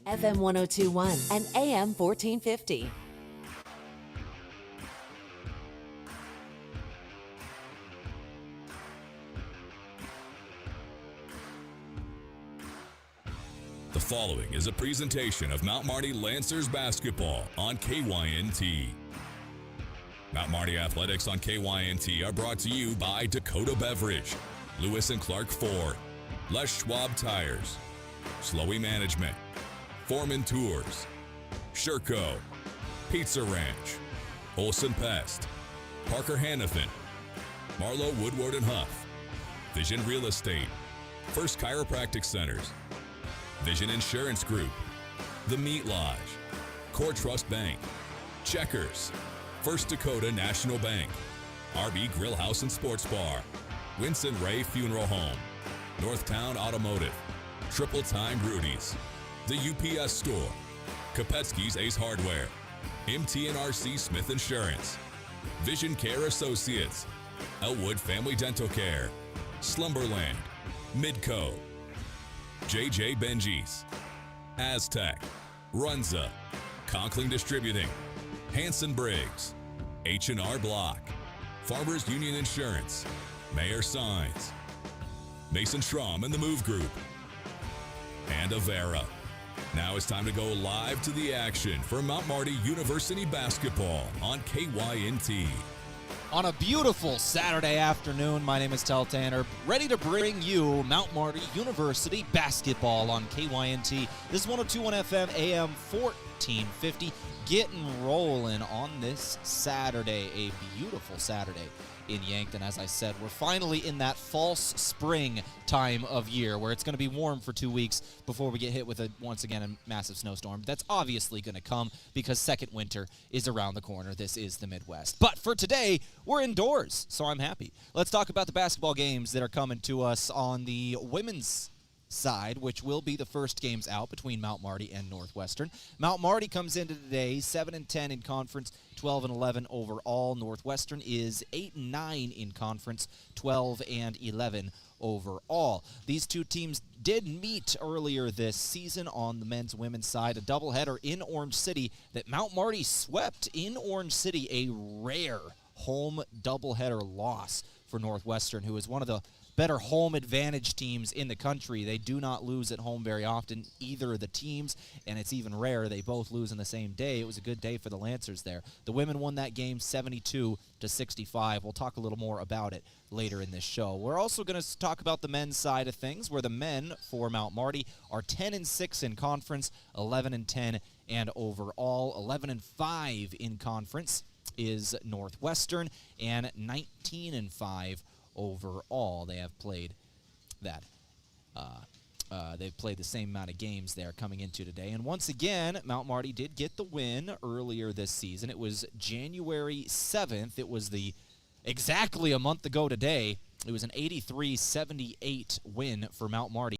FM 1021 and AM 1450. The following is a presentation of Mount Marty Lancers basketball on KYNT. Mount Marty Athletics on KYNT are brought to you by Dakota Beverage, Lewis and Clark Ford, Les Schwab Tires, Slowey Management, Foreman Tours, Sherco, Pizza Ranch, Olson Pest, Parker Hannafin, Marlowe Woodward and Huff, Vision Real Estate, First Chiropractic Centers, Vision Insurance Group, The Meat Lodge, Core Trust Bank, Checkers, First Dakota National Bank, RB Grill House and Sports Bar, Winston Ray Funeral Home, Northtown Automotive, Triple Time Rudy's, The UPS Store, Kopetsky's Ace Hardware, MT&RC Smith Insurance, Vision Care Associates, Elwood Family Dental Care, Slumberland, Midco, JJ Benji's, Aztec, Runza, Conkling Distributing, Hanson Briggs, H&R Block, Farmers Union Insurance, Mayor Signs, Mason Schramm and the Move Group, and Avera. Now it's time to go live to the action for Mount Marty University basketball on KYNT. On a beautiful Saturday afternoon, my name is Tehl Tanner, ready to bring you Mount Marty University basketball on KYNT. This is 102.1 FM, AM 1450, getting rolling on this Saturday, a beautiful Saturday in Yankton. As I said, we're finally in that false spring time of year where it's going to be warm for 2 weeks before we get hit with, once again, a massive snowstorm. That's obviously going to come because second winter is around the corner. This is the Midwest. But for today, we're indoors, so I'm happy. Let's talk about the basketball games that are coming to us on the women's side, which will be the first games out between Mount Marty and Northwestern. Mount Marty comes into today 7-10 in conference, 12-11 overall. Northwestern is 8-9 in conference, 12-11 overall. These two teams did meet earlier this season on the men's women's side, a doubleheader in Orange City that Mount Marty swept in Orange City, a rare home doubleheader loss for Northwestern, who is one of the better home advantage teams in the country. They do not lose at home very often, either of the teams, and it's even rare they both lose in the same day. It was a good day for the Lancers there. The women won that game 72-65. We'll talk a little more about it later in this show. We're also going to talk about the men's side of things, where the men for Mount Marty are 10-6 in conference, 11-10 and overall. 11-5 in conference is Northwestern, and 19-5 overall. They have played that. They've played the same amount of games there coming into today. And once again, Mount Marty did get the win earlier this season. It was January 7th. It was exactly a month ago today. It was an 83-78 win for Mount Marty.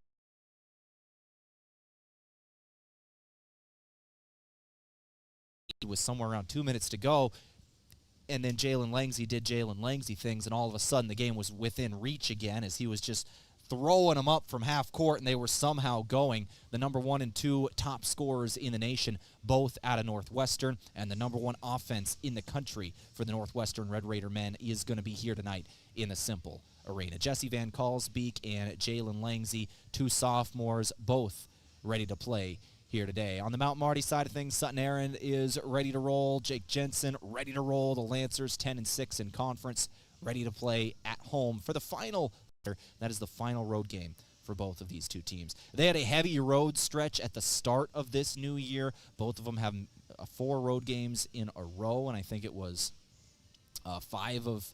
It was somewhere around 2 minutes to go. And then Jalen Langsy did Jalen Langsy things, and all of a sudden the game was within reach again as he was just throwing them up from half court, and they were somehow going. The number 1 and 2 top scorers in the nation, both out of Northwestern, and the number 1 offense in the country for the Northwestern Red Raider men is going to be here tonight in the Cimpl Arena. Jesse Van Kalsbeek and Jalen Langsy, 2 sophomores, both ready to play here today. On the Mount Marty side of things, Sutton Aaron is ready to roll. Jake Jensen ready to roll. The Lancers 10-6 in conference, ready to play at home for the final. That is the final road game for both of these two teams. They had a heavy road stretch at the start of this new year. Both of them have 4 road games in a row, and I think it was 5 of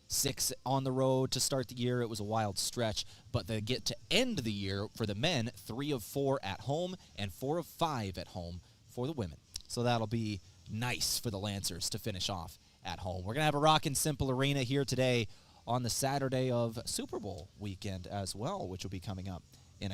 6 on the road to start the year. It was a wild stretch, but they get to end the year for the men 3 of 4 at home and 4 of 5 at home for the women. So that'll be nice for the Lancers to finish off at home. We're going to have a rockin' Cimpl Arena here today on the Saturday of Super Bowl weekend as well, which will be coming up in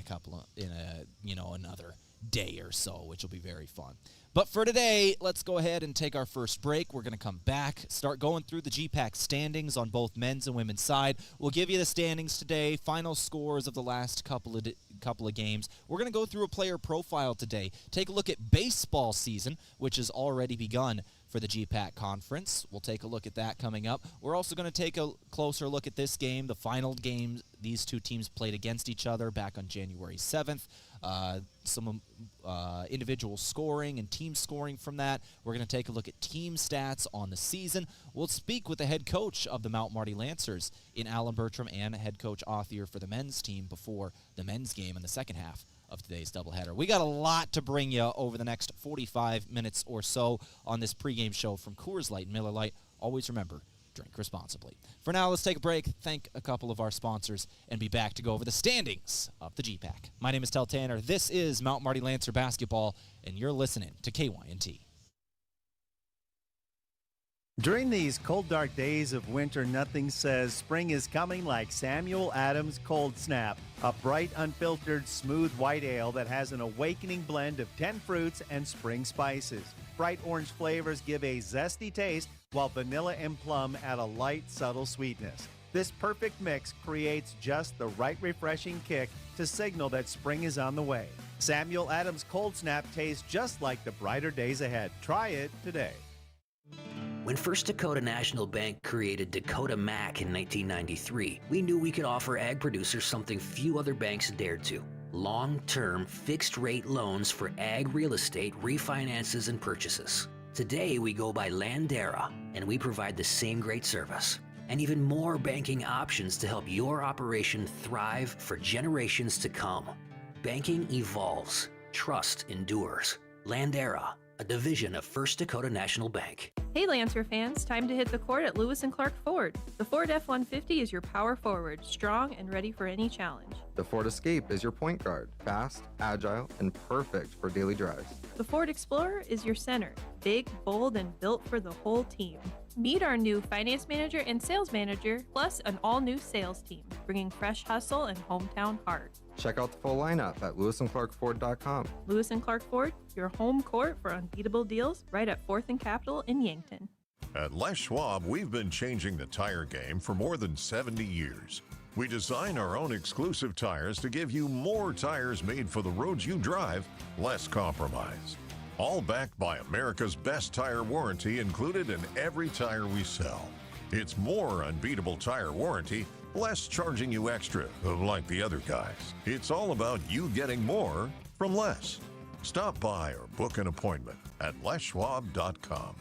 another day or so, which will be very fun. But for today, let's go ahead and take our first break. We're going to come back, start going through the GPAC standings on both men's and women's side. We'll give you the standings today, final scores of the last couple of couple of games. We're going to go through a player profile today. Take a look at baseball season, which has already begun for the GPAC conference. We'll take a look at that coming up. We're also going to take a closer look at this game, the final game these two teams played against each other back on January 7th. Some individual scoring and team scoring from that. We're going to take a look at team stats on the season. We'll speak with the head coach of the Mount Marty Lancers in Alan Bertram and head coach Aier for the men's team before the men's game in the second half of today's doubleheader. We got a lot to bring you over the next 45 minutes or so on this pregame show from Coors Light and Miller Lite. Always remember, drink responsibly. For now, let's take a break, thank a couple of our sponsors, and be back to go over the standings of the GPAC. My name is Tehl Tanner. This is Mount Marty Lancer basketball, and you're listening to KYNT. During these cold, dark days of winter, nothing says spring is coming like Samuel Adams Cold Snap, a bright, unfiltered, smooth white ale that has an awakening blend of 10 fruits and spring spices. Bright orange flavors give a zesty taste, while vanilla and plum add a light, subtle sweetness. This perfect mix creates just the right refreshing kick to signal that spring is on the way. Samuel Adams Cold Snap tastes just like the brighter days ahead. Try it today. When First Dakota National Bank created Dakota Mac in 1993, we knew we could offer ag producers something few other banks dared to. Long-term, fixed-rate loans for ag real estate refinances and purchases. Today, we go by Landera, and we provide the same great service and even more banking options to help your operation thrive for generations to come. Banking evolves. Trust endures. Landera, a division of First Dakota National Bank. Hey Lancer fans, time to hit the court at Lewis & Clark Ford. The Ford F-150 is your power forward, strong and ready for any challenge. The Ford Escape is your point guard, fast, agile, and perfect for daily drives. The Ford Explorer is your center, big, bold, and built for the whole team. Meet our new finance manager and sales manager, plus an all-new sales team, bringing fresh hustle and hometown heart. Check out the full lineup at lewisandclarkford.com. Lewis & Clark Ford, your home court for unbeatable deals right at 4th and Capitol in Yankton. At Les Schwab, we've been changing the tire game for more than 70 years. We design our own exclusive tires to give you more tires made for the roads you drive, less compromise. All backed by America's best tire warranty included in every tire we sell. It's more unbeatable tire warranty, less charging you extra, like the other guys. It's all about you getting more from less. Stop by or book an appointment at leschwab.com.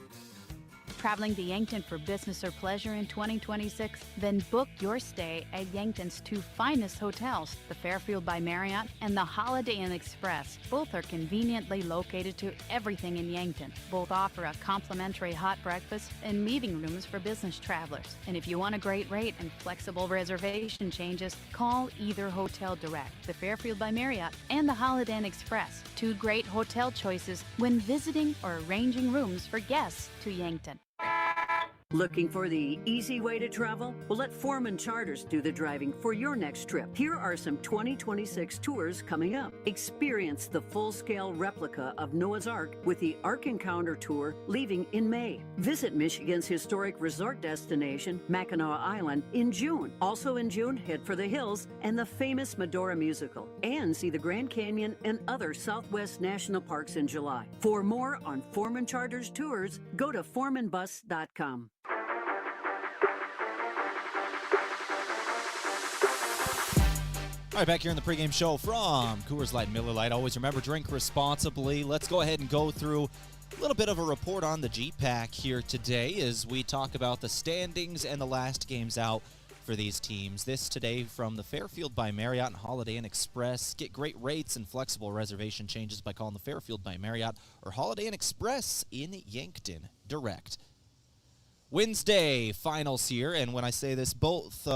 Traveling to Yankton for business or pleasure in 2026? Then book your stay at Yankton's two finest hotels, the Fairfield by Marriott and the Holiday Inn Express. Both are conveniently located to everything in Yankton. Both offer a complimentary hot breakfast and meeting rooms for business travelers. And if you want a great rate and flexible reservation changes, call either hotel direct, the Fairfield by Marriott and the Holiday Inn Express. Two great hotel choices when visiting or arranging rooms for guests to Yankton. Looking for the easy way to travel? Well, let Foreman Charters do the driving for your next trip. Here are some 2026 tours coming up. Experience the full-scale replica of Noah's Ark with the Ark Encounter Tour leaving in May. Visit Michigan's historic resort destination, Mackinac Island, in June. Also in June, head for the hills and the famous Medora musical. And see the Grand Canyon and other Southwest National Parks in July. For more on Foreman Charters tours, go to foremanbus.com. All right, back here in the pregame show from Coors Light and Miller Lite. Always remember, drink responsibly. Let's go ahead and go through a little bit of a report on the GPAC here today as we talk about the standings and the last games out for these teams. This today from the Fairfield by Marriott and Holiday Inn Express. Get great rates and flexible reservation changes by calling the Fairfield by Marriott or Holiday Inn Express in Yankton direct. Wednesday finals here, and when I say this, both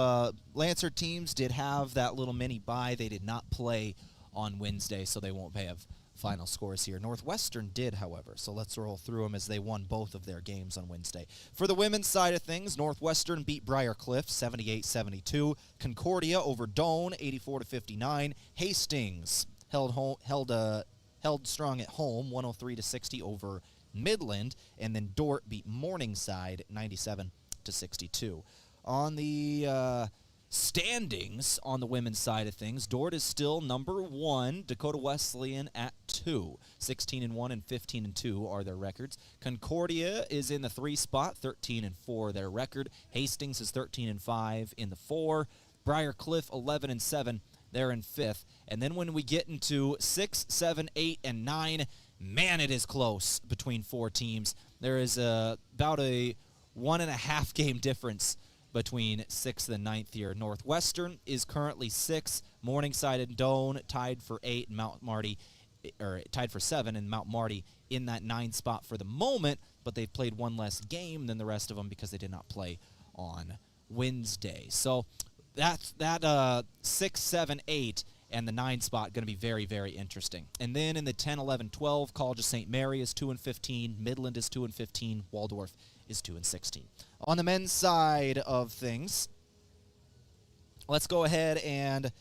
Lancer teams did have that little mini bye. They did not play on Wednesday, so they won't have final scores here. Northwestern did, however, so let's roll through them as they won both of their games on Wednesday. For the women's side of things, Northwestern beat Briarcliff 78-72. Concordia over Doane 84-59. Hastings held strong at home 103-60 over Midland, and then Dordt beat Morningside 97-62. On the standings on the women's side of things, Dordt is still number 1, Dakota Wesleyan at 2. 16-1 and 15-2 are their records. Concordia is in the 3 spot, 13-4 their record. Hastings is 13-5 in the 4. Briar Cliff 11-7, they're in 5th. And then when we get into 6, 7, 8, and 9, man, it is close between 4 teams. There is about a 1.5 game difference between 6th and 9th here. Northwestern is currently 6th. Morningside and Doane tied for 8, and Mount Marty, or tied for 7, and Mount Marty in that 9 spot for the moment, but they've played 1 less game than the rest of them because they did not play on Wednesday. So that's that 6, 7, 8, and the 9 spot going to be very, very interesting. And then in the 10, 11, 12, College of St. Mary is 2-15, Midland is 2-15, Waldorf is 2-16. On the men's side of things, let's go ahead and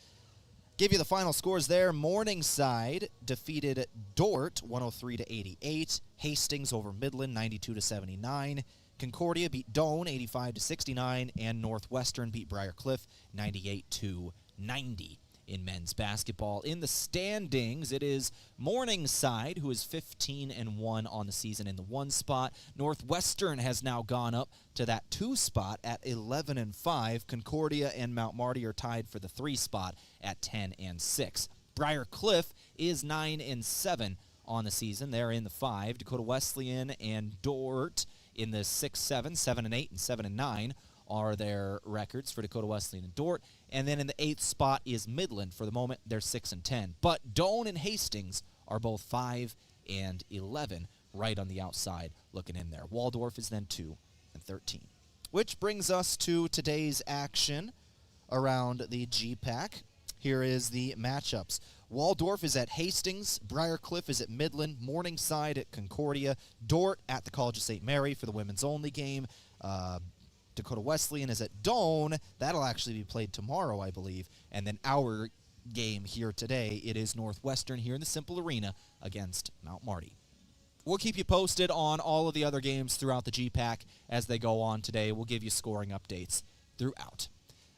give you the final scores there. Morningside defeated Dordt 103-88. Hastings over Midland 92-79. Concordia beat Doane 85-69, and Northwestern beat Briar Cliff 98-90. In men's basketball. In the standings, it is Morningside, who is 15-1 on the season in the 1 spot. Northwestern has now gone up to that 2 spot at 11-5. Concordia and Mount Marty are tied for the 3 spot at 10-6. Briar Cliff is 9-7 on the season. They're in the 5. Dakota Wesleyan and Dordt in the 6, 7, 7-8, and 7-9 are their records for Dakota Wesleyan and Dordt. And then in the 8th spot is Midland. For the moment, they're 6-10. But Doane and Hastings are both 5-11, right on the outside looking in there. Waldorf is then 2-13. Which brings us to today's action around the GPAC. Here is the matchups. Waldorf is at Hastings. Briar Cliff is at Midland. Morningside at Concordia. Dordt at the College of St. Mary for the women's only game. Dakota Wesleyan is at Doane. That'll actually be played tomorrow, I believe. And then our game here today, it is Northwestern here in the Cimpl Arena against Mount Marty. We'll keep you posted on all of the other games throughout the GPAC as they go on today. We'll give you scoring updates throughout.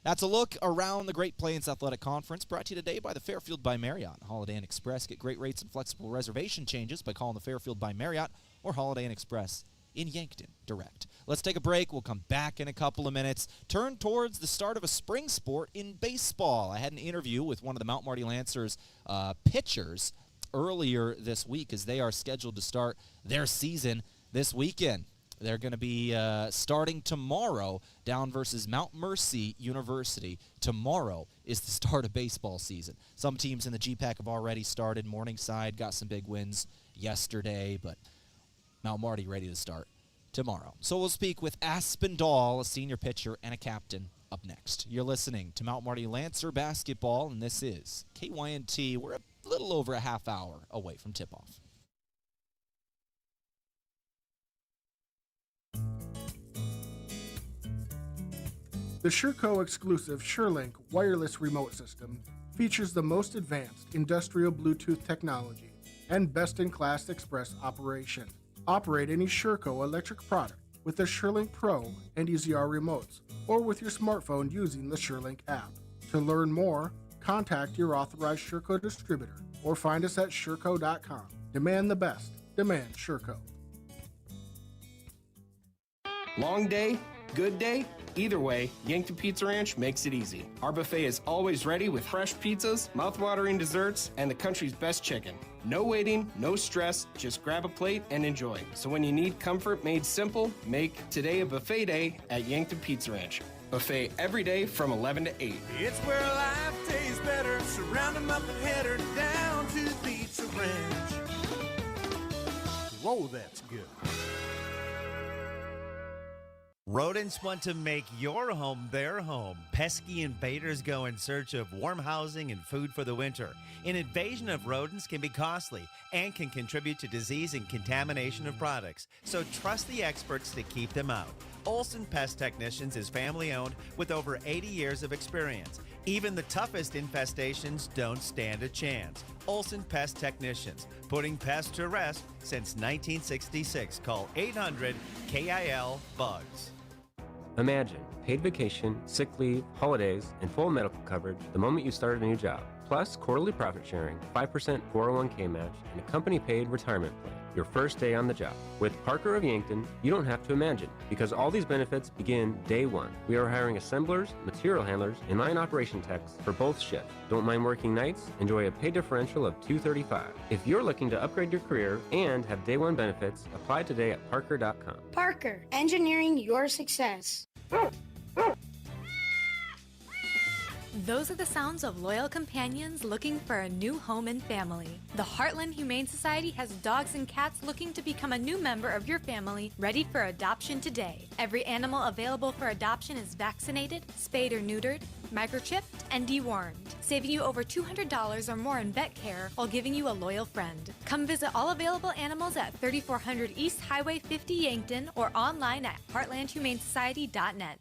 That's a look around the Great Plains Athletic Conference, brought to you today by the Fairfield by Marriott and Holiday Inn Express. Get great rates and flexible reservation changes by calling the Fairfield by Marriott or Holiday Inn Express in Yankton direct. Let's take a break. We'll come back in a couple of minutes. Turn towards the start of a spring sport in baseball. I had an interview with one of the Mount Marty Lancers pitchers earlier this week as they are scheduled to start their season this weekend. They're going to be starting tomorrow down versus Mount Mercy University. Tomorrow is the start of baseball season. Some teams in the GPAC have already started. Morningside got some big wins yesterday, but Mount Marty ready to start tomorrow. So we'll speak with Aspen Dahl, a senior pitcher and a captain, up next. You're listening to Mount Marty Lancer Basketball, and this is KYNT. We're a little over a half hour away from tip-off. The SureCo exclusive SureLink wireless remote system features the most advanced industrial Bluetooth technology and best-in-class express operation. Operate any SureCo electric product with the SureLink Pro and EZR remotes, or with your smartphone using the SureLink app. To learn more, contact your authorized SureCo distributor or find us at sureco.com. Demand the best. Demand SureCo. Long day? Good day? Either way, Yankton Pizza Ranch makes it easy. Our buffet is always ready with fresh pizzas, mouth-watering desserts, and the country's best chicken. No waiting, no stress, just grab a plate and enjoy. So when you need comfort made simple, make today a buffet day at Yankton Pizza Ranch. Buffet every day from 11 to 8. It's where life tastes better. Surround 'em up and head her down to the Pizza Ranch. Whoa, that's good. Rodents want to make your home their home. Pesky invaders go in search of warm housing and food for the winter. An invasion of rodents can be costly and can contribute to disease and contamination of products. So trust the experts to keep them out. Olson Pest Technicians is family-owned with over 80 years of experience. Even the toughest infestations don't stand a chance. Olson Pest Technicians, putting pests to rest since 1966. Call 800-KIL-BUGS. Imagine paid vacation, sick leave, holidays, and full medical coverage the moment you start a new job. Plus, quarterly profit sharing, 5% 401k match, and a company-paid retirement plan your first day on the job. With Parker of Yankton, you don't have to imagine, because all these benefits begin day one. We are hiring assemblers, material handlers, and line operation techs for both shifts. Don't mind working nights? Enjoy a pay differential of $235. If you're looking to upgrade your career and have day one benefits, apply today at parker.com. Parker, engineering your success. Those are the sounds of loyal companions looking for a new home and family. The Heartland Humane Society has dogs and cats looking to become a new member of your family, ready for adoption today. Every animal available for adoption is vaccinated, spayed or neutered, microchipped, and dewormed, saving you over $200 or more in vet care while giving you a loyal friend. Come visit all available animals at 3400 East Highway 50 Yankton or online at heartlandhumanesociety.net.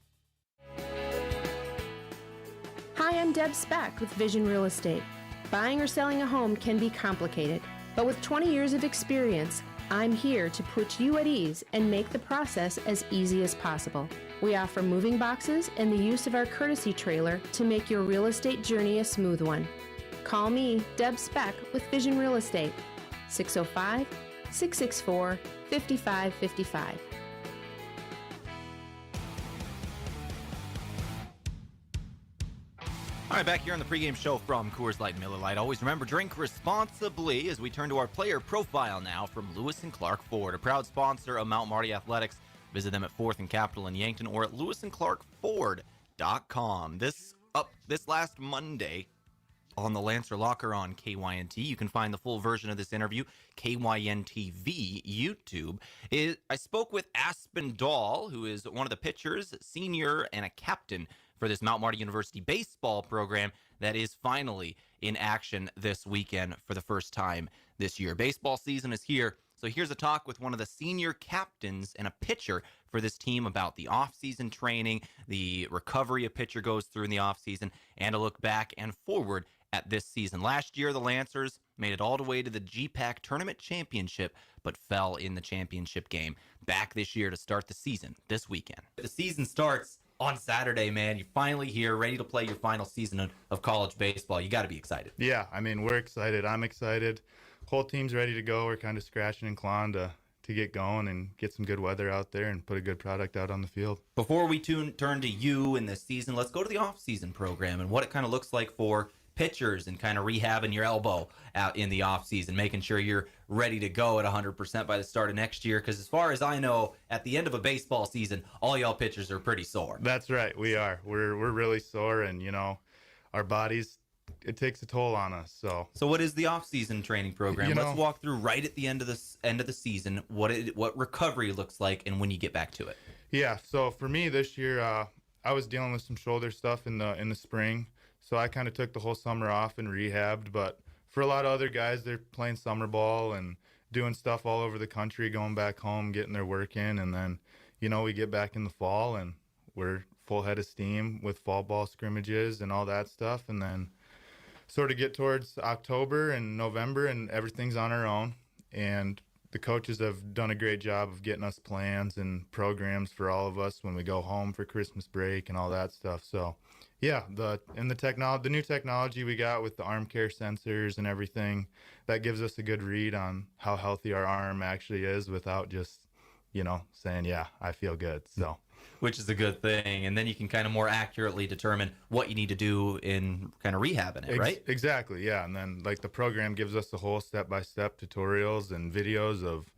Hi, I'm Deb Speck with Vision Real Estate. Buying or selling a home can be complicated, but with 20 years of experience, I'm here to put you at ease and make the process as easy as possible. We offer moving boxes and the use of our courtesy trailer to make your real estate journey a smooth one. Call me, Deb Speck, with Vision Real Estate, 605-664-5555. All right, back here on the pregame show from Coors Light and Miller Lite. Always remember, drink responsibly as we turn to our player profile now from Lewis and Clark Ford, a proud sponsor of Mount Marty Athletics. Visit them at 4th and Capitol in Yankton or at lewisandclarkford.com. This last Monday on the Lancer Locker on KYNT. You can find the full version of this interview, KYNTV YouTube. I spoke with Aspen Dahl, who is one of the pitchers, senior, and a captain for this Mount Marty University baseball program that is finally in action this weekend for the first time this year. Baseball season is here, so here's a talk with one of the senior captains and a pitcher for this team about the offseason training, the recovery a pitcher goes through in the offseason, and a look back and forward at this season. Last year, the Lancers made it all the way to the GPAC Tournament Championship, but fell in the championship game. Back this year to start the season this weekend. The season starts on Saturday, man. You're finally here, ready to play your final season of college baseball. You got to be excited. Yeah, I mean, we're excited. I'm excited. Whole team's ready to go. We're kind of scratching and clawing to get going and get some good weather out there and put a good product out on the field. Before we turn to you in this season, let's go to the off-season program and what it kind of looks like for pitchers and kind of rehabbing your elbow out in the offseason, making sure you're ready to go at 100% by the start of next year. Because as far as I know, at the end of a baseball season, all y'all pitchers are pretty sore. That's right. We are. We're really sore, and, you know, our bodies, it takes a toll on us. So what is the off-season training program? Let's walk through right at the end of the season what recovery looks like and when you get back to it. Yeah, so for me this year, I was dealing with some shoulder stuff in the spring. So I kind of took the whole summer off and rehabbed. But for a lot of other guys, they're playing summer ball and doing stuff all over the country, going back home, getting their work in. And then, you know, we get back in the fall and we're full head of steam with fall ball scrimmages and all that stuff. And then sort of get towards October and November and everything's on our own. And the coaches have done a great job of getting us plans and programs for all of us when we go home for Christmas break and all that stuff. So yeah, the new technology we got with the arm care sensors and everything, that gives us a good read on how healthy our arm actually is without just, you know, saying, yeah, I feel good. So, which is a good thing. And then you can kind of more accurately determine what you need to do in kind of rehabbing it, right? Exactly, yeah. And then like the program gives us the whole step-by-step tutorials and videos of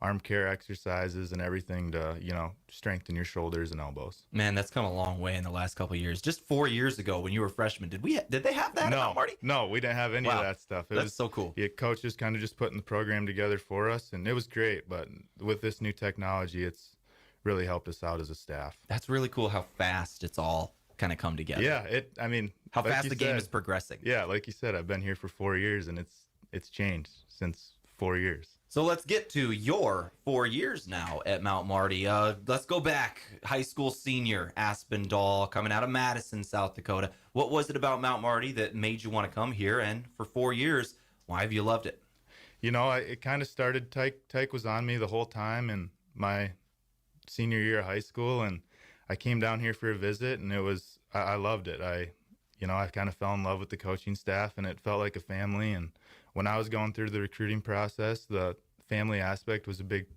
arm care exercises and everything to, you know, strengthen your shoulders and elbows. Man, that's come a long way in the last couple of years. Just 4 years ago when you were a freshman, did they have that? No, Marty? No, we didn't have any of that stuff. That's so cool. Yeah, coaches kind of just putting the program together for us, and it was great. But with this new technology, it's really helped us out as a staff. That's really cool how fast it's all kind of come together. Yeah, how like fast the game is progressing. Yeah, like you said, I've been here for 4 years, and it's changed since 4 years. So let's get to your 4 years now at Mount Marty. Let's go back. High school senior Aspen Dahl, coming out of Madison, South Dakota. What was it about Mount Marty that made you want to come here? And for 4 years, why have you loved it? You know, it kind of started, Tyke was on me the whole time in my senior year of high school, and I came down here for a visit, and I loved it. I kind of fell in love with the coaching staff, and it felt like a family. And when I was going through the recruiting process, the family aspect was a big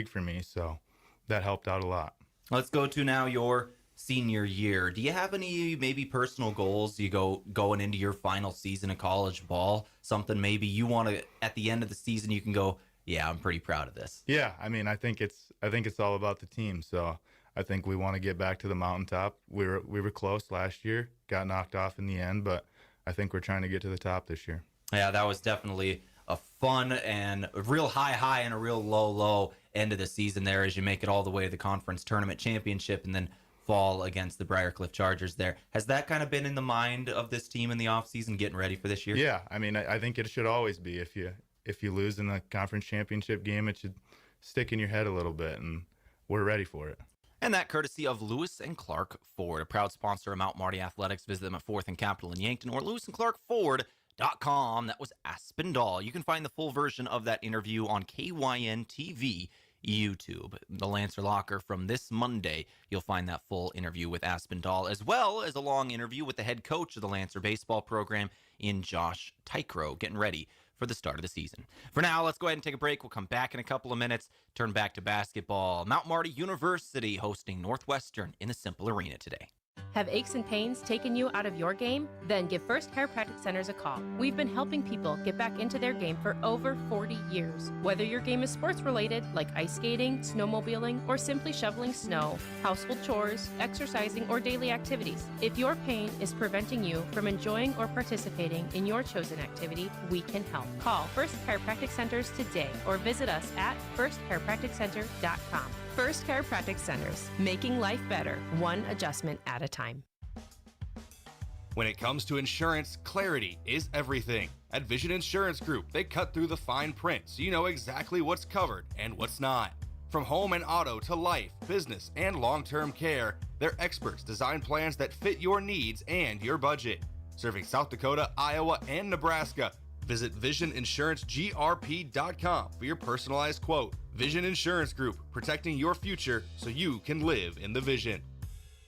for me, so that helped out a lot. Let's go to now your senior year. Do you have any maybe personal goals going into your final season of college ball? Something maybe you want to, at the end of the season, you can go, yeah, I'm pretty proud of this. Yeah, I mean, I think it's all about the team. So I think we want to get back to the mountaintop. We were close last year, got knocked off in the end, but I think we're trying to get to the top this year. Yeah, that was definitely a fun and a real high and a real low end of the season there as you make it all the way to the conference tournament championship and then fall against the Briarcliff Chargers there. Has that kind of been in the mind of this team in the offseason, getting ready for this year? Yeah, I mean, I think it should always be. If you lose in the conference championship game, it should stick in your head a little bit, and we're ready for it. And that courtesy of Lewis and Clark Ford, a proud sponsor of Mount Marty Athletics. Visit them at 4th and Capitol in Yankton or lewisandclarkford.com. That was Aspen Dahl. You can find the full version of that interview on KYN TV YouTube. The Lancer Locker from this Monday, you'll find that full interview with Aspen Dahl, as well as a long interview with the head coach of the Lancer baseball program in Josh Tykrow, getting ready for the start of the season. For now, let's go ahead and take a break. We'll come back in a couple of minutes, turn back to basketball. Mount Marty University hosting Northwestern in the Cimpl Arena today. Have aches and pains taken you out of your game? Then give First Chiropractic Centers a call. We've been helping people get back into their game for over 40 years. Whether your game is sports related, like ice skating, snowmobiling, or simply shoveling snow, household chores, exercising, or daily activities, if your pain is preventing you from enjoying or participating in your chosen activity, we can help. Call First Chiropractic Centers today or visit us at firstchiropracticcenter.com. First Chiropractic Centers, making life better, one adjustment at a time. When it comes to insurance, clarity is everything. At Vision Insurance Group, they cut through the fine print so you know exactly what's covered and what's not. From home and auto to life, business, and long-term care, their experts design plans that fit your needs and your budget. Serving South Dakota, Iowa, and Nebraska, visit VisionInsuranceGRP.com for your personalized quote. Vision Insurance Group, protecting your future so you can live in the vision.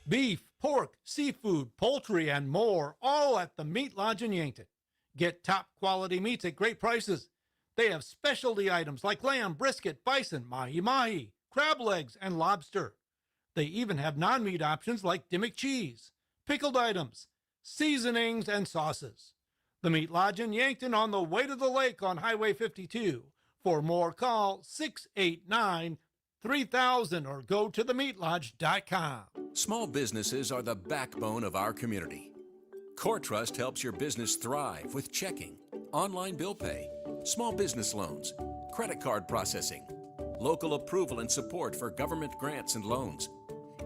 Beef, pork, seafood, poultry, and more, all at the Meat Lodge in Yankton. Get top quality meats at great prices. They have specialty items like lamb, brisket, bison, mahi-mahi, crab legs, and lobster. They even have non-meat options like Dimmick cheese, pickled items, seasonings, and sauces. The Meat Lodge in Yankton on the way to the lake on Highway 52. For more, call 689-3000 or go to themeatlodge.com. Small businesses are the backbone of our community. CoreTrust helps your business thrive with checking, online bill pay, small business loans, credit card processing, local approval and support for government grants and loans,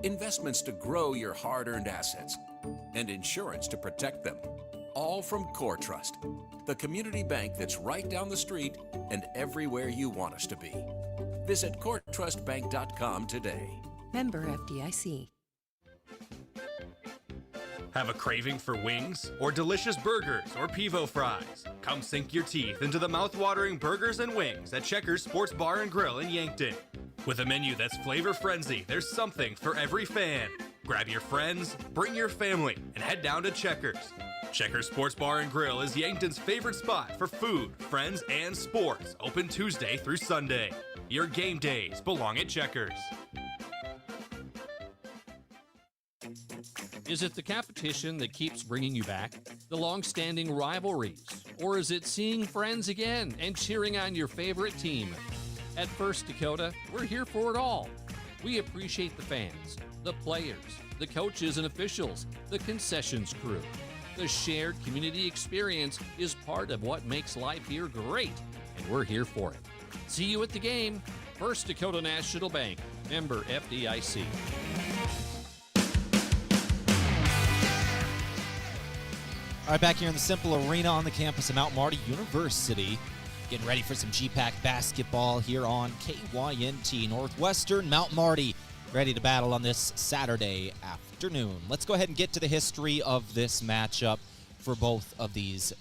investments to grow your hard-earned assets, and insurance to protect them. All from CoreTrust, the community bank that's right down the street and everywhere you want us to be. Visit CoreTrustBank.com today. Member FDIC. Have a craving for wings or delicious burgers or pivo fries? Come sink your teeth into the mouth-watering burgers and wings at Checkers Sports Bar and Grill in Yankton. With a menu that's flavor frenzy, there's something for every fan. Grab your friends, bring your family, and head down to Checkers. Checkers Sports Bar and Grill is Yankton's favorite spot for food, friends, and sports. Open Tuesday through Sunday. Your game days belong at Checkers. Is it the competition that keeps bringing you back? The long-standing rivalries? Or is it seeing friends again and cheering on your favorite team? At First Dakota, we're here for it all. We appreciate the fans, the players, the coaches and officials, the concessions crew. The shared community experience is part of what makes life here great, and we're here for it. See you at the game. First Dakota National Bank, member FDIC. All right, back here in the Cimpl Arena on the campus of Mount Marty University. Getting ready for some GPAC basketball here on KYNT. Northwestern, Mount Marty, ready to battle on this Saturday afternoon. Let's go ahead and get to the history of this matchup for both of these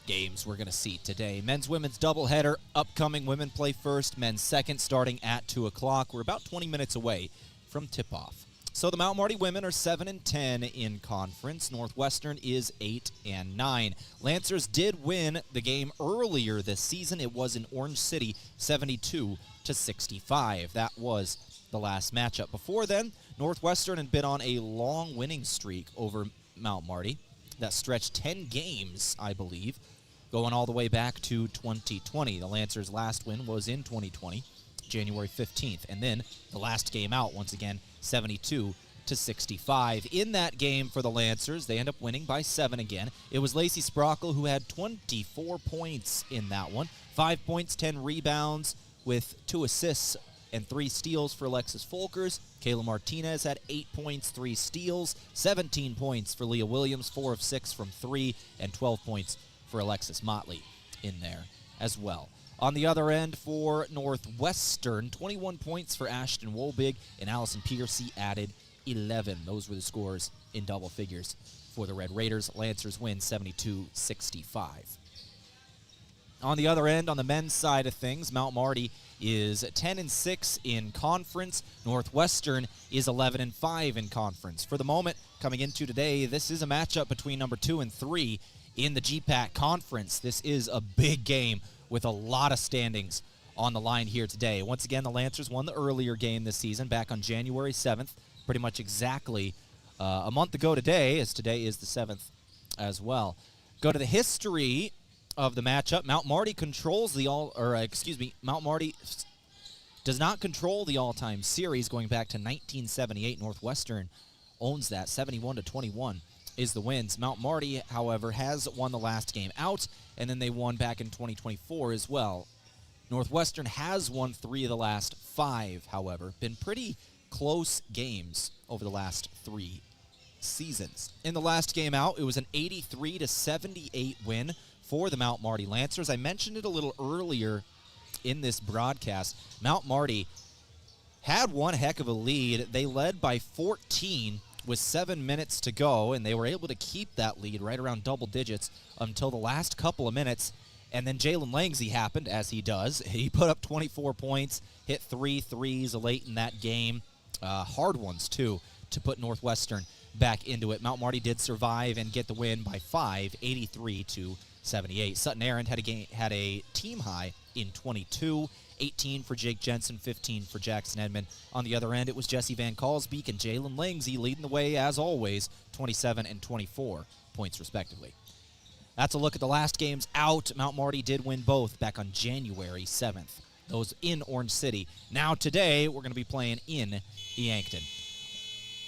games we're going to see today. Men's, women's doubleheader, upcoming. Women play first, men's second, starting at 2 o'clock. We're about 20 minutes away from tip-off. So the Mount Marty women are 7-10 in conference. Northwestern is 8-9. Lancers did win the game earlier this season. It was in Orange City, 72-65. That was the last matchup. Before then, Northwestern had been on a long winning streak over Mount Marty that stretched 10 games, I believe, going all the way back to 2020. The Lancers' last win was in 2020, January 15th. And then the last game out, once again, 72-65. In that game for the Lancers, they end up winning by 7 again. It was Lacey Sprockle who had 24 points in that one. 5 points, 10 rebounds with 2 assists and 3 steals for Alexis Folkers. Kayla Martinez had 8 points, 3 steals, 17 points for Leah Williams, 4 of 6 from 3, and 12 points for Alexis Motley in there as well. On the other end for Northwestern, 21 points for Ashton Wolbig, and Allison Piercy added 11. Those were the scores in double figures for the Red Raiders. Lancers win 72-65. On the other end, on the men's side of things, Mount Marty is 10-6 in conference. Northwestern is 11-5 in conference. For the moment, coming into today, this is a matchup between number 2 and 3 in the GPAC conference. This is a big game with a lot of standings on the line here today. Once again, the Lancers won the earlier game this season back on January 7th, pretty much exactly a month ago today, as today is the 7th as well. Go to the history of the matchup. Mount Marty Mount Marty does not control the all-time series going back to 1978. Northwestern owns that. 71-21 is the wins. Mount Marty, however, has won the last game out, and then they won back in 2024 as well. Northwestern has won 3 of the last 5, however. Been pretty close games over the last 3 seasons. In the last game out, it was an 83-78 win for the Mount Marty Lancers. I mentioned it a little earlier in this broadcast. Mount Marty had one heck of a lead. They led by 14 with 7 minutes to go, and they were able to keep that lead right around double digits until the last couple of minutes. And then Jalen Langsey happened, as he does. He put up 24 points, hit 3 threes late in that game. Hard ones, too, to put Northwestern back into it. Mount Marty did survive and get the win by 5, 83-78. Sutton Aaron had a team high in 22, 18 for Jake Jensen, 15 for Jackson Edmond. On the other end, it was Jesse Van Kalsbeek and Jalen Langsey leading the way, as always, 27 and 24 points respectively. That's a look at the last games out. Mount Marty did win both back on January 7th. Those in Orange City. Now today, we're going to be playing in Yankton.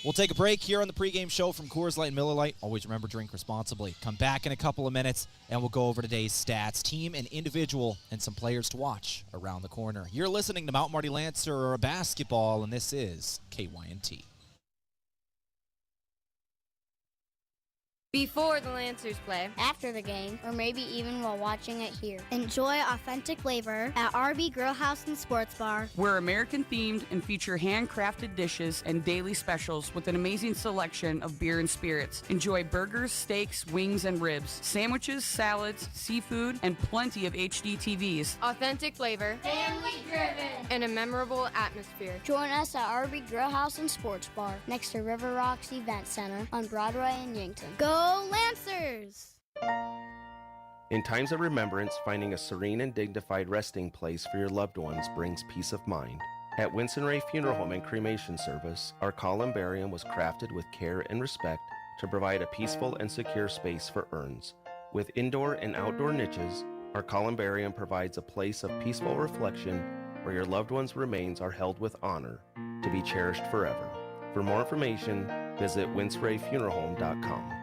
We'll take a break here on the pregame show from Coors Light and Miller Lite. Always remember, drink responsibly. Come back in a couple of minutes, and we'll go over today's stats, team and individual, and some players to watch around the corner. You're listening to Mount Marty Lancer Basketball, and this is KYNT. Before the Lancers play, after the game, or maybe even while watching it here. Enjoy authentic flavor at RB Grill House and Sports Bar. We're American-themed and feature handcrafted dishes and daily specials with an amazing selection of beer and spirits. Enjoy burgers, steaks, wings, and ribs, sandwiches, salads, seafood, and plenty of HD TVs. Authentic flavor, family-driven, and a memorable atmosphere. Join us at RB Grill House and Sports Bar next to River Rocks Event Center on Broadway in Yankton. Go Lancers! In times of remembrance, finding a serene and dignified resting place for your loved ones brings peace of mind. At Winston Ray Funeral Home and Cremation Service, our columbarium was crafted with care and respect to provide a peaceful and secure space for urns. With indoor and outdoor niches, our columbarium provides a place of peaceful reflection where your loved one's remains are held with honor to be cherished forever. For more information, visit winsrayfuneralhome.com.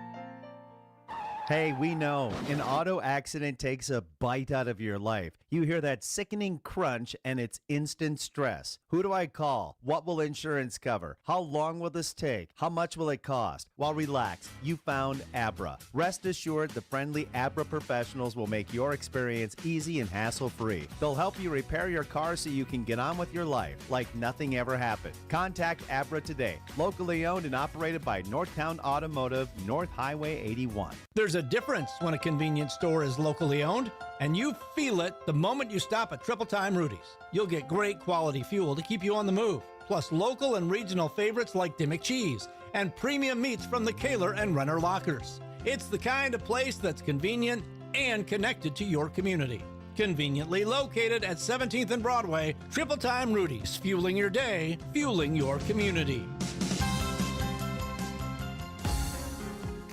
Hey, we know an auto accident takes a bite out of your life. You hear that sickening crunch and it's instant stress. Who do I call? What will insurance cover? How long will this take? How much will it cost? Well, relax. You found Abra. Rest assured, the friendly Abra professionals will make your experience easy and hassle-free. They'll help you repair your car so you can get on with your life like nothing ever happened. Contact Abra today. Locally owned and operated by Northtown Automotive, North Highway 81. There's a difference when a convenience store is locally owned, and you feel it the moment you stop at Triple Time Rudy's. You'll get great quality fuel to keep you on the move. plus local and regional favorites like Dimmick Cheese, and premium meats from the Kaler and Renner Lockers. It's the kind of place that's convenient and connected to your community. Conveniently located at 17th and Broadway, Triple Time Rudy's, fueling your day, fueling your community.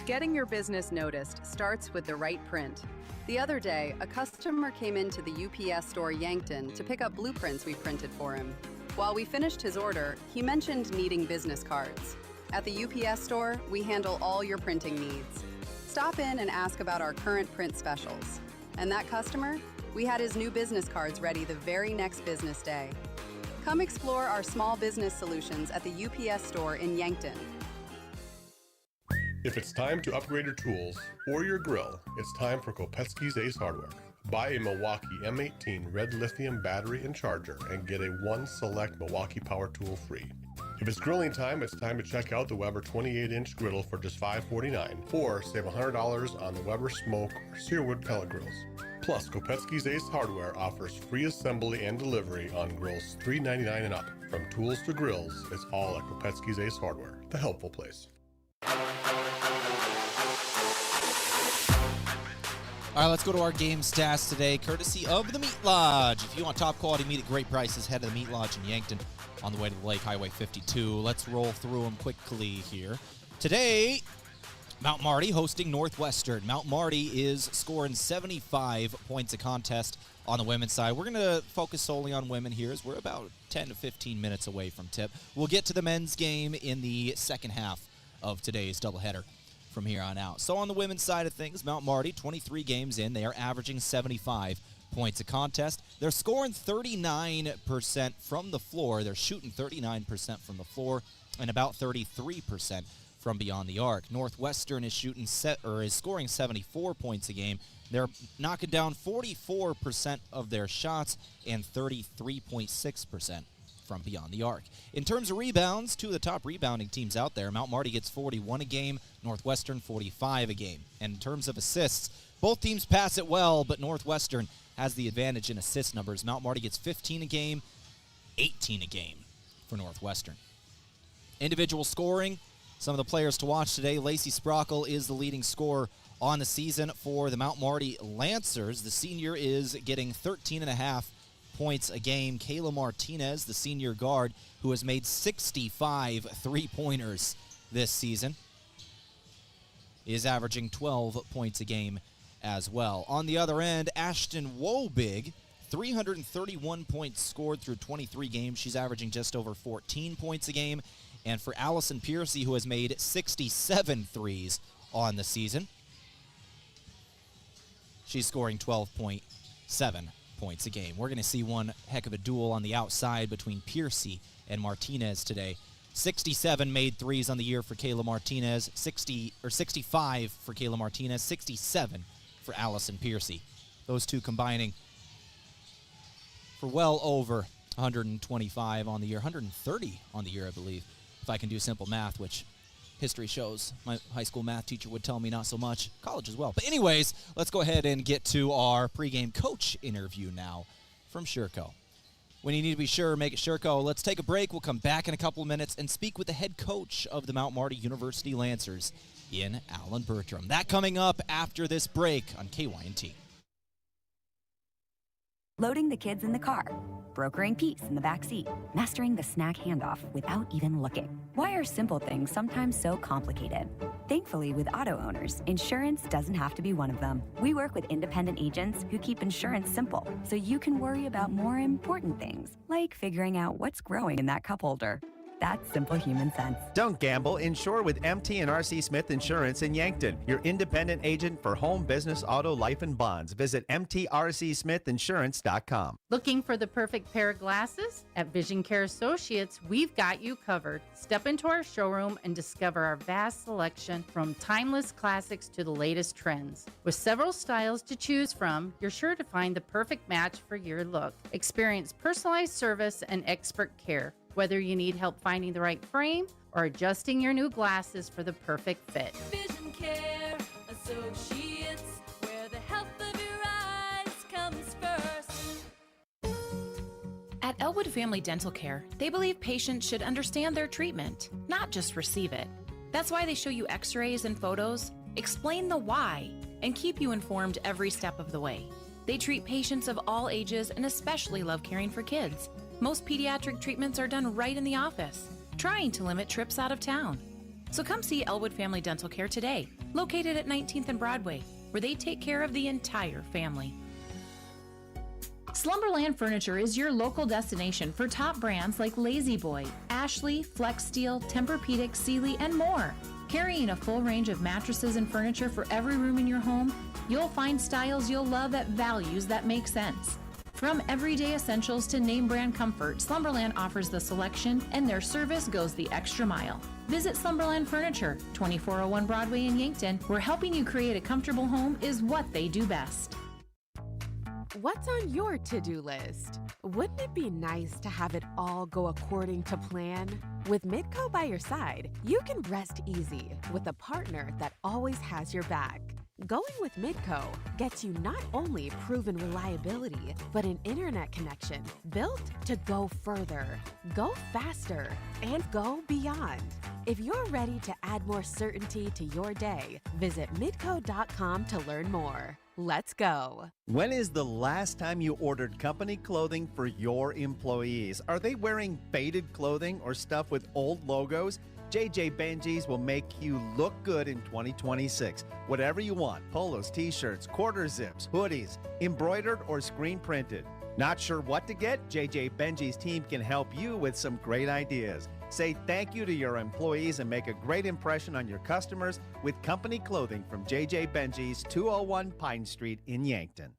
Getting your business noticed starts with the right print. The other day, a customer came into the UPS store Yankton to pick up blueprints we printed for him. While we finished his order, he mentioned needing business cards. At the UPS store, we handle all your printing needs. Stop in and ask about our current print specials. And that customer? We had his new business cards ready the very next business day. Come explore our small business solutions at the UPS store in Yankton. If it's time to upgrade your tools or your grill, it's time for Kopetsky's Ace Hardware. Buy a Milwaukee M18 red lithium battery and charger and get a one select Milwaukee power tool free. If it's grilling time, it's time to check out the Weber 28-inch griddle for just $549, or save $100 on the Weber smoke or Searwood pellet grills. Plus, Kopetsky's Ace Hardware offers free assembly and delivery on grills $399 and up. From tools to grills, it's all at Kopetsky's Ace Hardware, the helpful place. All right, let's go to our game stats today, courtesy of the Meat Lodge. If you want top quality meat at great prices, head to the Meat Lodge in Yankton on the way to the lake, Highway 52. Let's roll through them quickly here. Today, Mount Marty hosting Northwestern. Mount Marty is scoring 75 points a contest on the women's side. We're going to focus solely on women here as we're about 10 to 15 minutes away from tip. We'll get to the men's game in the second half of today's doubleheader from here on out. So on the women's side of things, Mount Marty, 23 games in, they are averaging 75 points a contest. They're scoring 39% from the floor. They're shooting 39% from the floor and about 33% from beyond the arc. Northwestern is scoring 74 points a game. They're knocking down 44% of their shots and 33.6% from beyond the arc. In terms of rebounds, two of the top rebounding teams out there, Mount Marty gets 41 a game, Northwestern 45 a game. And in terms of assists, both teams pass it well, but Northwestern has the advantage in assist numbers. Mount Marty gets 15 a game, 18 a game for Northwestern. Individual scoring, some of the players to watch today. Lacey Sprockle is the leading scorer on the season for the Mount Marty Lancers. The senior is getting 13.5 points a game. Kayla Martinez, the senior guard, who has made 65 three-pointers this season, is averaging 12 points a game as well. On the other end, Ashton Wobig, 331 points scored through 23 games. She's averaging just over 14 points a game. And for Allison Piercy, who has made 67 threes on the season, she's scoring 12.7 points a game. We're going to see one heck of a duel on the outside between Piercy and Martinez today. 67 made threes on the year for Kayla Martinez, 65 for Kayla Martinez, 67 for Allison Piercy. Those two combining for well over 125 on the year, 130 on the year, I believe, if I can do simple math, which history shows my high school math teacher would tell me not so much, college as well. But anyways, let's go ahead and get to our pregame coach interview now from Sherco. When you need to be sure, make it Sherco. Let's take a break. We'll come back in a couple of minutes and speak with the head coach of the Mount Marty University Lancers, in Alan Bertram. That coming up after this break on KYNT. Loading the kids in the car, brokering peace in the back seat, mastering the snack handoff without even looking. Why are simple things sometimes so complicated? Thankfully, with auto owners, insurance doesn't have to be one of them. We work with independent agents who keep insurance simple, so you can worry about more important things, like figuring out what's growing in that cup holder. That's simple human sense. Don't gamble. Insure with MT and RC Smith Insurance in Yankton, your independent agent for home, business, auto, life, and bonds. Visit mtrcsmithinsurance.com. Looking for the perfect pair of glasses? At Vision Care Associates, we've got you covered. Step into our showroom and discover our vast selection from timeless classics to the latest trends. With several styles to choose from, you're sure to find the perfect match for your look. Experience personalized service and expert care. Whether you need help finding the right frame or adjusting your new glasses for the perfect fit. Vision Care Associates, where the health of your eyes comes first. At Elwood Family Dental Care, they believe patients should understand their treatment, not just receive it. That's why they show you x-rays and photos, explain the why, and keep you informed every step of the way. They treat patients of all ages and especially love caring for kids. Most pediatric treatments are done right in the office, trying to limit trips out of town. So come see Elwood Family Dental Care today, located at 19th and Broadway, where they take care of the entire family. Slumberland Furniture is your local destination for top brands like Lazy Boy, Ashley, Flex Steel, Tempur-Pedic, Sealy, and more. Carrying a full range of mattresses and furniture for every room in your home, you'll find styles you'll love at values that make sense. From everyday essentials to name brand comfort, Slumberland offers the selection, and their service goes the extra mile. Visit Slumberland Furniture, 2401 Broadway in Yankton, where helping you create a comfortable home is what they do best. What's on your to-do list? Wouldn't it be nice to have it all go according to plan? With Midco by your side, you can rest easy with a partner that always has your back. Going with Midco gets you not only proven reliability, but an internet connection built to go further, go faster, and go beyond. If you're ready to add more certainty to your day, visit midco.com to learn more. Let's go. When is the last time you ordered company clothing for your employees? Are they wearing faded clothing or stuff with old logos? JJ Benji's will make you look good in 2026. Whatever you want, polos, t-shirts, quarter zips, hoodies, embroidered or screen printed. Not sure what to get? JJ Benji's team can help you with some great ideas. Say thank you to your employees and make a great impression on your customers with company clothing from JJ Benji's, 201 Pine Street in Yankton.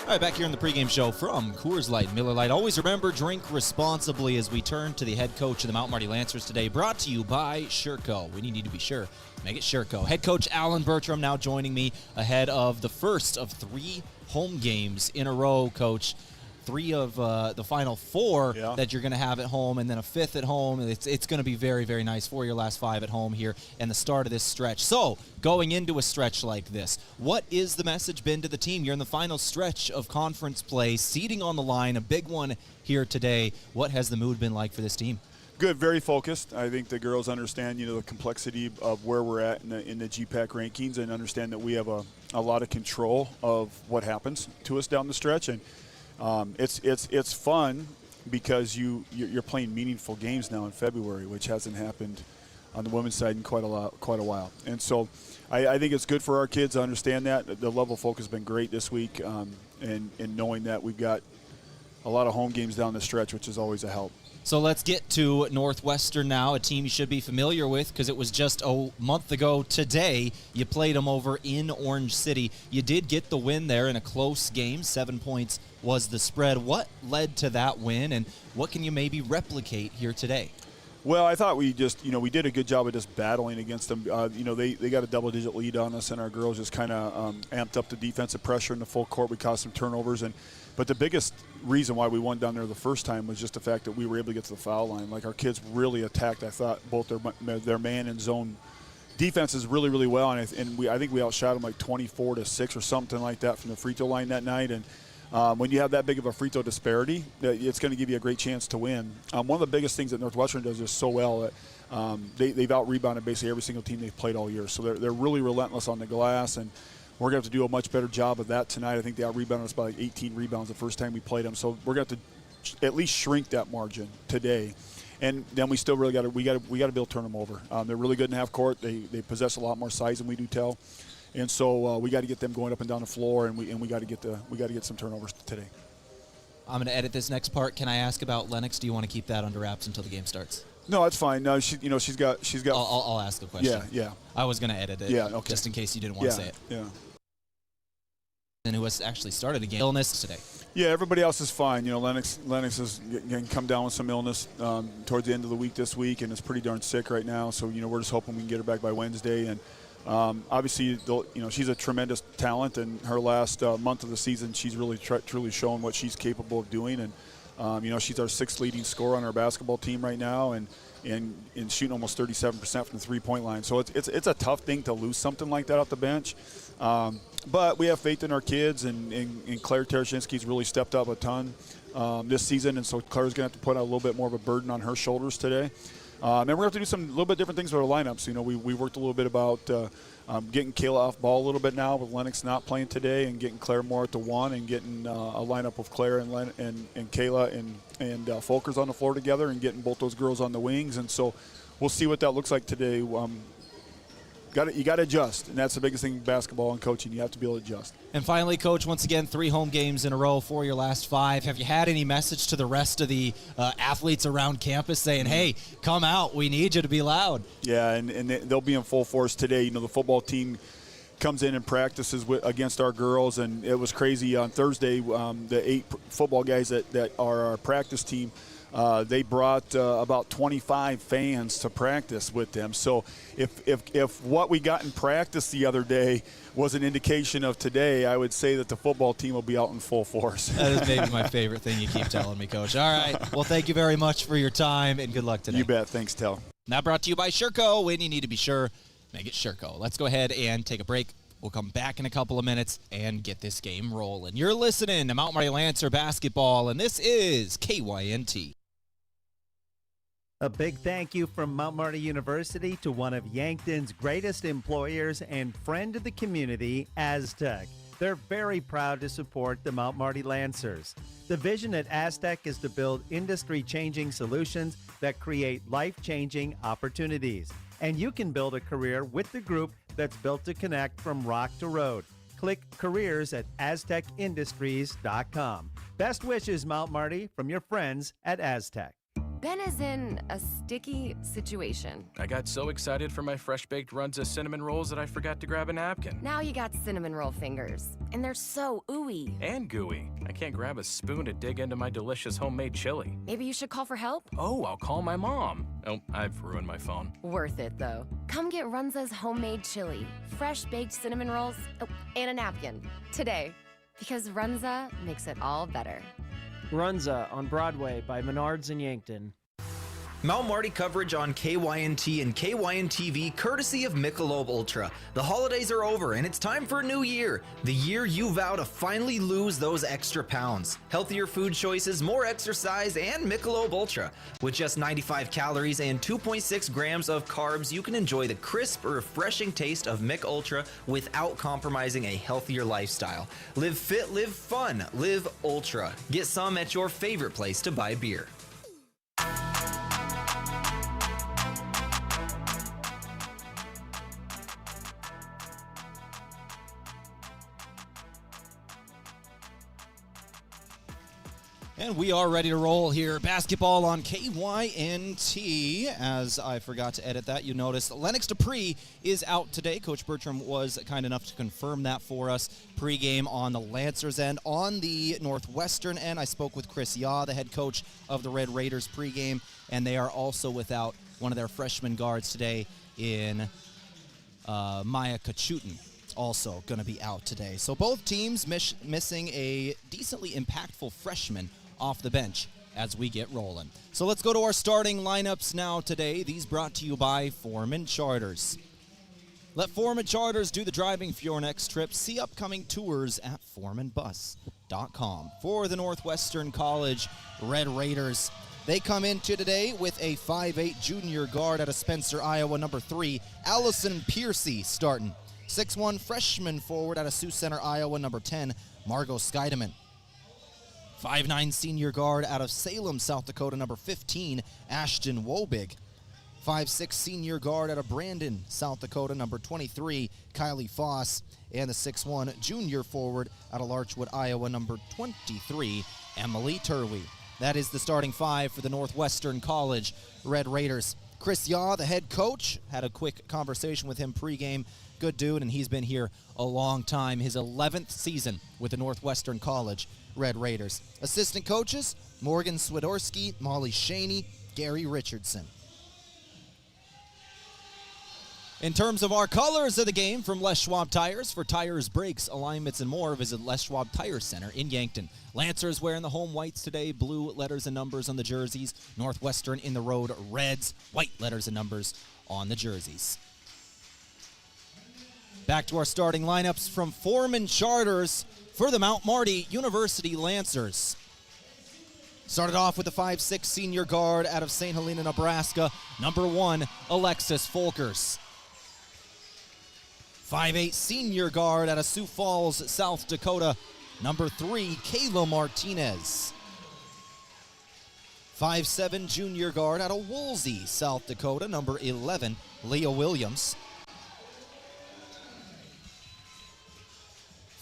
All right, back here in the pregame show from Coors Light, Miller Lite. Always remember, drink responsibly as we turn to the head coach of the Mount Marty Lancers today. Brought to you by Sherco. We need to be sure. Make it Sherco. Head coach Alan Bertram now joining me ahead of the first of 3 home games in a row, Coach. 3 of the final 4 that you're going to have at home, and then a 5th at home. It's going to be very, very nice for your last 5 at home here and the start of this stretch. So, going into a stretch like this, what is the message been to the team? You're in the final stretch of conference play, seeding on the line, a big one here today. What has the mood been like for this team? Good, very focused. I think the girls understand, the complexity of where we're at in the GPAC rankings, and understand that we have a lot of control of what happens to us down the stretch. And it's fun because you're playing meaningful games now in February, which hasn't happened on the women's side in quite a while. And so I think it's good for our kids to understand that. The level of focus has been great this week, and knowing that we've got a lot of home games down the stretch, which is always a help. So let's get to Northwestern now, a team you should be familiar with because it was just a month ago today you played them over in Orange City. You did get the win there in a close game. 7 points was the spread. What led to that win, and what can you maybe replicate here today? Well, I thought we just, we did a good job of just battling against them. They got a double-digit lead on us, and our girls just kind of amped up the defensive pressure in the full court. We caused some turnovers, but the biggest reason why we won down there the first time was just the fact that we were able to get to the foul line. Like, our kids really attacked, I thought, both their man and zone defenses really, really well, and I think we outshot them like 24-6 or something like that from the free throw line that night. And when you have that big of a free throw disparity, it's going to give you a great chance to win. One of the biggest things that Northwestern does is so well that they've out-rebounded basically every single team they've played all year. So they're really relentless on the glass, and we're going to have to do a much better job of that tonight. I think they out-rebounded us by like 18 rebounds the first time we played them. So we're going to have to at least shrink that margin today. And then we still really got to be able to turn them over. They're really good in half court. They possess a lot more size than we do, Tehl. And so we got to get them going up and down the floor, and we got to get some turnovers today. I'm going to edit this next part. Can I ask about Lennox? Do you want to keep that under wraps until the game starts? No, it's fine. No, she's got. I'll ask the question. Yeah. I was going to edit it. Yeah, okay. Just in case you didn't want to say it. Yeah. And who has actually started a game illness today? Yeah, everybody else is fine. Lennox is going to come down with some illness towards the end of the week this week, and is pretty darn sick right now. So we're just hoping we can get her back by Wednesday. And obviously, she's a tremendous talent, and her last month of the season, she's really truly shown what she's capable of doing. And she's our 6th leading scorer on our basketball team right now, and shooting almost 37% from the 3-point line. So it's a tough thing to lose something like that off the bench. But we have faith in our kids, and Claire Tereshinski's really stepped up a ton this season, and so Claire's going to have to put a little bit more of a burden on her shoulders today. And we're going to have to do some little bit different things with our lineups. You know, we worked a little bit about getting Kayla off ball a little bit now with Lennox not playing today, and getting Claire more at the one, and getting a lineup of Claire and Kayla and Folkers on the floor together, and getting both those girls on the wings. And so we'll see what that looks like today. You got to adjust, and that's the biggest thing in basketball and coaching. You have to be able to adjust. And finally, Coach, once again, 3 home games in a row for your last 5. Have you had any message to the rest of the athletes around campus saying, hey, come out, we need you to be loud? Yeah, and they'll be in full force today. You know, the football team comes in and practices against our girls, and it was crazy. On Thursday, the 8 football guys that are our practice team, they brought about 25 fans to practice with them. So if what we got in practice the other day was an indication of today, I would say that the football team will be out in full force. That is maybe my favorite thing you keep telling me, Coach. All right. Well, thank you very much for your time, and good luck today. You bet. Thanks, Tehl. Now brought to you by Sherco. When you need to be sure, make it Sherco. Let's go ahead and take a break. We'll come back in a couple of minutes and get this game rolling. You're listening to Mount Marty Lancer basketball, and this is KYNT. A big thank you from Mount Marty University to one of Yankton's greatest employers and friend of the community, Aztec. They're very proud to support the Mount Marty Lancers. The vision at Aztec is to build industry-changing solutions that create life-changing opportunities. And you can build a career with the group that's built to connect from rock to road. Click careers at aztecindustries.com. Best wishes, Mount Marty, from your friends at Aztec. Ben is in a sticky situation. I got so excited for my fresh-baked Runza cinnamon rolls that I forgot to grab a napkin. Now you got cinnamon roll fingers, and they're so ooey. And gooey. I can't grab a spoon to dig into my delicious homemade chili. Maybe you should call for help? Oh, I'll call my mom. Oh, I've ruined my phone. Worth it, though. Come get Runza's homemade chili, fresh-baked cinnamon rolls, and a napkin today, because Runza makes it all better. Runza on Broadway by Menards in Yankton. Mount Marty coverage on KYNT and KYN-TV courtesy of Michelob Ultra. The holidays are over and it's time for a new year. The year you vow to finally lose those extra pounds. Healthier food choices, more exercise, and Michelob Ultra. With just 95 calories and 2.6 grams of carbs, you can enjoy the crisp, refreshing taste of Mich Ultra without compromising a healthier lifestyle. Live fit, live fun, live Ultra. Get some at your favorite place to buy beer. And we are ready to roll here. Basketball on KYNT. As I forgot to edit that, you noticed Lennox Dupree is out today. Coach Bertram was kind enough to confirm that for us. Pregame on the Lancers end. On the Northwestern end, I spoke with Chris Yaw, the head coach of the Red Raiders pregame, and they are also without one of their freshman guards today in Maya Kachutin. Also going to be out today. So both teams missing a decently impactful freshman off the bench as we get rolling. So let's go to our starting lineups now today. These brought to you by Foreman Charters. Let Foreman Charters do the driving for your next trip. See upcoming tours at foremanbus.com. For the Northwestern College Red Raiders, they come into today with a 5'8 junior guard out of Spencer, Iowa, number 3, Allison Piercy starting. 6'1 freshman forward out of Sioux Center, Iowa, number 10, Margot Scheidemann. 5'9 senior guard out of Salem, South Dakota, number 15, Ashton Wobig. 5'6 senior guard out of Brandon, South Dakota, number 23, Kylie Foss. And the 6'1 junior forward out of Larchwood, Iowa, number 23, Emily Turvey. That is the starting 5 for the Northwestern College Red Raiders. Chris Yaw, the head coach, had a quick conversation with him pregame. Good dude, and he's been here a long time. His 11th season with the Northwestern College Red Raiders. Assistant coaches, Morgan Swiderski, Molly Shaney, Gary Richardson. In terms of our colors of the game from Les Schwab Tires, for tires, brakes, alignments, and more, visit Les Schwab Tire Center in Yankton. Lancers wearing the home whites today, blue letters and numbers on the jerseys. Northwestern in the road reds, white letters and numbers on the jerseys. Back to our starting lineups from Foreman Charters for the Mount Marty University Lancers. Started off with the 5'6" senior guard out of St. Helena, Nebraska, number 1, Alexis Folkers. 5'8" senior guard out of Sioux Falls, South Dakota, number 3, Kayla Martinez. 5'7" junior guard out of Woolsey, South Dakota, number 11, Leah Williams.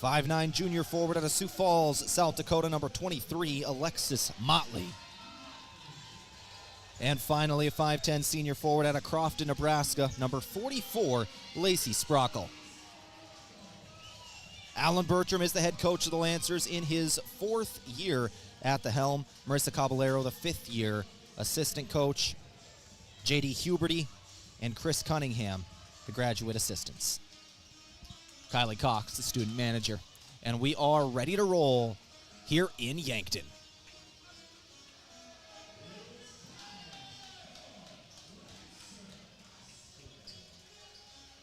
5'9" junior forward out of Sioux Falls, South Dakota, number 23, Alexis Motley. And finally, a 5'10" senior forward out of Crofton, Nebraska, number 44, Lacey Sprockle. Alan Bertram is the head coach of the Lancers in his 4th year at the helm. Marissa Caballero, the 5th year assistant coach. J.D. Huberty and Chris Cunningham, the graduate assistants. Kylie Cox, the student manager. And we are ready to roll here in Yankton.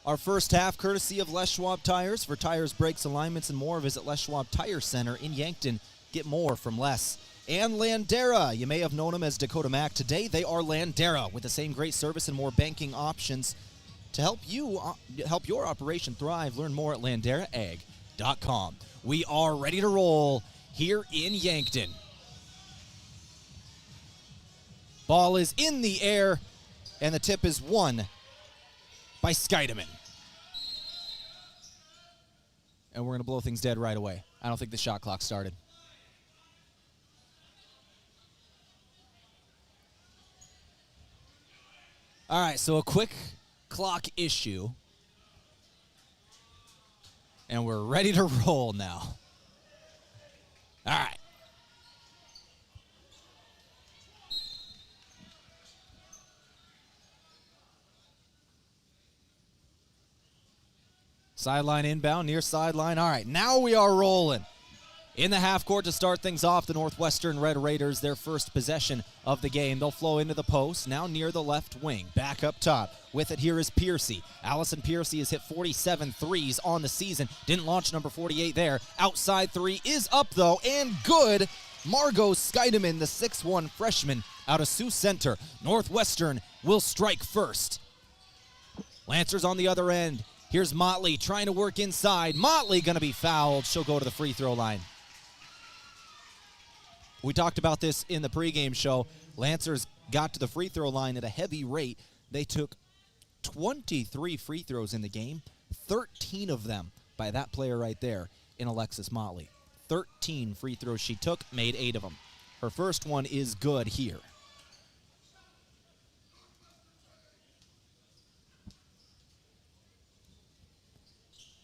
Our first half, courtesy of Les Schwab Tires. For tires, brakes, alignments, and more, visit Les Schwab Tire Center in Yankton. Get more from Les. And Landera. You may have known them as Dakota Mac. Today, they are Landera with the same great service and more banking options to help your operation thrive. Learn more at LanderaAg.com. We are ready to roll here in Yankton. Ball is in the air, and the tip is won by Scheidemann. And we're going to blow things dead right away. I don't think the shot clock started. All right, so a quick clock issue. And we're ready to roll now. All right. Sideline inbound, near sideline. All right, now we are rolling. In the half court to start things off, the Northwestern Red Raiders, their first possession of the game. They'll flow into the post, now near the left wing. Back up top. With it here is Piercy. Allison Piercy has hit 47 threes on the season. Didn't launch number 48 there. Outside three is up, though, and good. Margot Scheidemann, the 6'1 freshman out of Sioux Center. Northwestern will strike first. Lancers on the other end. Here's Motley trying to work inside. Motley going to be fouled. She'll go to the free throw line. We talked about this in the pregame show. Lancers got to the free throw line at a heavy rate. They took 23 free throws in the game, 13 of them by that player right there in Alexis Motley. 13 free throws she took, made 8 of them. Her first one is good here.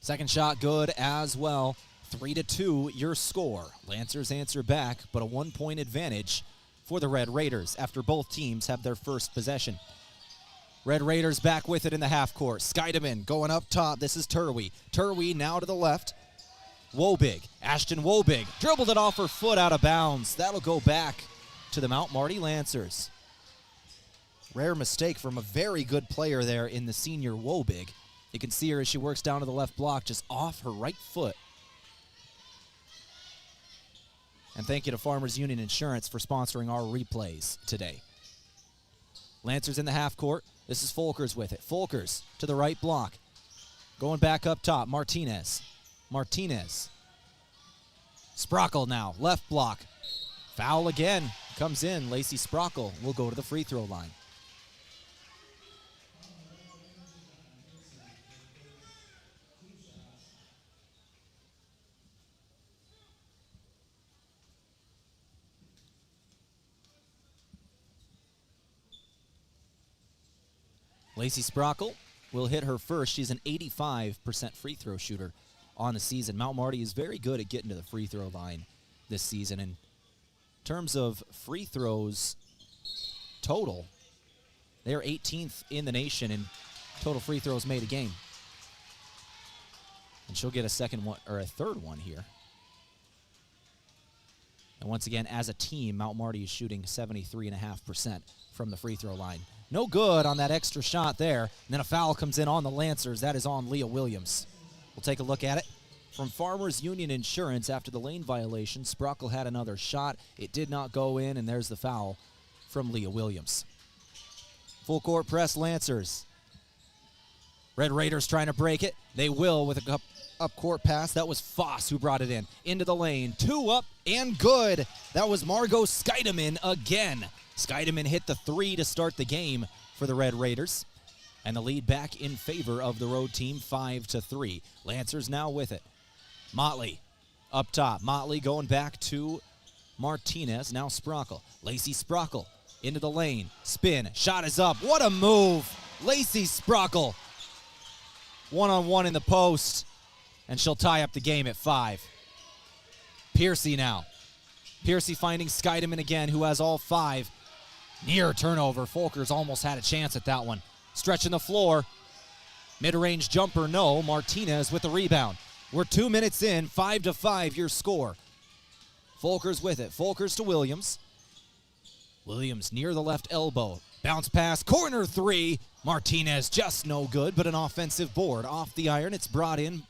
Second shot good as well. 3-2 your score. Lancers answer back, but a 1-point advantage for the Red Raiders after both teams have their first possession. Red Raiders back with it in the half court. Scheidemann going up top. This is Turwey. Turwey now to the left. Wobig. Ashton Wobig dribbled it off her foot out of bounds. That'll go back to the Mount Marty Lancers. Rare mistake from a very good player there in the senior Wobig. You can see her as she works down to the left block, just off her right foot. And thank you to Farmers Union Insurance for sponsoring our replays today. Lancers in the half court. This is Folkers with it. Folkers to the right block. Going back up top, Martinez. Martinez. Sprockle now, left block. Foul again. Comes in. Lacey Sprockle will go to the free throw line. Lacey Sprockle will hit her first. She's an 85% free throw shooter on the season. Mount Marty is very good at getting to the free throw line this season. In terms of free throws total, they are 18th in the nation in total free throws made a game. And she'll get a second one or a third one here. And once again, as a team, Mount Marty is shooting 73.5% from the free throw line. No good on that extra shot there. And then a foul comes in on the Lancers. That is on Leah Williams. We'll take a look at it. From Farmers Union Insurance, after the lane violation, Sprockle had another shot. It did not go in, and there's the foul from Leah Williams. Full court press, Lancers. Red Raiders trying to break it. They will with a up court pass. That was Foss who brought it in. Into the lane. 2 up and good. That was Margot Skeideman again. Skeideman hit the 3 to start the game for the Red Raiders. And the lead back in favor of the road team, 5-3. Lancers now with it. Motley up top. Motley going back to Martinez. Now Sprockle. Lacey Sprockle into the lane. Spin. Shot is up. What a move. Lacey Sprockle. 1-on-1 in the post. And she'll tie up the game at 5. Piercy now. Piercy finding Skeideman again, who has all 5. Near turnover. Folkers almost had a chance at that one. Stretching the floor. Mid-range jumper, no. Martinez with the rebound. We're 2 minutes in. 5-5 your score. Folkers with it. Folkers to Williams. Williams near the left elbow. Bounce pass. Corner 3. Martinez just no good, but an offensive board off the iron. It's brought in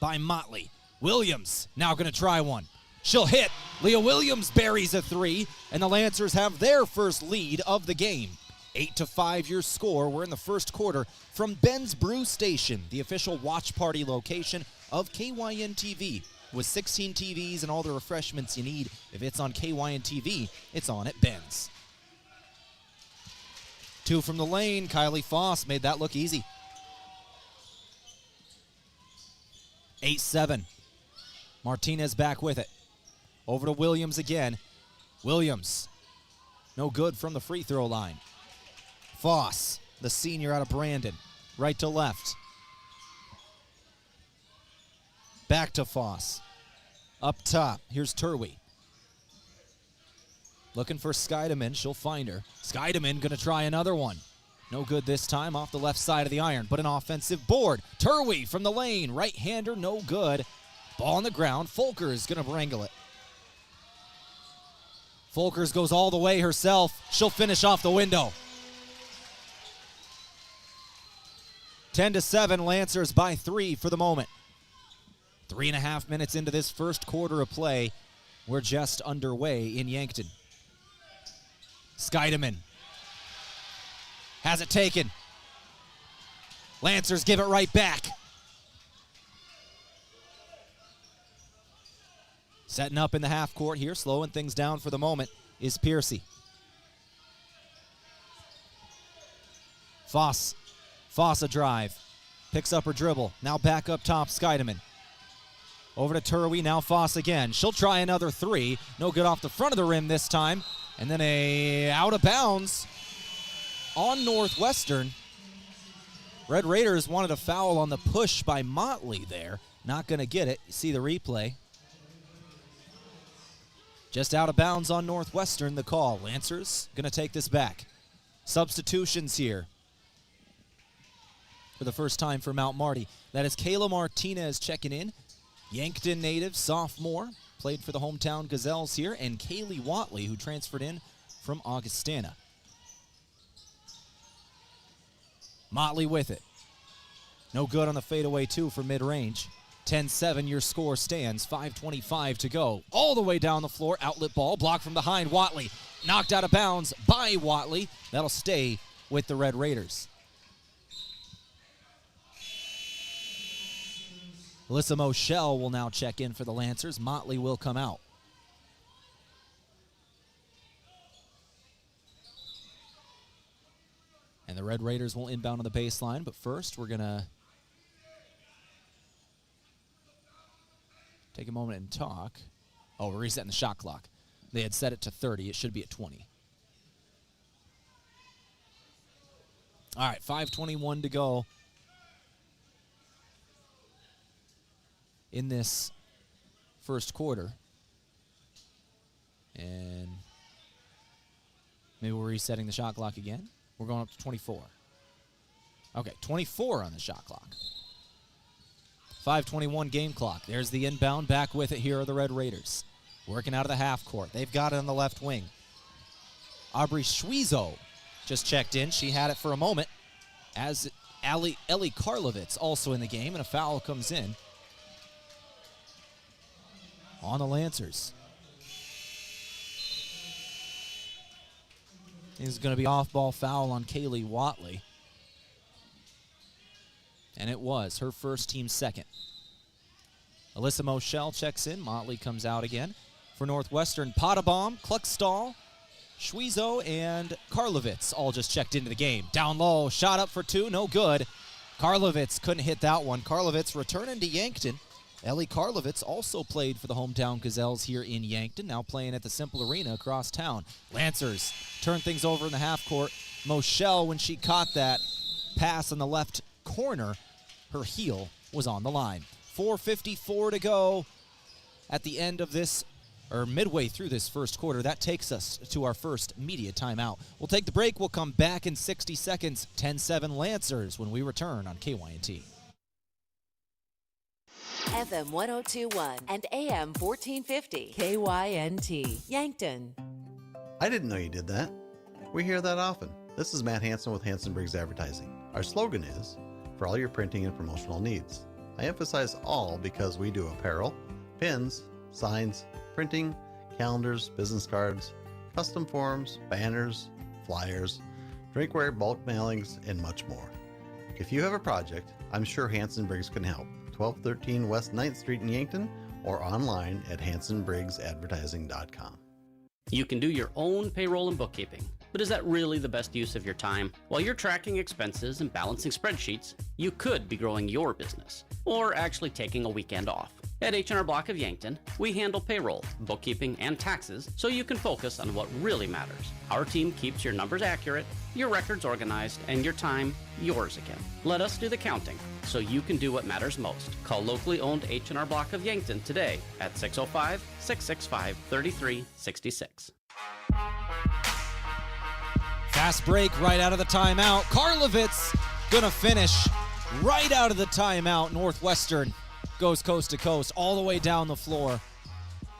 by Motley. Williams now going to try one. She'll hit. Leah Williams buries a 3, and the Lancers have their first lead of the game. 8-5 your score. We're in the first quarter from Ben's Brew Station, the official watch party location of KYN TV. With 16 TVs and all the refreshments you need, if it's on KYN TV, it's on at Ben's. 2 from the lane. Kylie Foss made that look easy. 8-7. Martinez back with it. Over to Williams again. Williams. No good from the free throw line. Foss, the senior out of Brandon. Right to left. Back to Foss. Up top, here's Turwey. Looking for Skeideman. She'll find her. Skeideman going to try another one. No good this time off the left side of the iron, but an offensive board. Turwey from the lane. Right-hander, no good. Ball on the ground. Folkers going to wrangle it. Folkers goes all the way herself. She'll finish off the window. 10-7, Lancers by 3 for the moment. 3.5 minutes into this first quarter of play. We're just underway in Yankton. Skeideman has it taken. Lancers give it right back. Setting up in the half court here, slowing things down for the moment, is Piercy. Foss a drive. Picks up her dribble. Now back up top, Skeideman. Over to Turwey, now Foss again. She'll try another 3. No good off the front of the rim this time. And then a out of bounds on Northwestern. Red Raiders wanted a foul on the push by Motley there. Not going to get it. You see the replay. Just out of bounds on Northwestern, the call. Lancers going to take this back. Substitutions here for the first time for Mount Marty. That is Kayla Martinez checking in. Yankton native, sophomore, played for the hometown Gazelles here, and Kaylee Watley, who transferred in from Augustana. Motley with it. No good on the fadeaway 2 for mid-range. 10-7, your score stands. 5:25 to go. All the way down the floor, outlet ball, blocked from behind. Watley knocked out of bounds by Watley. That'll stay with the Red Raiders. Alyssa Moschel will now check in for the Lancers. Motley will come out. And the Red Raiders will inbound on the baseline, but first we're going to take a moment and talk. Oh, we're resetting the shot clock. They had set it to 30. It should be at 20. All right, 5:21 to go in this first quarter. And maybe we're resetting the shot clock again. We're going up to 24. Okay, 24 on the shot clock. 5:21 game clock. There's the inbound. Back with it here are the Red Raiders. Working out of the half court. They've got it on the left wing. Aubrey Schwiezo just checked in. She had it for a moment, as Ellie Karlovitz also in the game, and a foul comes in on the Lancers. This is going to be off-ball foul on Kaylee Watley. And it was her first, team second. Alyssa Moschel checks in. Motley comes out again. For Northwestern, Potabom, Kluckstall, Schwiezo, and Karlovitz all just checked into the game. Down low, shot up for two, no good. Karlovitz couldn't hit that one. Karlovitz returning to Yankton. Ellie Karlovitz also played for the hometown Gazelles here in Yankton, now playing at the Cimpl Arena across town. Lancers turn things over in the half court. Moschel, when she caught that pass in the left corner, her heel was on the line. 4:54 to go at the end of this, or midway through this first quarter. That takes us to our first media timeout. We'll take the break. We'll come back in 60 seconds. 10-7 Lancers when we return on KYNT. FM 1021 and AM 1450. KYNT, Yankton. I didn't know you did that. We hear that often. This is Matt Hansen with Hansen Briggs Advertising. Our slogan is, for all your printing and promotional needs. I emphasize all because we do apparel, pins, signs, printing, calendars, business cards, custom forms, banners, flyers, drinkware, bulk mailings, and much more. If you have a project, I'm sure Hansen Briggs can help. 1213 West 9th Street in Yankton or online at hansenbriggsadvertising.com. You can do your own payroll and bookkeeping, but is that really the best use of your time? While you're tracking expenses and balancing spreadsheets, you could be growing your business or actually taking a weekend off. At H&R Block of Yankton, we handle payroll, bookkeeping, and taxes so you can focus on what really matters. Our team keeps your numbers accurate, your records organized, and your time yours again. Let us do the counting so you can do what matters most. Call locally owned H&R Block of Yankton today at 605-665-3366. Fast break right out of the timeout. Karlovitz gonna finish right out of the timeout. Northwestern goes coast to coast all the way down the floor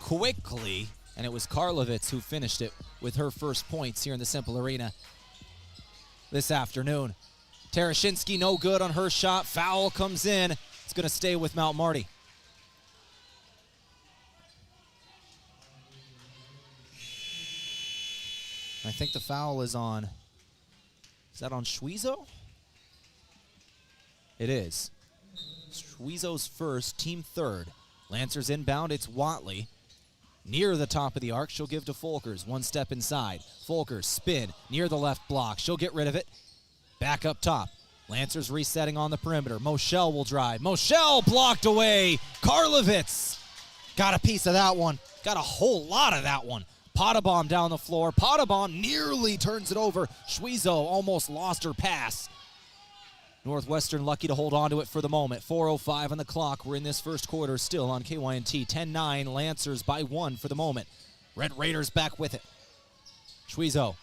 quickly, and it was Karlovitz who finished it with her first points here in the Cimpl Arena this afternoon. Terashinsky no good on her shot. Foul comes in. It's going to stay with Mount Marty. I think the foul is on, is that on Schwiezo? It is. Schwiezo's first, team third. Lancers inbound, it's Watley. Near the top of the arc, she'll give to Folkers. One step inside. Folkers spin near the left block. She'll get rid of it. Back up top. Lancers resetting on the perimeter. Moschel will drive. Moschel blocked away. Karlovitz got a piece of that one. Got a whole lot of that one. Potabom down the floor. Potabom nearly turns it over. Schwiezo almost lost her pass. Northwestern lucky to hold on to it for the moment. 4:05 on the clock. We're in this first quarter still on KYNT. 10-9, Lancers by 1 for the moment. Red Raiders back with it. Schwiezo.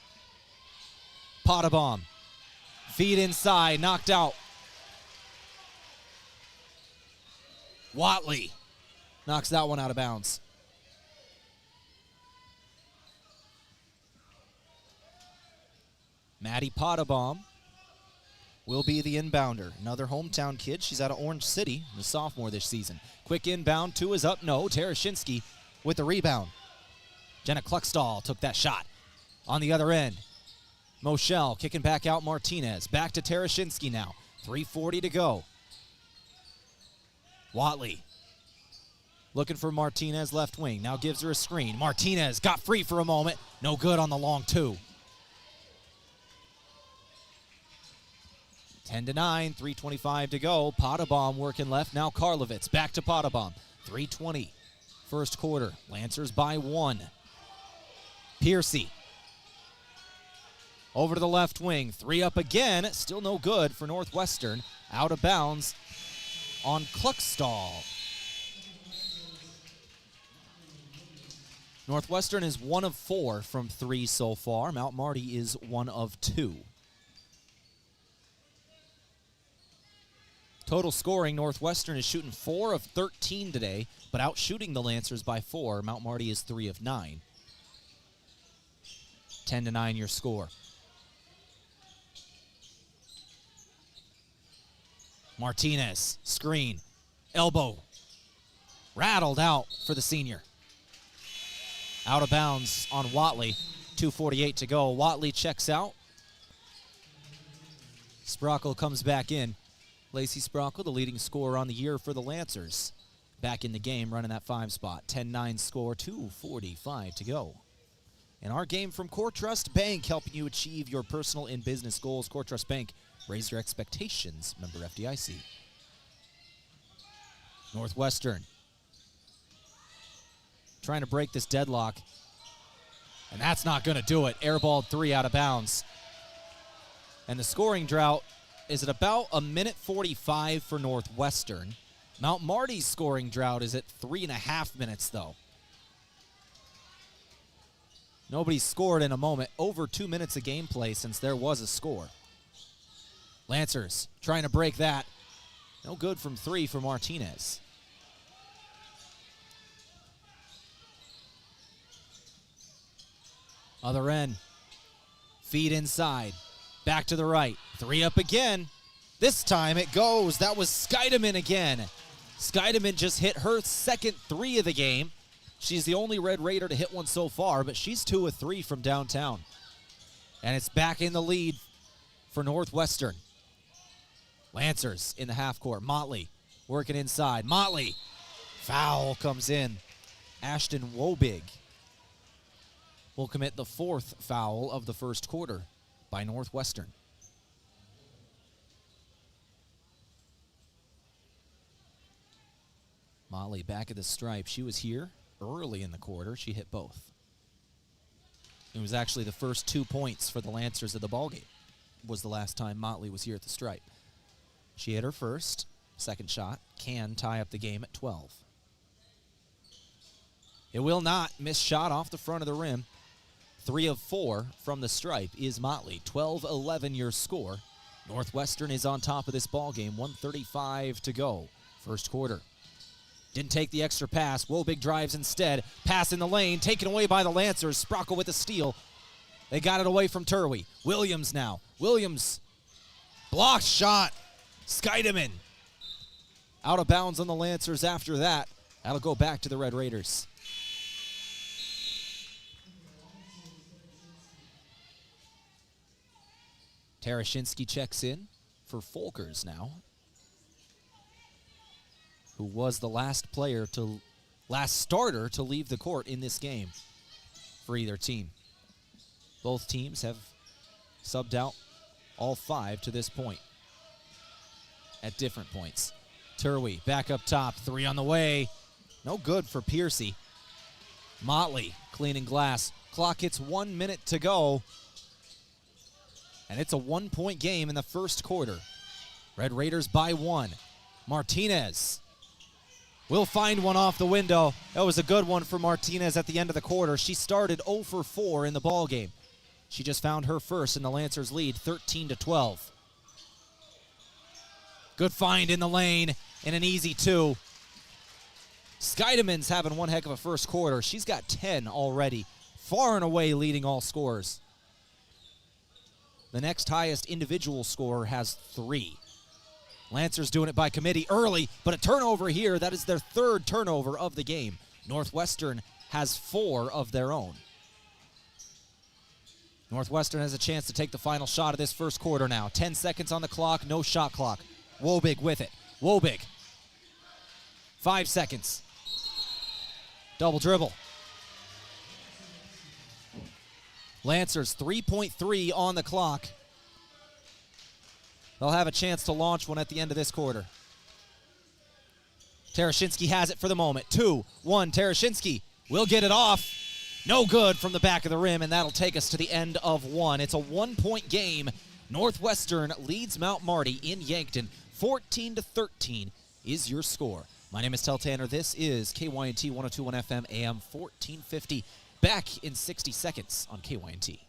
Potabom. Feed inside, knocked out. Watley knocks that one out of bounds. Maddie Potabom will be the inbounder. Another hometown kid. She's out of Orange City, the sophomore this season. Quick inbound. Two is up. No. Terashinsky with the rebound. Jenna Kluckstall took that shot. On the other end, Moschel kicking back out Martinez. Back to Terashinsky now. 3:40 to go. Watley looking for Martinez left wing. Now gives her a screen. Martinez got free for a moment. No good on the long two. 10-9, 3:25 to go. Potabom working left. Now Karlovitz back to Potabom. 3:20 first quarter. Lancers by 1. Piercy over to the left wing. 3 up again. Still no good for Northwestern. Out of bounds on Kluckstall. Northwestern is 1 of 4 from 3 so far. Mount Marty is 1 of 2. Total scoring, Northwestern is shooting 4 of 13 today, but out shooting the Lancers by 4. Mount Marty is 3 of 9. 10-9 your score. Martinez, screen, elbow, rattled out for the senior. Out of bounds on Watley, 2:48 to go. Watley checks out. Sprockle comes back in. Lacey Sprockle, the leading scorer on the year for the Lancers. Back in the game, running that 5 spot. 10-9 score, 2:45 to go. And our game from Core Trust Bank, helping you achieve your personal and business goals. Core Trust Bank, raise your expectations. Member FDIC. Northwestern trying to break this deadlock. And that's not going to do it. Airballed 3 out of bounds. And the scoring drought is at about 1:45 for Northwestern. Mount Marty's scoring drought is at 3.5 minutes, though. Nobody's scored in a moment. Over 2 minutes of gameplay since there was a score. Lancers trying to break that. No good from 3 for Martinez. Other end. Feed inside. Back to the right. 3 up again. This time it goes. That was Skeideman again. Skeideman just hit her second 3 of the game. She's the only Red Raider to hit one so far, but she's 2 of 3 from downtown. And it's back in the lead for Northwestern. Lancers in the half court. Motley working inside. Motley. Foul comes in. Ashton Wobig will commit the 4th foul of the first quarter by Northwestern. Motley back at the stripe. She was here early in the quarter. She hit both. It was actually the first 2 points for the Lancers of the ballgame. Was the last time Motley was here at the stripe. She hit her first. Second shot can tie up the game at 12. It will not. Missed shot off the front of the rim. 3 of 4 from the stripe is Motley. 12-11 your score. Northwestern is on top of this ball game. 1:35 to go. First quarter. Didn't take the extra pass. Wobig drives instead. Pass in the lane. Taken away by the Lancers. Sprockle with a steal. They got it away from Turwey. Williams now. Williams. Blocked shot. Skeideman. Out of bounds on the Lancers after that. That'll go back to the Red Raiders. Tarashinsky checks in for Folkers now, who was the last starter to leave the court in this game for either team. Both teams have subbed out all 5 to this point at different points. Turwey back up top, 3 on the way. No good for Piercy. Motley cleaning glass. Clock hits 1 minute to go. And it's a 1-point game in the first quarter. Red Raiders by 1. Martinez will find one off the window. That was a good one for Martinez at the end of the quarter. She started 0 for 4 in the ballgame. She just found her first, and the Lancers lead 13-12. Good find in the lane and an easy 2. Skeideman's having one heck of a first quarter. She's got 10 already, far and away leading all scorers. The next highest individual scorer has 3. Lancers doing it by committee early, but a turnover here. That is their 3rd turnover of the game. Northwestern has 4 of their own. Northwestern has a chance to take the final shot of this first quarter now. 10 seconds on the clock, no shot clock. Wobig with it. Wobig. 5 seconds. Double dribble. Lancers 3.3 on the clock. They'll have a chance to launch one at the end of this quarter. Tarashinsky has it for the moment. 2-1. Tarashinsky will get it off. No good from the back of the rim, and that'll take us to the end of 1. It's a 1-point game. Northwestern leads Mount Marty in Yankton. 14-13 is your score. My name is Tehl Tanner. This is KYNT 102.1 FM AM 1450. Back in 60 seconds on KYNT.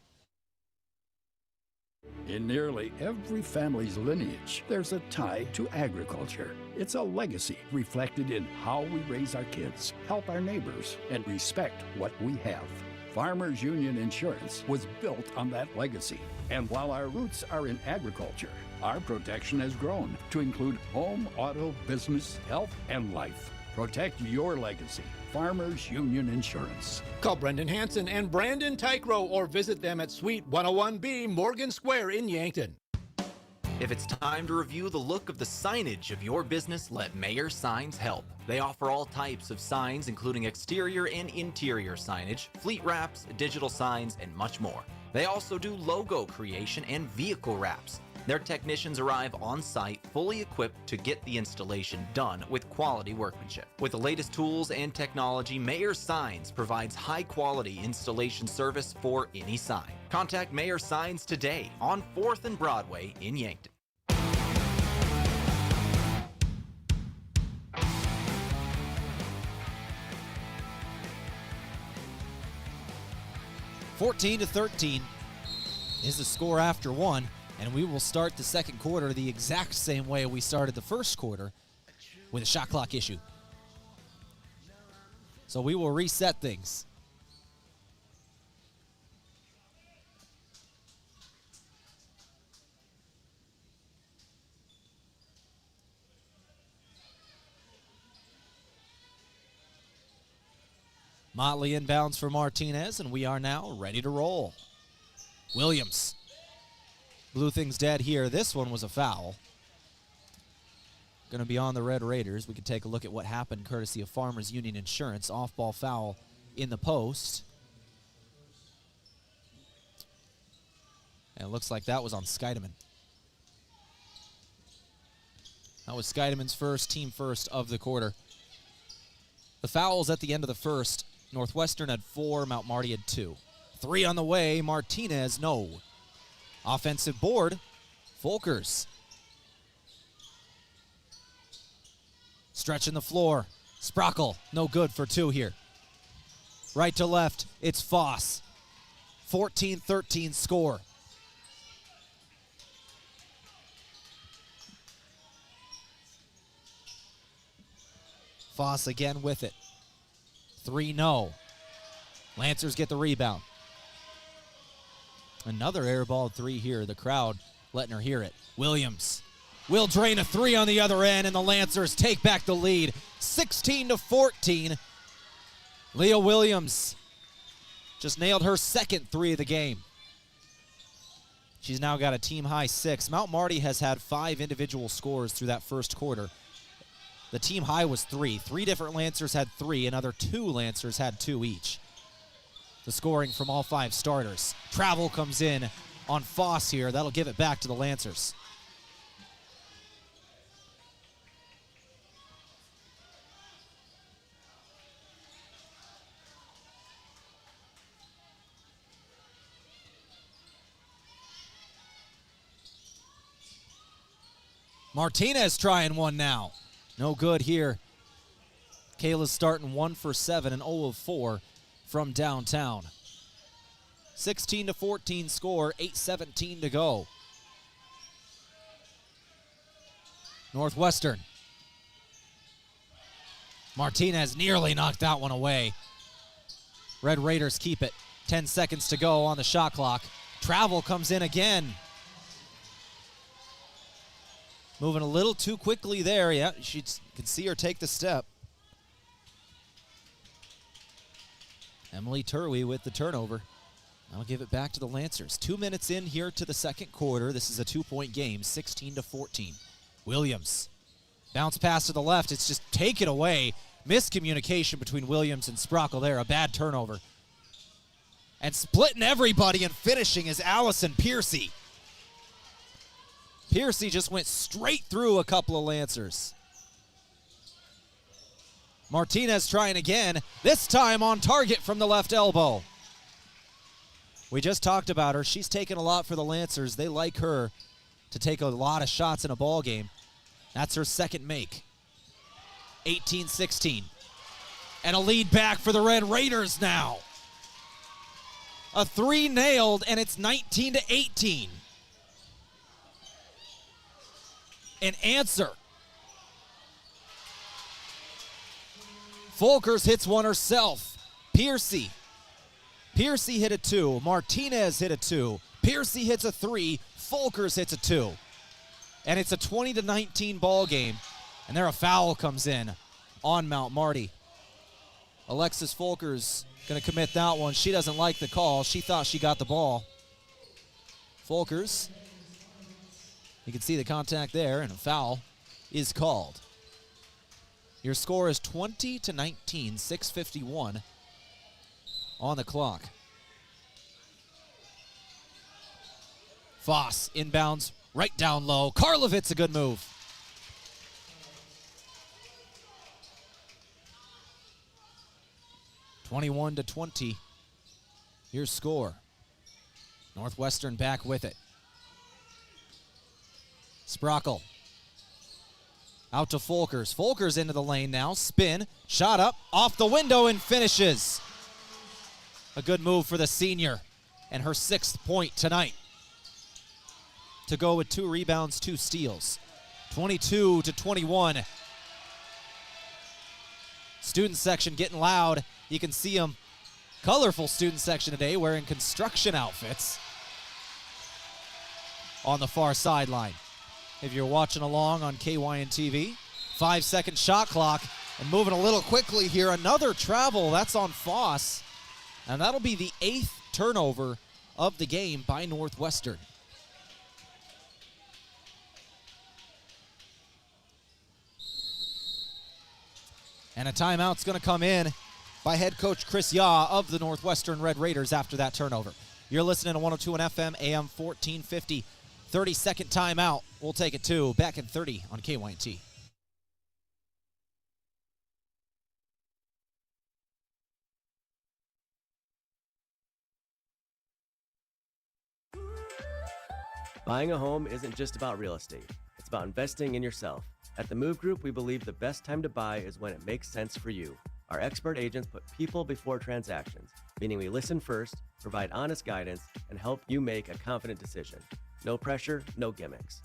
In nearly every family's lineage, there's a tie to agriculture. It's a legacy reflected in how we raise our kids, help our neighbors, and respect what we have. Farmers Union Insurance was built on that legacy. And while our roots are in agriculture, our protection has grown to include home, auto, business, health, and life. Protect your legacy. Farmers Union Insurance. Call Brendan Hansen and Brandon Tykrow or visit them at Suite 101B Morgan Square in Yankton. If it's time to review the look of the signage of your business, let Mayer Signs help. They offer all types of signs, including exterior and interior signage, fleet wraps, digital signs, and much more. They also do logo creation and vehicle wraps. Their technicians arrive on site, fully equipped to get the installation done with quality workmanship. With the latest tools and technology, Mayer Signs provides high-quality installation service for any sign. Contact Mayer Signs today on 4th and Broadway in Yankton. (14-13) is the score after one. And we will start the second quarter the exact same way we started the first quarter, with a shot clock issue. So we will reset things. Motley inbounds for Martinez, and we are now ready to roll. Williams. Blew things dead here. This one was a foul. Going to be on the Red Raiders. We can take a look at what happened courtesy of Farmers Union Insurance. Off-ball foul in the post. And it looks like that was on Scheidemann. That was Scheidemann's first, team first of the quarter. The fouls at the end of the first. Northwestern had 4, Mount Marty had 2. 3 on the way, Martinez, no. Offensive board, Folkers. Stretching the floor. Sprockle, no good for 2 here. Right to left, it's Foss. 14-13 score. Foss again with it. 3 no. Lancers get the rebound. Another airball 3 here. The crowd letting her hear it. Williams will drain a 3 on the other end, and the Lancers take back the lead. 16-14. Leah Williams just nailed her second 3 of the game. She's now got a team-high 6. Mount Marty has had 5 individual scores through that first quarter. The team high was 3. 3 different Lancers had 3. Another 2 Lancers had 2 each. The scoring from all 5 starters. Travel comes in on Foss here. That'll give it back to the Lancers. Martinez trying one now. No good here. Kayla's starting 1 for 7 and 0 of 4 from downtown. 16-14 score, 8:17 to go. Northwestern. Martinez nearly knocked that one away. Red Raiders keep it. 10 seconds to go on the shot clock. Travel comes in again. Moving a little too quickly there. Yeah, you can see her take the step. Emily Turwey with the turnover. I'll give it back to the Lancers. 2 minutes in here to the second quarter. This is a 2-point game, 16-14. Williams. Bounce pass to the left. It's just taken away. Miscommunication between Williams and Sprockle there. A bad turnover. And splitting everybody and finishing is Allison Piercy. Piercy just went straight through a couple of Lancers. Martinez trying again, this time on target from the left elbow. We just talked about her. She's taken a lot for the Lancers. They like her to take a lot of shots in a ball game. That's her second make. 18-16. And a lead back for the Red Raiders now. A 3 nailed, and it's 19-18. An answer. Folkers hits one herself. Piercy Piercy hit a 2. Martinez hit a 2. Piercy hits a 3. Folkers hits a 2. And it's a 20-19 ball game. And there a foul comes in on Mount Marty. Alexis Folkers going to commit that one. She doesn't like the call. She thought she got the ball. Folkers, you can see the contact there, and a foul is called. Your score is 20-19, 6:51 on the clock. Foss inbounds, right down low. Karlovitz, a good move. (21-20). Your score. Northwestern back with it. Sprockle. Out to Folkers. Folkers into the lane now. Spin. Shot up. Off the window and finishes. A good move for the senior. And her 6th point tonight. To go with 2 rebounds, 2 steals. 22-21. Student section getting loud. You can see them. Colorful student section today wearing construction outfits on the far sideline. If you're watching along on KYN TV, 5-second shot clock, and moving a little quickly here. Another travel, that's on Foss, and that'll be the 8th turnover of the game by Northwestern. And a timeout's going to come in by head coach Chris Yaw of the Northwestern Red Raiders after that turnover. You're listening to 102.1 FM, AM 1450. 30-second timeout. We'll take it too. Back in 30 on KYT. Buying a home isn't just about real estate. It's about investing in yourself. At the Move Group, we believe the best time to buy is when it makes sense for you. Our expert agents put people before transactions, meaning we listen first, provide honest guidance, and help you make a confident decision. No pressure, no gimmicks.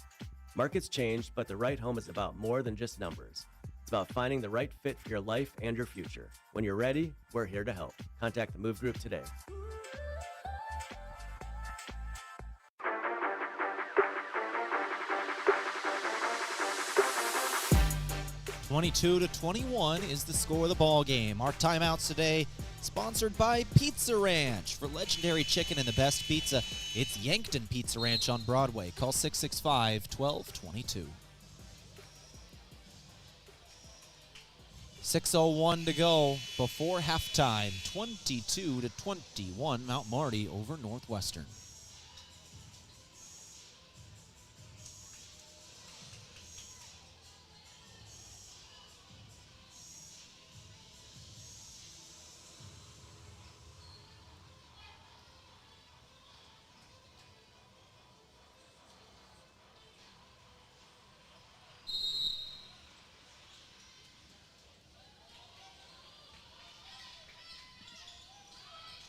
Markets change, but the right home is about more than just numbers. It's about finding the right fit for your life and your future. When you're ready, we're here to help. Contact the Move Group today. 22-21 is the score of the ball game. Our timeouts today sponsored by Pizza Ranch. For legendary chicken and the best pizza, it's Yankton Pizza Ranch on Broadway. Call 665-1222. 6:01 to go before halftime. 22-21, Mount Marty over Northwestern.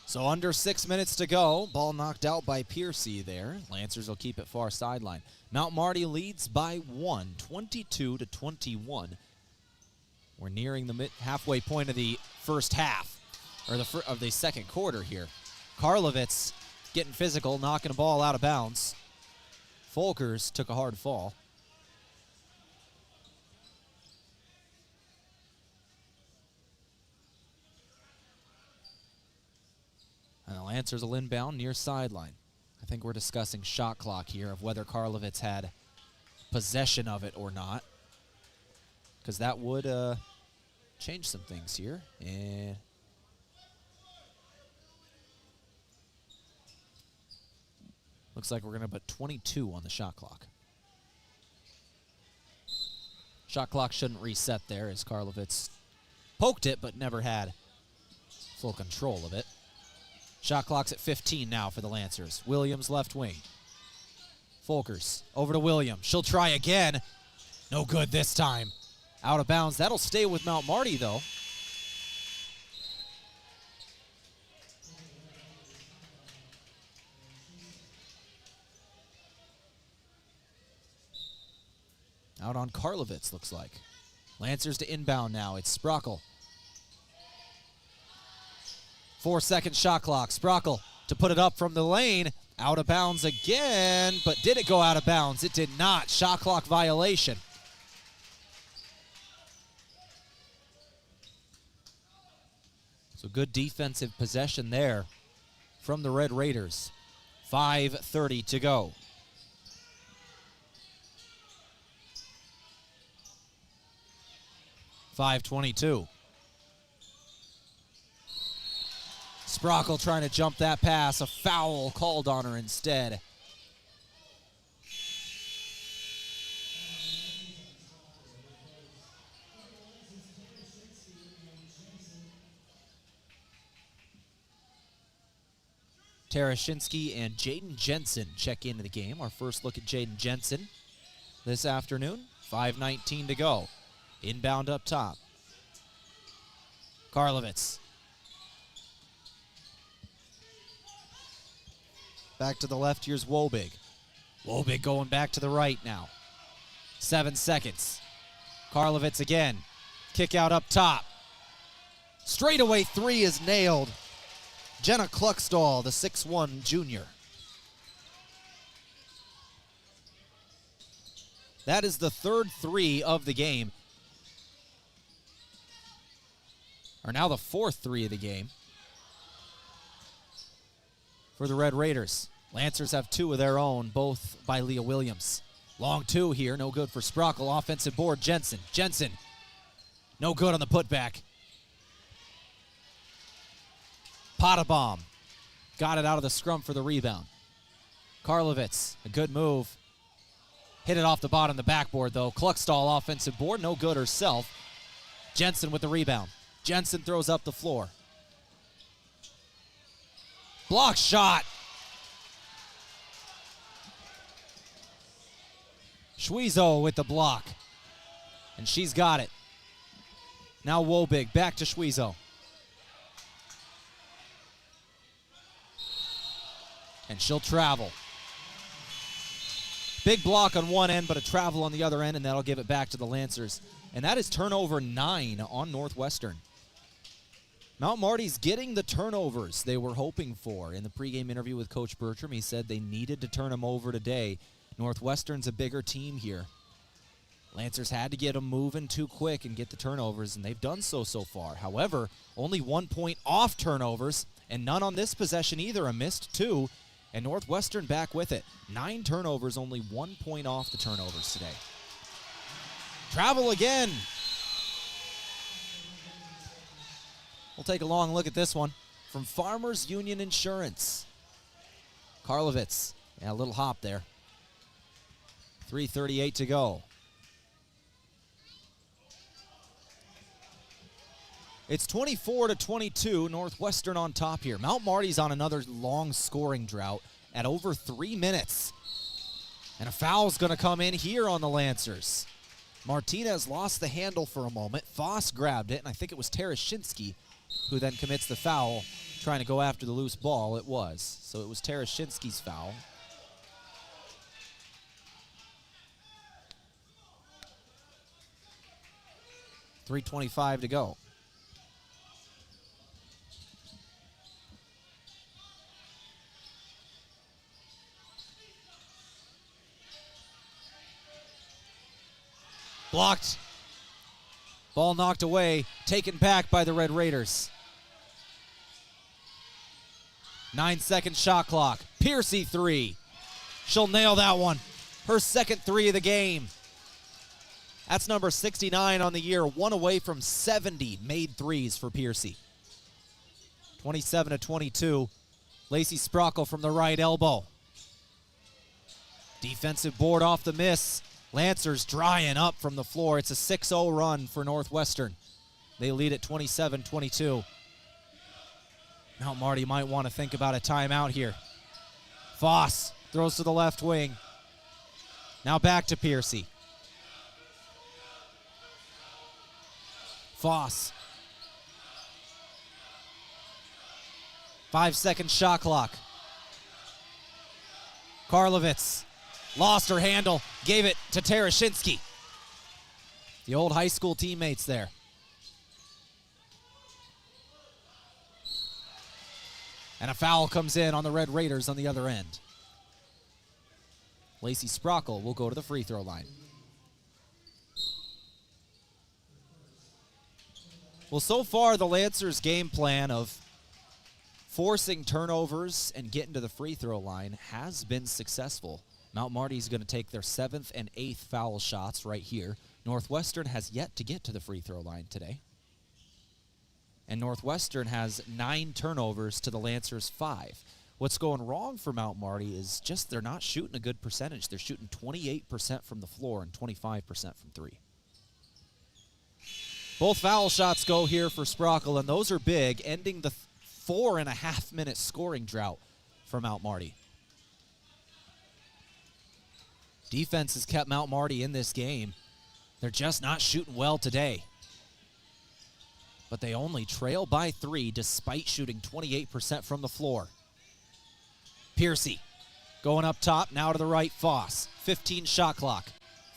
So under 6 minutes to go. Ball knocked out by Piercy there. Lancers will keep it far sideline. Mount Marty leads by 1, 22-21. We're nearing the halfway point of the first half, or of the second quarter here. Karlovitz getting physical, knocking a ball out of bounds. Folkers took a hard fall. And the Lancers will inbound near sideline. I think we're discussing shot clock here of whether Karlovitz had possession of it or not, because that would change some things here. And looks like we're going to put 22 on the shot clock. Shot clock shouldn't reset there as Karlovitz poked it but never had full control of it. Shot clock's at 15 now for the Lancers. Williams left wing. Folkers over to Williams. She'll try again. No good this time. Out of bounds. That'll stay with Mount Marty, though. Out on Karlovitz, looks like. Lancers to inbound now. It's Sprockle. 4-second shot clock. Sprockle to put it up from the lane. Out of bounds again, but did it go out of bounds? It did not. Shot clock violation. So good defensive possession there from the Red Raiders. 5:30 to go. .522. Sprockle trying to jump that pass. A foul called on her instead. Tarashinsky and Jaden Jensen check into the game. Our first look at Jaden Jensen this afternoon. 5:19 to go. Inbound up top. Karlovitz. Back to the left, here's Wobig. Wobig going back to the right now. 7 seconds. Karlovitz again. Kick out up top. Straightaway three is nailed. Jenna Kluckstall, the 6'1 junior. That is the third three of the game. Or now the fourth three of the game for the Red Raiders. Lancers have two of their own, both by Leah Williams. Long two here, no good for Sprockle. Offensive board, Jensen. Jensen, no good on the putback. Pottebaum got it out of the scrum for the rebound. Karlovitz, a good move. Hit it off the bottom of the backboard, though. Kluckstall, offensive board, no good herself. Jensen with the rebound. Jensen throws up the floor. Block shot. Schwezo with the block. And she's got it. Now Wobig, back to Schwezo. And she'll travel. Big block on one end, but a travel on the other end, and that'll give it back to the Lancers. And that is turnover 9 on Northwestern. Mount Marty's getting the turnovers they were hoping for. In the pregame interview with Coach Bertram, he said they needed to turn them over today. Northwestern's a bigger team here. Lancers had to get them moving too quick and get the turnovers, and they've done so far. However, only 1 point off turnovers, and none on this possession either. A missed 2, and Northwestern back with it. 9 turnovers, only 1 point off the turnovers today. Travel again. We'll take a long look at this one from Farmers Union Insurance. Karlovitz, yeah, a little hop there. 3:38 to go. It's 24-22, Northwestern on top here. Mount Marty's on another long scoring drought at over 3 minutes. And a foul's going to come in here on the Lancers. Martinez lost the handle for a moment. Foss grabbed it, and I think it was Tarashinsky who then commits the foul, trying to go after the loose ball. It was. So it was Tarashinsky's foul. .325 to go. Blocked. Ball knocked away, taken back by the Red Raiders. 9-second shot clock. Piercy 3. She'll nail that one. Her second 3 of the game. That's number 69 on the year. 1 away from 70 made threes for Piercy. 27-22. Lacey Sprockle from the right elbow. Defensive board off the miss. Lancers drying up from the floor. It's a 6-0 run for Northwestern. They lead at 27-22. Mount Marty might want to think about a timeout here. Foss throws to the left wing. Now back to Piercy. Foss. 5-second shot clock. Karlovitz. Lost her handle, gave it to Tarashinsky. The old high school teammates there. And a foul comes in on the Red Raiders on the other end. Lacey Sprockle will go to the free throw line. Well, so far the Lancers' game plan of forcing turnovers and getting to the free throw line has been successful. Mount Marty's going to take their 7th and 8th foul shots right here. Northwestern has yet to get to the free throw line today. And Northwestern has 9 turnovers to the Lancers' 5. What's going wrong for Mount Marty is just they're not shooting a good percentage. They're shooting 28% from the floor and 25% from 3. Both foul shots go here for Sprockle, and those are big, ending the 4.5-minute scoring drought for Mount Marty. Defense has kept Mount Marty in this game. They're just not shooting well today. But they only trail by 3 despite shooting 28% from the floor. Piercy going up top, now to the right, Foss. 15 shot clock.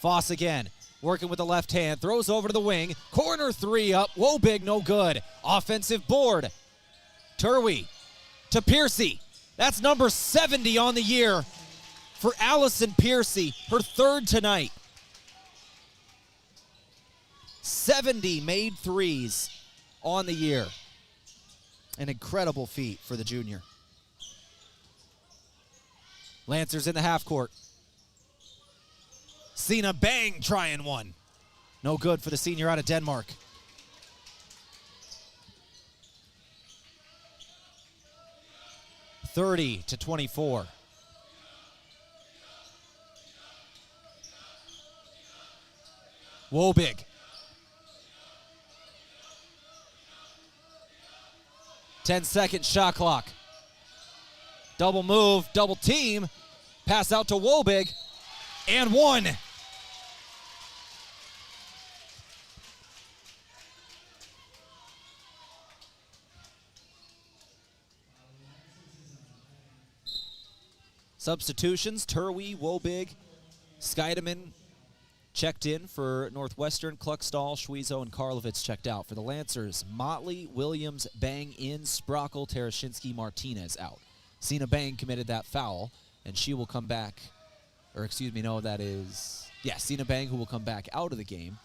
Foss again, working with the left hand, throws over to the wing. Corner 3 up, whoa, big, no good. Offensive board. Turwey to Piercy. That's number 70 on the year for Allison Piercy, her 3rd tonight. 70 made threes on the year. An incredible feat for the junior. Lancers in the half court. Sina Bang trying one. No good for the senior out of Denmark. (30-24). Wobig. 10-second shot clock. Double move, double team. Pass out to Wobig. And 1. Substitutions, Turwey, Wobig, Skeideman checked in for Northwestern. Kluckstall, Schwezo, and Karlovitz checked out. For the Lancers, Motley, Williams, Bang in, Sprockle, Terashinsky, Martinez out. Sina Bang committed that foul, and she will come back, Sina Bang, who will come back out of the game.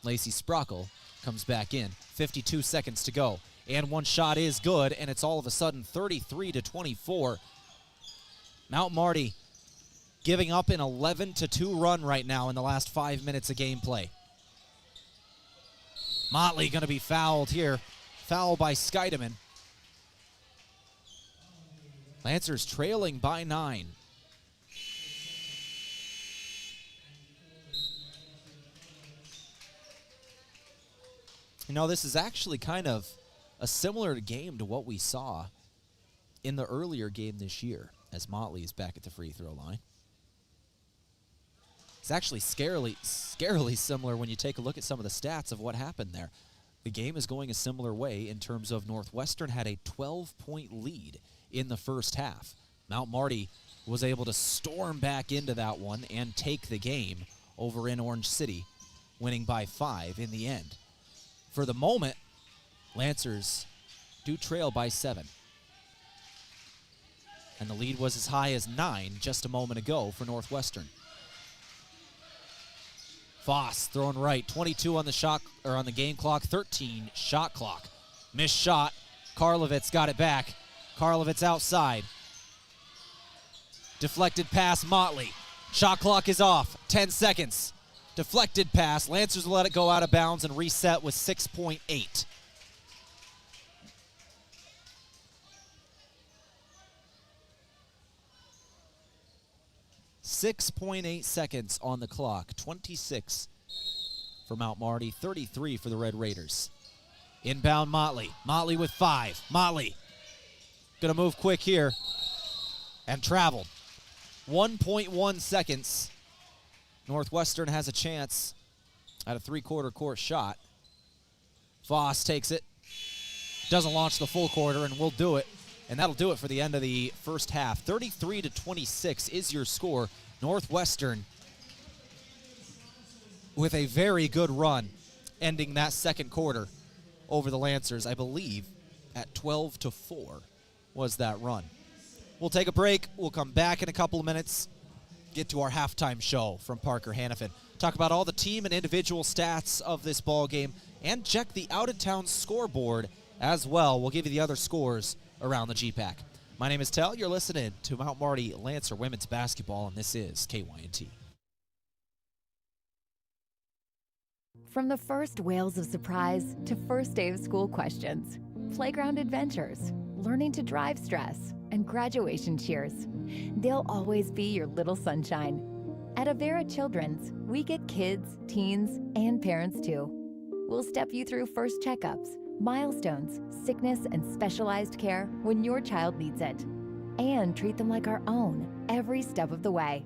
Lacey Sprockle comes back in. 52 seconds to go. And one shot is good, and it's all of a sudden 33-24. Mount Marty giving up an 11-2 run right now in the last 5 minutes of gameplay. Motley going to be fouled here. Foul by Skeideman. Lancers trailing by 9. You know, this is actually kind of a similar game to what we saw in the earlier game this year, as Motley is back at the free throw line. It's actually scarily similar when you take a look at some of the stats of what happened there. The game is going a similar way in terms of Northwestern had a 12-point lead in the first half. Mount Marty was able to storm back into that one and take the game over in Orange City, winning by 5 in the end. For the moment, Lancers do trail by 7. And the lead was as high as 9 just a moment ago for Northwestern. Foss throwing right, 22 on the game clock, 13 shot clock. Missed shot. Karlovitz got it back. Karlovitz outside. Deflected pass, Motley. Shot clock is off. 10 seconds. Deflected pass. Lancers will let it go out of bounds and reset with 6.8. .8 seconds on the clock. 26 for Mount Marty, 33 for the Red Raiders. Inbound Motley. Motley with 5. Motley gonna move quick here and traveled. 1.1 seconds. Northwestern has a chance at a three-quarter court shot. Foss takes it. Doesn't launch the full quarter, and will do it. And that'll do it for the end of the first half. 33-26 is your score. Northwestern with a very good run, ending that second quarter over the Lancers, I believe, at 12-4. was that run. We'll take a break. We'll come back in a couple of minutes, get to our halftime show from Parker Hannafin, talk about all the team and individual stats of this ball game, and check the out-of-town scoreboard as well. We'll give you the other scores around the GPAC. My name is Tehl. You're listening to Mount Marty Lancer Women's Basketball, and this is KYNT. From the first wails of surprise to first day of school questions, playground adventures, learning to drive stress, and graduation cheers, they'll always be your little sunshine. At Avera Children's, we get kids, teens, and parents too. We'll step you through first checkups, milestones, sickness, and specialized care when your child needs it, and treat them like our own every step of the way.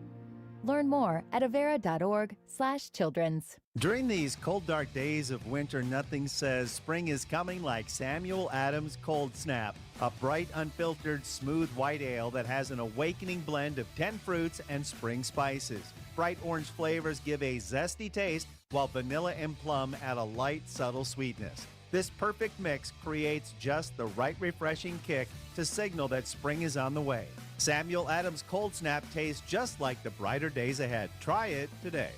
Learn more at avera.org/children's. During these cold, dark days of winter, nothing says spring is coming like Samuel Adams Cold Snap, a bright, unfiltered, smooth white ale that has an awakening blend of 10 fruits and spring spices. Bright orange flavors give a zesty taste, while vanilla and plum add a light, subtle sweetness. This perfect mix creates just the right refreshing kick to signal that spring is on the way. Samuel Adams Cold Snap tastes just like the brighter days ahead. Try it today.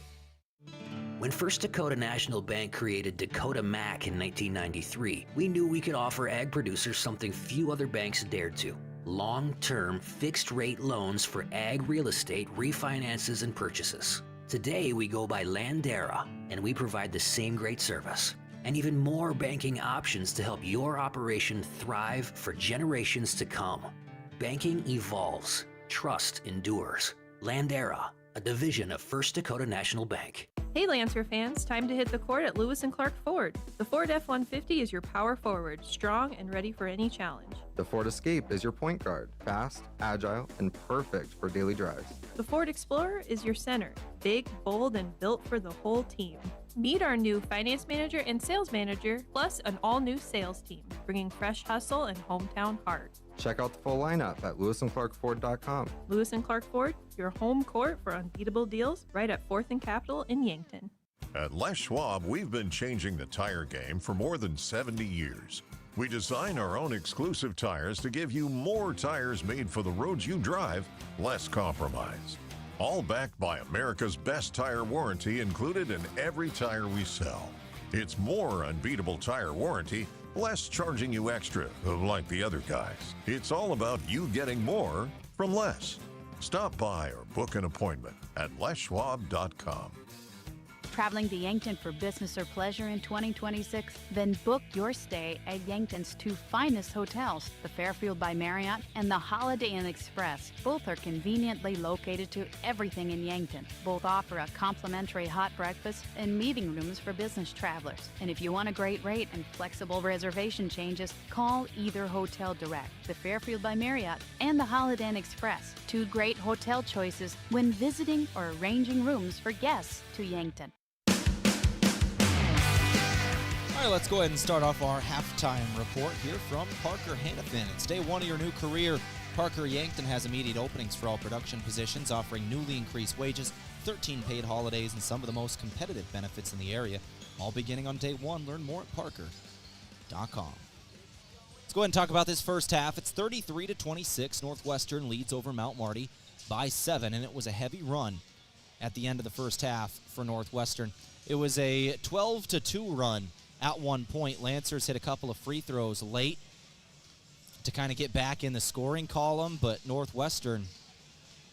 When First Dakota National Bank created Dakota Mac in 1993, we knew we could offer ag producers something few other banks dared to: long-term, fixed-rate loans for ag real estate refinances and purchases. Today, we go by Landera, and we provide the same great service and even more banking options to help your operation thrive for generations to come. Banking evolves. Trust endures. Landera, a division of First Dakota National Bank. Hey Lancer fans, time to hit the court at Lewis & Clark Ford. The Ford F-150 is your power forward, strong and ready for any challenge. The Ford Escape is your point guard, fast, agile, and perfect for daily drives. The Ford Explorer is your center, big, bold, and built for the whole team. Meet our new finance manager and sales manager, plus an all-new sales team, bringing fresh hustle and hometown heart. Check out the full lineup at lewisandclarkford.com. Lewis & Clark Ford, your home court for unbeatable deals, right at 4th and Capitol in Yankton. At Les Schwab, we've been changing the tire game for more than 70 years. We design our own exclusive tires to give you more tires made for the roads you drive, less compromise. All backed by America's best tire warranty included in every tire we sell. It's more unbeatable tire warranty, less charging you extra, like the other guys. It's all about you getting more from less. Stop by or book an appointment at leschwab.com. Traveling to Yankton for business or pleasure in 2026? Then book your stay at Yankton's two finest hotels, the Fairfield by Marriott and the Holiday Inn Express. Both are conveniently located to everything in Yankton. Both offer a complimentary hot breakfast and meeting rooms for business travelers. And if you want a great rate and flexible reservation changes, call either hotel direct, the Fairfield by Marriott and the Holiday Inn Express. Two great hotel choices when visiting or arranging rooms for guests to Yankton. All right, let's go ahead and start off our halftime report here from Parker Hannafin. It's day one of your new career. Parker Yankton has immediate openings for all production positions, offering newly increased wages, 13 paid holidays, and some of the most competitive benefits in the area. All beginning on day one. Learn more at parker.com. Let's go ahead and talk about this first half. It's 33-26. Northwestern leads over Mount Marty by 7, and it was a heavy run at the end of the first half for Northwestern. It was a 12-2 run. At one point, Lancers hit a couple of free throws late to kind of get back in the scoring column, but Northwestern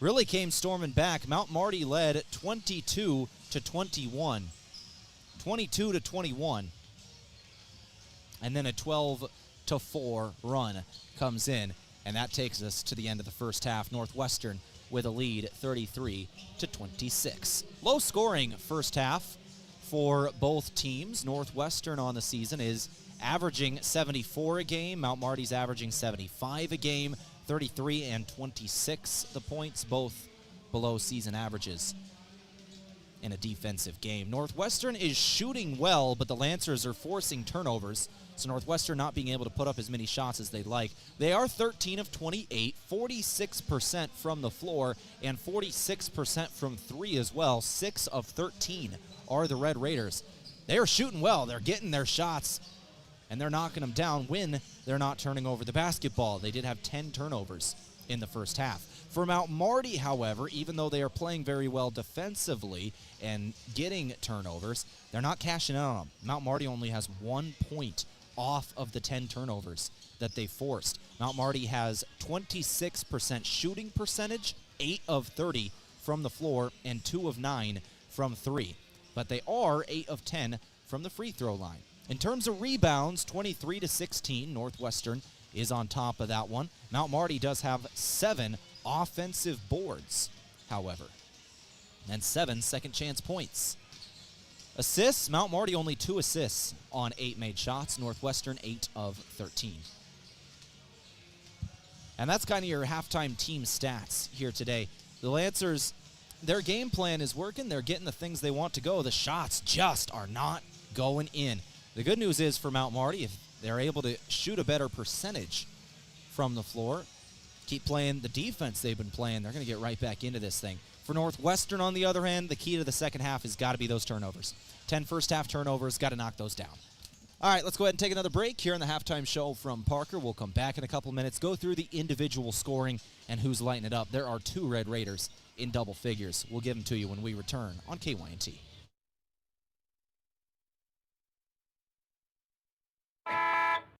really came storming back. Mount Marty led 22-21. 22-21. And then a 12-4 run comes in, and that takes us to the end of the first half. Northwestern with a lead 33-26. Low scoring first half for both teams. Northwestern on the season is averaging 74 a game. Mount Marty's averaging 75 a game. 33 and 26 the points, both below season averages in a defensive game. Northwestern is shooting well, but the Lancers are forcing turnovers, so Northwestern not being able to put up as many shots as they'd like. They are 13 of 28, 46% from the floor, and 46% from three as well. 6 of 13 are the Red Raiders. They are shooting well. They're getting their shots. and they're knocking them down when they're not turning over the basketball. They did have 10 turnovers in the first half. For Mount Marty, however, even though they are playing very well defensively and getting turnovers, they're not cashing in on them. Mount Marty only has 1 point off of the 10 turnovers that they forced. Mount Marty has 26% shooting percentage, 8 of 30 from the floor, and 2 of 9 from 3. But they are 8 of 10 from the free throw line. In terms of rebounds, 23-16, Northwestern is on top of that one. Mount Marty does have 7 offensive boards, however, and 7 second chance points. Assists, Mount Marty only 2 assists on 8 made shots. Northwestern 8 of 13. And that's kind of your halftime team stats here today. The Lancers, their game plan is working. They're getting the things they want to go. The shots just are not going in. The good news is for Mount Marty, if they're able to shoot a better percentage from the floor, keep playing the defense they've been playing, they're going to get right back into this thing. For Northwestern, on the other hand, the key to the second half has got to be those turnovers. 10 first-half turnovers, got to knock those down. All right, let's go ahead and take another break here in the halftime show from Parker. We'll come back in a couple minutes, go through the individual scoring and who's lighting it up. There are 2 Red Raiders in double figures. We'll give them to you when we return on KYNT.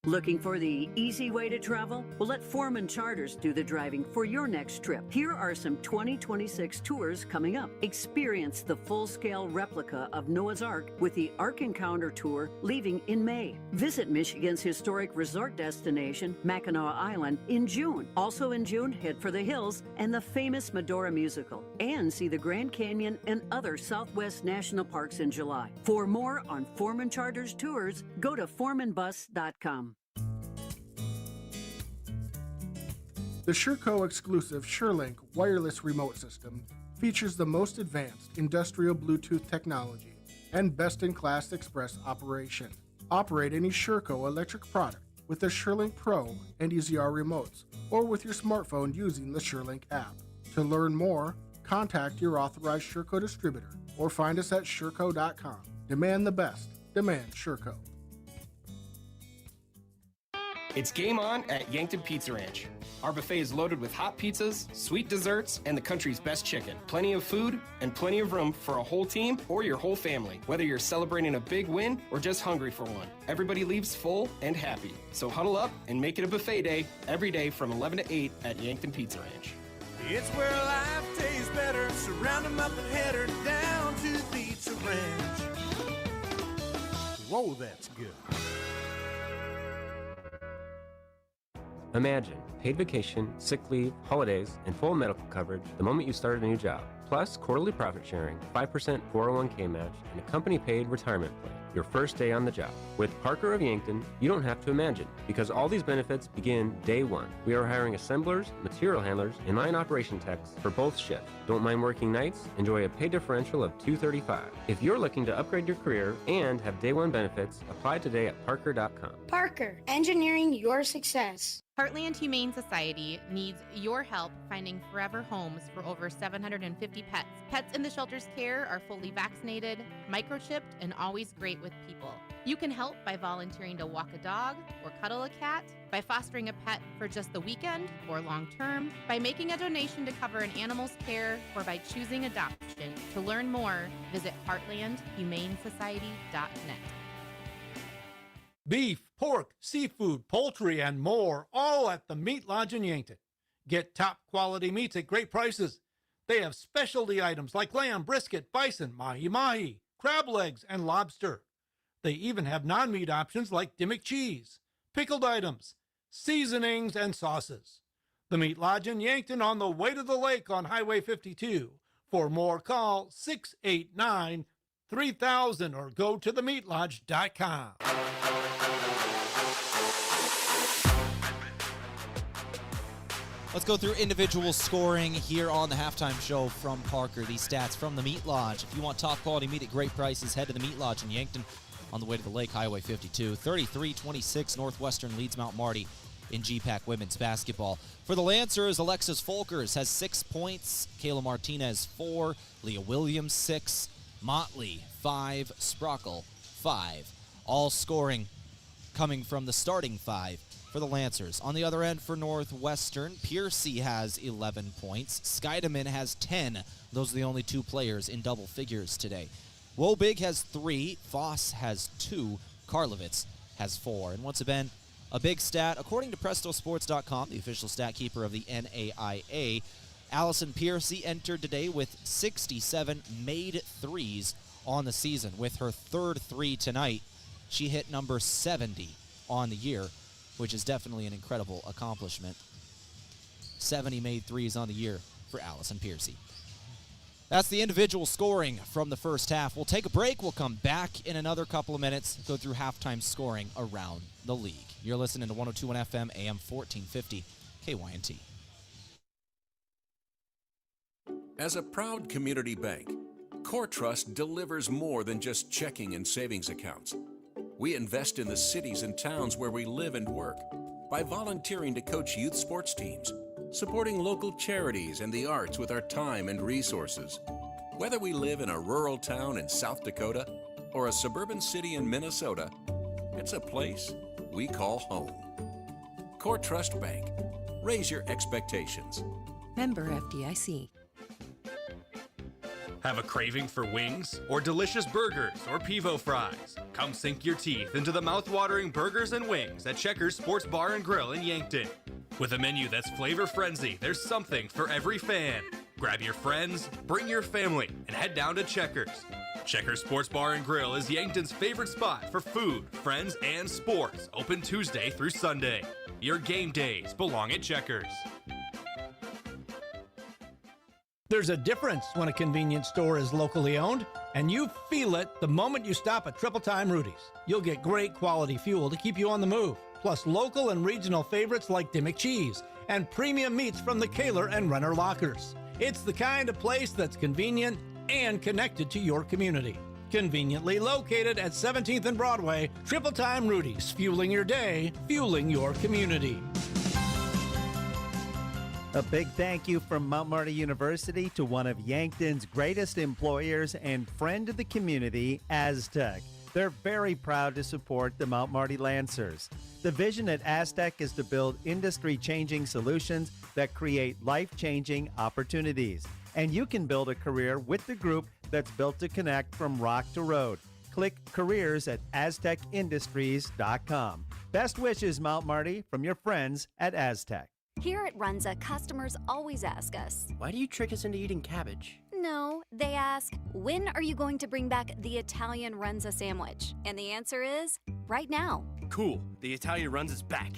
Looking for the easy way to travel? Well, let Foreman Charters do the driving for your next trip. Here are some 2026 tours coming up. Experience the full-scale replica of Noah's Ark with the Ark Encounter Tour leaving in May. Visit Michigan's historic resort destination, Mackinac Island, in June. Also in June, head for the hills and the famous Medora musical. And see the Grand Canyon and other Southwest National Parks in July. For more on Foreman Charters tours, go to foremanbus.com. The Sherco exclusive SureLink wireless remote system features the most advanced industrial Bluetooth technology and best-in-class express operation. Operate any Sherco electric product with the SureLink Pro and EZR remotes or with your smartphone using the SureLink app. To learn more, contact your authorized Sherco distributor or find us at Sherco.com. Demand the best. Demand Sherco. It's game on at Yankton Pizza Ranch. Our buffet is loaded with hot pizzas, sweet desserts, and the country's best chicken. Plenty of food and plenty of room for a whole team or your whole family, whether you're celebrating a big win or just hungry for one. Everybody leaves full and happy. So huddle up and make it a buffet day every day from 11 to 8 at Yankton Pizza Ranch. It's where life tastes better. Surround 'em up and head her down to the Pizza Ranch. Whoa, that's good. Imagine paid vacation, sick leave, holidays, and full medical coverage the moment you start a new job. Plus quarterly profit sharing, 5% 401k match, and a company-paid retirement plan. Your first day on the job. With Parker of Yankton, you don't have to imagine, because all these benefits begin day one. We are hiring assemblers, material handlers, and line operation techs for both shifts. Don't mind working nights? Enjoy a pay differential of $235. If you're looking to upgrade your career and have day one benefits, apply today at Parker.com. Parker, engineering your success. Heartland Humane Society needs your help finding forever homes for over 750 pets. Pets in the shelter's care are fully vaccinated, microchipped, and always great with people. You can help by volunteering to walk a dog or cuddle a cat, by fostering a pet for just the weekend or long term, by making a donation to cover an animal's care, or by choosing adoption. To learn more, visit heartlandhumanesociety.net. Beef, pork, seafood, poultry, and more, all at the Meat Lodge in Yankton. Get top quality meats at great prices. They have specialty items like lamb, brisket, bison, mahi-mahi, crab legs, and lobster. They even have non-meat options like Dimmick cheese, pickled items, seasonings, and sauces. The Meat Lodge in Yankton on the way to the lake on Highway 52. For more, call 689-3000 or go to themeatlodge.com. Let's go through individual scoring here on the halftime show from Parker. These stats from the Meat Lodge. If you want top quality meat at great prices, head to the Meat Lodge in Yankton on the way to the lake, Highway 52. 33-26, Northwestern leads Mount Marty in GPAC women's basketball. For the Lancers, Alexis Folkers has 6 points, Kayla Martinez 4, Leah Williams 6, Motley 5, Sprockle 5. All scoring coming from the starting five for the Lancers. On the other end for Northwestern, Piercy has 11 points. Scheidemann has 10. Those are the only two players in double figures today. Wobig has 3. Foss has 2. Karlovitz has 4. And once again, a big stat. According to PrestoSports.com, the official stat keeper of the NAIA, Allison Piercy entered today with 67 made threes on the season. With her third 3 tonight, she hit number 70 on the year, which is definitely an incredible accomplishment. 70 made threes on the year for Allison Piercy. That's the individual scoring from the first half. We'll take a break. We'll come back in another couple of minutes, go through halftime scoring around the league. You're listening to 102.1 FM, AM 1450, KYNT. As a proud community bank, Core Trust delivers more than just checking and savings accounts. We invest in the cities and towns where we live and work by volunteering to coach youth sports teams, supporting local charities and the arts with our time and resources. Whether we live in a rural town in South Dakota or a suburban city in Minnesota, it's a place we call home. Core Trust Bank. Raise your expectations. Member FDIC. Have a craving for wings or delicious burgers or Pivo fries? Come sink your teeth into the mouth-watering burgers and wings at Checkers Sports Bar and Grill in Yankton. With a menu that's flavor frenzy, there's something for every fan. Grab your friends, bring your family, and head down to Checkers. Checkers Sports Bar and Grill is Yankton's favorite spot for food, friends, and sports. Open Tuesday through Sunday. Your game days belong at Checkers. There's a difference when a convenience store is locally owned, and you feel it the moment you stop at Triple Time Rudy's. You'll get great quality fuel to keep you on the move, plus local and regional favorites like Dimmick Cheese and premium meats from the Kaler and Renner Lockers. It's the kind of place that's convenient and connected to your community. Conveniently located at 17th and Broadway, Triple Time Rudy's, fueling your day, fueling your community. A big thank you from Mount Marty University to one of Yankton's greatest employers and friend of the community, Aztec. They're very proud to support the Mount Marty Lancers. The vision at Aztec is to build industry-changing solutions that create life-changing opportunities. And you can build a career with the group that's built to connect from rock to road. Click careers at aztecindustries.com. Best wishes, Mount Marty, from your friends at Aztec. Here at Runza, customers always ask us, why do you trick us into eating cabbage? No, they ask, when are you going to bring back the Italian Runza sandwich? And the answer is, right now. Cool, the Italian Runza's back.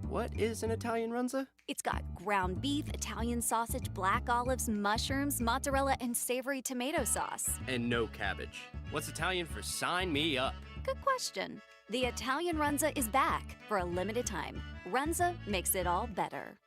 What is an Italian Runza? It's got ground beef, Italian sausage, black olives, mushrooms, mozzarella, and savory tomato sauce. And no cabbage. What's Italian for sign me up? Good question. The Italian Runza is back for a limited time. Runza makes it all better.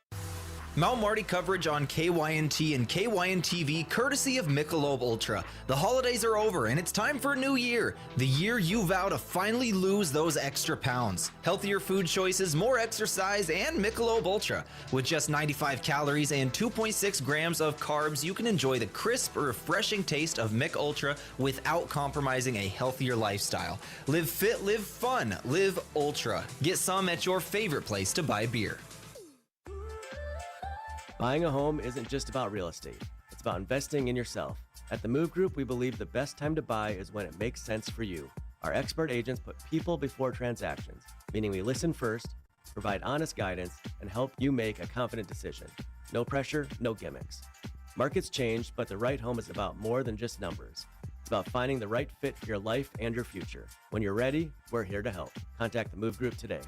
Mount Marty coverage on KYNT and KYN-TV courtesy of Michelob Ultra. The holidays are over and it's time for a new year. The year you vow to finally lose those extra pounds. Healthier food choices, more exercise, and Michelob Ultra. With just 95 calories and 2.6 grams of carbs, you can enjoy the crisp, refreshing taste of Mich Ultra without compromising a healthier lifestyle. Live fit, live fun, live Ultra. Get some at your favorite place to buy beer. Buying a home isn't just about real estate. It's about investing in yourself. At the Move Group, we believe the best time to buy is when it makes sense for you. Our expert agents put people before transactions, meaning we listen first, provide honest guidance, and help you make a confident decision. No pressure, no gimmicks. Markets change, but the right home is about more than just numbers. It's about finding the right fit for your life and your future. When you're ready, we're here to help. Contact the Move Group today.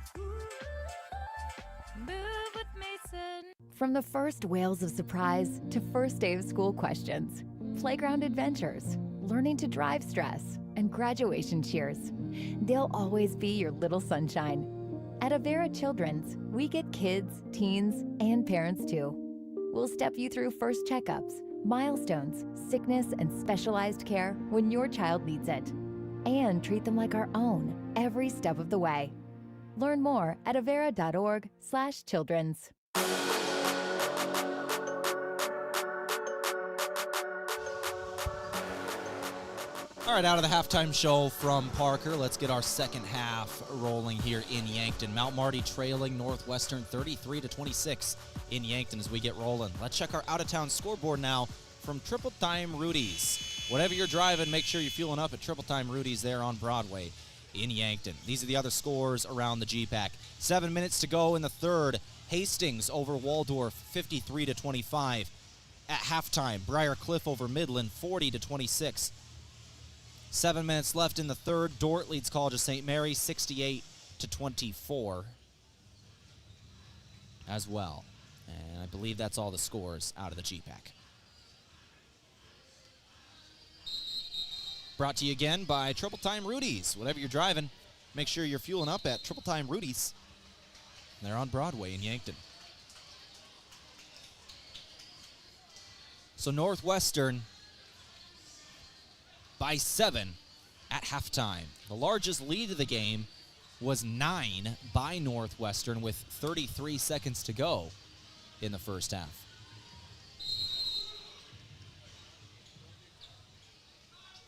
From the first wails of surprise to first day of school questions, playground adventures, learning to drive stress, and graduation cheers, they'll always be your little sunshine. At Avera Children's, we get kids, teens, and parents too. We'll step you through first checkups, milestones, sickness, and specialized care when your child needs it, and treat them like our own every step of the way. Learn more at avera.org/children's. All right, out of the halftime show from Parker, let's get our second half rolling here in Yankton. Mount Marty trailing Northwestern 33-26 in Yankton as we get rolling. Let's check our out-of-town scoreboard now from Triple Time Rudy's. Whatever you're driving, make sure you're fueling up at Triple Time Rudy's there on Broadway in Yankton. These are the other scores around the GPAC. 7 minutes to go in the third. Hastings over Waldorf 53-25. At halftime, Briar Cliff over Midland 40-26. 7 minutes left in the third. Dort leads College of St. Mary 68-24 as well. And I believe that's all the scores out of the GPAC. Brought to you again by Triple Time Rudy's. Whatever you're driving, make sure you're fueling up at Triple Time Rudy's. They're on Broadway in Yankton. So Northwestern by 7 at halftime. The largest lead of the game was 9 by Northwestern with 33 seconds to go in the first half.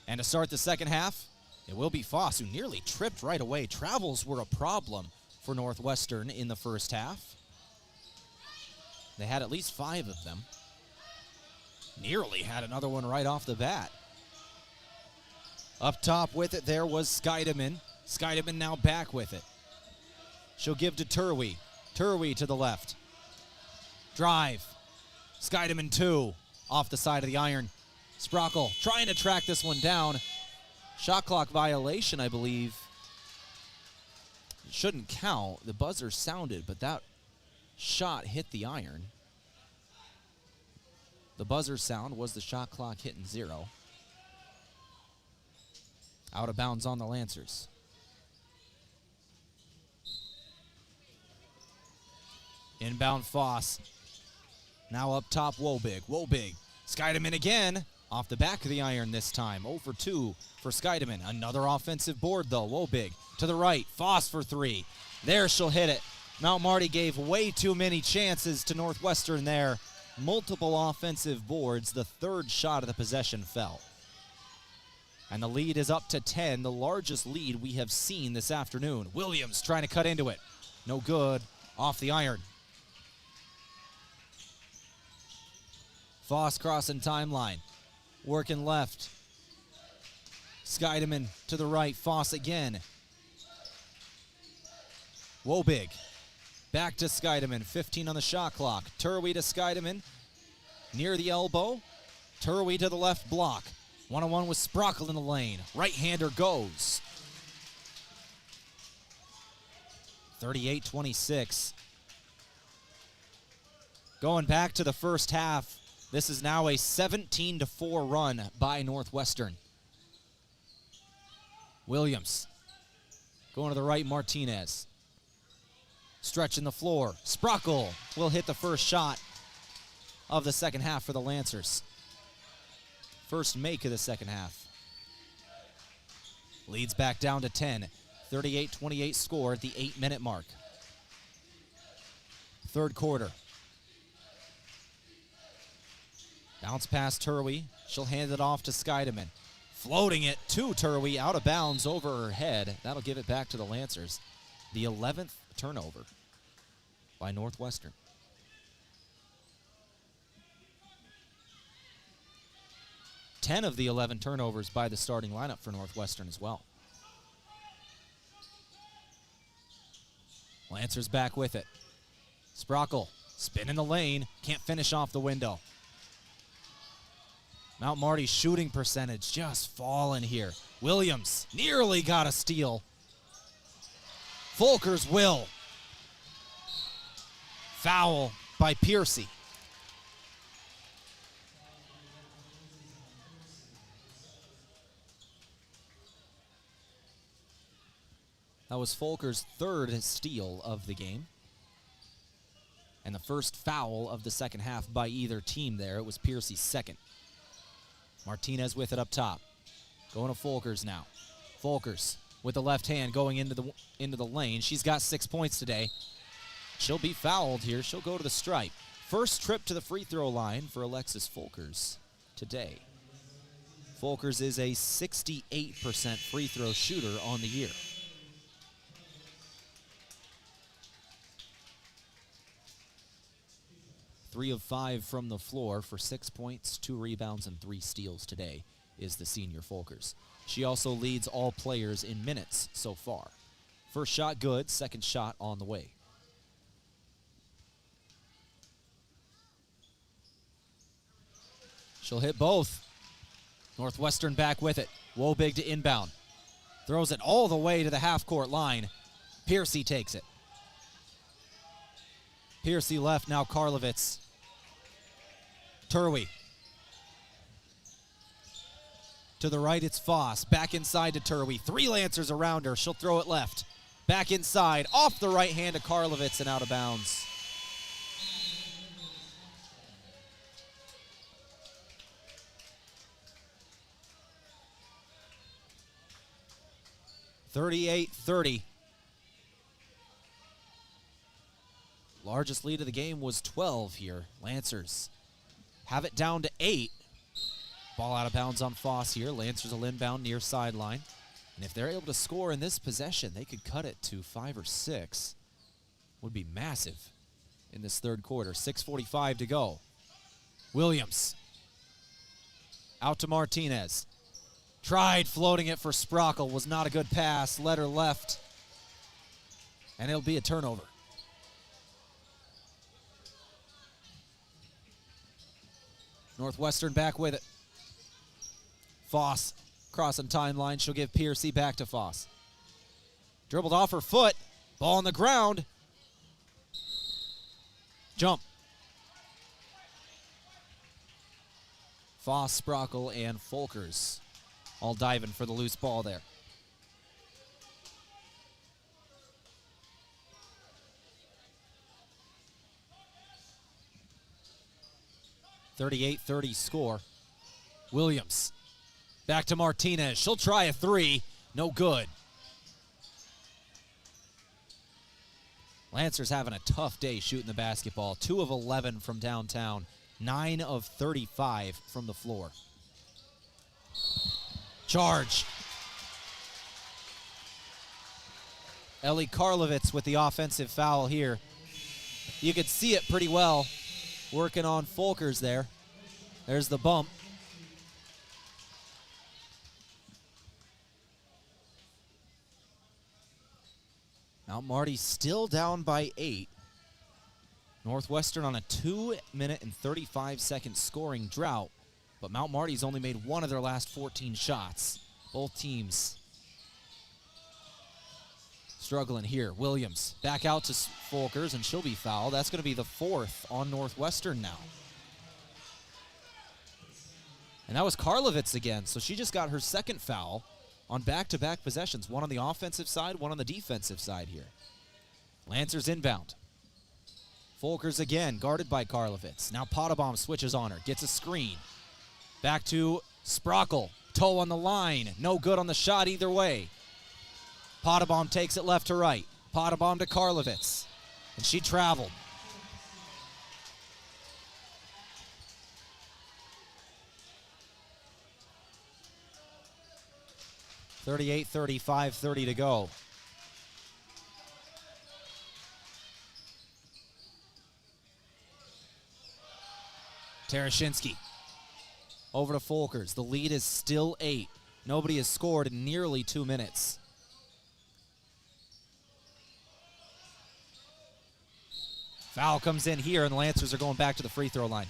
And to start the second half, it will be Foss, who nearly tripped right away. Travels were a problem for Northwestern in the first half. They had at least 5 of them. Nearly had another one right off the bat. Up top with it there was Skeideman. Skeideman now back with it. She'll give to Turwey. Turwey to the left. Drive. Skeideman 2 off the side of the iron. Sprockle trying to track this one down. Shot clock violation, I believe. It shouldn't count. The buzzer sounded, but that shot hit the iron. The buzzer sound was the shot clock hitting 0. Out of bounds on the Lancers. Inbound Foss. Now up top Wobig. Wobig. Skeideman again. Off the back of the iron this time. 0 for 2 for Skeideman. Another offensive board though. Wobig to the right. Foss for 3. There she'll hit it. Mount Marty gave way too many chances to Northwestern there. Multiple offensive boards. The third shot of the possession fell. And the lead is up to 10, the largest lead we have seen this afternoon. Williams trying to cut into it. No good. Off the iron. Foss crossing timeline. Working left. Skeideman to the right. Foss again. Wobig. Back to Skeideman. 15 on the shot clock. Turwey to Skeideman. Near the elbow. Turwey to the left block. One-on-one with Sprockle in the lane. Right-hander goes. 38-26. Going back to the first half, this is now a 17-4 run by Northwestern. Williams going to the right, Martinez. Stretching the floor. Sprockle will hit the first shot of the second half for the Lancers. First make of the second half. Leads back down to 10. 38-28 score at the 8-minute mark. Third quarter. Bounce past Turwey. She'll hand it off to Skeideman. Floating it to Turwey, out of bounds over her head. That'll give it back to the Lancers. The 11th turnover by Northwestern. Ten of the 11 turnovers by the starting lineup for Northwestern as well. Lancers back with it. Sprockle, spin in the lane, can't finish off the window. Mount Marty's shooting percentage just falling here. Williams nearly got a steal. Folkers will. Foul by Piercy. That was Folkers' third steal of the game. And the first foul of the second half by either team there. It was Piercy's second. Martinez with it up top. Going to Folkers now. Folkers with the left hand going into the lane. She's got 6 points today. She'll be fouled here. She'll go to the stripe. First trip to the free throw line for Alexis Folkers today. Folkers is a 68% free throw shooter on the year. Three of 5 from the floor for 6 points, 2 rebounds, and 3 steals today is the senior Folkers. She also leads all players in minutes so far. First shot good, second shot on the way. She'll hit both. Northwestern back with it. Wobig to inbound. Throws it all the way to the half-court line. Piercy takes it. Piercy left, now Karlovitz. Turwey. To the right, it's Foss. Back inside to Turwey. 3 Lancers around her. She'll throw it left. Back inside, off the right hand of Karlovitz and out of bounds. (38-30). Largest lead of the game was 12 here. Lancers have it down to 8. Ball out of bounds on Foss here. Lancers will inbound near sideline. And if they're able to score in this possession, they could cut it to 5 or 6. Would be massive in this third quarter. 6:45 to go. Williams. Out to Martinez. Tried floating it for Sprockle. Was not a good pass. Led her left. And it'll be a turnover. Northwestern back with it. Foss crossing timeline. She'll give Piercy back to Foss. Dribbled off her foot. Ball on the ground. Jump. Foss, Sprockle, and Folkers all diving for the loose ball there. (38-30) score. Williams. Back to Martinez. She'll try a 3. No good. Lancers having a tough day shooting the basketball. 2 of 11 from downtown. 9 of 35 from the floor. Charge. Ellie Karlovitz with the offensive foul here. You could see it pretty well working on Folkers there. There's the bump. Now Marty still down by 8. Northwestern on a 2-minute and 35-second scoring drought, but Mount Marty's only made 1 of their last 14 shots. Both teams struggling here. Williams back out to Folkers, and she'll be fouled. That's going to be the 4th on Northwestern now. And that was Karlovitz again, so she just got her 2nd foul on back-to-back possessions. 1 on the offensive side, 1 on the defensive side here. Lancers inbound. Folkers again, guarded by Karlovitz. Now Potabom switches on her, gets a screen. Back to Sprockle. Toe on the line. No good on the shot either way. Potabom takes it left to right. Potabom to Karlovitz. And she traveled. (38-30), 5:30 to go. Terashinsky over to Folkers. The lead is still 8. Nobody has scored in nearly 2 minutes. Foul comes in here, and the Lancers are going back to the free throw line.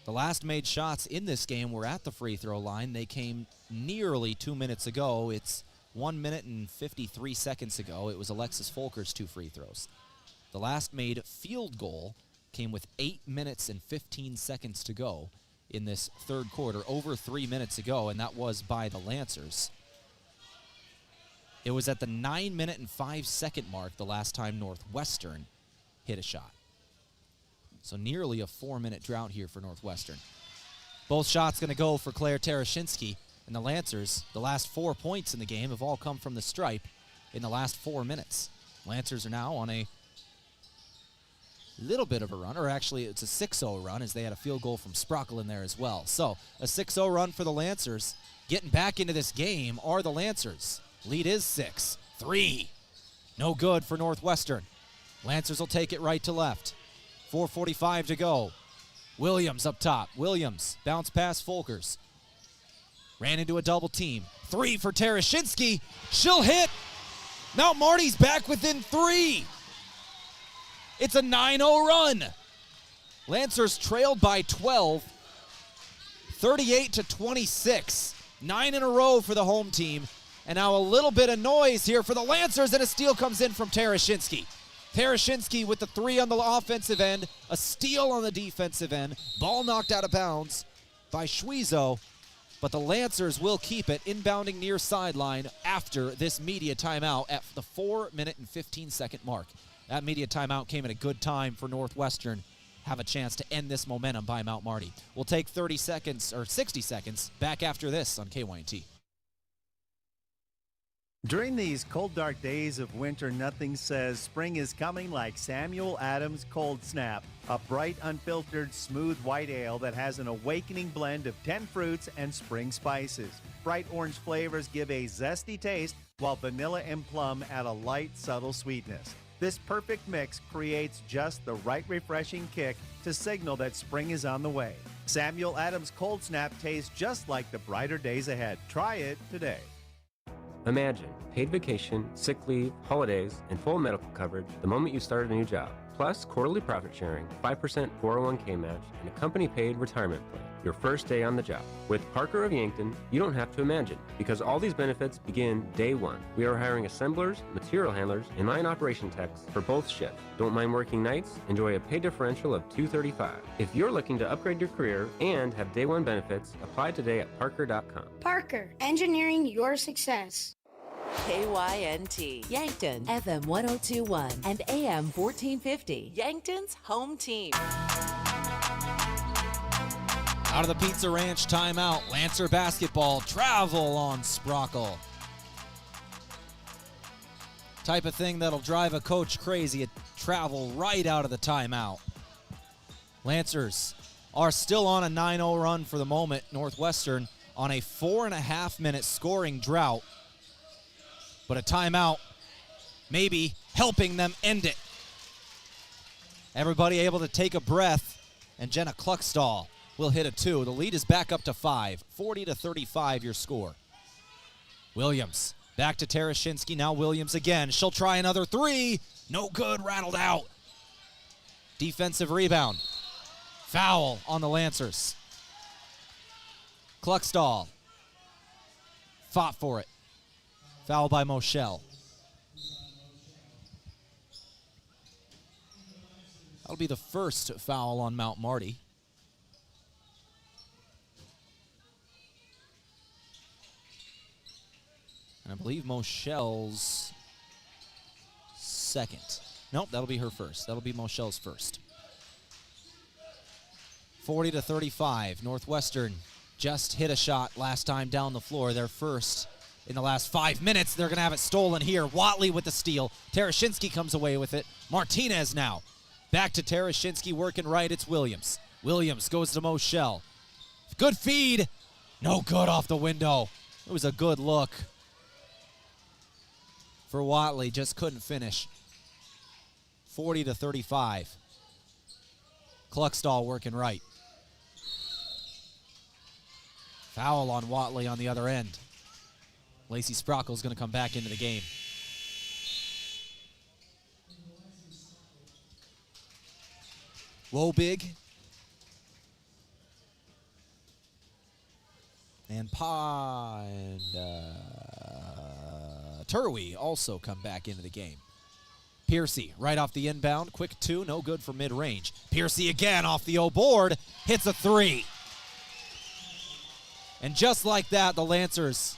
The last made shots in this game were at the free throw line. They came nearly 2 minutes ago. It's 1 minute and 53 seconds ago. It was Alexis Folkers' 2 free throws. The last made field goal came with 8 minutes and 15 seconds to go in this third quarter, over 3 minutes ago, and that was by the Lancers. It was at the 9-minute and 5-second mark the last time Northwestern hit a shot. So nearly a 4-minute drought here for Northwestern. Both shots going to go for Claire Terashinsky, and the Lancers, the last 4 points in the game have all come from the stripe in the last 4 minutes. Lancers are now on a little bit of a run, or actually it's a 6-0 run as they had a field goal from Sprockle in there as well. So a 6-0 run for the Lancers. Getting back into this game are the Lancers. Lead is 6. 3. No good for Northwestern. Lancers will take it right to left. 4:45 to go. Williams up top. Williams, bounce pass Folkers. Ran into a double team. 3 for Terashinsky. She'll hit. Mount Marty's back within 3. It's a 9-0 run. Lancers trailed by 12. 38-26. 9 in a row for the home team. And now a little bit of noise here for the Lancers, and a steal comes in from Terashinsky. Terashinsky with the 3 on the offensive end, a steal on the defensive end. Ball knocked out of bounds by Schwezo, but the Lancers will keep it inbounding near sideline after this media timeout at the 4-minute and 15-second mark. That media timeout came at a good time for Northwestern. Have a chance to end this momentum by Mount Marty. We'll take 30 seconds, or 60 seconds, back after this on KYNT. During these cold, dark days of winter, nothing says spring is coming like Samuel Adams Cold Snap, a bright, unfiltered, smooth white ale that has an awakening blend of 10 fruits and spring spices. Bright orange flavors give a zesty taste, while vanilla and plum add a light, subtle sweetness. This perfect mix creates just the right refreshing kick to signal that spring is on the way. Samuel Adams Cold Snap tastes just like the brighter days ahead. Try it today. Imagine paid vacation, sick leave, holidays, and full medical coverage the moment you start a new job. Plus quarterly profit sharing, 5% 401k match, and a company-paid retirement plan. Your first day on the job. With Parker of Yankton, you don't have to imagine, because all these benefits begin day one. We are hiring assemblers, material handlers, and line operation techs for both shifts. Don't mind working nights? Enjoy a pay differential of $235. If you're looking to upgrade your career and have day one benefits, apply today at parker.com. Parker, engineering your success. KYNT, Yankton, FM 1021 and AM 1450, Yankton's home team. Out of the Pizza Ranch timeout, Lancer basketball, travel on Sprockle. Type of thing that'll drive a coach crazy, a travel right out of the timeout. Lancers are still on a 9-0 run for the moment. Northwestern on a 4.5-minute scoring drought. But a timeout maybe helping them end it. Everybody able to take a breath, and Jenna Kluckstall will hit a 2. The lead is back up to 5. 40-35 your score. Williams back to Terashinsky. Now Williams again. She'll try another 3. No good. Rattled out. Defensive rebound. Foul on the Lancers. Kluckstall fought for it. Foul by Moschel. That'll be the first foul on Mount Marty. And I believe Mochel's second. Nope, that'll be her first. That'll be Mochel's first. 40-35. Northwestern just hit a shot last time down the floor. Their first in the last 5 minutes. They're going to have it stolen here. Watley with the steal. Terashinsky comes away with it. Martinez now. Back to Terashinsky working right. It's Williams. Williams goes to Moschel. Good feed. No good off the window. It was a good look for Watley. Just couldn't finish. 40-35. Kluckstall working right. Foul on Watley on the other end. Lacey Sprockle is going to come back into the game. Wobig and Turwey also come back into the game. Piercy right off the inbound. Quick 2, no good for mid-range. Piercy again off the O board. Hits a 3. And just like that, the Lancers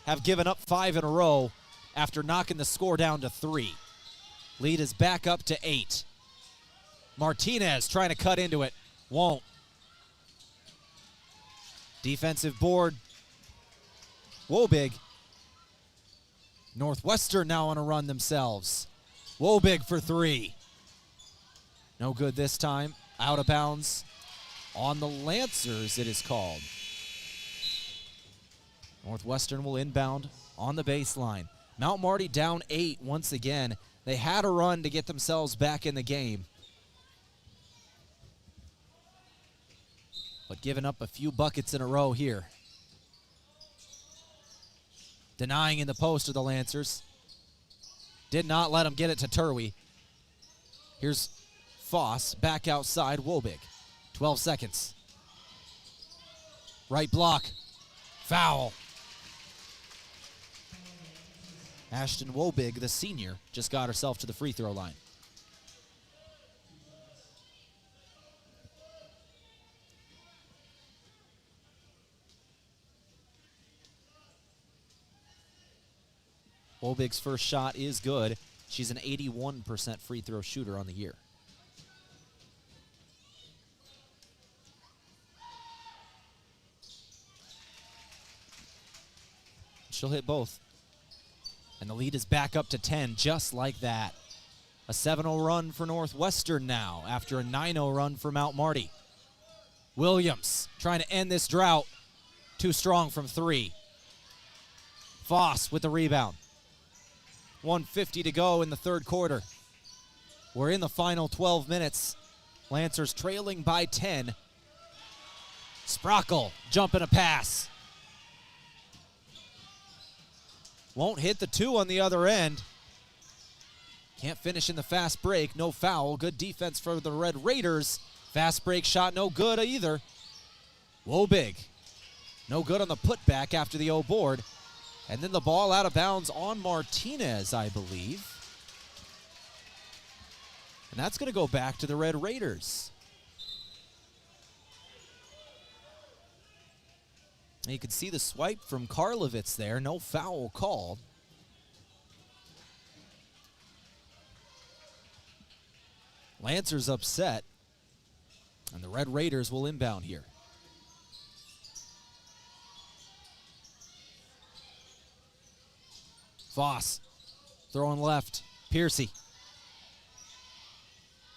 have given up 5 in a row after knocking the score down to 3. Lead is back up to 8. Martinez trying to cut into it. Won't. Defensive board. Wobig. Northwestern now on a run themselves. Wobig for 3. No good this time. Out of bounds on the Lancers, it is called. Northwestern will inbound on the baseline. Mount Marty down 8 once again. They had a run to get themselves back in the game, but giving up a few buckets in a row here. Denying in the post of the Lancers. Did not let him get it to Turwey. Here's Foss back outside Wobig. 12 seconds. Right block. Foul. Ashton Wobig, the senior, just got herself to the free throw line. Wobig's first shot is good. She's an 81% free throw shooter on the year. She'll hit both. And the lead is back up to 10, just like that. A 7-0 run for Northwestern now after a 9-0 run for Mount Marty. Williams trying to end this drought. Too strong from 3. Foss with the rebound. 1:50 to go in the third quarter. We're in the final 12 minutes. Lancers trailing by 10. Sprockle jumping a pass. Won't hit the 2 on the other end. Can't finish in the fast break. No foul. Good defense for the Red Raiders. Fast break shot no good either. Wobig. No good on the putback after the O board. And then the ball out of bounds on Martinez, I believe. And that's going to go back to the Red Raiders. And you can see the swipe from Karlovitz there. No foul called. Lancers upset. And the Red Raiders will inbound here. Foss throwing left. Piercy.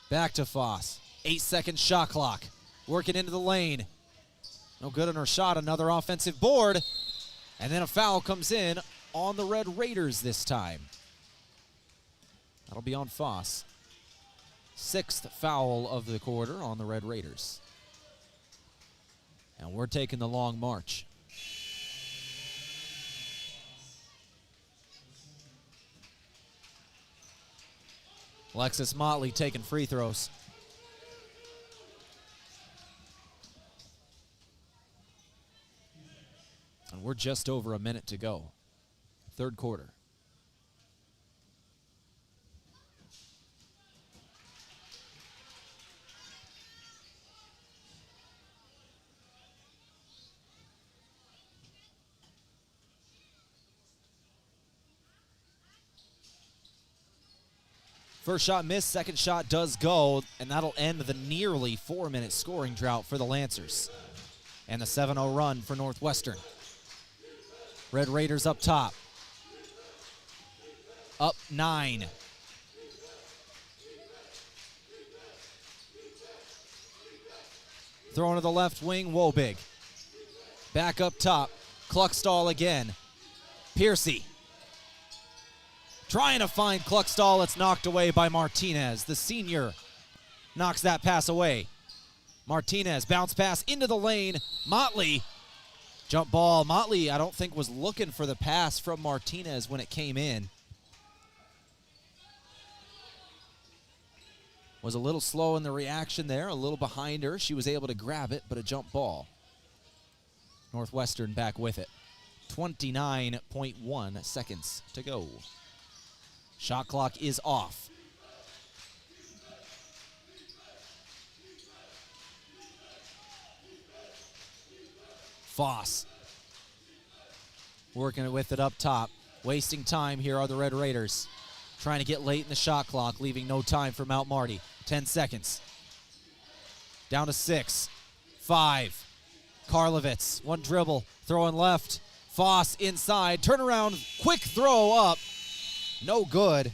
Back to Foss. 8-second shot clock. Working into the lane. No good on her shot. Another offensive board. And then a foul comes in on the Red Raiders this time. That'll be on Foss. 6th foul of the quarter on the Red Raiders. And we're taking the long march. Alexis Motley taking free throws. And we're just over a minute to go. Third quarter. First shot missed, second shot does go, and that'll end the nearly 4-minute scoring drought for the Lancers. And the 7-0 run for Northwestern. Red Raiders up top. Up 9. Throwing to the left wing, Wobig. Back up top, Kluckstall again. Piercy. Trying to find Kluckstall. It's knocked away by Martinez. The senior knocks that pass away. Martinez, bounce pass into the lane. Motley, jump ball. Motley, I don't think was looking for the pass from Martinez when it came in. Was a little slow in the reaction there, a little behind her. She was able to grab it, but a jump ball. Northwestern back with it. 29.1 seconds to go. Shot clock is off. Foss working with it up top. Wasting time here are the Red Raiders. Trying to get late in the shot clock, leaving no time for Mount Marty. 10 seconds. Down to 6. 5. Karlovitz, one dribble, throwing left. Foss inside, turnaround, quick throw up. No good.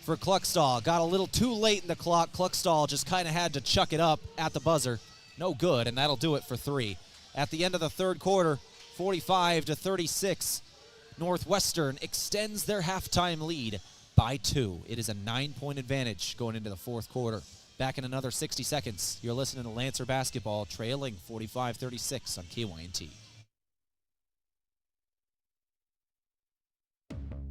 for Kluckstall. Got a little too late in the clock. Kluckstall just kind of had to chuck it up at the buzzer. No good, and that'll do it for 3. At the end of the third quarter, 45-36, Northwestern extends their halftime lead by 2. It is a 9-point advantage going into the fourth quarter. Back in another 60 seconds. You're listening to Lancer Basketball, trailing 45-36 on KYNT.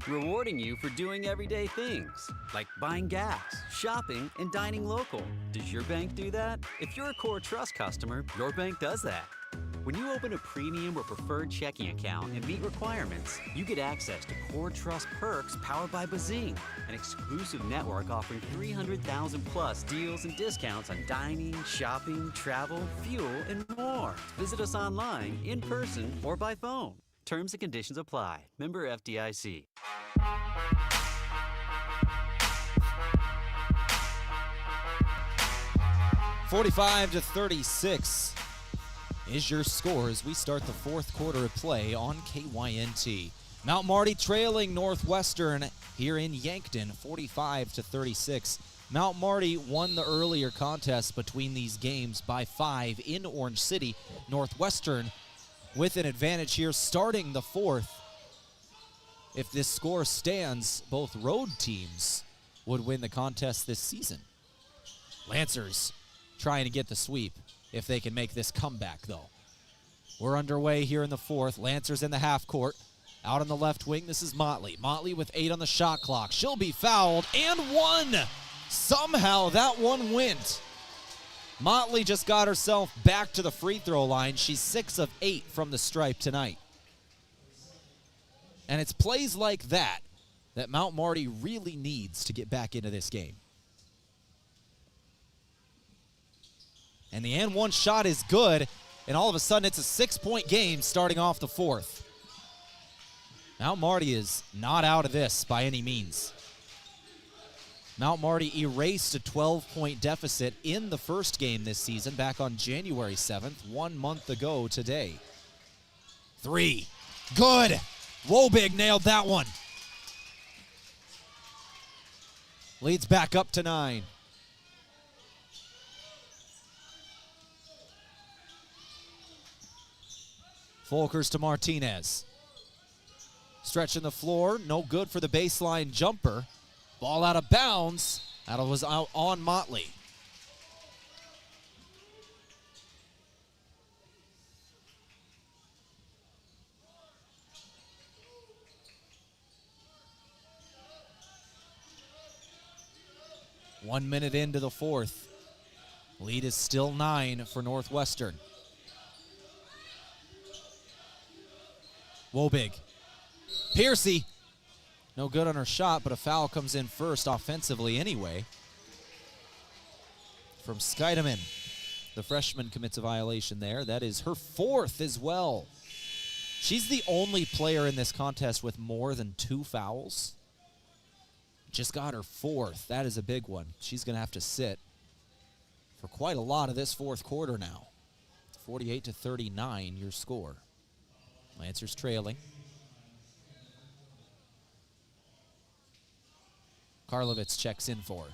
Rewarding you for doing everyday things, like buying gas, shopping, and dining local. Does your bank do that? If you're a Core Trust customer, your bank does that. When you open a premium or preferred checking account and meet requirements, you get access to Core Trust perks powered by Bazing, an exclusive network offering 300,000 plus deals and discounts on dining, shopping, travel, fuel, and more. Visit us online, in person, or by phone. Terms and conditions apply. Member FDIC. (45-36) is your score as we start the fourth quarter of play on KYNT. Mount Marty trailing Northwestern here in Yankton, 45-36. Mount Marty won the earlier contest between these games by 5 in Orange City. Northwestern with an advantage here starting the fourth. If this score stands, both road teams would win the contest this season. Lancers trying to get the sweep if they can make this comeback, though. We're underway here in the fourth. Lancers in the half court. Out on the left wing, this is Motley. Motley with 8 on the shot clock. She'll be fouled and won. Somehow that one went. Motley just got herself back to the free throw line. She's 6 of 8 from the stripe tonight. And it's plays like that that Mount Marty really needs to get back into this game. And the and one shot is good, and all of a sudden it's a 6-point game starting off the fourth. Mount Marty is not out of this by any means. Mount Marty erased a 12-point deficit in the first game this season back on January 7th, 1 month ago today. 3. Good. Wobig nailed that one. Leads back up to 9. Folkers to Martinez. Stretching the floor, no good for the baseline jumper. Ball out of bounds. That was out on Motley. One minute into the fourth. Lead is still 9 for Northwestern. Wobig. Piercy. No good on her shot, but a foul comes in first offensively anyway. From Skeideman. The freshman commits a violation there. That is her 4th as well. She's the only player in this contest with more than 2 fouls. Just got her 4th. That is a big one. She's going to have to sit for quite a lot of this fourth quarter now. 48-39, your score. Lancers trailing. Karlovitz checks in for her.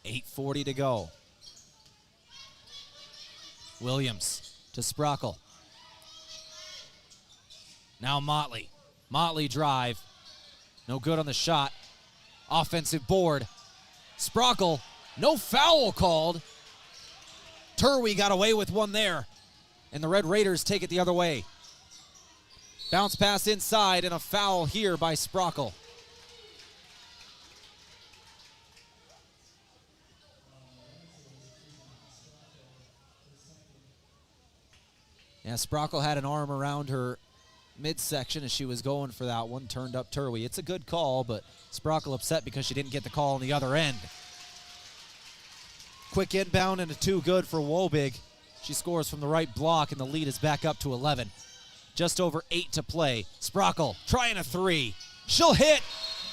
8:40 to go. Williams to Sprockle. Now Motley. Motley drive. No good on the shot. Offensive board. Sprockle. No foul called. Turwey got away with one there. And the Red Raiders take it the other way. Bounce pass inside and a foul here by Sprockle. Yeah, Sprockle had an arm around her midsection as she was going for that one. Turned up Turwey. It's a good call, but Sprockle upset because she didn't get the call on the other end. Quick inbound and a 2 good for Wobig. She scores from the right block, and the lead is back up to 11. Just over 8 to play. Sprockle trying a 3. She'll hit.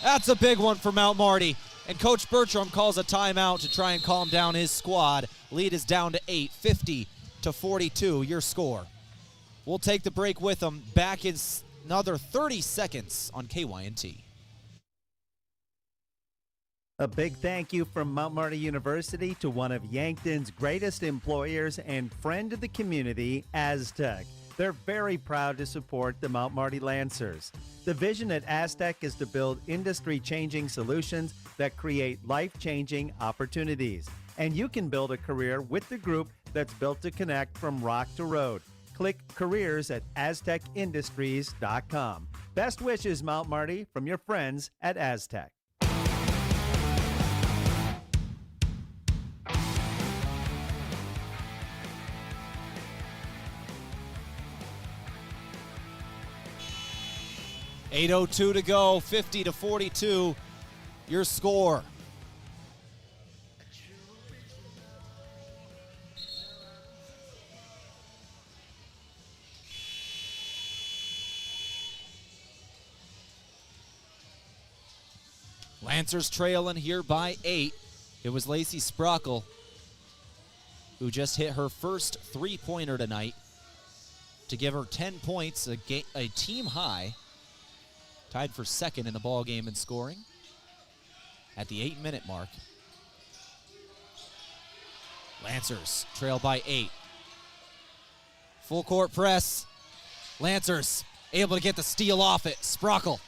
That's a big one for Mount Marty. And Coach Bertram calls a timeout to try and calm down his squad. Lead is down to 8, 50-42, your score. We'll take the break with them. Back in another 30 seconds on KYNT. A big thank you from Mount Marty University to one of Yankton's greatest employers and friend of the community, Aztec. They're very proud to support the Mount Marty Lancers. The vision at Aztec is to build industry-changing solutions that create life-changing opportunities. And you can build a career with the group that's built to connect from rock to road. Click careers at aztecindustries.com. Best wishes, Mount Marty, from your friends at Aztec. .802 to go, 50-42, your score. Lancers trailing here by 8. It was Lacey Sprockle who just hit her first three-pointer tonight to give her 10 points, a team high. Tied for second in the ball game in scoring at the 8-minute mark. Lancers trail by 8. Full court press. Lancers able to get the steal off it. Sprockle.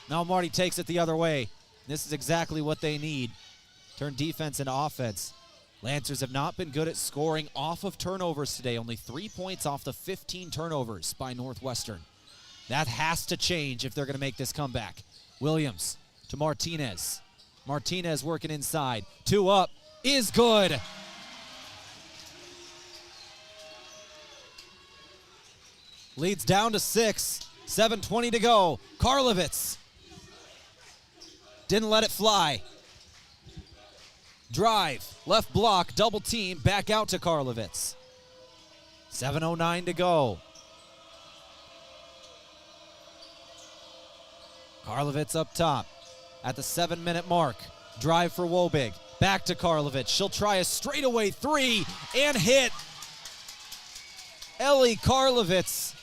Now Marty takes it the other way. This is exactly what they need. Turn defense into offense. Lancers have not been good at scoring off of turnovers today. Only 3 points off the 15 turnovers by Northwestern. That has to change if they're going to make this comeback. Williams to Martinez. Martinez working inside. 2 up is good. Leads down to 6. 7:20 to go. Karlovitz didn't let it fly. Drive, left block, double team, back out to Karlovitz. 7:09 to go. Karlovitz up top at the 7-minute mark. Drive for Wobig. Back to Karlovitz. She'll try a straightaway 3 and hit. Ellie Karlovitz,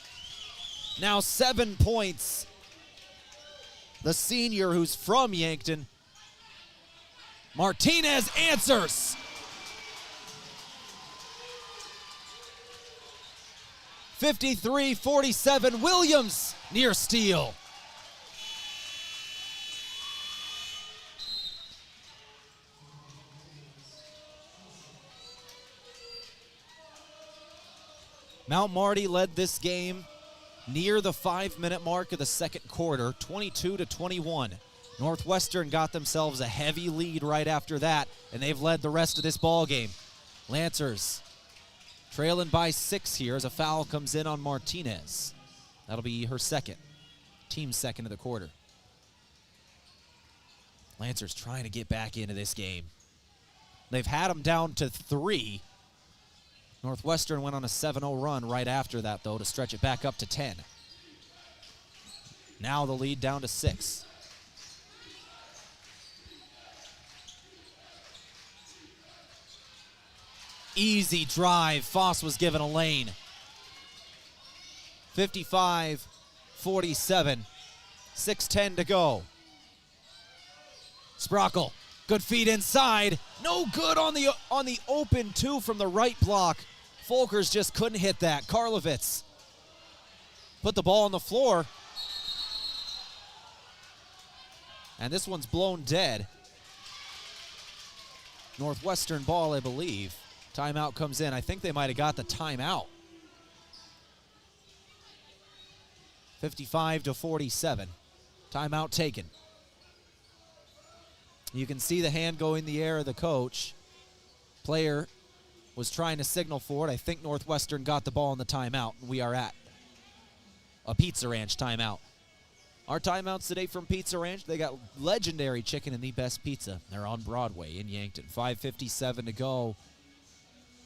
now 7 points. The senior who's from Yankton. Martinez answers. 53-47, Williams near steal. Mount Marty led this game near the 5-minute mark of the second quarter, 22-21. Northwestern got themselves a heavy lead right after that, and they've led the rest of this ball game. Lancers trailing by 6 here as a foul comes in on Martinez. That'll be her second, team's second of the quarter. Lancers trying to get back into this game. They've had them down to 3. Northwestern went on a 7-0 run right after that, though, to stretch it back up to 10. Now the lead down to 6. Easy drive. Foss was given a lane. 55-47. 6:10 to go. Sprockle. Good feed inside. No good on the open 2 from the right block. Folkers just couldn't hit that. Karlovitz put the ball on the floor. And this one's blown dead. Northwestern ball, I believe. Timeout comes in. I think they might have got the timeout. 55-47. Timeout taken. You can see the hand go in the air of the coach. Player was trying to signal for it. I think Northwestern got the ball in the timeout. We are at a Pizza Ranch timeout. Our timeouts today from Pizza Ranch, they got legendary chicken and the best pizza. They're on Broadway in Yankton. 5:57 to go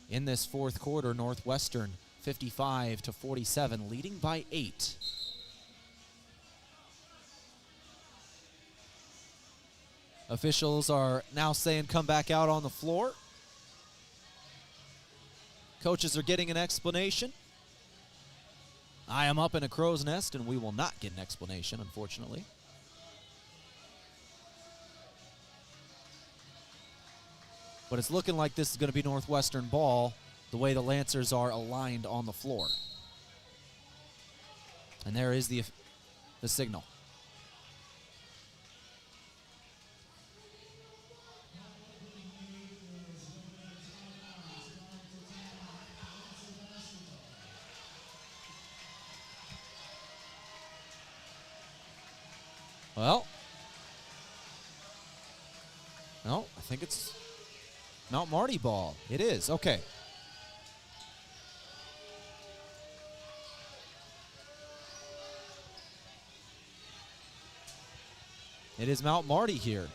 in this fourth quarter. Northwestern 55-47, leading by 8. Officials are now saying come back out on the floor. Coaches are getting an explanation. I am up in a crow's nest, and we will not get an explanation, unfortunately. But it's looking like this is going to be Northwestern ball, the way the Lancers are aligned on the floor. And there is the signal. Well, no, I think it's Mount Marty ball. It is, okay. It is Mount Marty here.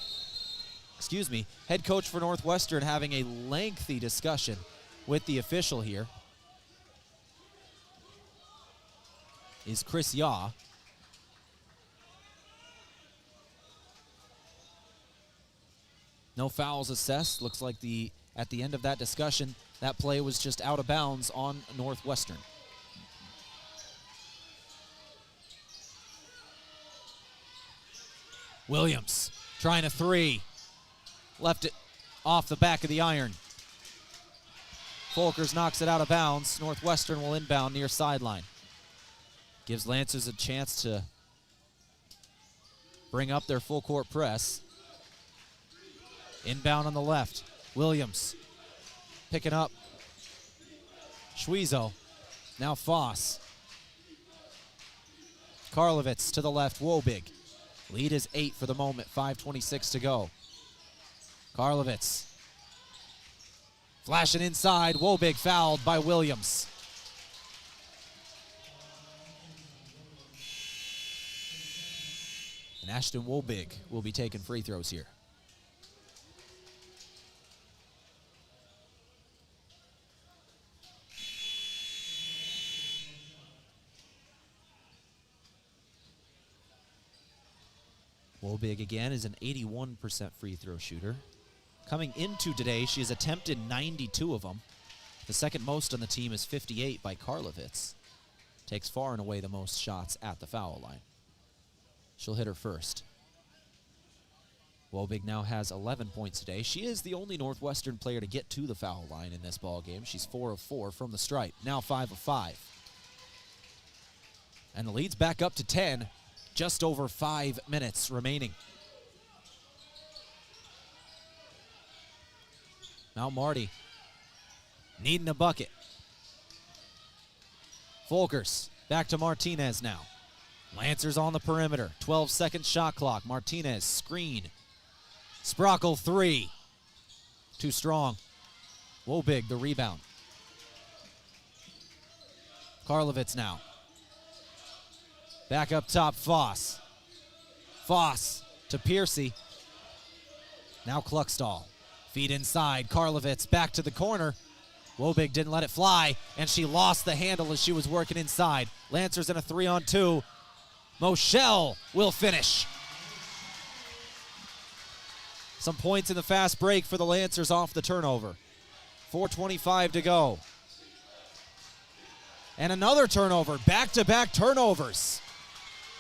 Excuse me, head coach for Northwestern having a lengthy discussion with the official here. Is Chris Yaw. No fouls assessed. Looks like at the end of that discussion, that play was just out of bounds on Northwestern. Williams trying a three. Left it off the back of the iron. Folkers knocks it out of bounds. Northwestern will inbound near sideline. Gives Lancers a chance to bring up their full court press. Inbound on the left. Williams picking up. Schwiezo. Now Foss. Karlovitz to the left. Wobig. Lead is 8 for the moment. 5:26 to go. Karlovitz. Flashing inside. Wobig fouled by Williams. And Ashton Wobig will be taking free throws here. Wobig again is an 81% free throw shooter. Coming into today, she has attempted 92 of them. The second most on the team is 58 by Karlovitz. Takes far and away the most shots at the foul line. She'll hit her first. Wobig now has 11 points today. She is the only Northwestern player to get to the foul line in this ball game. She's 4 of 4 from the stripe. Now 5 of 5. And the lead's back up to 10. Just over 5 minutes remaining. Mount Marty needing a bucket. Folkers back to Martinez now. Lancers on the perimeter. 12-second shot clock. Martinez screen. Sprockle 3. Too strong. Wobig the rebound. Karlovitz now. Back up top, Foss. Foss to Piercy. Now Kluckstall. Feed inside, Karlovitz back to the corner. Wobig didn't let it fly, and she lost the handle as she was working inside. Lancers in a 3-on-2. Moschel will finish. Some points in the fast break for the Lancers off the turnover. 4:25 to go. And another turnover, back-to-back turnovers.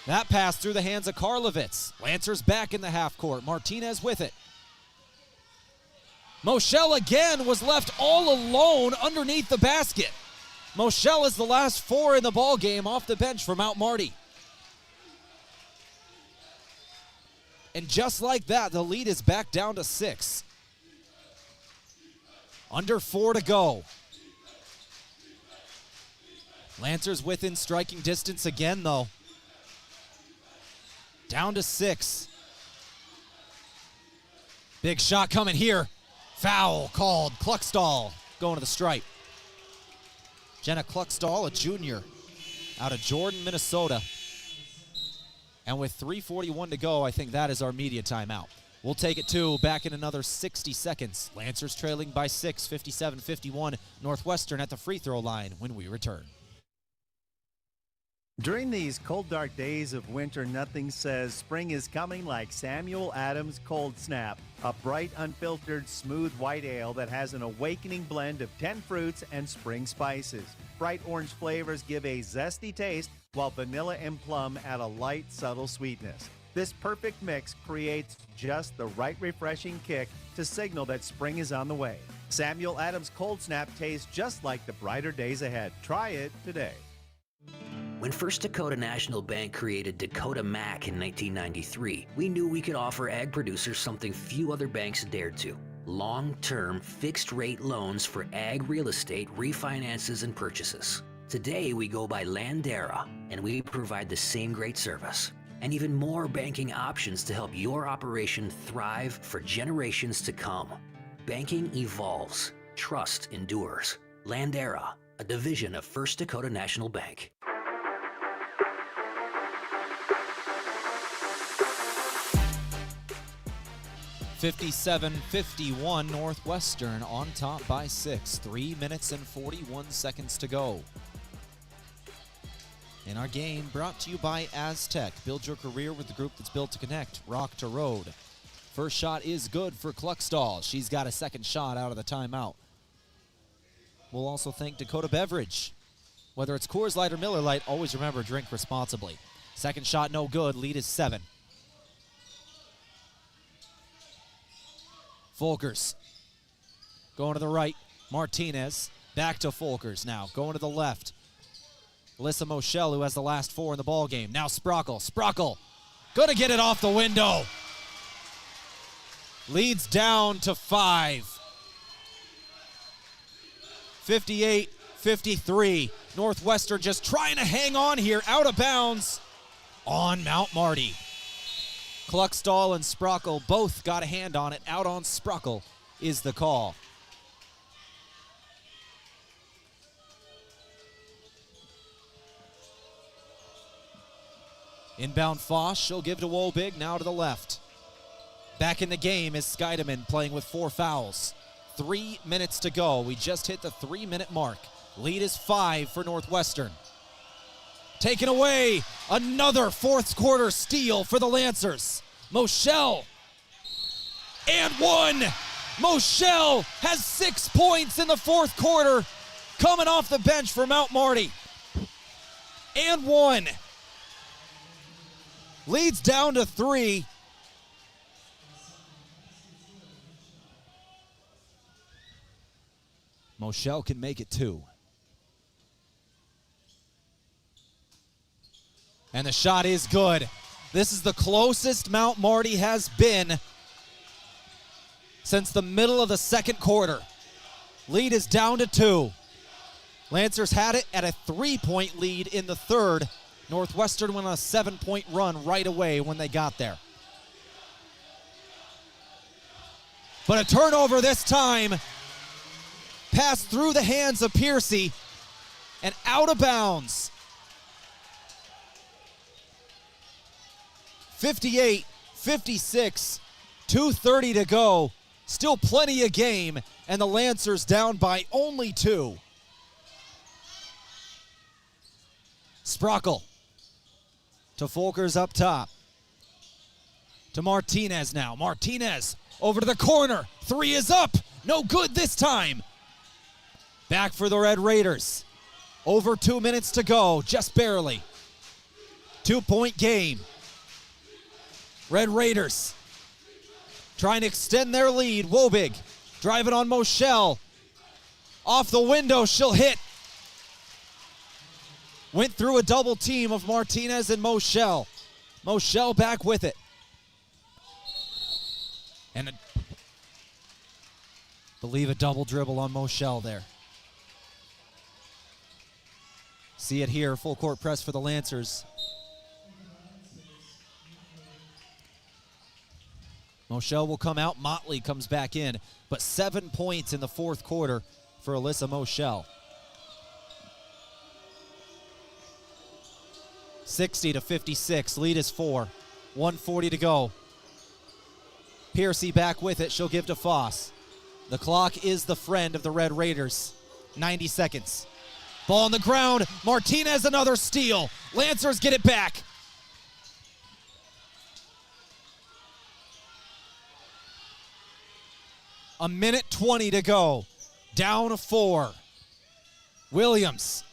That pass through the hands of Karlovitz. Lancers back in the half court. Martinez with it. Moschel again was left all alone underneath the basket. Moschel is the last 4 in the ball game off the bench for Mount Marty. And just like that, the lead is back down to 6. Under 4 to go. Lancers within striking distance again, though. Down to 6. Big shot coming here. Foul called. Kluckstall going to the stripe. Jenna Kluckstall, a junior out of Jordan, Minnesota. And with 3:41 to go, I think that is our media timeout. We'll take it to back in another 60 seconds. Lancers trailing by 6, 57-51. Northwestern at the free throw line when we return. During these cold, dark days of winter, nothing says spring is coming like Samuel Adams Cold Snap, a bright, unfiltered, smooth white ale that has an awakening blend of 10 fruits and spring spices. Bright orange flavors give a zesty taste, while vanilla and plum add a light, subtle sweetness. This perfect mix creates just the right refreshing kick to signal that spring is on the way. Samuel Adams Cold Snap tastes just like the brighter days ahead. Try it today. When First Dakota National Bank created Dakota Mac in 1993, we knew we could offer ag producers something few other banks dared to. Long-term, fixed-rate loans for ag real estate refinances and purchases. Today, we go by Landera, and we provide the same great service. And even more banking options to help your operation thrive for generations to come. Banking evolves. Trust endures. Landera, a division of First Dakota National Bank. 57-51 Northwestern on top by 6. 3 minutes and 41 seconds to go. In our game, brought to you by Aztec. Build your career with the group that's built to connect. Rock to road. First shot is good for Cluckstall. She's got a second shot out of the timeout. We'll also thank Dakota Beverage. Whether it's Coors Light or Miller Lite, always remember, drink responsibly. Second shot no good. Lead is 7. Folkers going to the right. Martinez back to Folkers now. Going to the left. Alyssa Moschel, who has the last 4 in the ball game. Now Sprockle. Sprockle going to get it off the window. Leads down to 5. 58-53. Northwestern just trying to hang on here. Out of bounds on Mount Marty. Cluckstall and Sprockle both got a hand on it. Out on Sprockle is the call. Inbound Foss, she'll give to Wobig, now to the left. Back in the game is Scheidemann playing with 4 fouls. 3 minutes to go. We just hit the 3-minute mark. Lead is 5 for Northwestern. Taken away, another fourth quarter steal for the Lancers. Moschel, and 1. Moschel has 6 points in the fourth quarter, coming off the bench for Mount Marty. And 1. Leads down to 3. Moschel can make it 2. And the shot is good. This is the closest Mount Marty has been since the middle of the second quarter. Lead is down to 2. Lancers had it at a 3-point lead in the third. Northwestern went on a 7-point run right away when they got there. But a turnover this time. Passed through the hands of Piercy and out of bounds. 58-56, 2:30 to go. Still plenty of game, and the Lancers down by only 2. Sprockle to Folkers up top. To Martinez now. Martinez over to the corner. 3 is up. No good this time. Back for the Red Raiders. Over 2 minutes to go, just barely. 2-point game. Red Raiders trying to extend their lead. Wobig driving on Moschel. Off the window, she'll hit. Went through a double team of Martinez and Moschel. Moschel back with it. And I believe a double dribble on Moschel there. See it here, full court press for the Lancers. Moschel will come out, Motley comes back in, but 7 points in the fourth quarter for Alyssa Moschel. 60-56, lead is 4. 1:40 to go. Piercy back with it, she'll give to Foss. The clock is the friend of the Red Raiders. 90 seconds. Ball on the ground. Martinez, another steal. Lancers get it back. A minute 20 to go. Down 4. Williams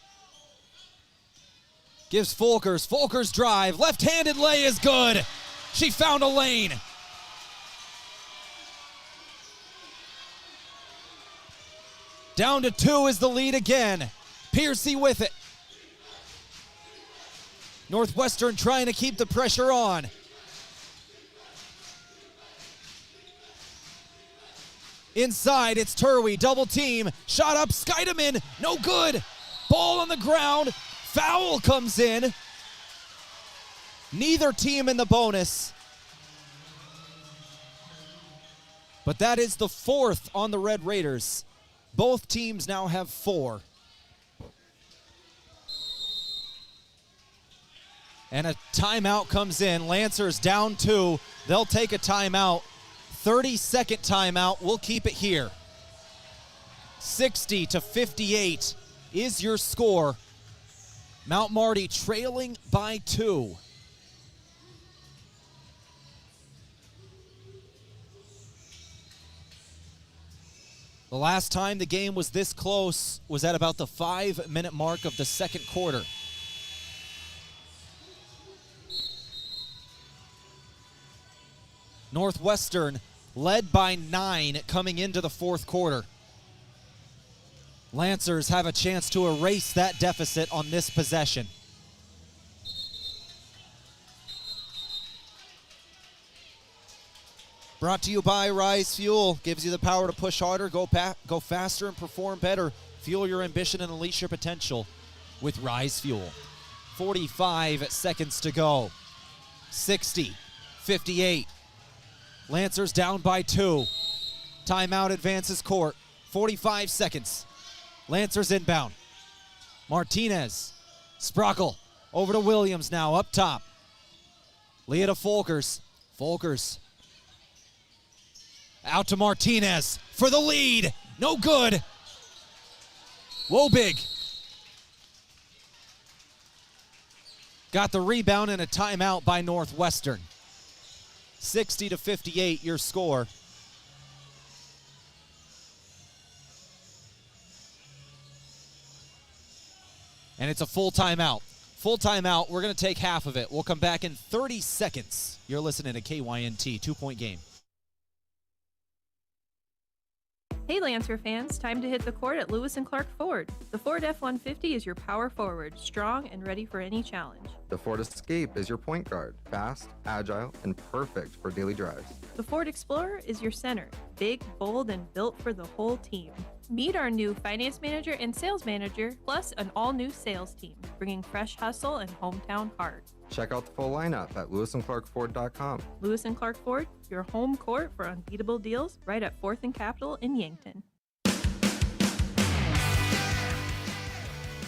gives Folkers. Folkers drive. Left-handed lay is good. She found a lane. Down to 2 is the lead again. Piercy with it. Northwestern trying to keep the pressure on. Inside, it's Turwey, double team, shot up, Skydeman, no good. Ball on the ground, foul comes in. Neither team in the bonus. But that is the 4th on the Red Raiders. Both teams now have 4. And a timeout comes in. Lancers down 2. They'll take a timeout. 30-second timeout. We'll keep it here. 60-58 is your score. Mount Marty trailing by 2. The last time the game was this close was at about the 5-minute mark of the second quarter. Northwestern led by 9 coming into the fourth quarter. Lancers have a chance to erase that deficit on this possession. Brought to you by Rise Fuel. Gives you the power to push harder, go faster, and perform better. Fuel your ambition and unleash your potential with Rise Fuel. 45 seconds to go. 60-58. Lancers down by 2. Timeout advances court. 45 seconds. Lancers inbound. Martinez. Sprockle. Over to Williams now, up top. Leah to Folkers. Folkers. Out to Martinez for the lead. No good. Wobig. Got the rebound and a timeout by Northwestern. 60-58 your score. And it's a full timeout. Full timeout. We're going to take half of it. We'll come back in 30 seconds. You're listening to KYNT, 2-point game. Hey Lancer fans, time to hit the court at Lewis & Clark Ford. The Ford F-150 is your power forward, strong and ready for any challenge. The Ford Escape is your point guard, fast, agile, and perfect for daily drives. The Ford Explorer is your center, big, bold, and built for the whole team. Meet our new finance manager and sales manager, plus an all-new sales team, bringing fresh hustle and hometown heart. Check out the full lineup at lewisandclarkford.com. Lewis & Clark Ford, your home court for unbeatable deals, right at 4th and Capitol in Yankton.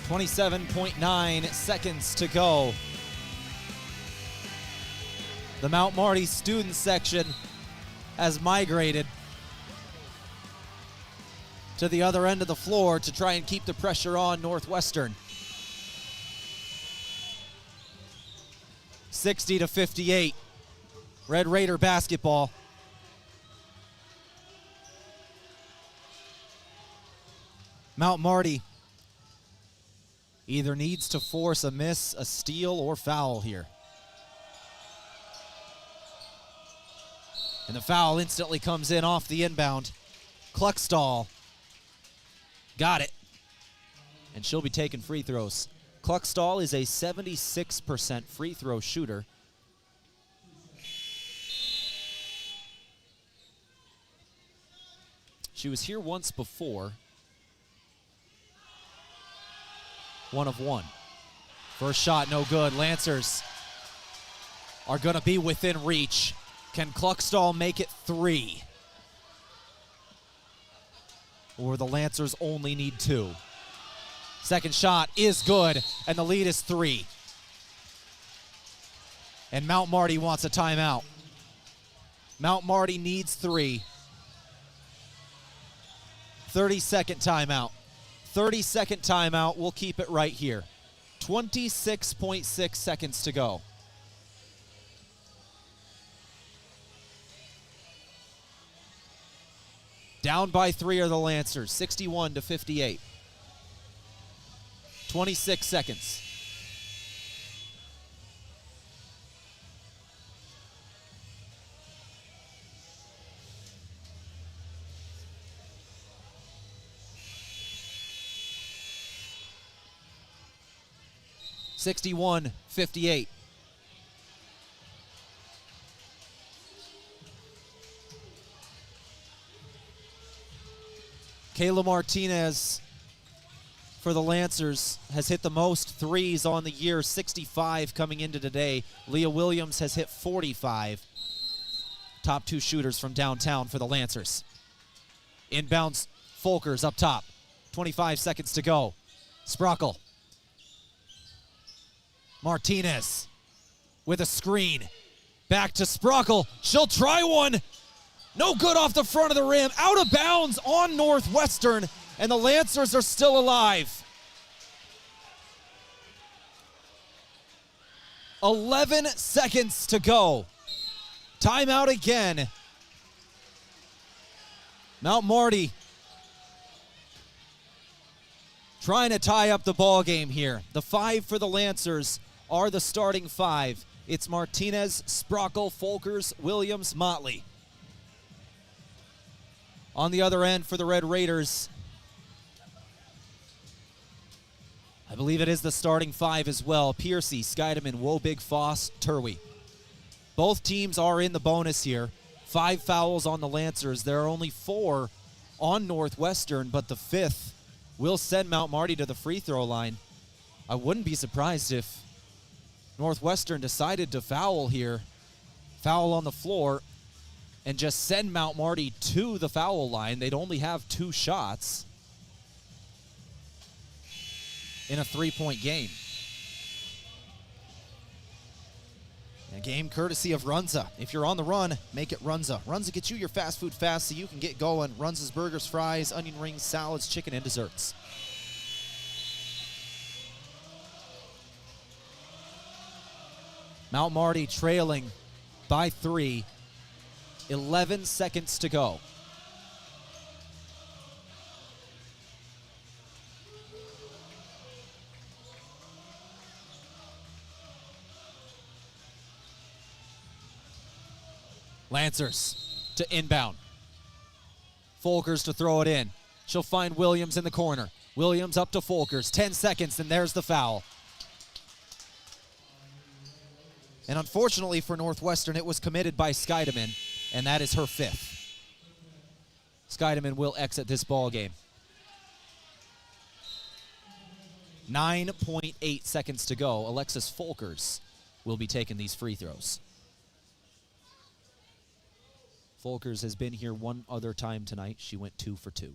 27.9 seconds to go. The Mount Marty student section has migrated to the other end of the floor to try and keep the pressure on Northwestern. 60-58. Red Raider basketball. Mount Marty either needs to force a miss, a steal, or foul here. And the foul instantly comes in off the inbound. Kluckstall got it. And she'll be taking free throws. Kluckstall is a 76% free throw shooter. She was here once before. 1 of 1. First shot, no good. Lancers are going to be within reach. Can Kluckstall make it 3? Or the Lancers only need 2. Second shot is good, and the lead is 3. And Mount Marty wants a timeout. Mount Marty needs 3. 30-second timeout. 30-second timeout. We'll keep it right here. 26.6 seconds to go. Down by 3 are the Lancers, 61-58. 26 seconds. (61-58). Kayla Martinez for the Lancers has hit the most threes on the year, 65 coming into today. Leah Williams has hit 45. Top 2 shooters from downtown for the Lancers. Inbounds, Folkers up top. 25 seconds to go. Sprockle. Martinez with a screen. Back to Sprockle. She'll try one. No good off the front of the rim. Out of bounds on Northwestern, and the Lancers are still alive. 11 seconds to go. Timeout again. Mount Marty trying to tie up the ball game here. The 5 for the Lancers are the starting 5. It's Martinez, Sprockle, Folkers, Williams, Motley. On the other end for the Red Raiders, I believe it is the starting 5 as well. Piercy, Skydeman, Wobig, Foss, Turwey. Both teams are in the bonus here. 5 fouls on the Lancers. There are only 4 on Northwestern, but the 5th will send Mount Marty to the free throw line. I wouldn't be surprised if Northwestern decided to foul here, foul on the floor, and just send Mount Marty to the foul line. They'd only have 2 shots in a 3-point game. A game courtesy of Runza. If you're on the run, make it Runza. Runza gets you your fast food fast so you can get going. Runza's burgers, fries, onion rings, salads, chicken, and desserts. Mount Marty trailing by 3. 11 seconds to go. Lancers to inbound. Folkers to throw it in. She'll find Williams in the corner. Williams up to Folkers. 10 seconds, and there's the foul. And unfortunately for Northwestern, it was committed by Skydeman, and that is her 5th. Skydeman will exit this ball game. 9.8 seconds to go. Alexis Folkers will be taking these free throws. Folkers has been here one other time tonight. She went 2 for 2.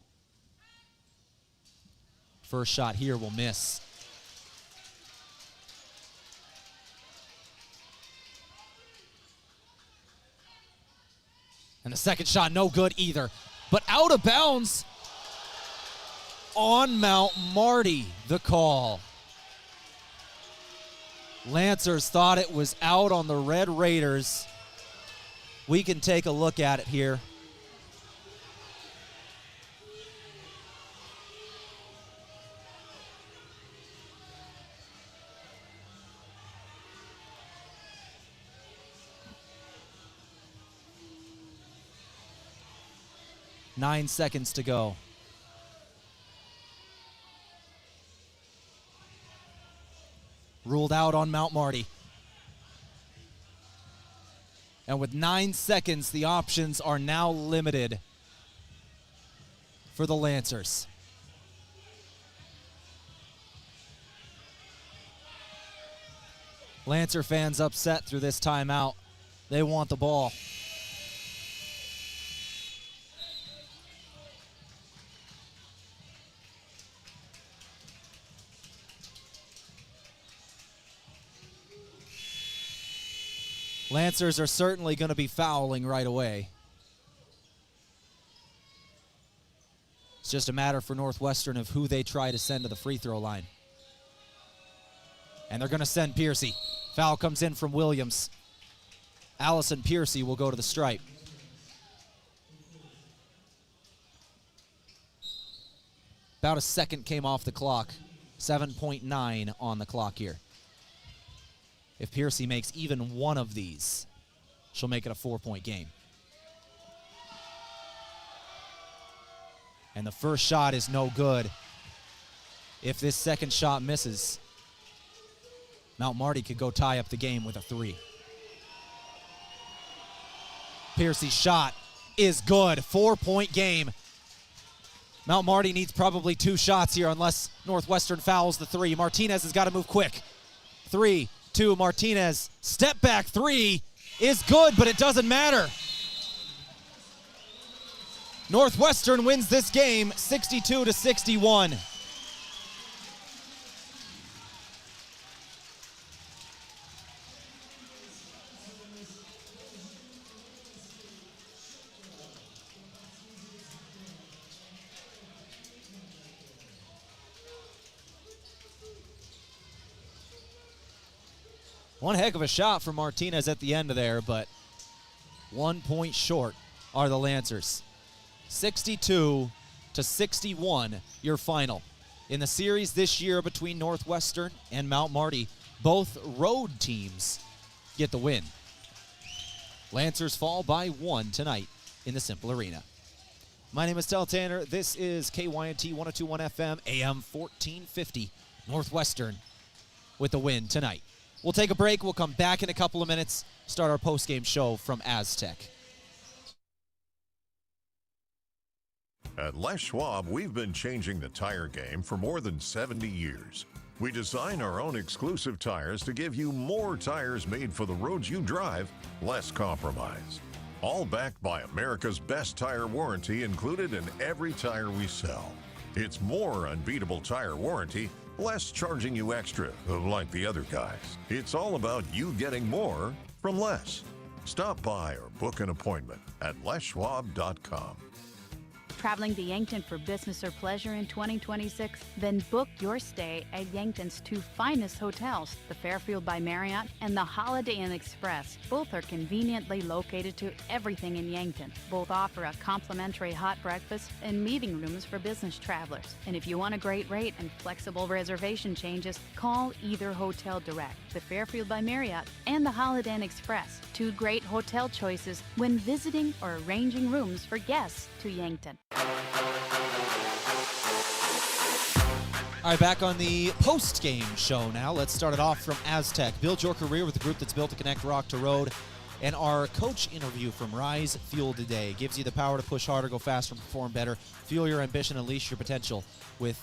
First shot here will miss. And the second shot, no good either. But out of bounds on Mount Marty, the call. Lancers thought it was out on the Red Raiders. We can take a look at it here. Nine seconds to go. Ruled out on Mount Marty. And with 9 seconds, the options are now limited for the Lancers. Lancer fans upset through this timeout. They want the ball. Lancers are certainly going to be fouling right away. It's just a matter for Northwestern of who they try to send to the free throw line. And they're going to send Piercy. Foul comes in from Williams. Allison Piercy will go to the stripe. About a second came off the clock. 7.9 on the clock here. If Piercy makes even one of these, she'll make it a 4-point game. And the first shot is no good. If this second shot misses, Mount Marty could go tie up the game with a 3. Piercy's shot is good. 4-point game. Mount Marty needs probably 2 shots here unless Northwestern fouls the 3. Martinez has got to move quick. 3, 2, Martinez. Step back 3 is good, but it doesn't matter. Northwestern wins this game 62-61. One heck of a shot from Martinez at the end of there, but 1 point short are the Lancers. 62-61, your final. In the series this year between Northwestern and Mount Marty, both road teams get the win. Lancers fall by 1 tonight in the Cimpl Arena. My name is Tehl Tanner. This is KYNT 102.1 FM, AM 1450. Northwestern with the win tonight. We'll take a break. We'll come back in a couple of minutes, start our post-game show from Aztec. At Les Schwab, we've been changing the tire game for more than 70 years. We design our own exclusive tires to give you more tires made for the roads you drive, less compromise. All backed by America's best tire warranty included in every tire we sell. It's more unbeatable tire warranty, less charging you extra, like the other guys. It's all about you getting more from less. Stop by or book an appointment at leschwab.com. Traveling to Yankton for business or pleasure in 2026? Then book your stay at Yankton's 2 finest hotels, the Fairfield by Marriott and the Holiday Inn Express. Both are conveniently located to everything in Yankton. Both offer a complimentary hot breakfast and meeting rooms for business travelers. And if you want a great rate and flexible reservation changes, call either hotel direct, the Fairfield by Marriott and the Holiday Inn Express. 2 great hotel choices when visiting or arranging rooms for guests to Yankton. All right, back on the post-game show now. Let's start it off from Aztec. Build your career with the group that's built to connect rock to road. And our coach interview from Rise Fuel today gives you the power to push harder, go faster, and perform better. Fuel your ambition, unleash your potential with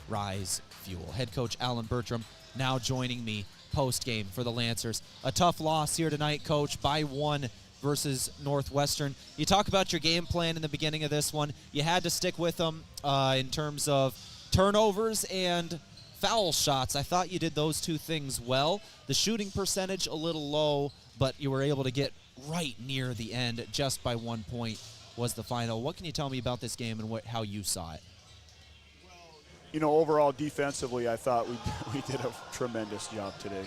Rise Fuel. Head coach Alan Bertram now joining me post-game for the Lancers. A tough loss here tonight, Coach, by 1 versus Northwestern. You talk about your game plan in the beginning of this one. You had to stick with them in terms of turnovers and foul shots. I thought you did those 2 things well. The shooting percentage a little low, but you were able to get right near the end. Just by 1 point was the final. What can you tell me about this game and how you saw it? You know, overall defensively, I thought we did a tremendous job today.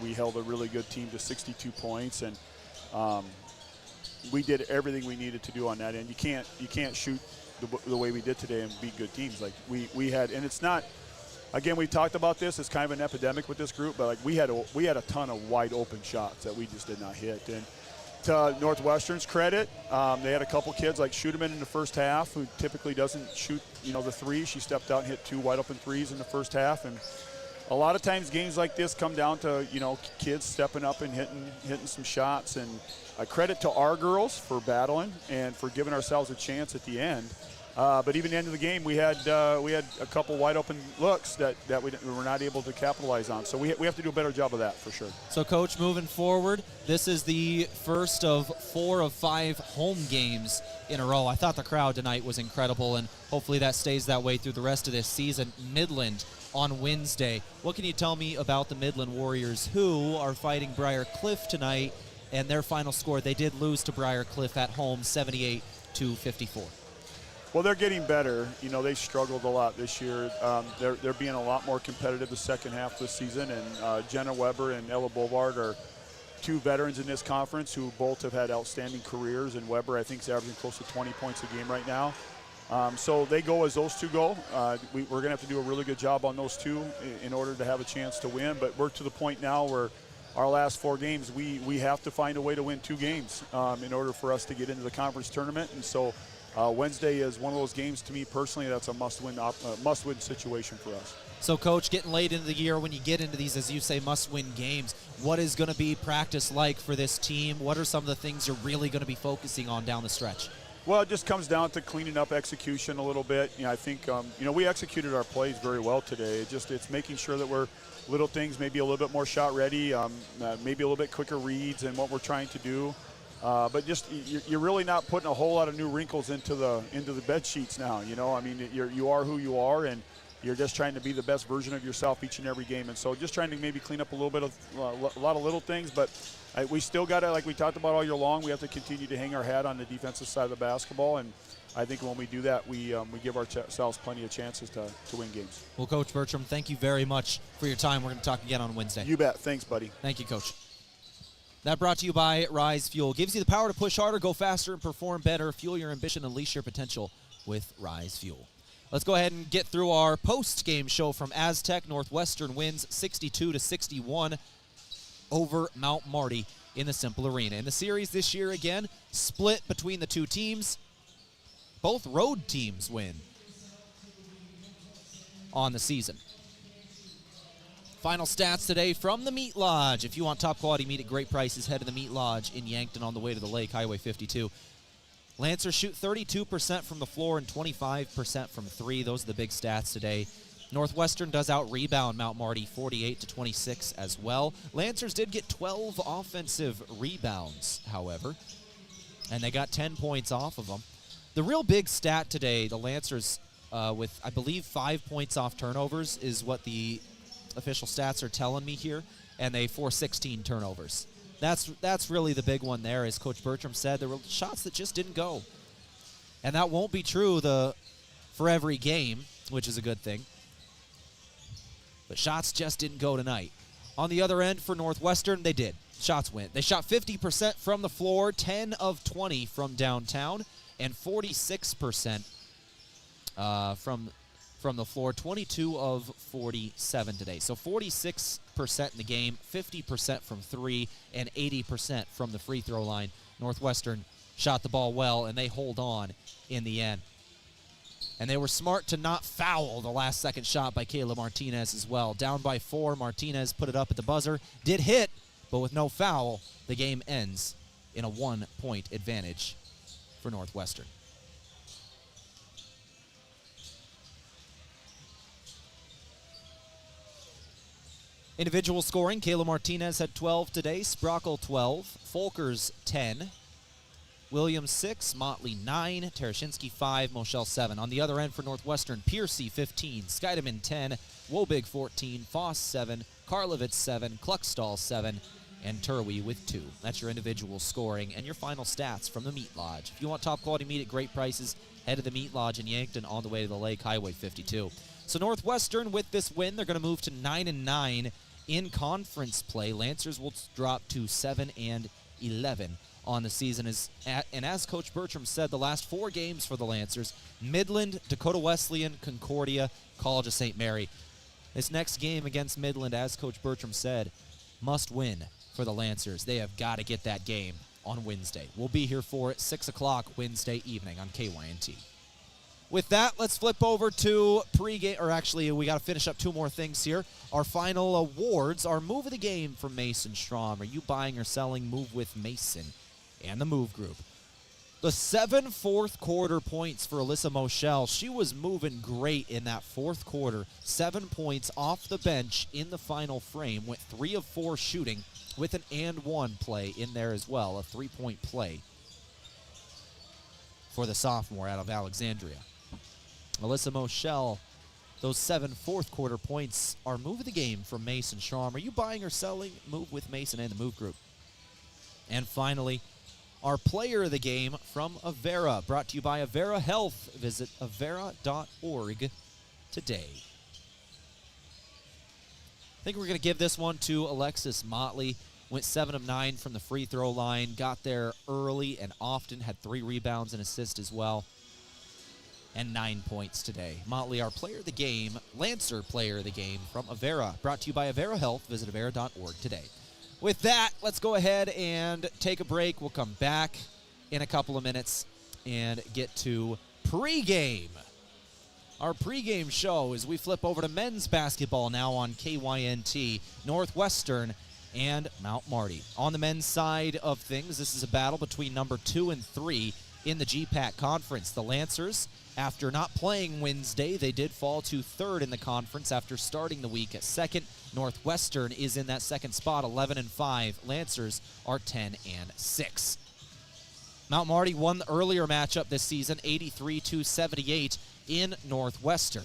We held a really good team to 62 points, and we did everything we needed to do on that end. You can't shoot the way we did today and beat good teams. Like we had, and it's not. Again, we talked about this. It's kind of an epidemic with this group, but like we had a ton of wide open shots that we just did not hit. And to Northwestern's credit, they had a couple kids like Schudeman in the first half, who typically doesn't shoot the 3. She stepped out and hit 2 wide open 3s in the first half. And a lot of times games like this come down to kids stepping up and hitting some shots. And credit to our girls for battling and for giving ourselves a chance at the end. But even at the end of the game, we had a couple wide open looks that we were not able to capitalize on. So we have to do a better job of that for sure. So, Coach, moving forward, this is the first of 4 of 5 home games in a row. I thought the crowd tonight was incredible, and hopefully that stays that way through the rest of this season. Midland on Wednesday. What can you tell me about the Midland Warriors, who are fighting Briar Cliff tonight, and their final score? They did lose to Briar Cliff at home, 78-54. Well, they're getting better. You know, they struggled a lot this year. They're being a lot more competitive the second half of the season, and Jenna Weber and Ella Bovard are two veterans in this conference who both have had outstanding careers, and Weber, I think, is averaging close to 20 points a game right now. So they go as those two go. We're going to have to do a really good job on those two in order to have a chance to win, but we're to the point now where our last 4 games, we have to find a way to win 2 games in order for us to get into the conference tournament. And so Wednesday is one of those games, to me personally, that's a must-win situation for us. So, Coach, getting late into the year, when you get into these, as you say, must-win games, what is going to be practice like for this team? What are some of the things you're really going to be focusing on down the stretch? Well, it just comes down to cleaning up execution a little bit. You know, I think, we executed our plays very well today. It's making sure that we're little things, maybe a little bit more shot ready, maybe a little bit quicker reads in what we're trying to do. But just you're really not putting a whole lot of new wrinkles into the bed sheets now. You know, I mean, you are who you are, and you're just trying to be the best version of yourself each and every game. And so just trying to maybe clean up a little bit of a lot of little things, but we still got to, like we talked about all year long, we have to continue to hang our hat on the defensive side of the basketball. And I think when we do that, we give ourselves plenty of chances to win games. Well, Coach Bertram, thank you very much for your time. We're going to talk again on Wednesday. You bet. Thanks, buddy. Thank you, Coach. That brought to you by Rise Fuel. Gives you the power to push harder, go faster, and perform better. Fuel your ambition, unleash your potential with Rise Fuel. Let's go ahead and get through our post-game show from Aztec. Northwestern wins 62-61 over Mount Marty in the Cimpl Arena. In the series this year, again, split between the two teams. Both road teams win on the season. Final stats today from the Meat Lodge. If you want top quality meat at great prices, head to the Meat Lodge in Yankton on the way to the lake, Highway 52. Lancers shoot 32% from the floor and 25% from 3. Those are the big stats today. Northwestern does out-rebound Mount Marty 48-26 as well. Lancers did get 12 offensive rebounds, however, and they got 10 points off of them. The real big stat today, the Lancers with, I believe, 5 points off turnovers is what the official stats are telling me here, and they forced 16 turnovers. That's really the big one there. As Coach Bertram said, there were shots that just didn't go. And that won't be true for every game, which is a good thing. But shots just didn't go tonight. On the other end for Northwestern, they did. Shots went. They shot 50% from the floor, 10 of 20 from downtown, and 46% from the floor, 22 of 47 today. So 46% in the game, 50% from 3, and 80% from the free throw line. Northwestern shot the ball well, and they hold on in the end. And they were smart to not foul the last second shot by Kayla Martinez as well. Down by 4, Martinez put it up at the buzzer. Did hit, but with no foul, the game ends in a 1-point advantage for Northwestern. Individual scoring, Kayla Martinez had 12 today, Sprockle 12, Folkers 10, Williams 6, Motley 9, Tereshinsky 5, Moshel 7. On the other end for Northwestern, Piercy 15, Skydeman 10, Wobig 14, Foss 7, Karlovitz 7, Kluckstall 7, and Turwey with 2. That's your individual scoring and your final stats from the Meat Lodge. If you want top quality meat at great prices, head to the Meat Lodge in Yankton on the way to the lake, Highway 52. So Northwestern, with this win, they're going to move to 9-9 in conference play. Lancers will drop to 7-11 on the season. And as Coach Bertram said, the last 4 games for the Lancers, Midland, Dakota Wesleyan, Concordia, College of St. Mary. This next game against Midland, as Coach Bertram said, must win for the Lancers. They have got to get that game on Wednesday. We'll be here for it, 6 o'clock Wednesday evening on KYNT. With that, let's flip over to pregame, or actually, we got to finish up 2 more things here. Our final awards are Move of the Game from Mason Strom. Are you buying or selling? Move with Mason and the Move Group. The 7 fourth-quarter points for Alyssa Moshel. She was moving great in that fourth quarter. 7 points off the bench in the final frame. Went 3 of 4 shooting with an and-one play in there as well, a 3-point play for the sophomore out of Alexandria. Alyssa Moshel, those 7 fourth-quarter points are Move of the Game from Mason Strom. Are you buying or selling? Move with Mason and the Move Group. And finally, our player of the game from Avera, brought to you by Avera Health. Visit avera.org today. I think we're going to give this one to Alexis Motley. Went 7 of 9 from the free throw line, got there early and often, had 3 rebounds and assists as well, and 9 points today. Motley, our player of the game, Lancer player of the game from Avera, brought to you by Avera Health. Visit avera.org today. With that, let's go ahead and take a break. We'll come back in a couple of minutes and get to pregame. Our pregame show as we flip over to men's basketball now on KYNT, Northwestern and Mount Marty. On the men's side of things, this is a battle between number 2 and 3 in the GPAC conference. The Lancers, after not playing Wednesday, they did fall to 3rd in the conference after starting the week at 2nd. Northwestern is in that 2nd spot, 11-5. Lancers are 10-6. Mount Marty won the earlier matchup this season, 83-78 in Northwestern.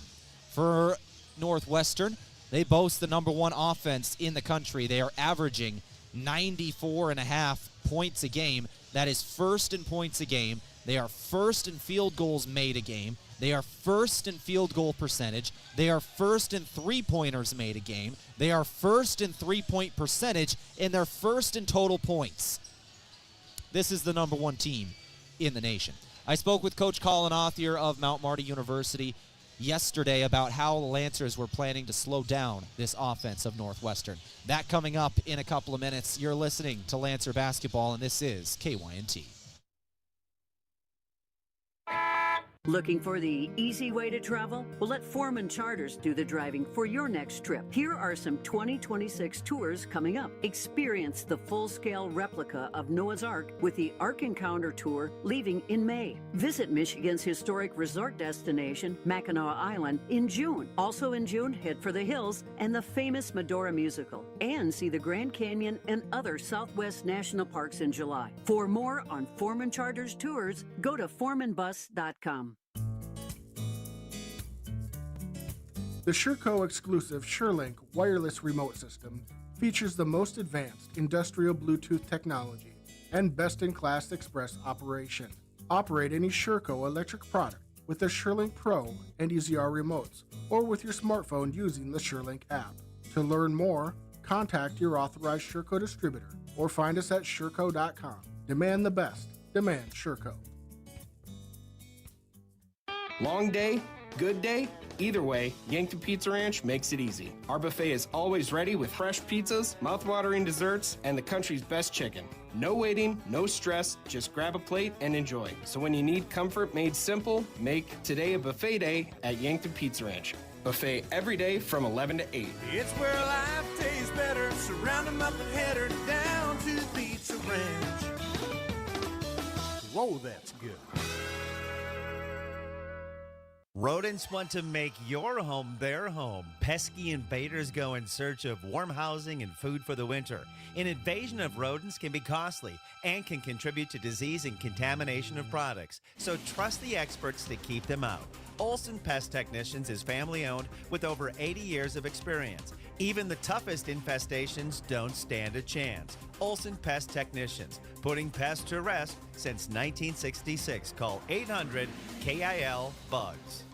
For Northwestern, they boast the number 1 offense in the country. They are averaging 94.5 points a game. That is first in points a game. They are first in field goals made a game. They are first in field goal percentage. They are first in three-pointers made a game. They are first in three-point percentage, and they're first in total points. This is the number 1 team in the nation. I spoke with Coach Colin Authier of Mount Marty University yesterday about how the Lancers were planning to slow down this offense of Northwestern. That coming up in a couple of minutes. You're listening to Lancer Basketball, and this is KYNT. Looking for the easy way to travel? Well, let Foreman Charters do the driving for your next trip. Here are some 2026 tours coming up. Experience the full-scale replica of Noah's Ark with the Ark Encounter Tour leaving in May. Visit Michigan's historic resort destination, Mackinac Island, in June. Also in June, head for the hills and the famous Medora musical. And see the Grand Canyon and other Southwest National Parks in July. For more on Foreman Charters tours, go to foremanbus.com. The Sherco exclusive SureLink wireless remote system features the most advanced industrial Bluetooth technology and best-in-class express operation. Operate any Sherco electric product with the SureLink Pro and EZR remotes or with your smartphone using the SureLink app. To learn more, contact your authorized Sherco distributor or find us at sherco.com. Demand the best. Demand Sherco. Long day, good day, either way, Yankton Pizza Ranch makes it easy. Our buffet is always ready with fresh pizzas, mouth-watering desserts, and the country's best chicken. No waiting, no stress, just grab a plate and enjoy. So when you need comfort made simple, make today a buffet day at Yankton Pizza Ranch. Buffet every day from 11 to 8. It's where life tastes better. Surround them up and head her down to the Pizza Ranch. Whoa, that's good. Rodents want to make your home their home. Pesky invaders go in search of warm housing and food for the winter. An invasion of rodents can be costly and can contribute to disease and contamination of products. So trust the experts to keep them out. Olson Pest Technicians is family-owned with over 80 years of experience. Even the toughest infestations don't stand a chance. Olson Pest Technicians, putting pests to rest since 1966. Call 800-KIL-BUGS.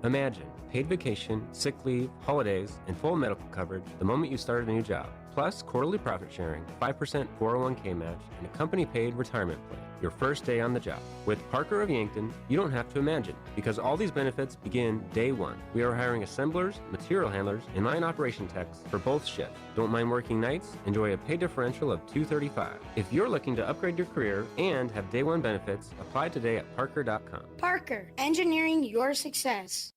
Imagine paid vacation, sick leave, holidays, and full medical coverage the moment you start a new job. Plus quarterly profit sharing, 5% 401k match, and a company-paid retirement plan. Your first day on the job. With Parker of Yankton, you don't have to imagine, because all these benefits begin day one. We are hiring assemblers, material handlers, and line operation techs for both shifts. Don't mind working nights? Enjoy a pay differential of $235. If you're looking to upgrade your career and have day one benefits, apply today at parker.com. Parker, engineering your success.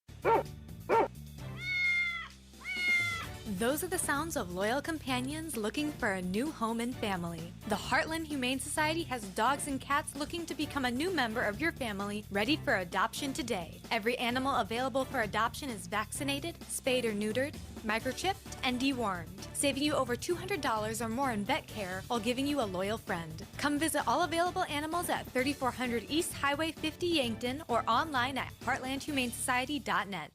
Those are the sounds of loyal companions looking for a new home and family. The Heartland Humane Society has dogs and cats looking to become a new member of your family, ready for adoption today. Every animal available for adoption is vaccinated, spayed or neutered, microchipped, and dewormed, saving you over $200 or more in vet care while giving you a loyal friend. Come visit all available animals at 3400 East Highway 50 Yankton or online at heartlandhumanesociety.net.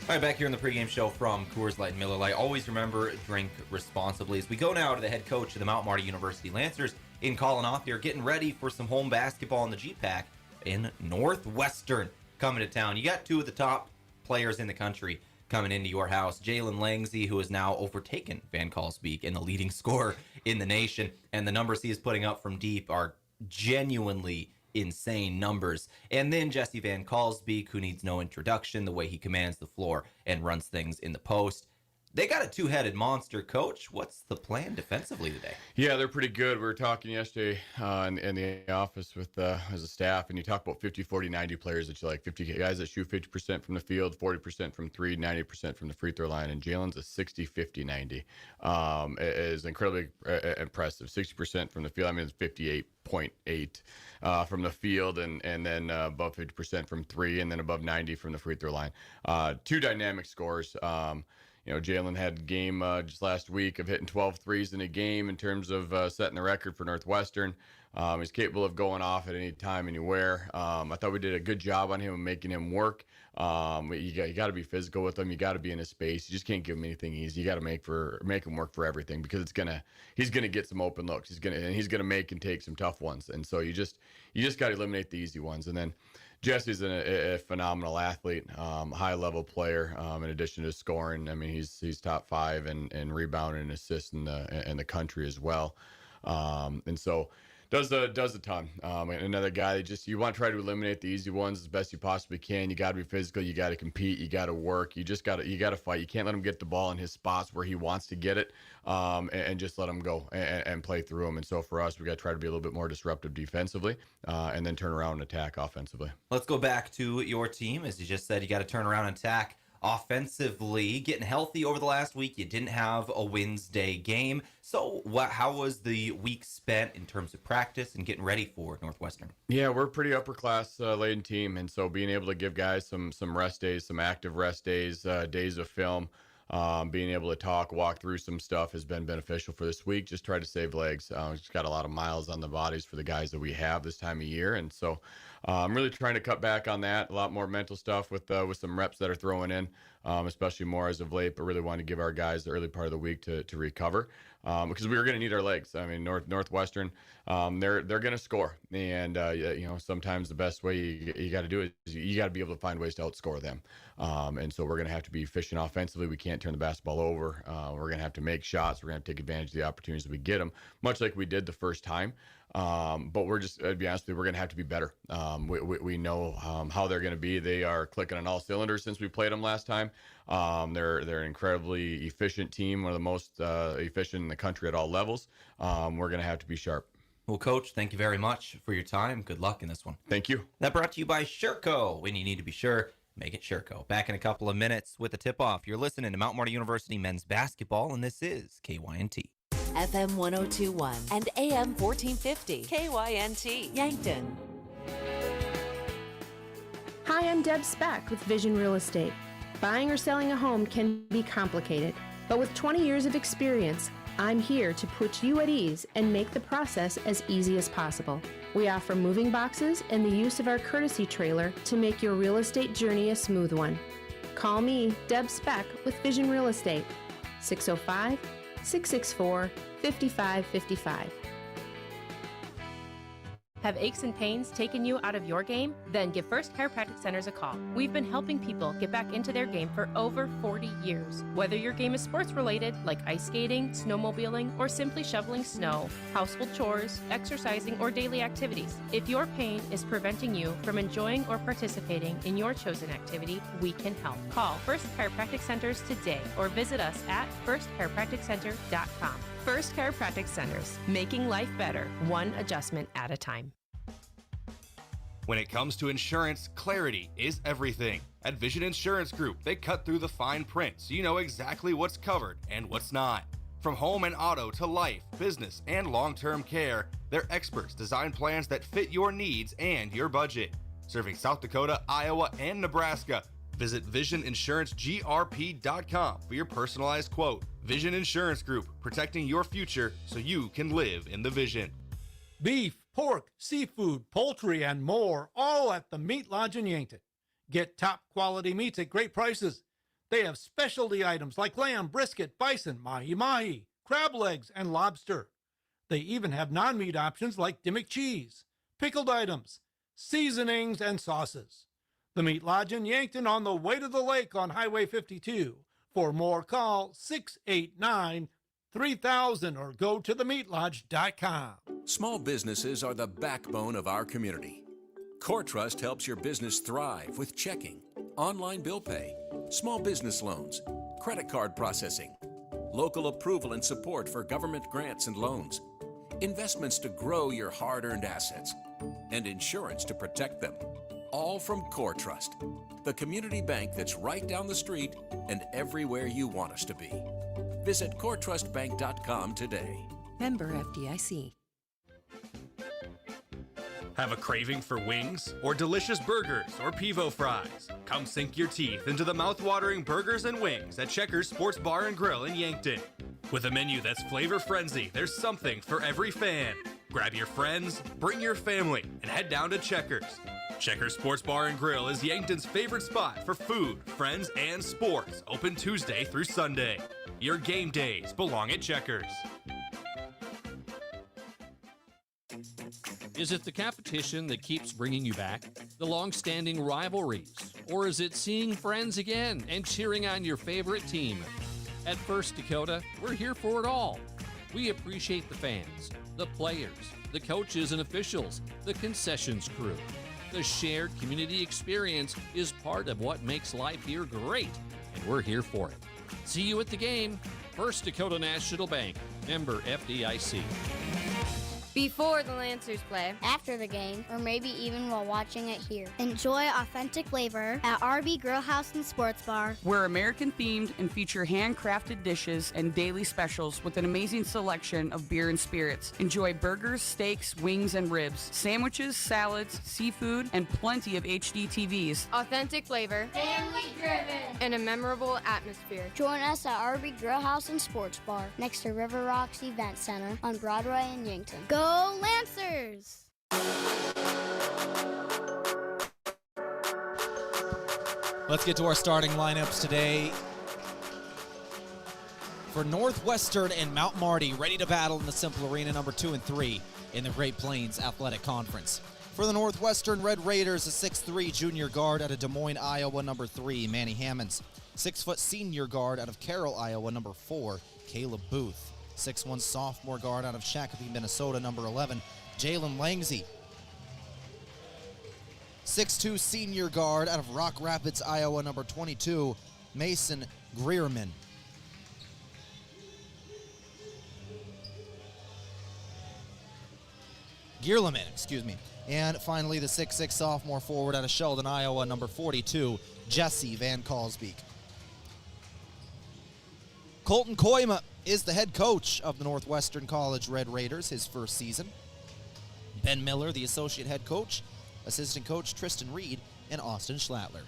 All right, back here in the pregame show from Coors Light and Miller Lite. Always remember, drink responsibly. As we go now to the head coach of the Mount Marty University Lancers in Colin Othier, getting ready for some home basketball in the GPAC in Northwestern coming to town. You got two of the top players in the country coming into your house. Jalen Langsey, who has now overtaken Van Kalsbeek in the leading scorer in the nation, and the numbers he is putting up from deep are genuinely insane numbers. And then Jesse Van Kalsbeek, who needs no introduction, the way he commands the floor and runs things in the post. They got a two-headed monster. Coach, what's the plan defensively today? Yeah, they're pretty good. We were talking yesterday in the office with as a staff, and you talk about 50, 40, 90 players that you like. 50 guys that shoot 50% from the field, 40% from three, 90% from the free throw line. And Jalen's a 60, 50, 90. It is incredibly impressive. 60% from the field. I mean, it's 58.8 from the field, and then above 50% from three, and then above 90 from the free throw line. Two dynamic scores. Jalen had a game just last week of hitting 12 threes in a game in terms of setting the record for Northwestern. He's capable of going off at any time, anywhere. I thought we did a good job on him and making him work. You got to be physical with him. You got to be in his space. You just can't give him anything easy. You got to make him work for everything, because he's gonna get some open looks. He's gonna make and take some tough ones. And so you just got to eliminate the easy ones. And then Jesse's a phenomenal athlete, high level player. In addition to scoring, I mean, he's top 5 and rebounding and assists in the country as well. And so does a ton. And another guy that you want to try to eliminate the easy ones as best you possibly can. You got to be physical. You got to compete. You got to work. You got to fight. You can't let him get the ball in his spots where he wants to get it, and just let him go and play through him. And so for us, we got to try to be a little bit more disruptive defensively, and then turn around and attack offensively. Let's go back to your team. As you just said, you got to turn around and attack offensively. Getting healthy over the last week. You didn't have a Wednesday game. So how was the week spent in terms of practice and getting ready for Northwestern? Yeah, we're a pretty upper class laden team, and so being able to give guys some rest days, some active rest days, days of film, being able to walk through some stuff has been beneficial for this week. Just try to save legs. We've just got a lot of miles on the bodies for the guys that we have this time of year, and so I'm really trying to cut back on that. A lot more mental stuff with some reps that are throwing in, especially more as of late. But really want to give our guys the early part of the week to recover, because we were going to need our legs. I mean, Northwestern, they're going to score, and sometimes the best way you got to do it is you got to be able to find ways to outscore them. And so we're going to have to be efficient offensively. We can't turn the basketball over. We're going to have to make shots. We're going to have to take advantage of the opportunities that we get them, much like we did the first time. But we're just, to be honest with you, we're going to have to be better. We know how they're going to be. They are clicking on all cylinders since we played them last time. They're an incredibly efficient team, one of the most efficient in the country at all levels. We're going to have to be sharp. Well, Coach, thank you very much for your time. Good luck in this one. Thank you. That brought to you by Sherco. When you need to be sure, make it Sherco. Back in a couple of minutes with the tip-off. You're listening to Mount Marty University men's basketball, and this is KYNT. FM 1021 and AM 1450. KYNT. Yankton. Hi, I'm Deb Speck with Vision Real Estate. Buying or selling a home can be complicated, but with 20 years of experience, I'm here to put you at ease and make the process as easy as possible. We offer moving boxes and the use of our courtesy trailer to make your real estate journey a smooth one. Call me, Deb Speck, with Vision Real Estate, 605-664-5555. Have aches and pains taken you out of your game? Then give First Chiropractic Centers a call. We've been helping people get back into their game for over 40 years. Whether your game is sports related, like ice skating, snowmobiling, or simply shoveling snow, household chores, exercising, or daily activities, if your pain is preventing you from enjoying or participating in your chosen activity, we can help. Call First Chiropractic Centers today or visit us at firstchiropracticcenter.com. First Chiropractic Centers, making life better, one adjustment at a time. When it comes to insurance, clarity is everything. At Vision Insurance Group, they cut through the fine print so you know exactly what's covered and what's not. From home and auto to life, business, and long-term care, their experts design plans that fit your needs and your budget. Serving South Dakota, Iowa, and Nebraska, visit VisionInsuranceGRP.com for your personalized quote. Vision Insurance Group, protecting your future so you can live in the vision. Beef, pork, seafood, poultry, and more, all at the Meat Lodge in Yankton. Get top quality meats at great prices. They have specialty items like lamb, brisket, bison, mahi-mahi, crab legs, and lobster. They even have non-meat options like Dimmick cheese, pickled items, seasonings, and sauces. The Meat Lodge in Yankton on the way to the lake on Highway 52. For more, call 689-3000 or go to themeatlodge.com. Small businesses are the backbone of our community. CoreTrust helps your business thrive with checking, online bill pay, small business loans, credit card processing, local approval and support for government grants and loans, investments to grow your hard-earned assets, and insurance to protect them. All from CoreTrust, the community bank that's right down the street and everywhere you want us to be. Visit CoreTrustBank.com today. Member FDIC. Have a craving for wings or delicious burgers or pivo fries? Come sink your teeth into the mouth-watering burgers and wings at Checkers Sports Bar and Grill in Yankton. With a menu that's flavor frenzy, there's something for every fan. Grab your friends, bring your family, and head down to Checkers. Checkers Sports Bar and Grill is Yankton's favorite spot for food, friends, and sports, open Tuesday through Sunday. Your game days belong at Checkers. Is it the competition that keeps bringing you back? The long-standing rivalries? Or is it seeing friends again and cheering on your favorite team? At First Dakota, we're here for it all. We appreciate the fans, the players, the coaches and officials, the concessions crew. The shared community experience is part of what makes life here great, and we're here for it. See you at the game. First Dakota National Bank, member FDIC. Before the Lancers play, after the game, or maybe even while watching it here. Enjoy authentic flavor at RB Grill House and Sports Bar. We're American themed and feature handcrafted dishes and daily specials with an amazing selection of beer and spirits. Enjoy burgers, steaks, wings, and ribs, sandwiches, salads, seafood, and plenty of HD TVs. Authentic flavor, family driven, and a memorable atmosphere. Join us at RB Grill House and Sports Bar next to River Rocks Event Center on Broadway in Yankton. Go Lancers! Let's get to our starting lineups today. For Northwestern and Mount Marty, ready to battle in the Cimpl Arena, number 2 and 3 in the Great Plains Athletic Conference. For the Northwestern Red Raiders, a 6'3" junior guard out of Des Moines, Iowa, number 3, Manny Hammonds. 6' senior guard out of Carroll, Iowa, number 4, Caleb Booth. 6'1" sophomore guard out of Shakopee, Minnesota, number 11, Jalen Langsey. 6'2" senior guard out of Rock Rapids, Iowa, number 22, Mason Greerman. And finally, the 6'6" sophomore forward out of Sheldon, Iowa, number 42, Jesse Van Kalsbeek. Colton Koima is the head coach of the Northwestern College Red Raiders, his first season. Ben Miller, the associate head coach, assistant coach Tristan Reed, and Austin Schlattler.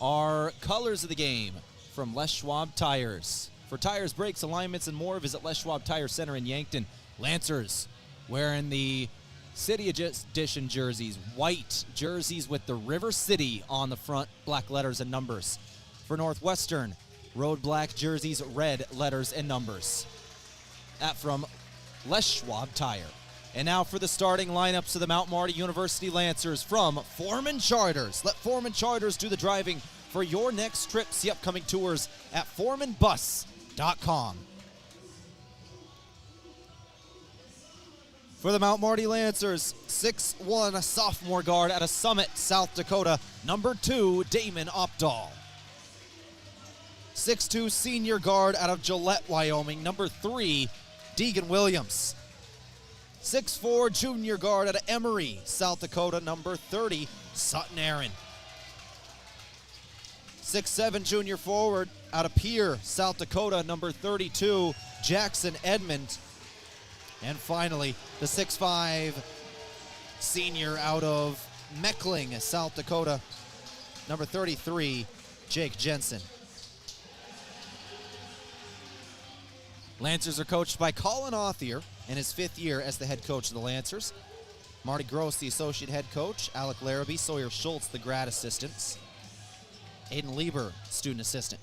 Our colors of the game from Les Schwab Tires. For tires, brakes, alignments, and more, visit Les Schwab Tire Center in Yankton. Lancers wearing the City Edition jerseys, white jerseys with the River City on the front, black letters and numbers. For Northwestern, road black jerseys, red letters and numbers. That from Les Schwab Tire. And now for the starting lineups of the Mount Marty University Lancers from Foreman Charters. Let Foreman Charters do the driving for your next trip. See upcoming tours at foremanbus.com. For the Mount Marty Lancers, 6'1" sophomore guard out of Summit, South Dakota, number 2, Damon Opdahl. 6'2" senior guard out of Gillette, Wyoming, number 3, Deegan Williams. 6'4" junior guard out of Emory, South Dakota, number 30, Sutton Aaron. 6'7" junior forward out of Pierre, South Dakota, number 32, Jackson Edmond. And finally, the 6'5" senior out of Meckling, South Dakota, number 33, Jake Jensen. Lancers are coached by Colin Authier in his 5th year as the head coach of the Lancers. Marty Gross, the associate head coach. Alec Larrabee, Sawyer Schultz, the grad assistants. Aiden Lieber, student assistant.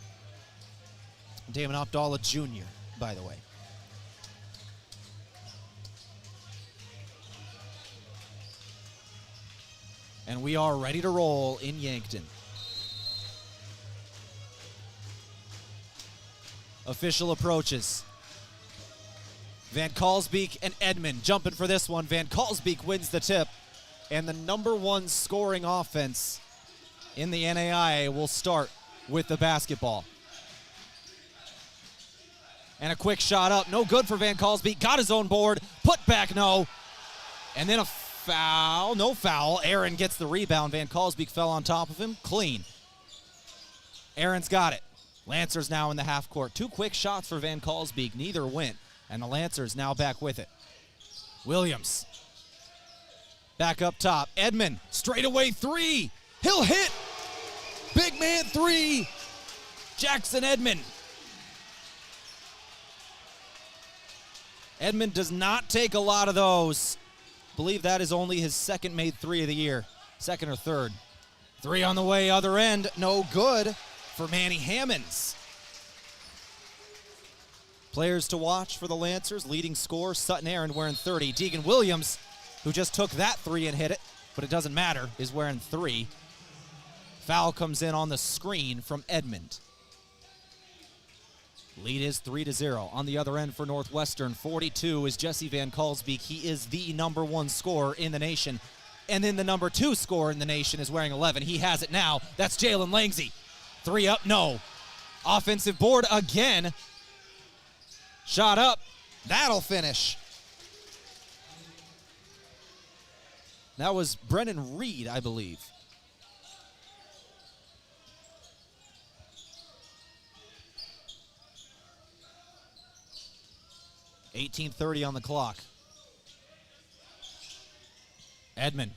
Damon Abdallah Jr., by the way. And we are ready to roll in Yankton. Official approaches. Van Kalsbeek and Edmond jumping for this one. Van Kalsbeek wins the tip. And the number one scoring offense in the NAIA will start with the basketball. And a quick shot up. No good for Van Kalsbeek. Got his own board. Put back, no. And then a foul. No foul. Aaron gets the rebound. Van Kalsbeek fell on top of him. Clean. Aaron's got it. Lancers now in the half court. 2 quick shots for Van Kalsbeek. Neither went. And the Lancers now back with it. Williams. Back up top. Edmond. Straightaway 3. He'll hit. Big man 3. Jackson Edmond. Edmond does not take a lot of those. Believe that is only his second made 3 of the year. Second or third. 3 on the way, other end. No good for Manny Hammonds. Players to watch for the Lancers. Leading scorer, Sutton Aaron wearing 30. Deegan Williams, who just took that 3 and hit it, but it doesn't matter, is wearing 3. Foul comes in on the screen from Edmond. Lead is 3-0. On the other end for Northwestern, 42 is Jesse Van Kalsbeek. He is the number 1 scorer in the nation. And then the number 2 scorer in the nation is wearing 11. He has it now. That's Jalen Langsey. 3 up, no. Offensive board again. Shot up. That'll finish. That was Brennan Reed, I believe. .18:30 on the clock. Edmond.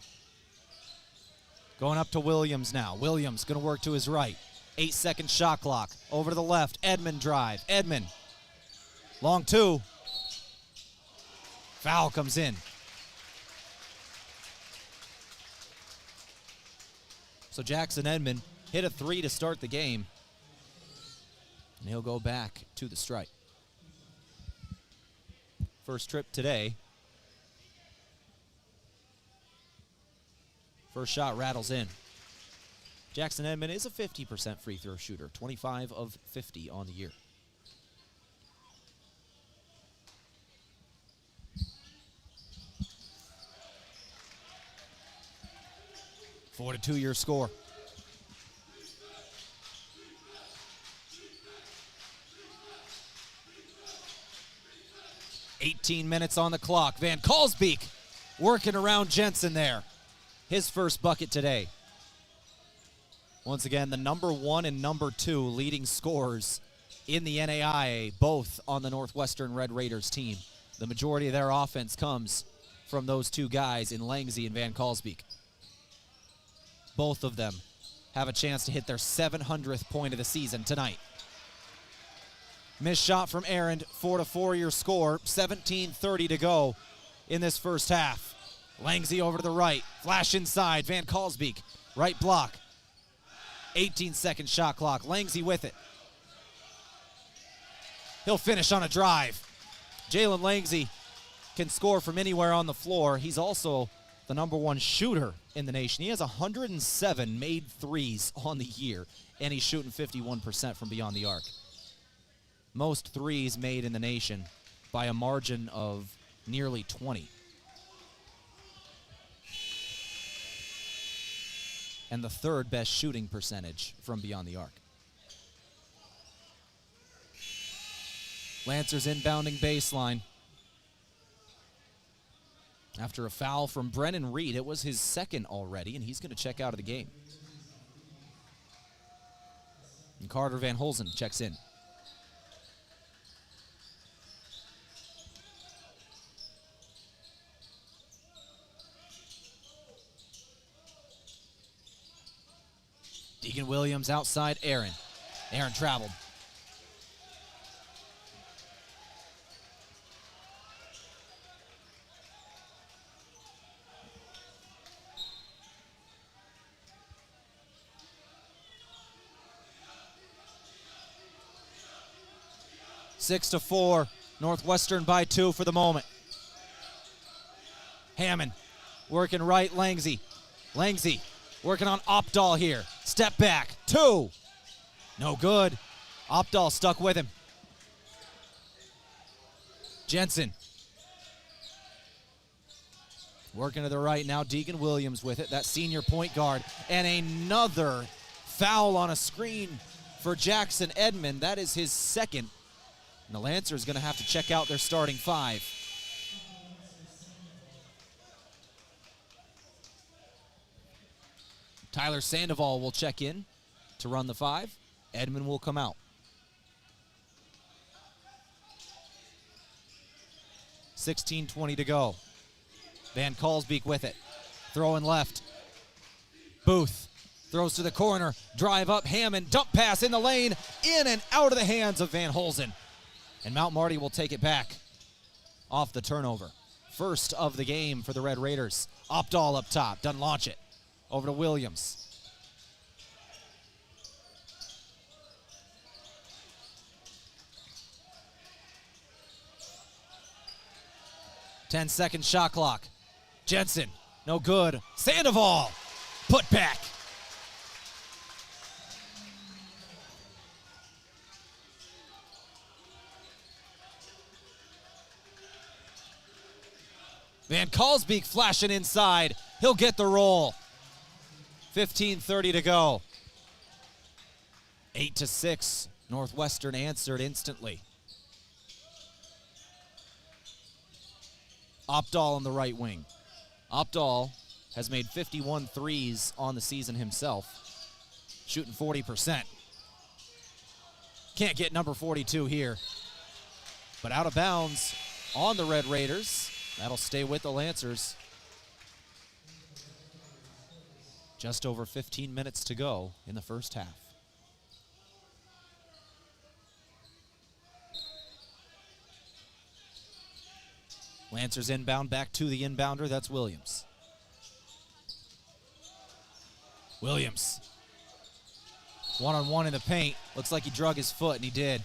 Going up to Williams now. Williams going to work to his right. 8-second shot clock. Over to the left. Edmond drive. Edmond. Long 2. Foul comes in. So Jackson Edmond hit a 3 to start the game. And he'll go back to the strike. First trip today. First shot rattles in. Jackson Edmond is a 50% free throw shooter. 25 of 50 on the year. Four to 2 year score. .18 minutes on the clock. Van Kalsbeek working around Jensen there. His first bucket today. Once again, the number 1 and number 2 leading scorers in the NAIA, both on the Northwestern Red Raiders team. The majority of their offense comes from those 2 guys in Langsey and Van Kalsbeek. Both of them have a chance to hit their 700th point of the season tonight. Missed shot from Aaron, 4-4 your score, 17:30 to go in this first half. Langsey over to the right, flash inside, Van Kalsbeek, right block. 18-second shot clock, Langsey with it. He'll finish on a drive. Jalen Langsey can score from anywhere on the floor. He's also the number 1 shooter in the nation. He has 107 made 3s on the year, and he's shooting 51% from beyond the arc. Most 3s made in the nation by a margin of nearly 20. And the 3rd best shooting percentage from beyond the arc. Lancers inbounding baseline. After a foul from Brennan Reed, it was his 2nd already, and he's going to check out of the game. And Carter Van Holzen checks in. Deegan Williams outside Aaron. Aaron traveled. 6-4. Northwestern by 2 for the moment. Hammond working right, Langsy. Langsy working on Opdahl here. Step back, 2. No good. Opdahl stuck with him. Jensen. Working to the right now, Deegan Williams with it, that senior point guard. And another foul on a screen for Jackson Edmond. That is his second. And the Lancers going to have to check out their starting 5. Tyler Sandoval will check in to run the 5. Edmond will come out. 16:20 to go. Van Kalsbeek with it. Throwing left. Booth throws to the corner. Drive up. Hammond. Dump pass in the lane. In and out of the hands of Van Holzen. And Mount Marty will take it back off the turnover. First of the game for the Red Raiders. Opdahl up top. Doesn't launch it. Over to Williams. Ten-second shot clock. Jensen, no good. Sandoval, put back. Van Kalsbeek flashing inside. He'll get the roll. 15:30 to go. 8-6. Northwestern answered instantly. Opdahl on the right wing. Opdahl has made 51 threes on the season himself, shooting 40%. Can't get number 42 here. But out of bounds on the Red Raiders. That'll stay with the Lancers. Just over 15 minutes to go in the first half. Lancers inbound back to the inbounder. That's Williams. Williams. One-on-one in the paint. Looks like he drug his foot, and he did.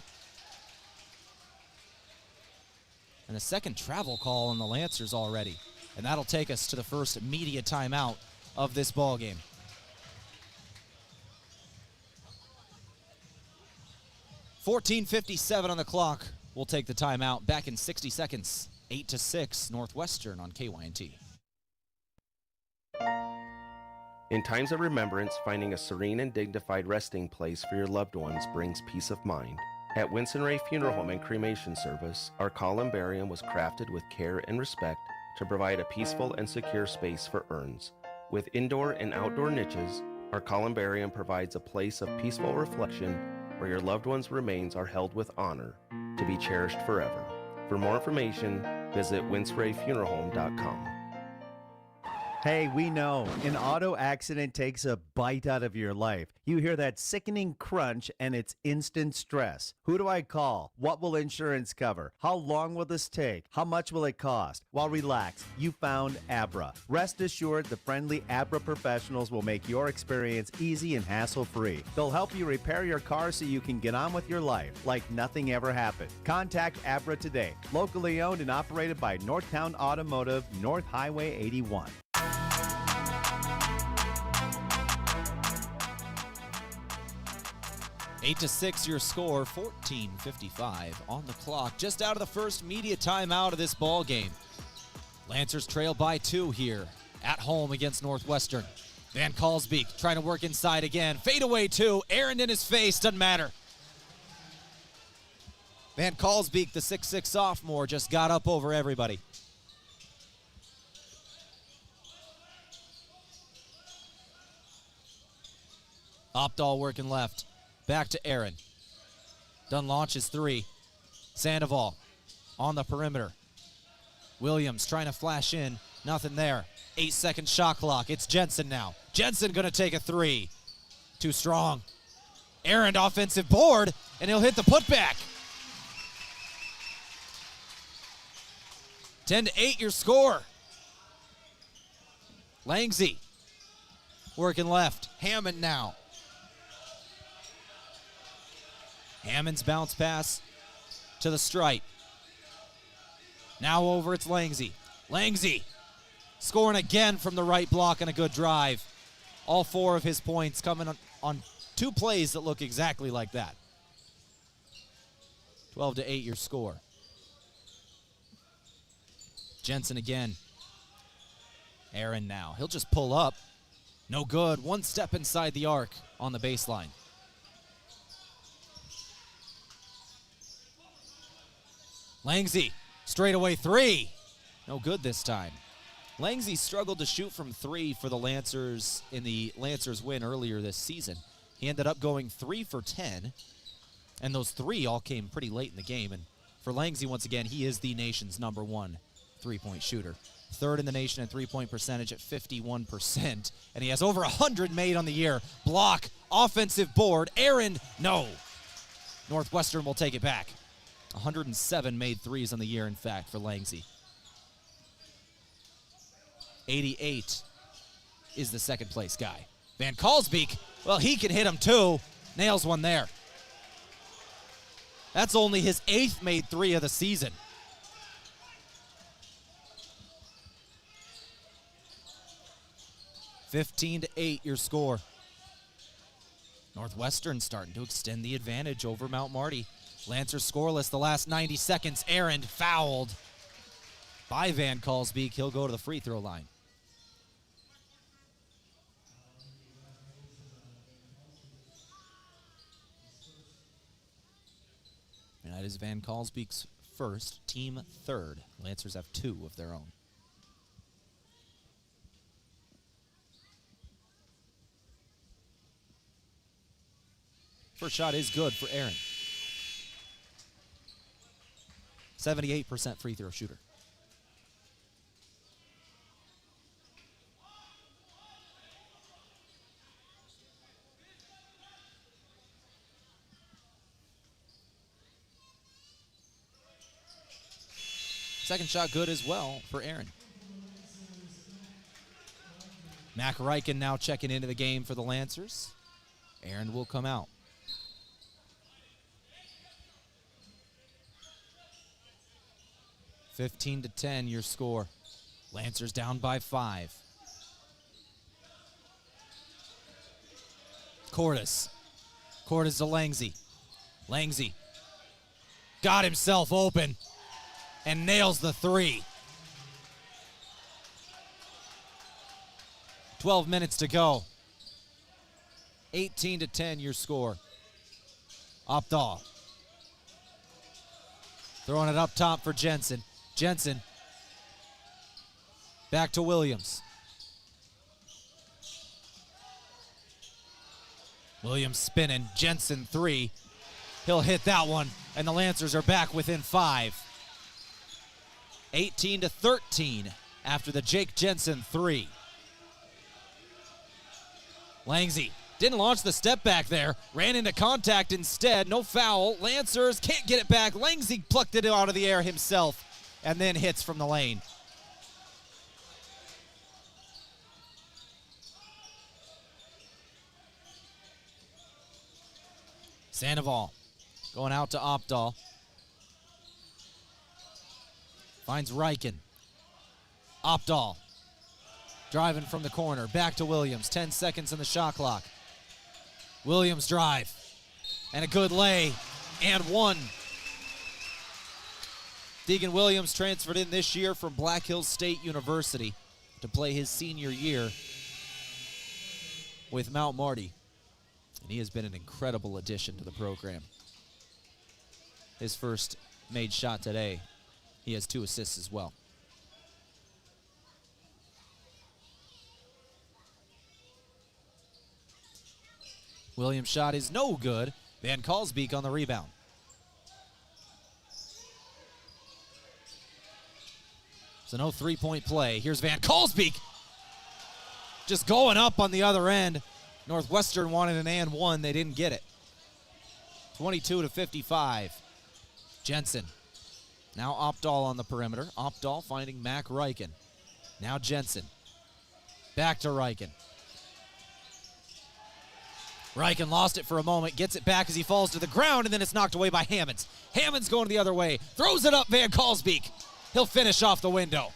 And a second travel call on the Lancers already. And that'll take us to the first media timeout of this ball game. .57 on the clock. We'll take the timeout. Back in 60 seconds. 8-6, Northwestern on KYNT. In times of remembrance, finding a serene and dignified resting place for your loved ones brings peace of mind. At Winston Ray Funeral Home and Cremation Service, our columbarium was crafted with care and respect to provide a peaceful and secure space for urns. With indoor and outdoor niches, our columbarium provides a place of peaceful reflection where your loved one's remains are held with honor, to be cherished forever. For more information, visit winsrayfuneralhome.com. Hey, we know an auto accident takes a bite out of your life. You hear that sickening crunch and it's instant stress. Who do I call? What will insurance cover? How long will this take? How much will it cost? Well, relax. You found Abra. Rest assured, the friendly Abra professionals will make your experience easy and hassle-free. They'll help you repair your car so you can get on with your life like nothing ever happened. Contact Abra today. Locally owned and operated by Northtown Automotive, North Highway 81. 8-6 your score, 14:55 on the clock. Just out of the first media timeout of this ball game. Lancers trail by 2 here at home against Northwestern. Van Kalsbeek trying to work inside again. Fadeaway 2, Aaron in his face, doesn't matter. Van Kalsbeek, the 6'6 sophomore, just got up over everybody. Opdahl working left. Back to Aaron. Dunn launches 3. Sandoval on the perimeter. Williams trying to flash in. Nothing there. 8-second shot clock. It's Jensen now. Jensen going to take a 3. Too strong. Aaron offensive board, and he'll hit the putback. 10-8 your score. Langsy working left. Hammond now. Hammond's bounce pass to the stripe. Now over, it's Langsy. Langsy scoring again from the right block and a good drive. All 4 of his points coming on 2 plays that look exactly like that. 12-8 your score. Jensen again. Aaron now. He'll just pull up. No good. 1 step inside the arc on the baseline. Langsy, straightaway 3. No good this time. Langsy struggled to shoot from 3 for the Lancers in the Lancers win earlier this season. He ended up going 3 for 10, and those 3 all came pretty late in the game. And for Langsy, once again, he is the nation's #1 3-point shooter. 3rd in the nation in three-point percentage at 51%, and he has over 100 made on the year. Block, offensive board, Aaron, no. Northwestern will take it back. 107 made threes on the year, in fact, for Langsy. 88 is the second place guy. Van Kalsbeek, well, he can hit him too. Nails one there. That's only his 8th made 3 of the season. (15-8) your score. Northwestern starting to extend the advantage over Mount Marty. Lancers scoreless the last 90 seconds. Aaron fouled by Van Kalsbeek. He'll go to the free throw line. And that is Van Kalsbeek's first, team 3rd. Lancers have 2 of their own. First shot is good for Aaron. 78% free throw shooter. Second shot good as well for Aaron. Mac Ryken now checking into the game for the Lancers. Aaron will come out. 15-10 your score. Lancers down by 5. Cordes to Langsy. Langsy got himself open and nails the 3. 12 minutes to go. 18-10 your score. Opdahl throwing it up top for Jensen. Jensen back to Williams. Williams spinning. Jensen 3. He'll hit that one, and the Lancers are back within 5. 18-13 after the Jake Jensen 3. Langsy didn't launch the step back there. Ran into contact instead. No foul. Lancers can't get it back. Langsy plucked it out of the air himself and then hits from the lane. Sandoval going out to Opdahl. Finds Ryken. Opdahl driving from the corner. Back to Williams. 10 seconds in the shot clock. Williams drive. And a good lay. And one. Deegan Williams transferred in this year from Black Hills State University to play his senior year with Mount Marty. And he has been an incredible addition to the program. His first made shot today. He has 2 assists as well. Williams' shot is no good. Van Kalsbeek on the rebound. So no 3-point play. Here's Van Kalsbeek. Just going up on the other end. Northwestern wanted an and one. They didn't get it. 22-55. Jensen. Now Opdahl on the perimeter. Opdahl finding Mac Ryken. Now Jensen. Back to Ryken. Riken lost it for a moment, gets it back as he falls to the ground, and then it's knocked away by Hammonds. Hammonds going the other way, throws it up, Van Kalsbeek. He'll finish off the window.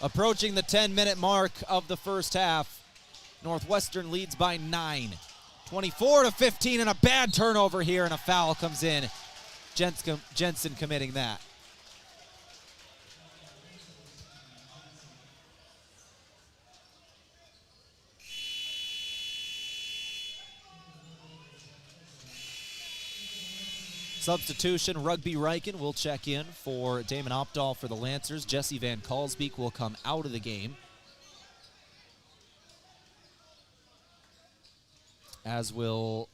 Approaching the 10-minute mark of the first half, Northwestern leads by 9. 24-15, and a bad turnover here, and a foul comes in. Jensen committing that. Substitution, Rugby Riken will check in for Damon Opdahl for the Lancers. Jesse Van Kalsbeek will come out of the game, as will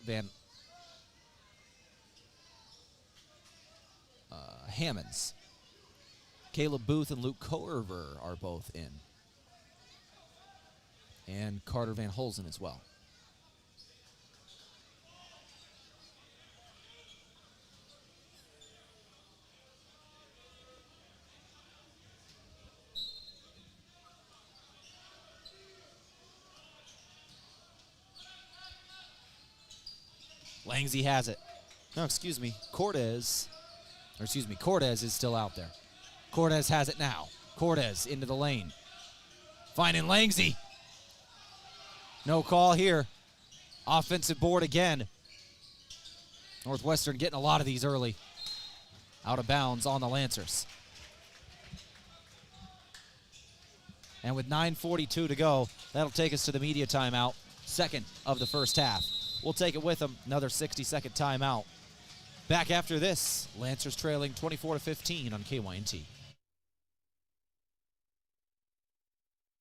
Hammonds. Caleb Booth and Luke Corver are both in. And Carter Van Holzen as well. Langsy has it. No, excuse me. Cortez is still out there. Cortez has it now. Cortez into the lane. Finding Langsy. No call here. Offensive board again. Northwestern getting a lot of these early. Out of bounds on the Lancers. And with 9:42 to go, that'll take us to the media timeout. Second of the first half. We'll take it with them. Another 60-second timeout. Back after this, Lancers trailing 24-15 on KYNT.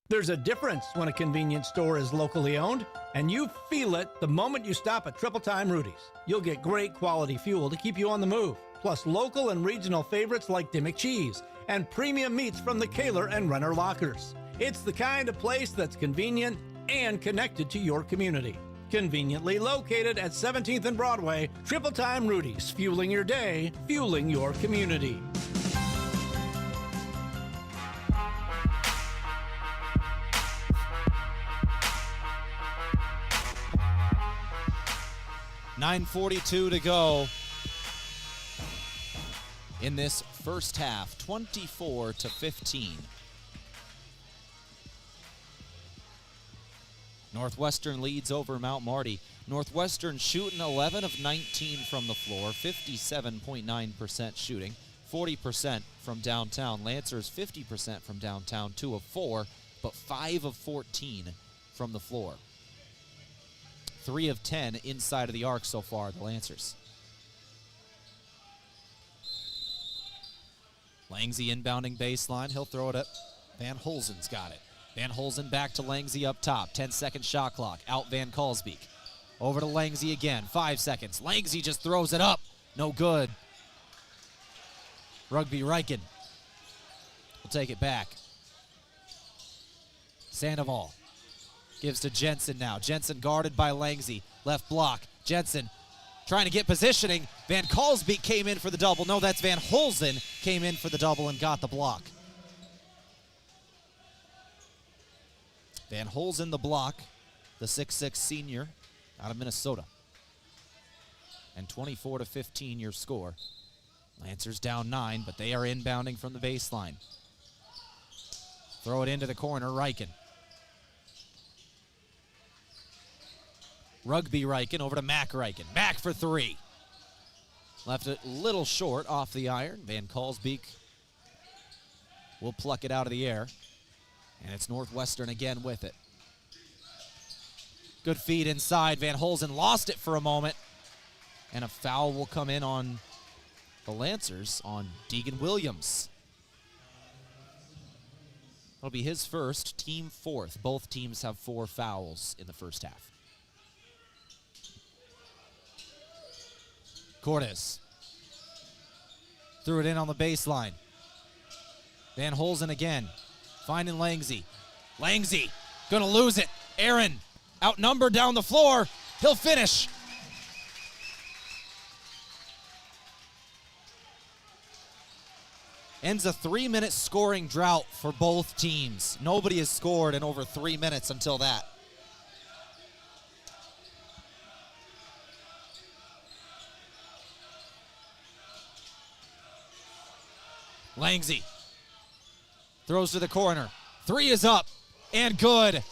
There's a difference when a convenience store is locally owned, and you feel it the moment you stop at Triple Time Rudy's. You'll get great quality fuel to keep you on the move, plus local and regional favorites like Dimmick Cheese and premium meats from the Kaler and Renner Lockers. It's the kind of place that's convenient and connected to your community. Conveniently located at 17th and Broadway, Triple Time Rudy's, fueling your day, fueling your community. $9:42 to go in this first half, 24-15. Northwestern leads over Mount Marty. Northwestern shooting 11 of 19 from the floor, 57.9% shooting, 40% from downtown. Lancers 50% from downtown, 2 of 4, but 5 of 14 from the floor. 3 of 10 inside of the arc so far, the Lancers. Langsy inbounding baseline. He'll throw it up. Van Holzen's got it. Van Holzen back to Langsy up top. 10-second shot clock. Out Van Kalsbeek. Over to Langsy again. 5 seconds. Langsy just throws it up. No good. Rugby Riken will take it back. Sandoval gives to Jensen now. Jensen guarded by Langsy. Left block. Jensen trying to get positioning. Van Kalsbeek came in for the double. No, that's Van Holzen came in for the double and got the block. Van Holzen the block, the 6'6 senior out of Minnesota. And 24-15 your score. Lancers down 9, but they are inbounding from the baseline. Throw it into the corner, Riken. Rugby Riken over to Mac Riken. Mac for 3. Left it a little short off the iron. Van Kalsbeek will pluck it out of the air. And it's Northwestern again with it. Good feed inside. Van Holzen lost it for a moment. And a foul will come in on the Lancers on Deegan Williams. It'll be his first, team 4th. Both teams have 4 fouls in the first half. Cortez threw it in on the baseline. Van Holzen again. Finding Langsy. Langsy gonna lose it. Aaron outnumbered down the floor. He'll finish. Ends a 3-minute scoring drought for both teams. Nobody has scored in over 3 minutes until that. Langsy throws to the corner. 3 is up and good.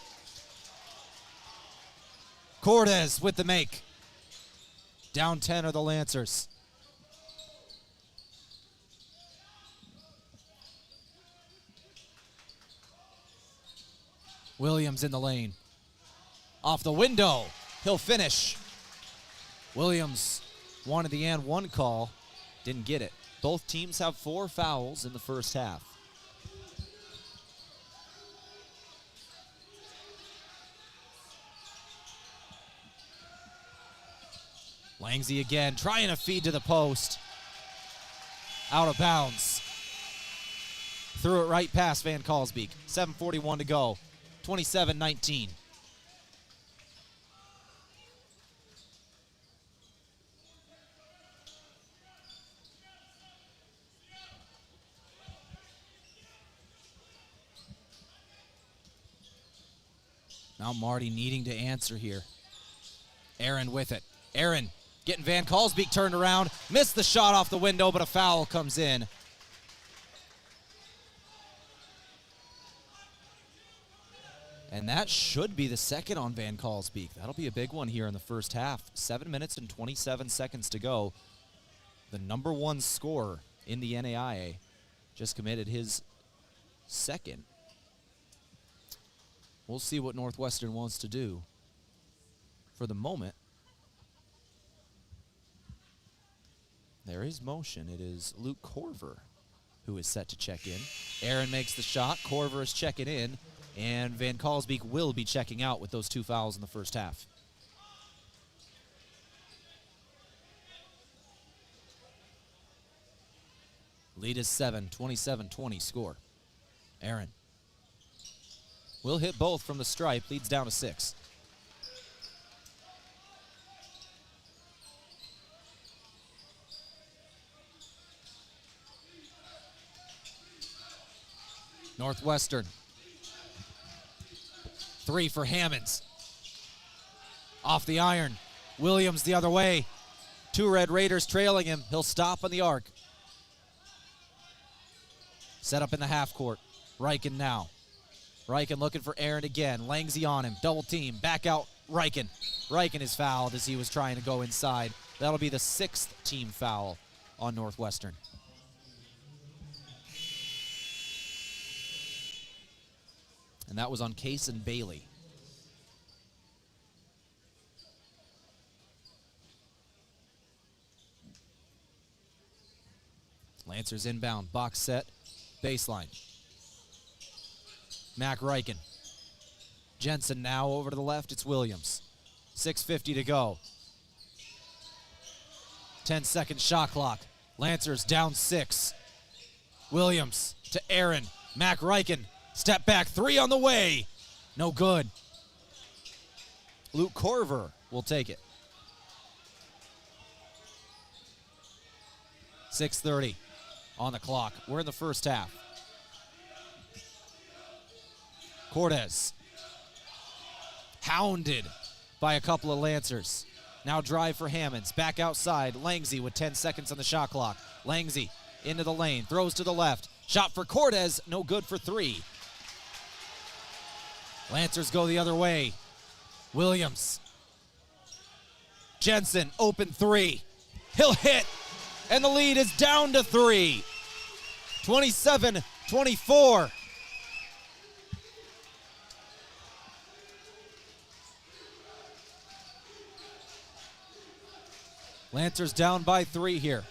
Cortez with the make. Down 10 are the Lancers. Williams in the lane. Off the window. He'll finish. Williams wanted the and one call. Didn't get it. Both teams have 4 fouls in the first half. Langsy again, trying to feed to the post. Out of bounds. Threw it right past Van Kalsbeek. 7:41 to go. 27-19. Now Marty needing to answer here. Aaron with it. Aaron getting Van Kalsbeek turned around. Missed the shot off the window, but a foul comes in. And that should be the second on Van Kalsbeek. That'll be a big one here in the first half. 7 minutes and 27 seconds to go. The number 1 scorer in the NAIA just committed his second. We'll see what Northwestern wants to do. For the moment, there is motion. It is Luke Corver who is set to check in. Aaron makes the shot. Corver is checking in. And Van Kalsbeek will be checking out with those 2 fouls in the first half. Lead is 7, 27-20 score. Aaron will hit both from the stripe, leads down to 6. Northwestern. 3 for Hammonds. Off the iron. Williams the other way. 2 Red Raiders trailing him. He'll stop on the arc. Set up in the half court. Reichen now. Reichen looking for Aaron again. Langsy on him. Double team. Back out Reichen. Reichen is fouled as he was trying to go inside. That'll be the 6th team foul on Northwestern. And that was on Kaysen Bailey. Lancers inbound, box set, baseline. Mac Reichen. Jensen now over to the left, it's Williams. 6:50 to go. 10-second shot clock. Lancers down 6. Williams to Aaron. Mac Reichen. Step back 3 on the way. No good. Luke Corver will take it. 6:30 on the clock. We're in the first half. Cortez. Hounded by a couple of Lancers. Now drive for Hammonds. Back outside. Langsy with 10 seconds on the shot clock. Langsy into the lane. Throws to the left. Shot for Cortez. No good for 3. Lancers go the other way. Williams. Jensen, open 3. He'll hit, and the lead is down to 3. 27-24. Lancers down by 3 here.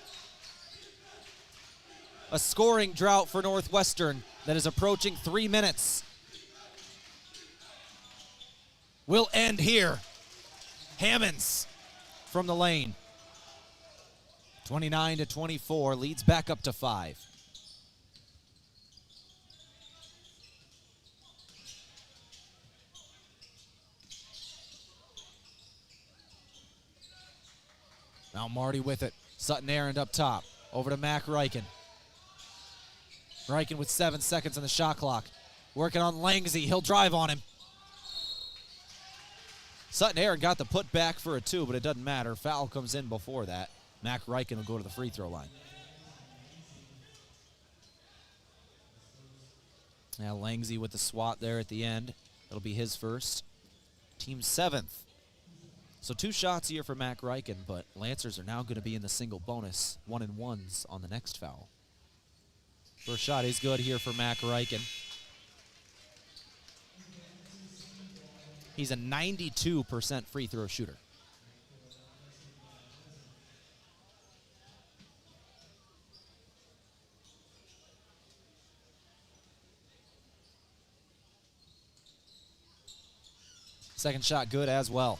A scoring drought for Northwestern that is approaching 3 minutes. Will end here. Hammonds from the lane. 29-24, leads back up to 5. Now Marty with it. Sutton Aaron up top. Over to Mac Reichen. Reichen with 7 seconds on the shot clock. Working on Langsy. He'll drive on him. Sutton Aaron got the put back for a 2, but it doesn't matter. Foul comes in before that. Mac Reichen will go to the free throw line. Now Langsy with the swat there at the end. That'll be his first. Team 7th. So 2 shots here for Mac Reichen, but Lancers are now going to be in the single bonus 1-and-1s on the next foul. First shot is good here for Mac Reichen. He's a 92% free throw shooter. Second shot good as well.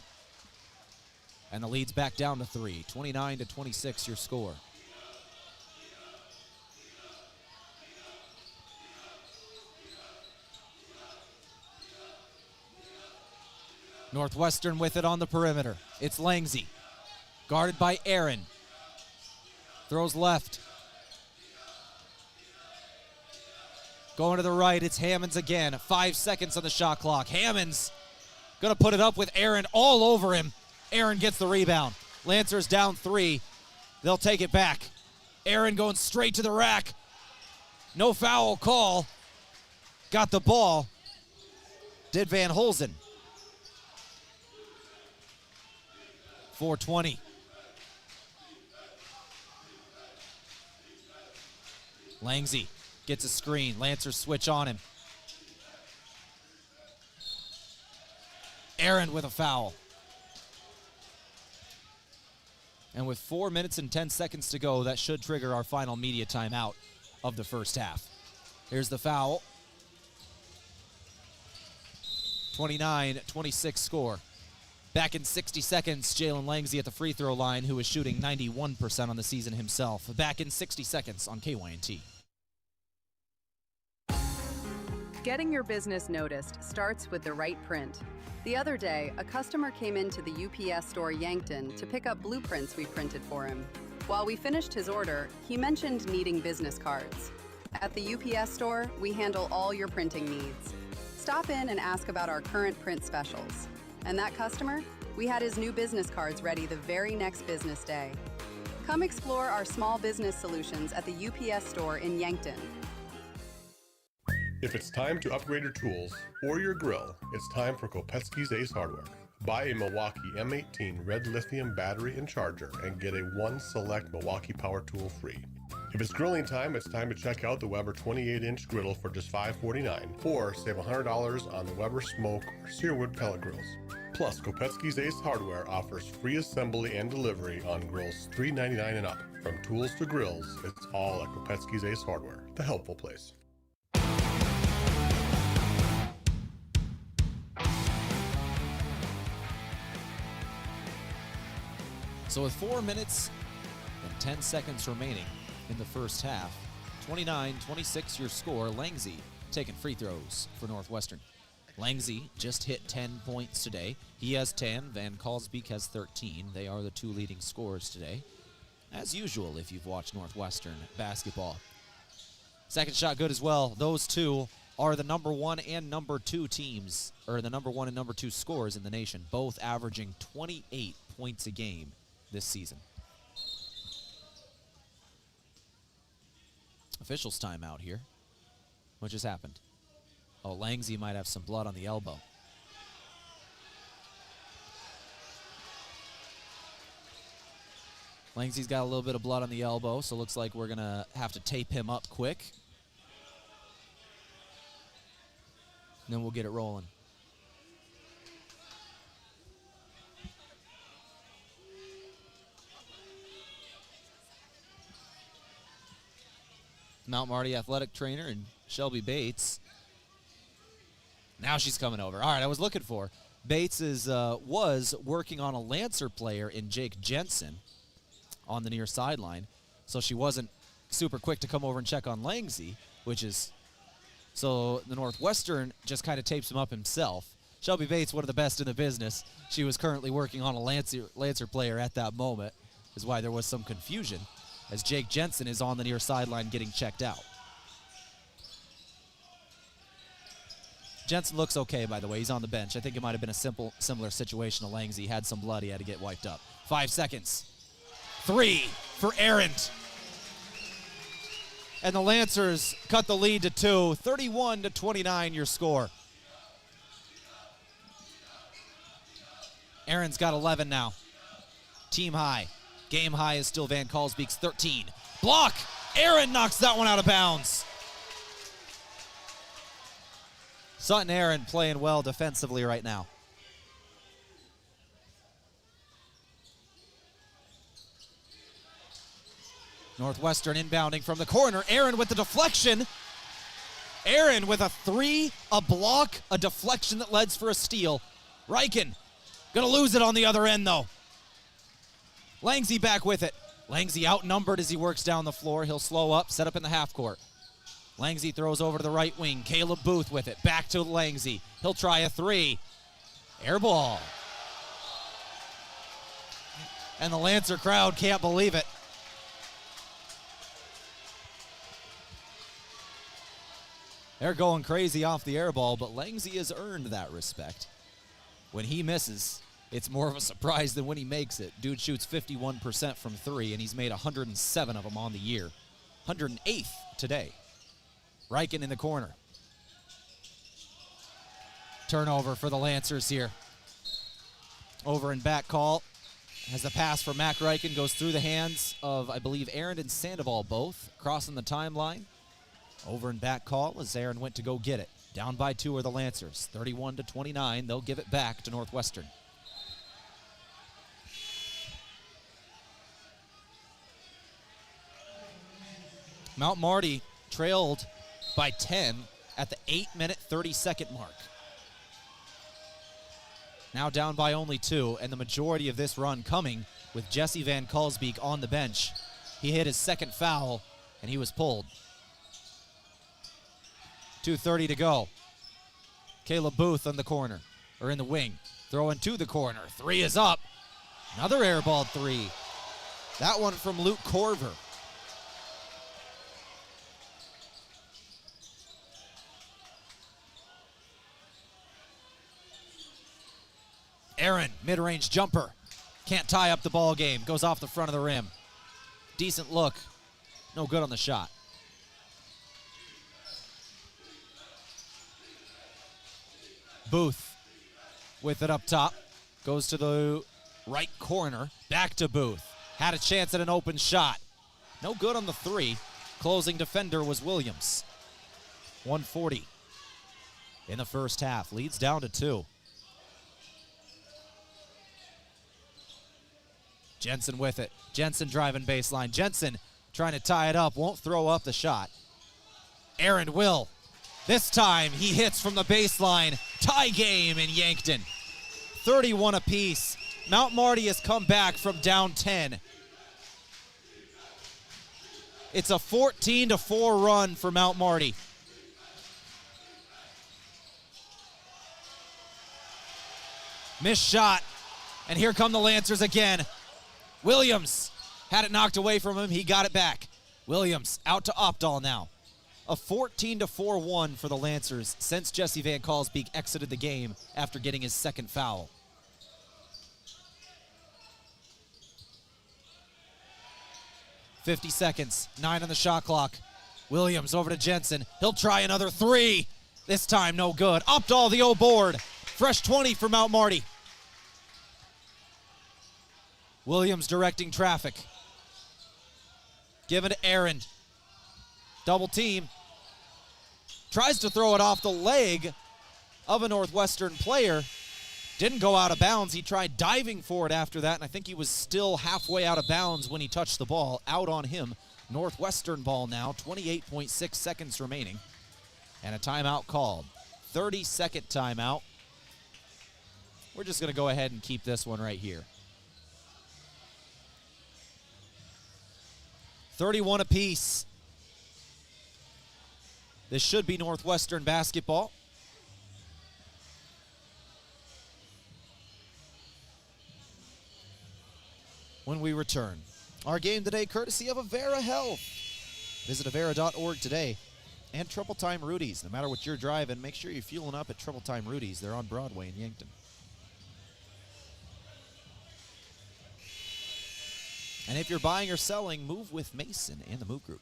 And the lead's back down to 3. 29-26 your score. Northwestern with it on the perimeter. It's Langsy. Guarded by Aaron. Throws left. Going to the right, it's Hammonds again. 5 seconds on the shot clock. Hammonds gonna put it up with Aaron all over him. Aaron gets the rebound. Lancers down 3. They'll take it back. Aaron going straight to the rack. No foul call. Got the ball. Did Van Holzen. 4:20. Langsy gets a screen. Lancers switch on him. Aaron with a foul. And with 4 minutes and 10 seconds to go, that should trigger our final media timeout of the first half. Here's the foul. 29-26 score. Back in 60 seconds, Jalen Langsy at the free throw line, who is shooting 91% on the season himself. Back in 60 seconds on KYNT. Getting your business noticed starts with the right print. The other day, a customer came into the UPS store Yankton to pick up blueprints we printed for him. While we finished his order, he mentioned needing business cards. At the UPS store, we handle all your printing needs. Stop in and ask about our current print specials. And that customer, we had his new business cards ready the very next business day. Come explore our small business solutions at the UPS store in Yankton. If it's time to upgrade your tools or your grill, it's time for Kopetsky's Ace Hardware. Buy a Milwaukee M18 red lithium battery and charger and get a 1 select Milwaukee power tool free. If it's grilling time, it's time to check out the Weber 28-inch griddle for just $549, or save $100 on the Weber Smoke or Searwood pellet grills. Plus, Kopetsky's Ace Hardware offers free assembly and delivery on grills $399 and up. From tools to grills, it's all at Kopetsky's Ace Hardware, the helpful place. So with 4 minutes and 10 seconds remaining in the first half, 29-26 your score. Langsy taking free throws for Northwestern. Langsy just hit 10 points today. He has 10. Van Kalsbeek has 13. They are the 2 leading scorers today, as usual if you've watched Northwestern basketball. Second shot good as well. Those 2 are the number 1 and number 2 teams, or the number 1 and number 2 scorers in the nation, both averaging 28 points a game this season. Officials timeout here. What just happened? Oh, Langsy might have some blood on the elbow. Langsy's got a little bit of blood on the elbow, so looks like we're going to have to tape him up quick. And then we'll get it rolling. Mount Marty athletic trainer and Shelby Bates. Now she's coming over. All right, I was looking for. Bates was working on a Lancer player in Jake Jensen on the near sideline, so she wasn't super quick to come over and check on Langsy, which is, so the Northwestern just kind of tapes him up himself. Shelby Bates, one of the best in the business. She was currently working on a Lancer player at that moment, is why there was some confusion, as Jake Jensen is on the near sideline getting checked out. Jensen looks okay, by the way. He's on the bench. I think it might have been a similar situation to Langsy. He had some blood. He had to get wiped up. 5 seconds. 3 for Arendt. And the Lancers cut the lead to 2, 31-29 your score. Aaron's got 11 now. Team high. Game high is still Van Kalsbeek's 13. Block! Aaron knocks that one out of bounds. Sutton Aaron playing well defensively right now. Northwestern inbounding from the corner. Aaron with the deflection. Aaron with a 3, a block, a deflection that leads for a steal. Reichen gonna lose it on the other end though. Langsy back with it. Langsy outnumbered as he works down the floor. He'll slow up, set up in the half court. Langsy throws over to the right wing. Caleb Booth with it. Back to Langsy. He'll try a 3. Air ball. And the Lancer crowd can't believe it. They're going crazy off the air ball, but Langsy has earned that respect. When he misses, it's more of a surprise than when he makes it. Dude shoots 51% from 3, and he's made 107 of them on the year. 108th today. Reichen in the corner. Turnover for the Lancers here. Over and back call. As the pass for Mac Reichen goes through the hands of, I believe, Aaron and Sandoval both, crossing the timeline. Over and back call as Aaron went to go get it. Down by 2 are the Lancers. 31-29. They'll give it back to Northwestern. Mount Marty trailed by 10 at the 8-minute, 30-second mark. Now down by only 2, and the majority of this run coming with Jesse Van Kalsbeek on the bench. He hit his second foul, and he was pulled. 2:30 to go. Caleb Booth on the corner, or in the wing. Throwing to the corner. 3 is up. Another airball 3. That one from Luke Corver. Aaron, mid-range jumper. Can't tie up the ball game. Goes off the front of the rim. Decent look. No good on the shot. Booth with it up top. Goes to the right corner. Back to Booth. Had a chance at an open shot. No good on the 3. Closing defender was Williams. 1:40 in the first half. Leads down to 2. Jensen with it. Jensen driving baseline. Jensen trying to tie it up. Won't throw up the shot. Aaron will. This time he hits from the baseline. Tie game in Yankton. 31 apiece. Mount Marty has come back from down 10. It's a 14-4 run for Mount Marty. Missed shot. And here come the Lancers again. Williams had it knocked away from him. He got it back. Williams out to Opdahl now. A 14-4 for the Lancers since Jesse Van Kalsbeek exited the game after getting his second foul. .50 seconds, 9 on the shot clock. Williams over to Jensen. He'll try another 3. This time no good. Opdahl the O board. Fresh 20 for Mount Marty. Williams directing traffic. Give it to Aaron. Double team. Tries to throw it off the leg of a Northwestern player. Didn't go out of bounds. He tried diving for it after that, and I think he was still halfway out of bounds when he touched the ball. Out on him. Northwestern ball now. 28.6 seconds remaining. And a timeout called. 30-second timeout. We're just going to go ahead and keep this one right here. 31 apiece. This should be Northwestern basketball. When we return. Our game today courtesy of Avera Health. Visit Avera.org today. And Triple Time Rudy's. No matter what you're driving, make sure you're fueling up at Triple Time Rudy's. They're on Broadway in Yankton. And if you're buying or selling, move with Mason and the Move Group.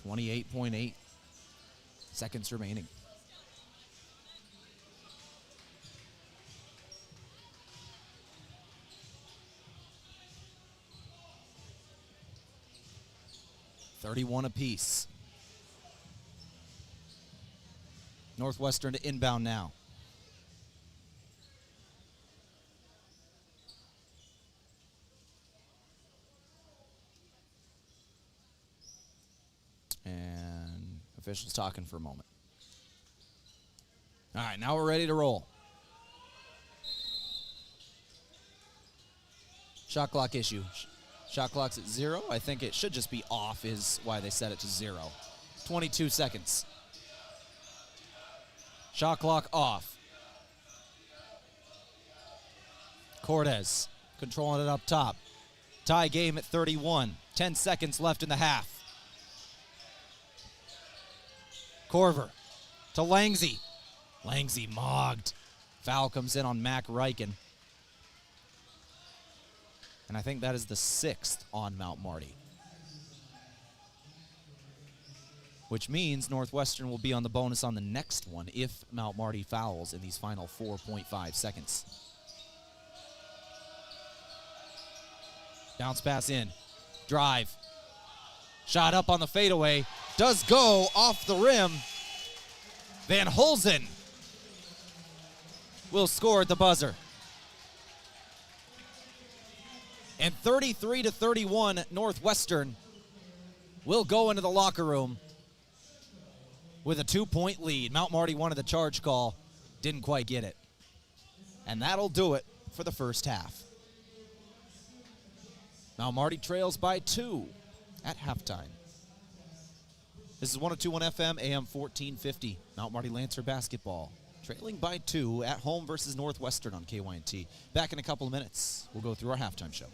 28.8 seconds remaining. $31 apiece. Northwestern to inbound now. And officials talking for a moment. All right, now we're ready to roll. Shot clock issue. Shot clock's at 0. I think it should just be off is why they set it to 0. 22 seconds. Shot clock off. Cortez controlling it up top. Tie game at 31. 10 seconds left in the half. Corver to Langsy. Langsy mogged. Foul comes in on Mac Riken. And I think that is the 6th on Mount Marty. Which means Northwestern will be on the bonus on the next one if Mount Marty fouls in these final 4.5 seconds. Bounce pass in. Drive. Shot up on the fadeaway. Does go off the rim. Van Holzen will score at the buzzer. And 33-31, Northwestern will go into the locker room with a 2-point lead. Mount Marty wanted the charge call, didn't quite get it. And that'll do it for the first half. Mount Marty trails by 2 at halftime. This is 102.1 FM, AM 1450. Mount Marty Lancer basketball. Trailing by 2 at home versus Northwestern on KYNT. Back in a couple of minutes. We'll go through our halftime show.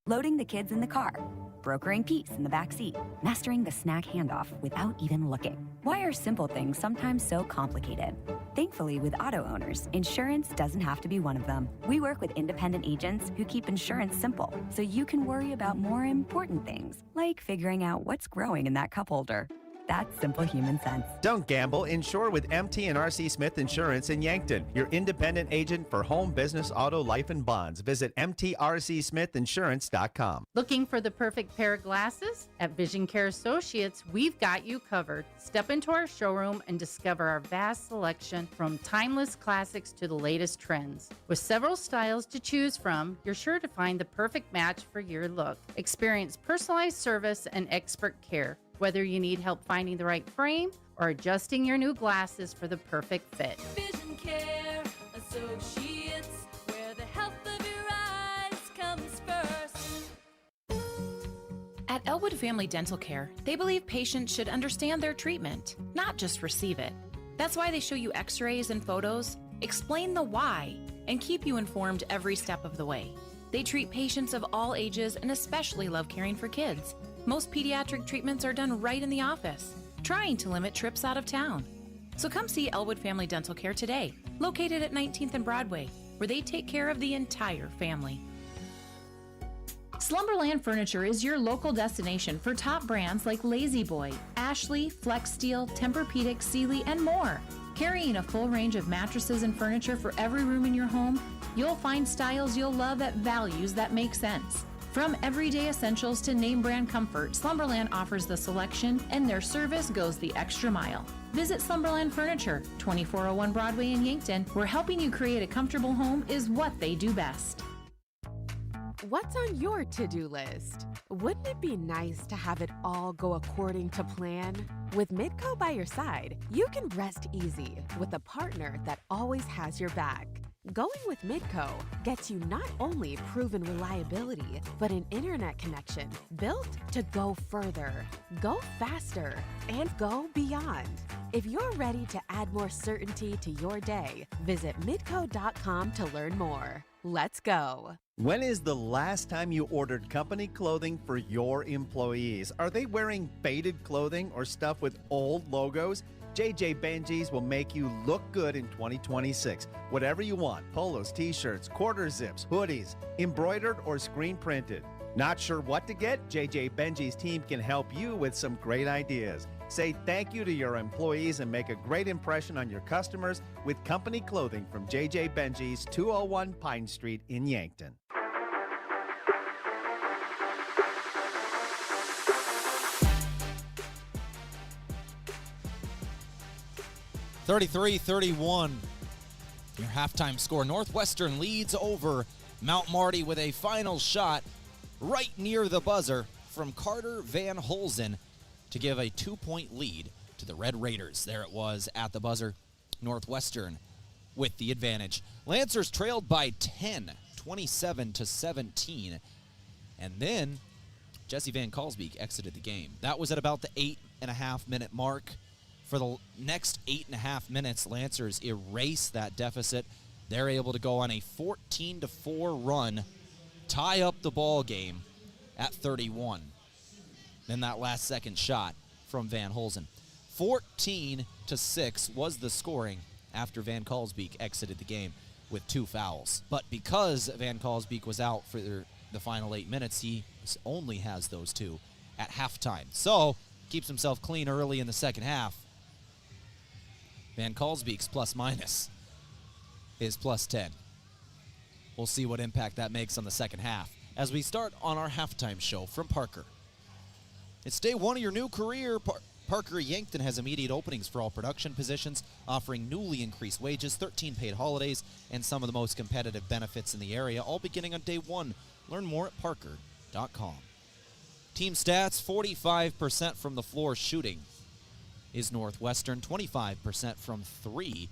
Loading the kids in the car, brokering peace in the back seat, mastering the snack handoff without even looking. Why are simple things sometimes so complicated? Thankfully, with auto owners, insurance doesn't have to be one of them. We work with independent agents who keep insurance simple, so you can worry about more important things, like figuring out what's growing in that cup holder. That's simple human sense. Don't gamble. Insure with MT and RC Smith Insurance in Yankton, your independent agent for home, business, auto, life, and bonds. Visit mtrcsmithinsurance.com. Looking for the perfect pair of glasses? At Vision Care Associates, we've got you covered. Step into our showroom and discover our vast selection from timeless classics to the latest trends. With several styles to choose from, you're sure to find the perfect match for your look. Experience personalized service and expert care. Whether you need help finding the right frame or adjusting your new glasses for the perfect fit. Vision Care Associates, where the health of your eyes comes first. At Elwood Family Dental Care, they believe patients should understand their treatment, not just receive it. That's why they show you x-rays and photos, explain the why, and keep you informed every step of the way. They treat patients of all ages and especially love caring for kids. Most pediatric treatments are done right in the office, trying to limit trips out of town. So come see Elwood Family Dental Care today, located at 19th and Broadway, where they take care of the entire family. Slumberland Furniture is your local destination for top brands like Lazy Boy, Ashley, Flex Steel, Tempur-Pedic, Sealy, and more. Carrying a full range of mattresses and furniture for every room in your home, you'll find styles you'll love at values that make sense. From everyday essentials to name brand comfort, Slumberland offers the selection, and their service goes the extra mile. Visit Slumberland Furniture, 2401 Broadway in Yankton, where helping you create a comfortable home is what they do best. What's on your to-do list? Wouldn't it be nice to have it all go according to plan? With Midco by your side, you can rest easy with a partner that always has your back. Going with Midco gets you not only proven reliability, but an internet connection built to go further, go faster, and go beyond. If you're ready to add more certainty to your day, visit midco.com to learn more. Let's go. When is the last time you ordered company clothing for your employees? Are they wearing faded clothing or stuff with old logos? JJ Benji's will make you look good in 2026. Whatever you want, polos, t-shirts, quarter zips, hoodies, embroidered or screen printed. Not sure what to get? JJ Benji's team can help you with some great ideas. Say thank you to your employees and make a great impression on your customers with company clothing from JJ Benji's 201 Pine Street in Yankton. (33-31). Your halftime score. Northwestern leads over Mount Marty with a final shot right near the buzzer from Carter Van Holzen to give a 2-point lead to the Red Raiders. There it was at the buzzer. Northwestern with the advantage. Lancers trailed by 10, 27-17. And then Jesse Van Kalsbeek exited the game. That was at about the 8.5-minute mark. For the next 8.5 minutes, Lancers erase that deficit. They're able to go on a 14-4 run, tie up the ball game at 31. Then that last second shot from Van Holzen. 14-6 was the scoring after Van Kalsbeek exited the game with 2 fouls. But because Van Kalsbeek was out for the final 8 minutes, he only has those 2 at halftime. So keeps himself clean early in the second half. Van Kalsbeek's plus-minus is +10. We'll see what impact that makes on the second half as we start on our halftime show from Parker. It's day 1 of your new career. Parker Yankton has immediate openings for all production positions, offering newly increased wages, 13 paid holidays, and some of the most competitive benefits in the area, all beginning on day 1. Learn more at parker.com. Team stats, 45% from the floor shooting is Northwestern, 25% from 3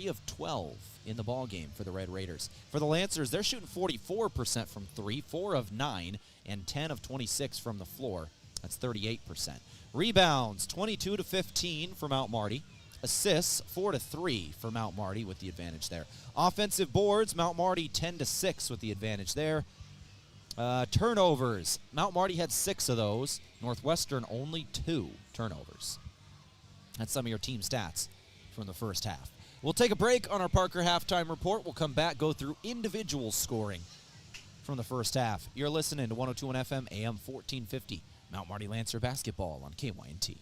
of 12 in the ball game for the Red Raiders. For the Lancers, they're shooting 44% from 3, 4 of 9, and 10 of 26 from the floor. That's 38%. Rebounds, 22-15 for Mount Marty. Assists, 4-3 for Mount Marty with the advantage there. Offensive boards, Mount Marty 10-6 with the advantage there. Turnovers, Mount Marty had 6 of those. Northwestern only 2 turnovers. That's some of your team stats from the first half. We'll take a break on our Parker halftime report. We'll come back, go through individual scoring from the first half. You're listening to 102.1 FM, AM 1450, Mount Marty Lancer basketball on KYNT.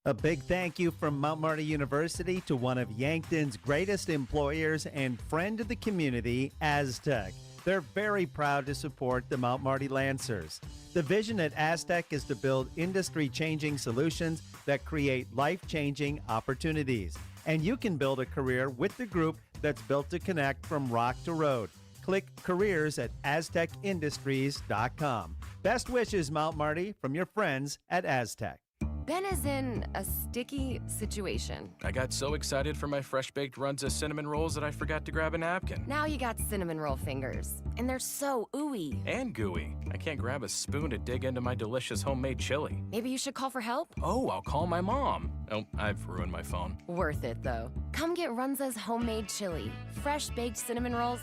A big thank you from Mount Marty University to one of Yankton's greatest employers and friend of the community, Aztec. They're very proud to support the Mount Marty Lancers. The vision at Aztec is to build industry-changing solutions that create life-changing opportunities. And you can build a career with the group that's built to connect from rock to road. Click careers at aztecindustries.com. Best wishes, Mount Marty, from your friends at Aztec. Ben is in a sticky situation. I got so excited for my fresh-baked Runza cinnamon rolls that I forgot to grab a napkin. Now you got cinnamon roll fingers, and they're so ooey. And gooey. I can't grab a spoon to dig into my delicious homemade chili. Maybe you should call for help? Oh, I'll call my mom. Oh, I've ruined my phone. Worth it, though. Come get Runza's homemade chili, fresh-baked cinnamon rolls,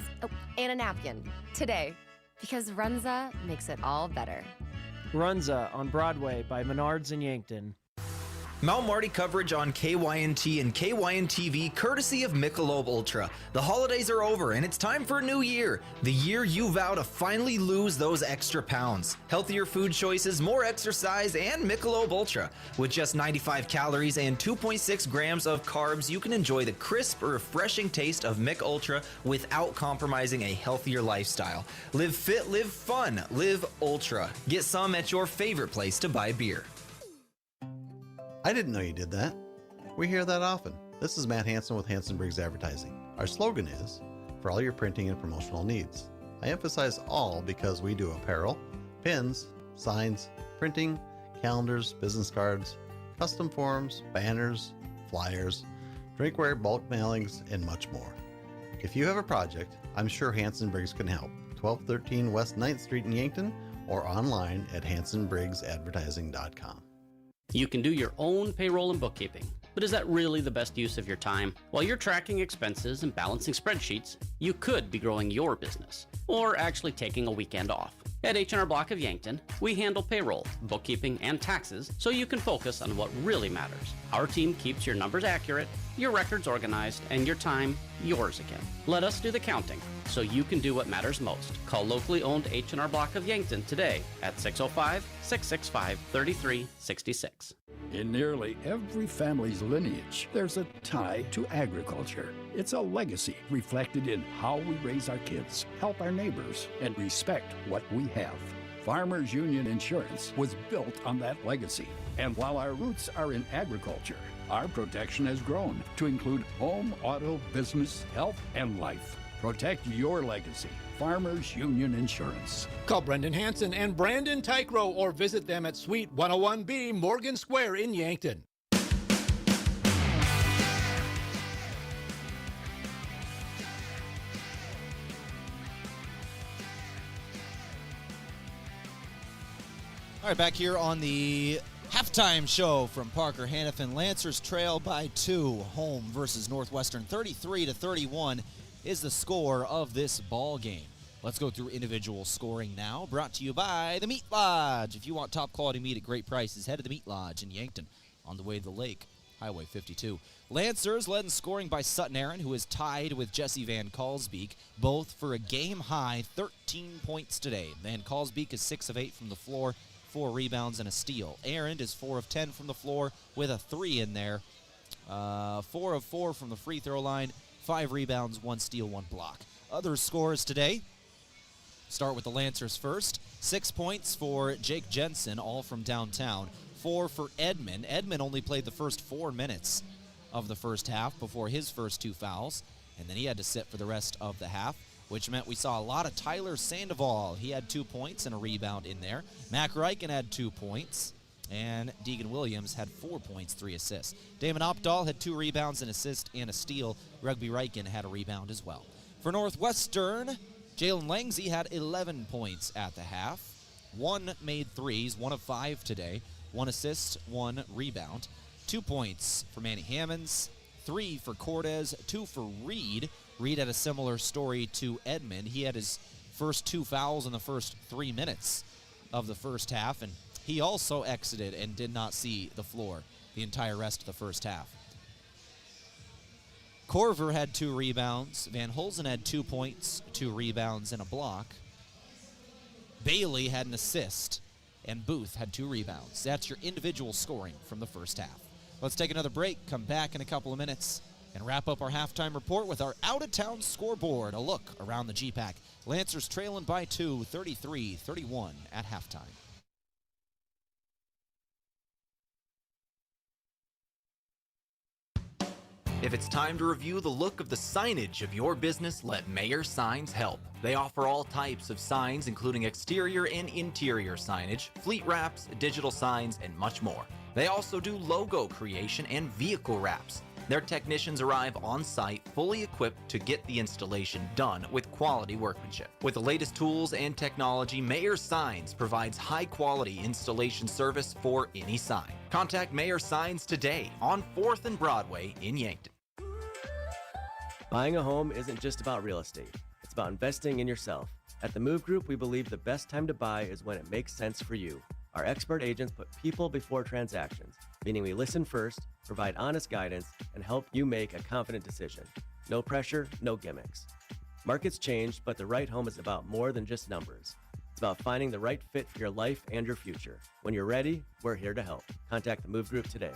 and a napkin today, because Runza makes it all better. Runza on Broadway by Menards in Yankton. Mount Marty coverage on KYNT and KYN-TV courtesy of Michelob Ultra. The holidays are over and it's time for a new year. The year you vow to finally lose those extra pounds. Healthier food choices, more exercise, and Michelob Ultra. With just 95 calories and 2.6 grams of carbs, you can enjoy the crisp, refreshing taste of Mich Ultra without compromising a healthier lifestyle. Live fit, live fun, live Ultra. Get some at your favorite place to buy beer. I didn't know you did that. We hear that often. This is Matt Hansen with Hansen Briggs Advertising. Our slogan is, for all your printing and promotional needs. I emphasize all because we do apparel, pins, signs, printing, calendars, business cards, custom forms, banners, flyers, drinkware, bulk mailings, and much more. If you have a project, I'm sure Hansen Briggs can help. 1213 West 9th Street in Yankton or online at hansenbriggsadvertising.com. You can do your own payroll and bookkeeping, but is that really the best use of your time? While you're tracking expenses and balancing spreadsheets, you could be growing your business or actually taking a weekend off. At H&R Block of Yankton, we handle payroll, bookkeeping, and taxes so you can focus on what really matters. Our team keeps your numbers accurate, your records organized, and your time yours again. Let us do the counting so you can do what matters most. Call locally owned H&R Block of Yankton today at 605-665-3366. In nearly every family's lineage, there's a tie to agriculture. It's a legacy reflected in how we raise our kids, help our neighbors, and respect what we have. Farmers Union Insurance was built on that legacy. And while our roots are in agriculture, our protection has grown to include home, auto, business, health, and life. Protect your legacy. Farmers Union Insurance. Call Brendan Hansen and Brandon Tykrow or visit them at Suite 101B Morgan Square in Yankton. All right, back here on the halftime show from Parker Hannafin. Lancers trail by 2, home versus Northwestern. 33-31 is the score of this ball game. Let's go through individual scoring now, brought to you by the Meat Lodge. If you want top quality meat at great prices, head to the Meat Lodge in Yankton on the way to the lake, Highway 52. Lancers led in scoring by Sutton Aaron, who is tied with Jesse Van Kalsbeek, both for a game-high 13 points today. Van Kalsbeek is 6 of 8 from the floor, 4 rebounds and a steal. Aaron is 4 of 10 from the floor with a 3 in there. 4 of 4 from the free throw line, 5 rebounds, 1 steal, 1 block. Other scores today, start with the Lancers first. 6 points for Jake Jensen, all from downtown. 4 for Edmond. Edmond only played the first 4 minutes of the first half before his first 2 fouls, and then he had to sit for the rest of the half, which meant we saw a lot of Tyler Sandoval. He had 2 points and a rebound in there. Mac Reichen had 2 points, and Deegan Williams had 4 points, 3 assists. Damon Opdahl had 2 rebounds, an assist, and a steal. Rugby Reichen had a rebound as well. For Northwestern, Jalen Langsey had 11 points at the half. 1 made threes, 1 of 5 today. 1 assist, 1 rebound. 2 points for Manny Hammonds, 3 for Cortez, 2 for Reed. Reed had a similar story to Edmond. He had his first 2 fouls in the first 3 minutes of the first half, and he also exited and did not see the floor the entire rest of the first half. Corver had 2 rebounds. Van Holzen had 2 points, 2 rebounds, and a block. Bailey had an assist, and Booth had 2 rebounds. That's your individual scoring from the first half. Let's take another break, come back in a couple of minutes, and wrap up our halftime report with our out-of-town scoreboard. A look around the GPAC. Lancers trailing by 2, 33-31 at halftime. If it's time to review the look of the signage of your business, let Mayer Signs help. They offer all types of signs, including exterior and interior signage, fleet wraps, digital signs, and much more. They also do logo creation and vehicle wraps. Their technicians arrive on site fully equipped to get the installation done with quality workmanship. With the latest tools and technology, Mayer Signs provides high-quality installation service for any sign. Contact Mayer Signs today on 4th and Broadway in Yankton. Buying a home isn't just about real estate. It's about investing in yourself. At the Move Group, we believe the best time to buy is when it makes sense for you. Our expert agents put people before transactions, meaning we listen first, provide honest guidance, and help you make a confident decision. No pressure, no gimmicks. Markets change, but the right home is about more than just numbers. It's about finding the right fit for your life and your future. When you're ready, we're here to help. Contact the Move Group today.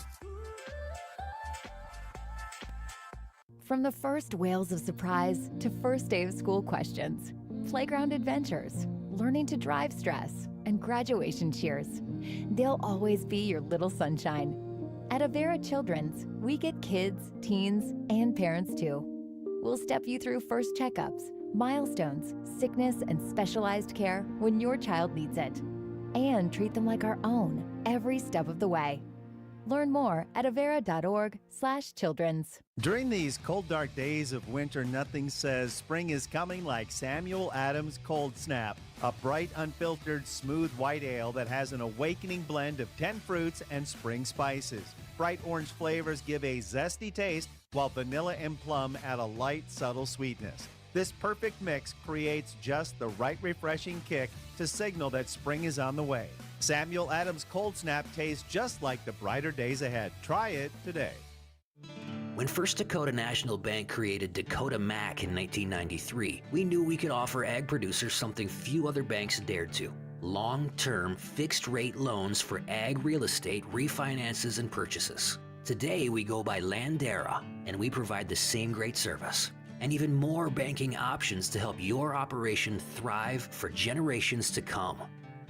From the first wails of surprise to first day of school questions, playground adventures, learning to drive stress, and graduation cheers, they'll always be your little sunshine. At Avera Children's, we get kids, teens, and parents too. We'll step you through first checkups, milestones, sickness, and specialized care when your child needs it, and treat them like our own every step of the way. Learn more at avera.org/children's. During these cold, dark days of winter, nothing says spring is coming like Samuel Adams Cold Snap, a bright, unfiltered, smooth white ale that has an awakening blend of 10 fruits and spring spices. Bright orange flavors give a zesty taste, while vanilla and plum add a light, subtle sweetness. This perfect mix creates just the right refreshing kick to signal that spring is on the way. Samuel Adams Cold Snap tastes just like the brighter days ahead. Try it today. When First Dakota National Bank created Dakota Mac in 1993, we knew we could offer ag producers something few other banks dared to. Long-term, fixed-rate loans for ag real estate refinances and purchases. Today, we go by Landera, and we provide the same great service. And even more banking options to help your operation thrive for generations to come.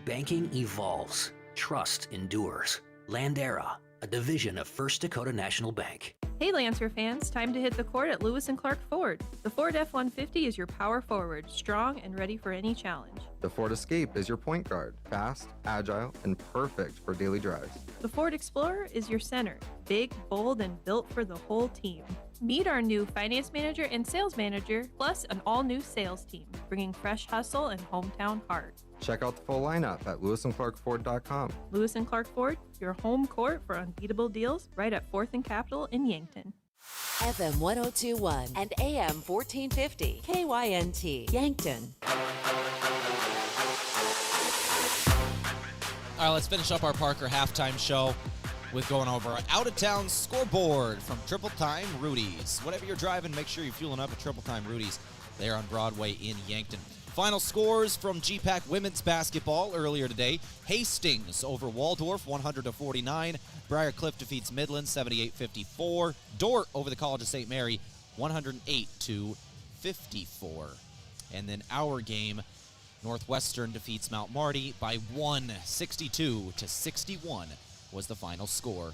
Banking evolves. Trust endures. Landera, a division of First Dakota National Bank. Hey Lancer fans, time to hit the court at Lewis & Clark Ford. The Ford F-150 is your power forward, strong and ready for any challenge. The Ford Escape is your point guard, fast, agile, and perfect for daily drives. The Ford Explorer is your center, big, bold, and built for the whole team. Meet our new finance manager and sales manager, plus an all-new sales team, bringing fresh hustle and hometown heart. Check out the full lineup at lewisandclarkford.com. Lewis & Clark Ford, your home court for unbeatable deals, right at 4th and Capitol in Yankton. FM 102.1 and AM 1450, KYNT, Yankton. All right, let's finish up our Parker halftime show with going over our out-of-town scoreboard from Triple Time Rudy's. Whatever you're driving, make sure you're fueling up at Triple Time Rudy's. They're on Broadway in Yankton. Final scores from GPAC women's basketball earlier today. Hastings over Waldorf, 100-49. Briarcliff defeats Midland, 78-54. Dort over the College of St. Mary, 108-54. And then our game, Northwestern defeats Mount Marty by 1, 62-61 was the final score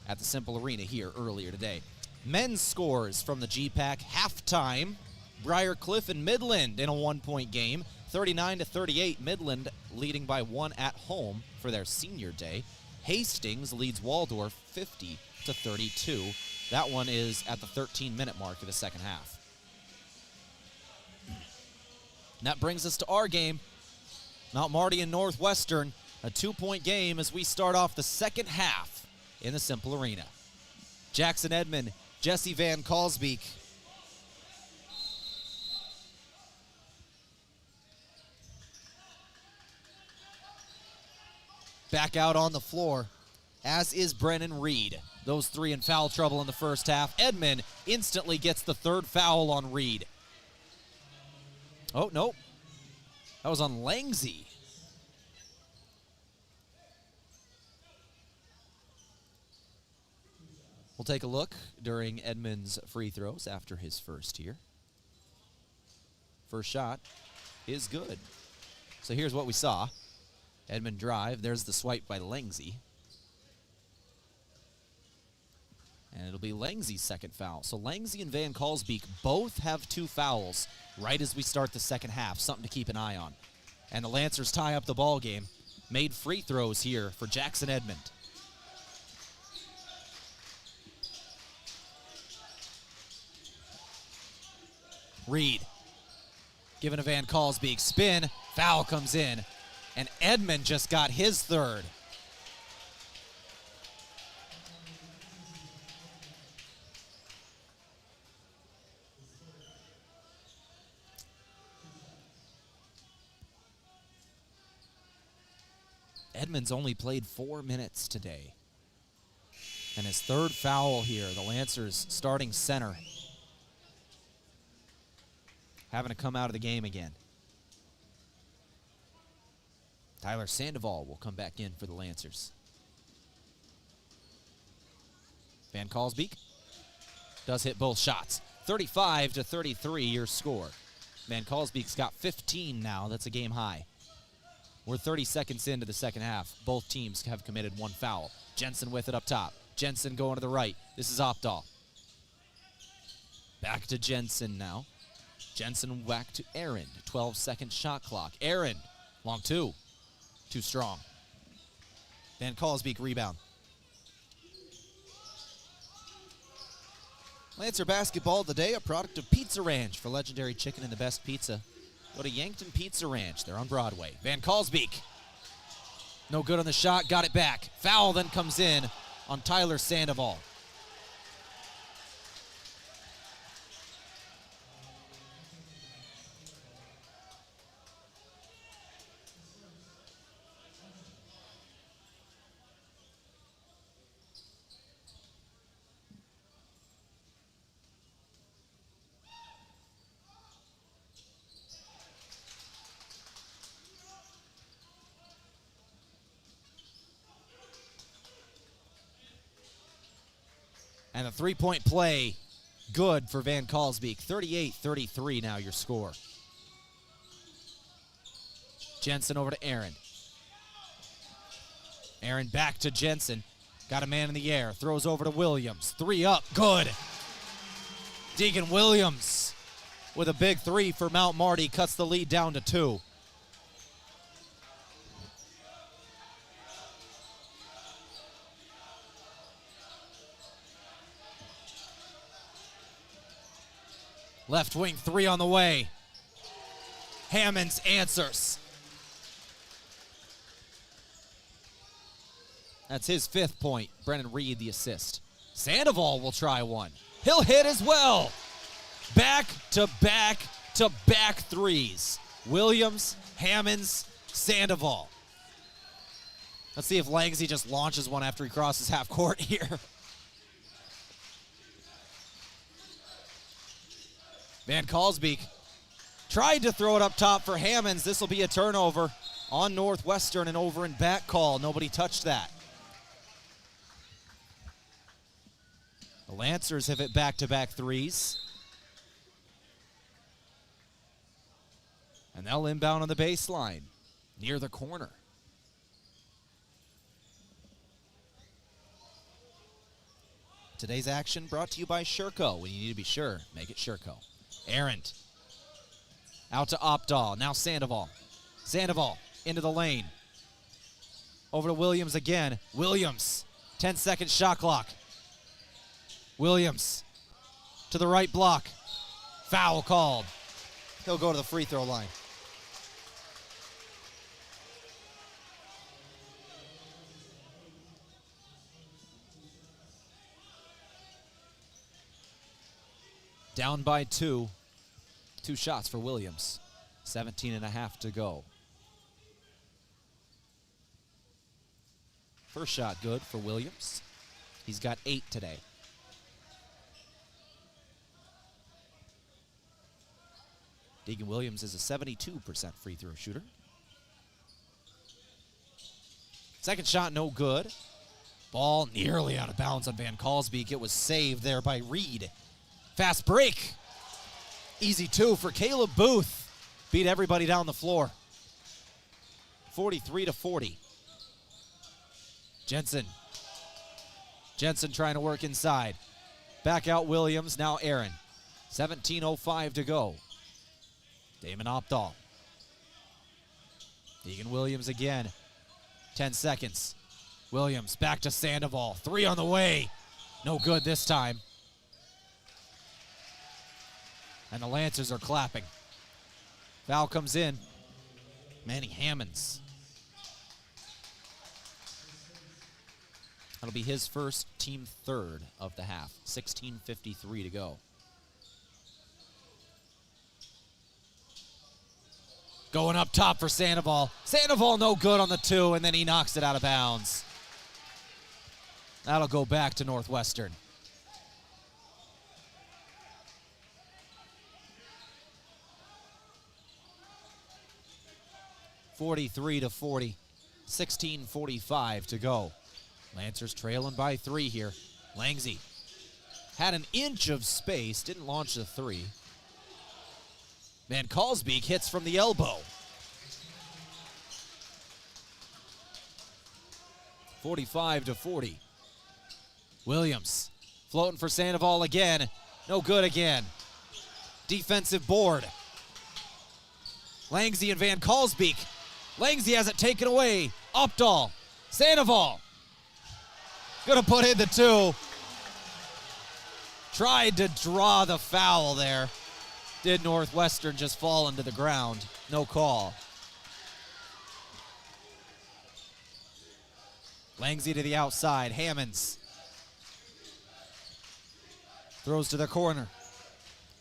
at the Cimpl Arena here earlier today. Men's scores from the GPAC halftime. Briarcliff and Midland in a one-point game, 39-38. Midland leading by 1 at home for their senior day. Hastings leads Waldorf 50-32. That one is at the 13-minute mark of the second half. And that brings us to our game, Mount Marty and Northwestern, a 2-point game as we start off the second half in the Cimpl Arena. Jackson Edmond, Jesse Van Kalsbeek. Back out on the floor, as is Brennan Reed. Those three in foul trouble in the first half. Edmond instantly gets the third foul on Reed. Oh, nope. That was on Langsy. We'll take a look during Edmond's free throws after his first here. First shot is good. So here's what we saw. Edmond drive. There's the swipe by Langsy. And it'll be Langsy's second foul. So Langsy and Van Kalsbeek both have 2 fouls right as we start the second half. Something to keep an eye on. And the Lancers tie up the ball game. Made free throws here for Jackson Edmond. Reed giving to Van Kalsbeek. Spin. Foul comes in. And Edmond just got his third. Edmond's only played 4 minutes today. And his third foul here, the Lancers starting center, having to come out of the game again. Tyler Sandoval will come back in for the Lancers. Van Kalsbeek does hit both shots. 35-33 your score. Van Kalsbeek's got 15 now. That's a game high. We're 30 seconds into the second half. Both teams have committed 1 foul. Jensen with it up top. Jensen going to the right. This is Opdahl. Back to Jensen now. Jensen back to Aaron. 12-second shot clock. Aaron, long 2. Too strong. Van Kalsbeek rebound. Lancer basketball today, a product of Pizza Ranch. For legendary chicken and the best pizza, go to Yankton Pizza Ranch. They're on Broadway. Van Kalsbeek. No good on the shot. Got it back. Foul then comes in on Tyler Sandoval. And the three-point play, good for Van Kalsbeek. 38-33 now your score. Jensen over to Aaron. Aaron back to Jensen. Got a man in the air. Throws over to Williams. Three up. Good. Deegan Williams with a big three for Mount Marty. Cuts the lead down to 2. Left wing three on the way. Hammonds answers. That's his 5th point. Brennan Reed the assist. Sandoval will try one. He'll hit as well. Back to back to back threes. Williams, Hammonds, Sandoval. Let's see if Langsy just launches one after he crosses half court here. Van Kalsbeek tried to throw it up top for Hammonds. This will be a turnover on Northwestern and over and back call. Nobody touched that. The Lancers have hit back-to-back threes. And they'll inbound on the baseline near the corner. Today's action brought to you by Sherco. When you need to be sure, make it Sherco. Arendt out to Opdahl. Now Sandoval. Sandoval into the lane. Over to Williams again. Williams, 10-second shot clock. Williams to the right block. Foul called. He'll go to the free throw line. Down by 2. 2 shots for Williams. 17.5 to go. First shot good for Williams. He's got 8 today. Deegan Williams is a 72% free throw shooter. Second shot no good. Ball nearly out of bounds on Van Kalsbeek. It was saved there by Reed. Fast break. Easy 2 for Caleb Booth. Beat everybody down the floor. 43-40. Jensen. Jensen trying to work inside. Back out Williams, now Aaron. 17:05 to go. Damon Opdahl. Deegan Williams again. 10 seconds. Williams back to Sandoval. 3 on the way. No good this time. And the Lancers are clapping. Foul comes in. Manny Hammonds. That'll be his first, team 3rd of the half. 16:53 to go. Going up top for Sandoval. Sandoval no good on the 2, and then he knocks it out of bounds. That'll go back to Northwestern. (43-40). 16:45 to go. Lancers trailing by 3 here. Langsy had an inch of space, didn't launch the 3. Van Kalsbeek hits from the elbow. 45-40. Williams floating for Sandoval again. No good again. Defensive board. Langsy and Van Kalsbeek. Langsy has it taken away. Opdahl. Sandoval. Gonna put in the 2. Tried to draw the foul there. Did Northwestern just fall into the ground? No call. Langsy to the outside. Hammonds. Throws to the corner.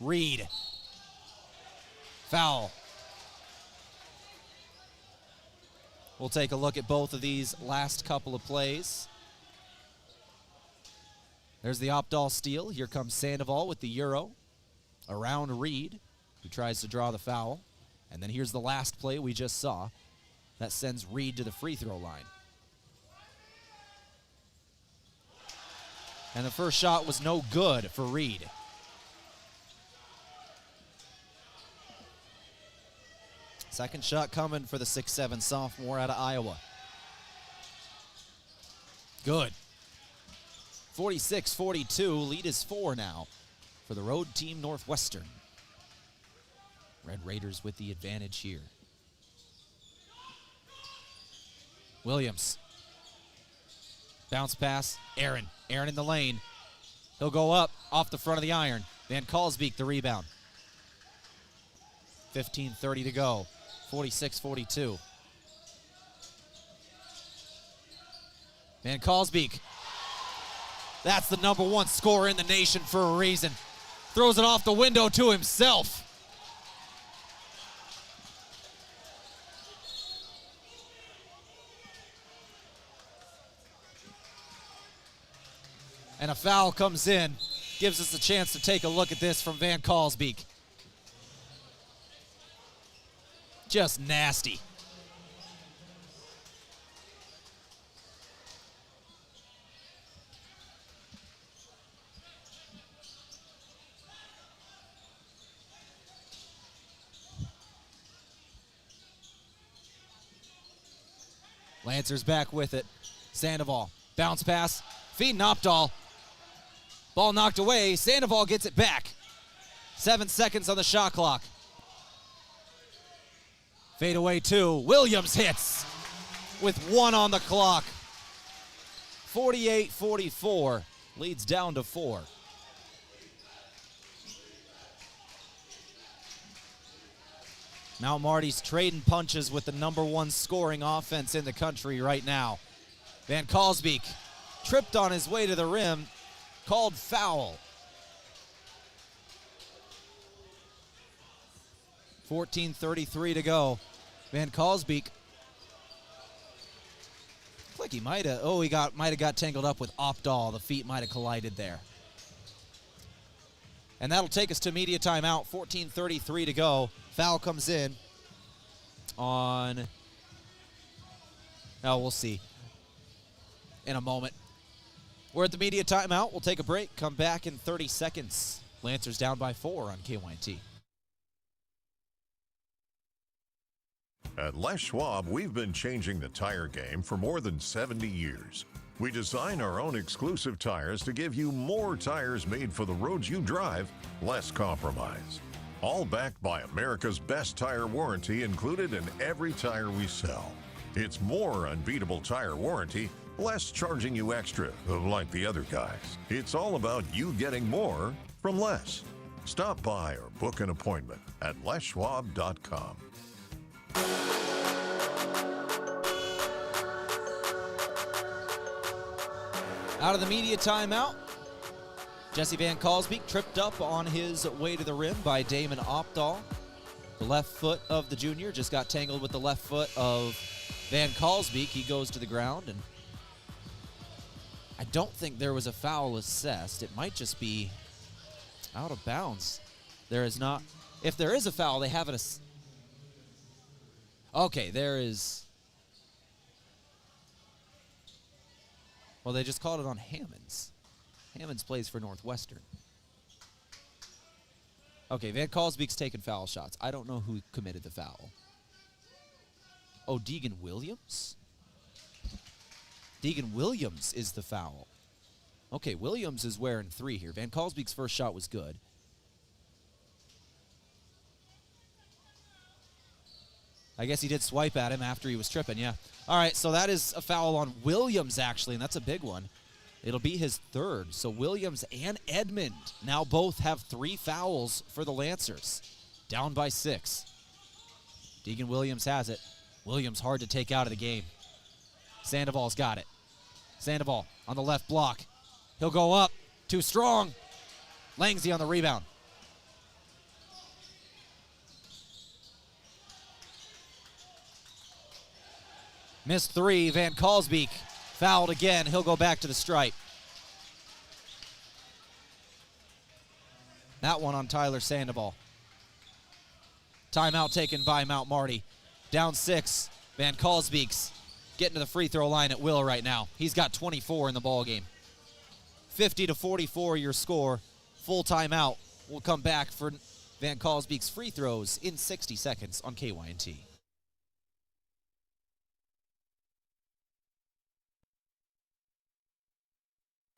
Reed. Foul. We'll take a look at both of these last couple of plays. There's the Opdahl steal. Here comes Sandoval with the Euro. Around Reed, who tries to draw the foul. And then here's the last play we just saw. That sends Reed to the free throw line. And the first shot was no good for Reed. Second shot coming for the 6'7" sophomore out of Iowa. Good. 46-42, lead is 4 now for the road team Northwestern. Red Raiders with the advantage here. Williams. Bounce pass, Aaron. Aaron in the lane. He'll go up off the front of the iron. Van Kalsbeek the rebound. 15:30 to go. 46-42. Van Kalsbeek. That's the number 1 scorer in the nation for a reason. Throws it off the window to himself. And a foul comes in. Gives us a chance to take a look at this from Van Kalsbeek. Just nasty. Lancers back with it. Sandoval, bounce pass, feeding Opdahl. Ball knocked away, Sandoval gets it back. 7 seconds on the shot clock. Fade away 2, Williams hits with 1 on the clock. 48-44, leads down to 4. Now Marty's trading punches with the number 1 scoring offense in the country right now. Van Kalsbeek tripped on his way to the rim, called foul. 14:33 to go. Van Kalsbeek. Looks like he might have. Oh, might have got tangled up with Opdahl. The feet might have collided there. And that'll take us to media timeout. 14:33 to go. Foul comes in on. Oh, we'll see in a moment. We're at the media timeout. We'll take a break. Come back in 30 seconds. Lancers down by 4 on KYNT. At Les Schwab, we've been changing the tire game for more than 70 years. We design our own exclusive tires to give you more tires made for the roads you drive, less compromise. All backed by America's best tire warranty included in every tire we sell. It's more unbeatable tire warranty, less charging you extra, like the other guys. It's all about you getting more from less. Stop by or book an appointment at leschwab.com. Out of the media timeout, Jesse Van Kalsbeek tripped up on his way to the rim by Damon Opdahl. The left foot of the junior just got tangled with the left foot of Van Kalsbeek. He goes to the ground, and I don't think there was a foul assessed. It might just be out of bounds. There is not. If there is a foul, they have it. Okay, there is. Well, they just called it on Hammonds. Hammonds plays for Northwestern. Okay, Van Kalsbeek's taking foul shots. I don't know who committed the foul. Oh, Deegan Williams? Deegan Williams is the foul. Okay, Williams is wearing 3 here. Van Kalsbeek's first shot was good. I guess he did swipe at him after he was tripping, yeah. All right, so that is a foul on Williams, actually, and that's a big one. It'll be his 3rd. So Williams and Edmond now both have 3 fouls for the Lancers. Down by 6. Deegan Williams has it. Williams hard to take out of the game. Sandoval's got it. Sandoval on the left block. He'll go up. Too strong. Langsy on the rebound. Missed 3. Van Kalsbeek fouled again. He'll go back to the stripe. That one on Tyler Sandoval. Timeout taken by Mount Marty. Down 6. Van Kalsbeek's getting to the free throw line at will right now. He's got 24 in the ball game. 50-44 your score. Full timeout. We'll come back for Van Kalsbeek's free throws in 60 seconds on KYNT.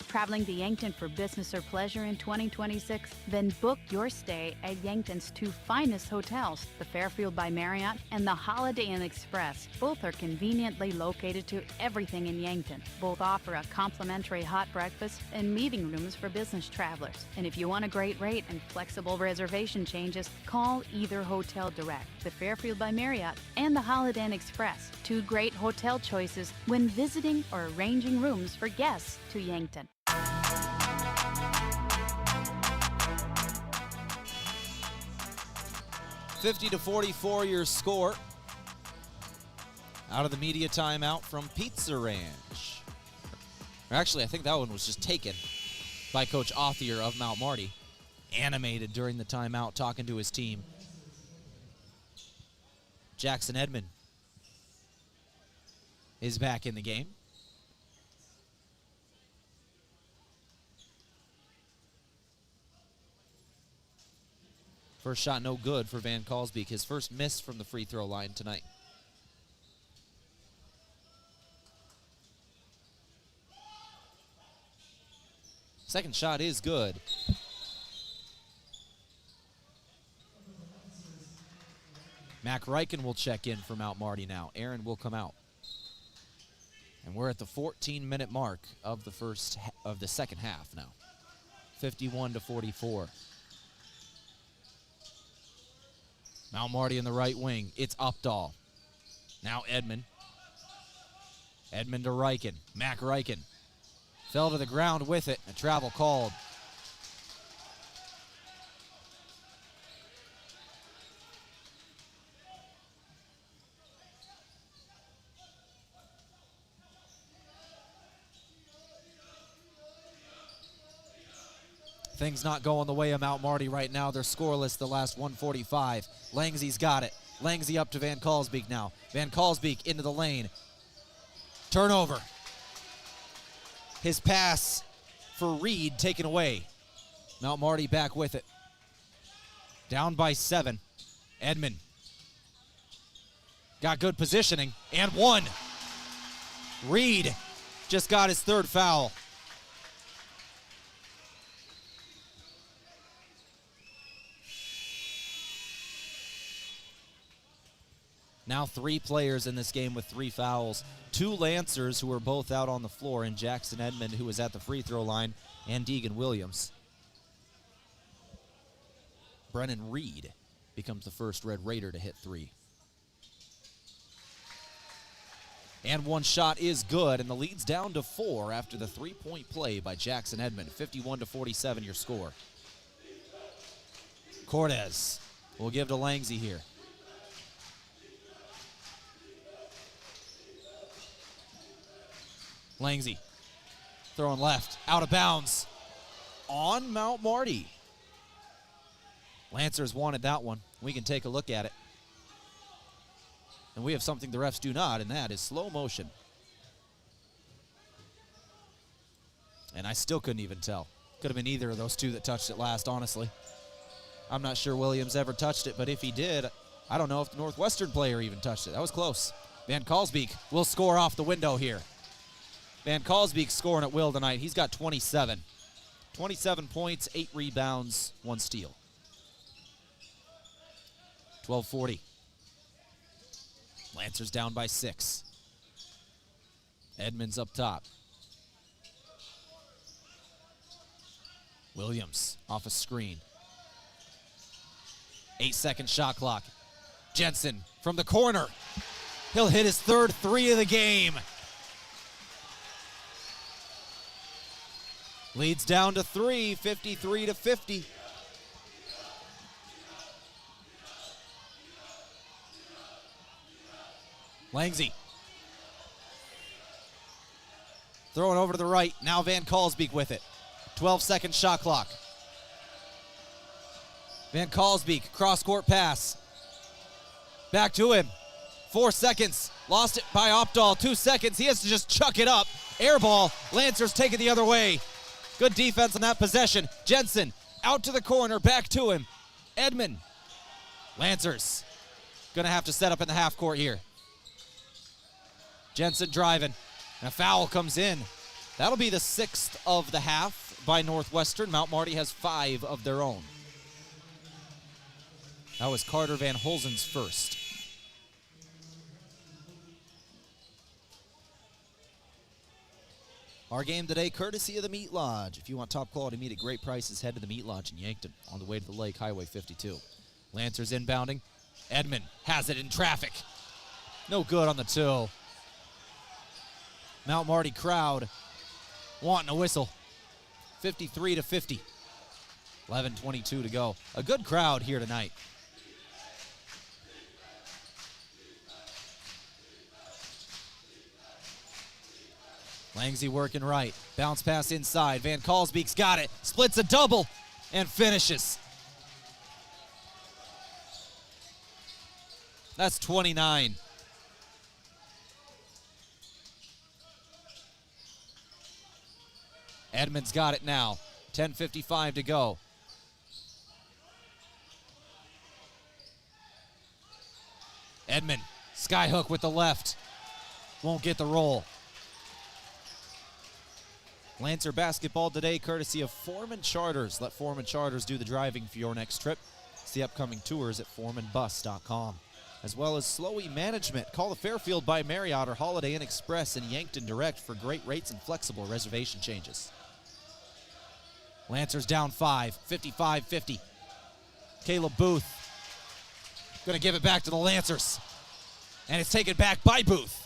Traveling to Yankton for business or pleasure in 2026? Then book your stay at Yankton's two finest hotels, the Fairfield by Marriott and the Holiday Inn Express. Both are conveniently located to everything in Yankton. Both offer a complimentary hot breakfast and meeting rooms for business travelers. And if you want a great rate and flexible reservation changes, call either hotel direct, the Fairfield by Marriott and the Holiday Inn Express. Two great hotel choices when visiting or arranging rooms for guests to Yankton. 50-44 your score. Out of the media timeout from Pizza Ranch. Or actually, I think that one was just taken by Coach Aier of Mount Marty. Animated during the timeout, talking to his team. Jackson Edmond is back in the game. First shot no good for Van Kalsbeek. His first miss from the free throw line tonight. Second shot is good. Mac Reichen will check in for Mount Marty now. Aaron will come out. And we're at the 14-minute mark of the second half now. 51-44. Mount Marty in the right wing. It's Updahl. Now Edmond. Edmond to Reichen. Mac Reichen. Fell to the ground with it. A travel called. Things not going the way of Mount Marty right now. They're scoreless the last 1:45. Langsy's got it. Langsy up to Van Kalsbeek now. Van Kalsbeek into the lane. Turnover. His pass for Reed taken away. Mount Marty back with it. Down by 7. Edmond. Got good positioning. And one. Reed just got his third foul. Now 3 players in this game with 3 fouls. 2 Lancers who are both out on the floor, and Jackson Edmond, who was at the free throw line, and Deegan Williams. Brennan Reed becomes the first Red Raider to hit 3. And one shot is good, and the lead's down to 4 after the 3-point play by Jackson Edmond. 51-47 your score. Cortez will give to Langsy here. Langsy throwing left, out of bounds, on Mount Marty. Lancers wanted that one. We can take a look at it. And we have something the refs do not, and that is slow motion. And I still couldn't even tell. Could have been either of those two that touched it last, honestly. I'm not sure Williams ever touched it, but if he did, I don't know if the Northwestern player even touched it. That was close. Van Kalsbeek will score off the window here. Van Kalsbeek scoring at will tonight. He's got 27. 27 points, 8 rebounds, 1 steal. 12:40. Lancers down by 6. Edmonds up top. Williams off a screen. 8-second shot clock. Jensen from the corner. He'll hit his third 3 of the game. Leads down to 3, 53-50. Langsy. Throwing over to the right. Now Van Kalsbeek with it. 12-second shot clock. Van Kalsbeek, cross-court pass. Back to him. 4 seconds. Lost it by Updahl. 2 seconds. He has to just chuck it up. Air ball. Lancers take it the other way. Good defense on that possession. Jensen out to the corner, back to him. Edmond. Lancers gonna have to set up in the half court here. Jensen driving, and a foul comes in. That'll be the 6th of the half by Northwestern. Mount Marty has 5 of their own. That was Carter Van Holzen's first. Our game today, courtesy of the Meat Lodge. If you want top quality meat at great prices, head to the Meat Lodge in Yankton on the way to the lake, Highway 52. Lancers inbounding. Edmond has it in traffic. No good on the 2. Mount Marty crowd wanting a whistle. 53-50. 11:22 to go. A good crowd here tonight. Langsy working right. Bounce pass inside. Van Kalsbeek's got it. Splits a double and finishes. That's 29. Edmonds got it now. 10:55 to go. Edmond, skyhook with the left. Won't get the roll. Lancer basketball today, courtesy of Foreman Charters. Let Foreman Charters do the driving for your next trip. See upcoming tours at foremanbus.com. As well as Slowey Management. Call the Fairfield by Marriott or Holiday Inn Express in Yankton Direct for great rates and flexible reservation changes. Lancers down 5, 55-50. Caleb Booth going to give it back to the Lancers. And it's taken back by Booth.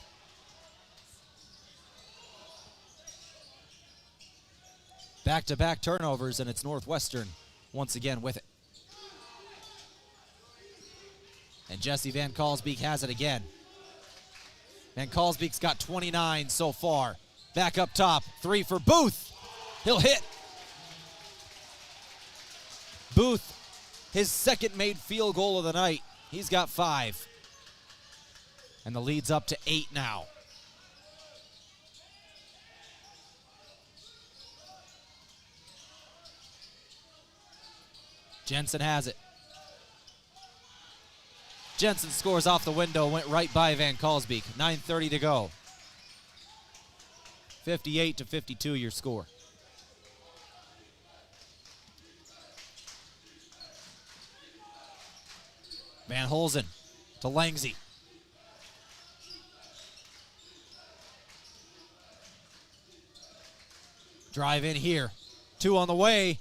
Back-to-back turnovers, and it's Northwestern once again with it. And Jesse Van Kalsbeek has it again. Van Kalsbeek's got 29 so far. Back up top, 3 for Booth. He'll hit. Booth, his second made field goal of the night. He's got 5. And the lead's up to 8 now. Jensen has it. Jensen scores off the window, went right by Van Kalsbeek. 9:30 to go. 58-52 your score. Van Holzen to Langsy. Drive in here. 2 on the way.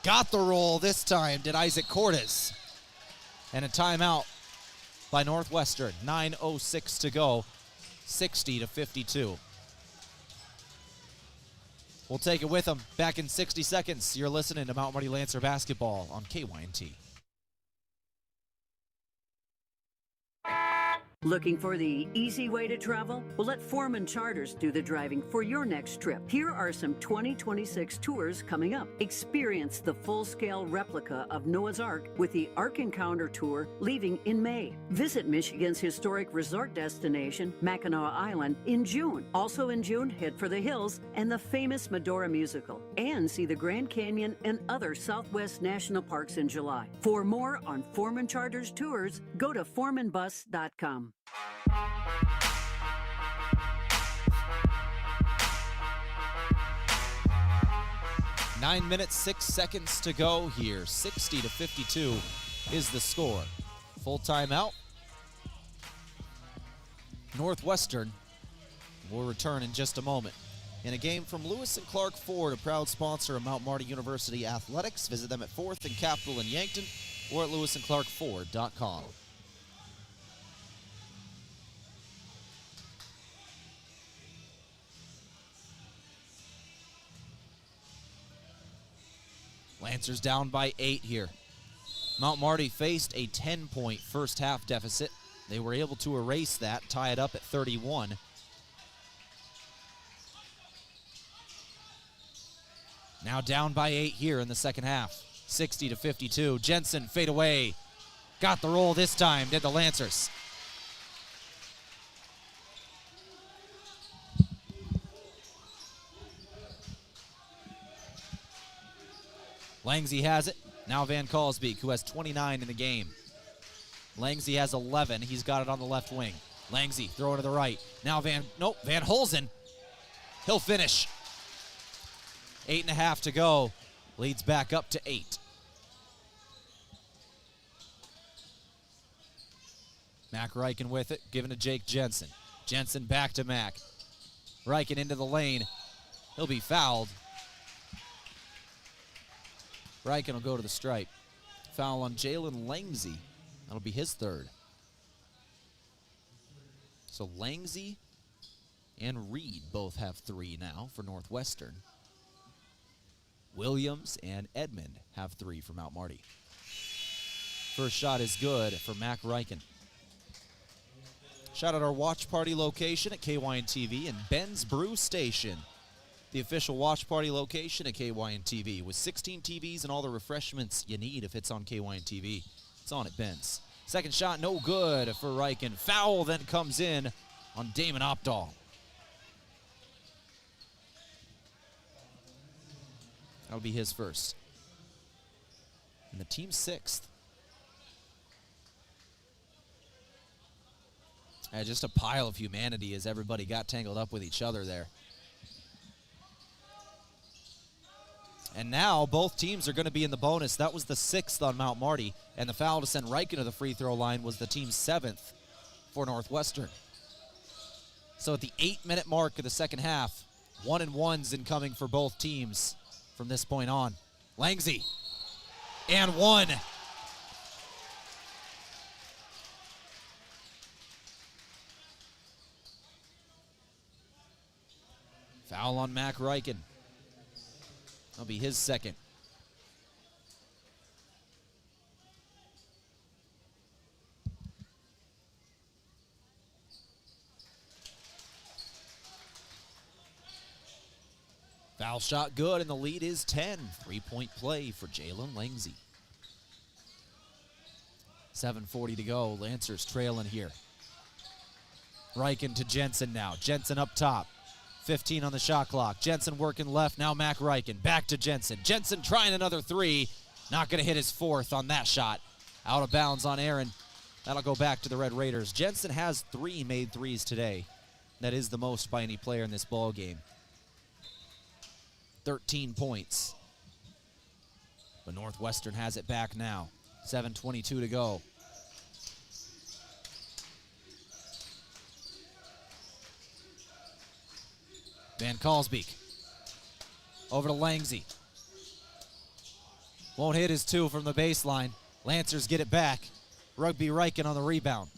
Got the roll this time, did Isaac Cordes. And a timeout by Northwestern. 9:06 to go. 60-52. We'll take it with them. Back in 60 seconds. You're listening to Mount Marty Lancer basketball on KYNT. Looking for the easy way to travel? Well, let Foreman Charters do the driving for your next trip. Here are some 2026 tours coming up. Experience the full-scale replica of Noah's Ark with the Ark Encounter Tour leaving in May. Visit Michigan's historic resort destination, Mackinac Island, in June. Also in June, head for the hills and the famous Medora musical. And see the Grand Canyon and other Southwest National Parks in July. For more on Foreman Charters tours, go to foremanbus.com. 9 minutes, 6 seconds to go here. 60-52 is the score. Full timeout. Northwestern will return in just a moment. In a game from Lewis and Clark Ford, a proud sponsor of Mount Marty University Athletics. Visit them at 4th and Capitol in Yankton or at lewisandclarkford.com. Lancers down by 8 here. Mount Marty faced a 10-point first half deficit. They were able to erase that, tie it up at 31. Now down by 8 here in the second half. 60-52. Jensen fade away. Got the roll this time, did the Lancers. Langsy has it. Now Van Kalsbeek, who has 29 in the game. Langsy has 11. He's got it on the left wing. Langsy, throw it to the right. Now Van Holzen. He'll finish. 8.5 to go. Leads back up to 8. Mac Reichen with it, given to Jake Jensen. Jensen back to Mac. Reichen into the lane. He'll be fouled. Reichen will go to the stripe. Foul on Jalen Langsy. That'll be his third. So Langsy and Reed both have 3 now for Northwestern. Williams and Edmond have 3 for Mount Marty. First shot is good for Mac Reichen. Shout out our watch party location at KYN-TV and Ben's Brew Station, the official watch party location at KYN-TV, with 16 TVs and all the refreshments you need if it's on KYN-TV. It's on at Ben's. Second shot, no good for Reichen. Foul then comes in on Damon Opdahl. That'll be his first. And the team's 6th. Just a pile of humanity as everybody got tangled up with each other there. And now both teams are going to be in the bonus. That was the 6th on Mount Marty, and the foul to send Reichen to the free throw line was the team's 7th for Northwestern. So at the 8-minute mark of the second half, 1-and-1s incoming for both teams from this point on. Langsy, and 1. Foul on Mac Reichen. That'll be his second. Foul shot good, and the lead is 10. 3-point play for Jalen Langsy. 7:40 to go. Lancers trailing here. Reichen to Jensen now. Jensen up top. 15 on the shot clock. Jensen working left. Now Mac Reichen. Back to Jensen. Jensen trying another 3. Not going to hit his 4th on that shot. Out of bounds on Aaron. That'll go back to the Red Raiders. Jensen has 3 made 3s today. That is the most by any player in this ball game. 13 points. But Northwestern has it back now. 7:22 to go. Van Kalsbeek. Over to Langsy. Won't hit his 2 from the baseline. Lancers get it back. Rugby Reichen on the rebound.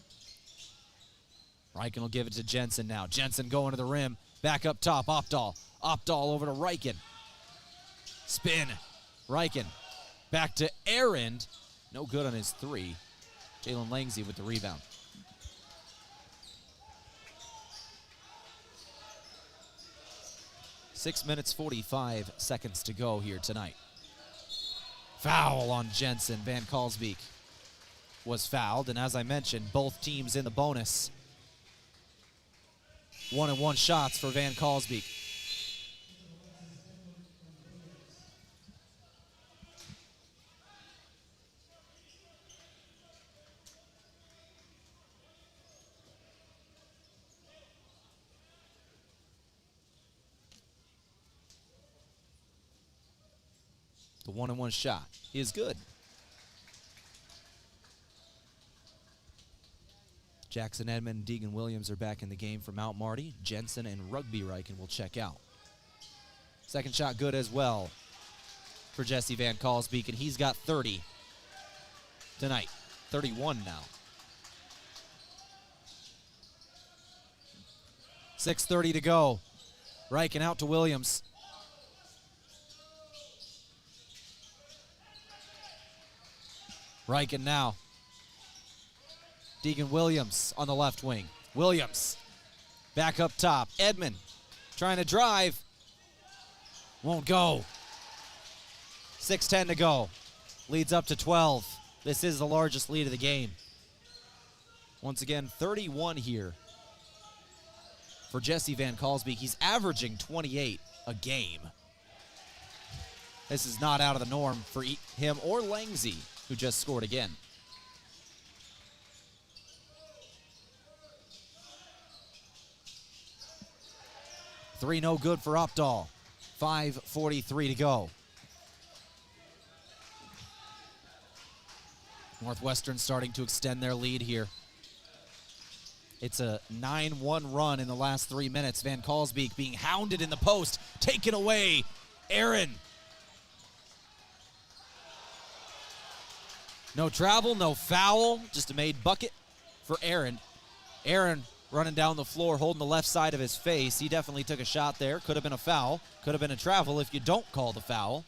Reichen will give it to Jensen now. Jensen going to the rim. Back up top, Opdahl. Opdahl over to Reichen. Spin. Reichen. Back to Aaron. No good on his 3. Jalen Langsy with the rebound. Six minutes, 45 seconds to go here tonight. Foul on Jensen. Van Kalsbeek was fouled, and as I mentioned, both teams in the bonus. 1-and-1 shots for Van Kalsbeek. The 1-and-1 shot is good. Jackson Edmond and Deegan Williams are back in the game for Mount Marty. Jensen and Rugby Reichen will check out. Second shot good as well for Jesse Van Kalsbeek, and he's got 30 tonight. 31 now. 6:30 to go. Reichen out to Williams. Reichen now. Deegan Williams on the left wing. Williams back up top. Edmond trying to drive. Won't go. 6:10 to go. Leads up to 12. This is the largest lead of the game. Once again, 31 here for Jesse Van Kalsbeek. He's averaging 28 a game. This is not out of the norm for him or Langsy, who just scored again. 3 no good for Updahl. 5:43 to go. Northwestern starting to extend their lead here. It's a 9-1 run in the last 3 minutes. Van Kalsbeek being hounded in the post, taken away. Aaron. No travel, no foul, just a made bucket for Aaron. Aaron running down the floor, holding the left side of his face. He definitely took a shot there. Could have been a foul. Could have been a travel if you don't call the foul.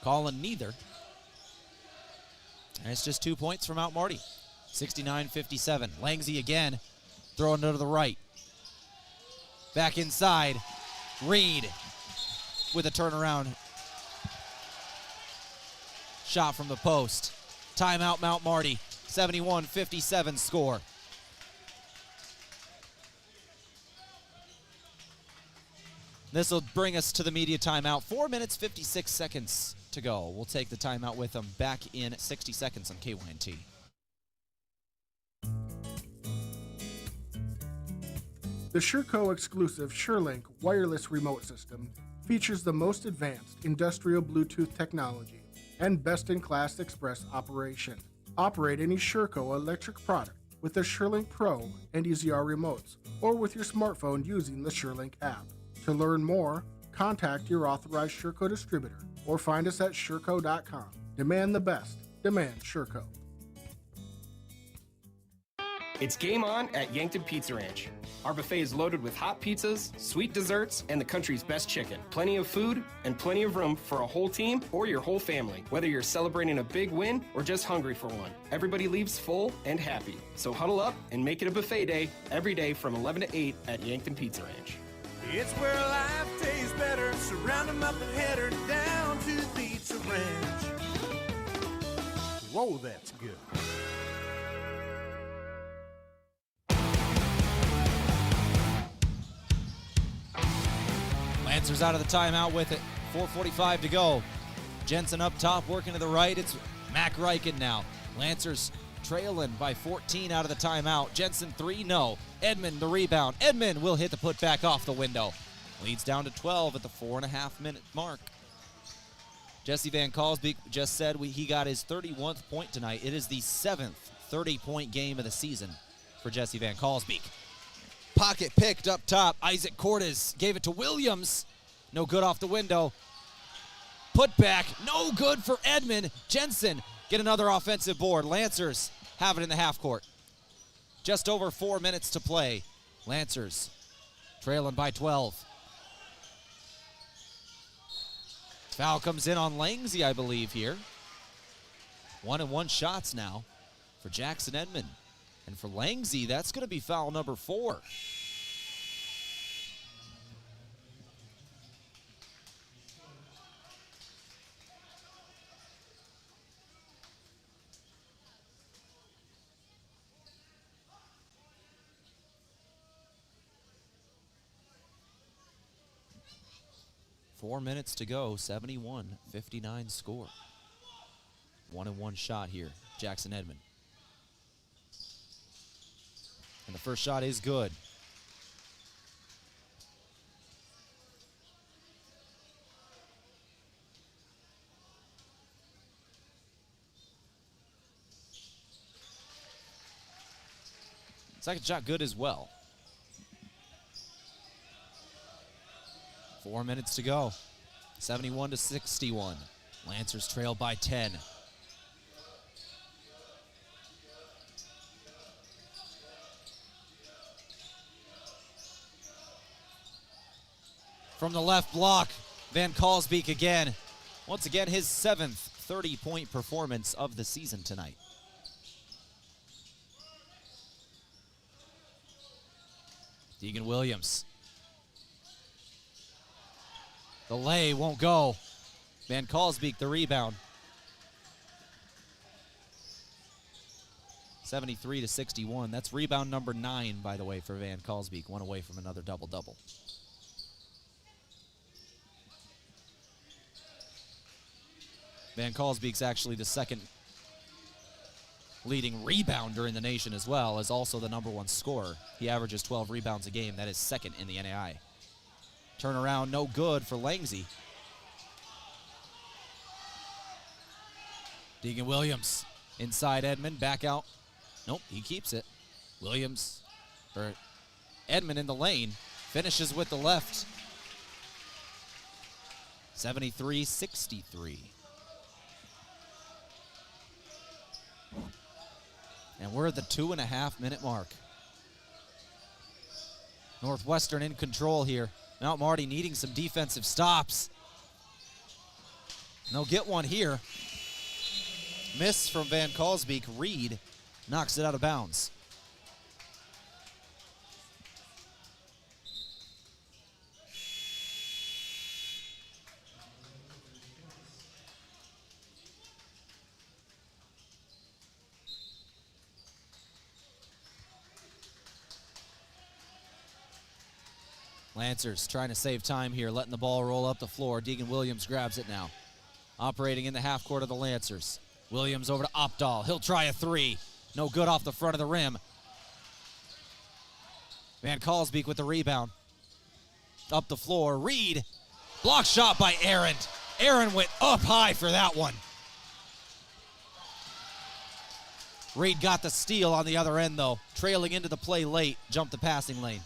Calling neither. And it's just 2 points from Mount Marty. 69-57. Langsy again, throwing it to the right. Back inside. Reed with a turnaround shot from the post. Timeout, Mount Marty. 71-57 score. This will bring us to the media timeout. 4 minutes, 56 seconds to go. We'll take the timeout with them back in 60 seconds on KYNT. The SureCo exclusive SureLink wireless remote system features the most advanced industrial Bluetooth technology and best-in-class express operation. Operate any SureCo electric product with the SureLink Pro and EZR remotes or with your smartphone using the SureLink app. To learn more, contact your authorized SureCo distributor or find us at sureco.com. Demand the best. Demand SureCo. It's game on at Yankton Pizza Ranch. Our buffet is loaded with hot pizzas, sweet desserts, and the country's best chicken. Plenty of food and plenty of room for a whole team or your whole family, whether you're celebrating a big win or just hungry for one. Everybody leaves full and happy. So huddle up and make it a buffet day every day from 11 to 8 at Yankton Pizza Ranch. It's where life tastes better. Surround them up and head her down to the Pizza Ranch. Whoa, that's good. Lancers out of the timeout with it. 4:45 to go. Jensen up top, working to the right. It's Mac Reichen now. Lancers trailing by 14 out of the timeout. Jensen 3, no. Edmond the rebound. Edmond will hit the putback off the window. Leads down to 12 at the 4.5-minute mark. Jesse Van Kalsbeek just said he got his 31st point tonight. It is the 7th 30-point game of the season for Jesse Van Kalsbeek. Pocket picked up top. Isaac Cordes gave it to Williams. No good off the window. Put back. No good for Edmond. Jensen get another offensive board. Lancers have it in the half court. Just over 4 minutes to play. Lancers trailing by 12. Foul comes in on Langsy, I believe, here. 1-and-1 shots now for Jackson Edmond. And for Langsy, that's going to be foul number 4. Four minutes to go, 71-59 score. 1-and-1 shot here, Jackson Edmond. And the first shot is good. Second shot good as well. 4 minutes to go. 71-61. Lancers trail by 10. From the left block, Van Kalsbeek again. Once again, his 7th 30-point performance of the season tonight. Deegan Williams. The lay won't go. Van Kalsbeek the rebound. 73-61. That's rebound number 9, by the way, for Van Kalsbeek. One away from another double-double. Van Kalsbeek's actually the second leading rebounder in the nation as well, as also the #1 scorer. He averages 12 rebounds a game. That is second in the NAI. Turnaround no good for Langsy. Deegan Williams inside Edmond, back out. Nope, he keeps it. Williams, or Edmond in the lane, finishes with the left. 73-63. And we're at the 2.5-minute mark. Northwestern in control here. Mount Marty needing some defensive stops. And they'll get one here. Miss from Van Kalsbeek. Reed knocks it out of bounds. Lancers trying to save time here, letting the ball roll up the floor. Deegan Williams grabs it now. Operating in the half court of the Lancers. Williams over to Opdahl. He'll try a three. No good off the front of the rim. Van Kalsbeek with the rebound. Up the floor. Reed. Block shot by Aaron. Aaron went up high for that one. Reed got the steal on the other end, though. Trailing into the play late. Jumped the passing lane.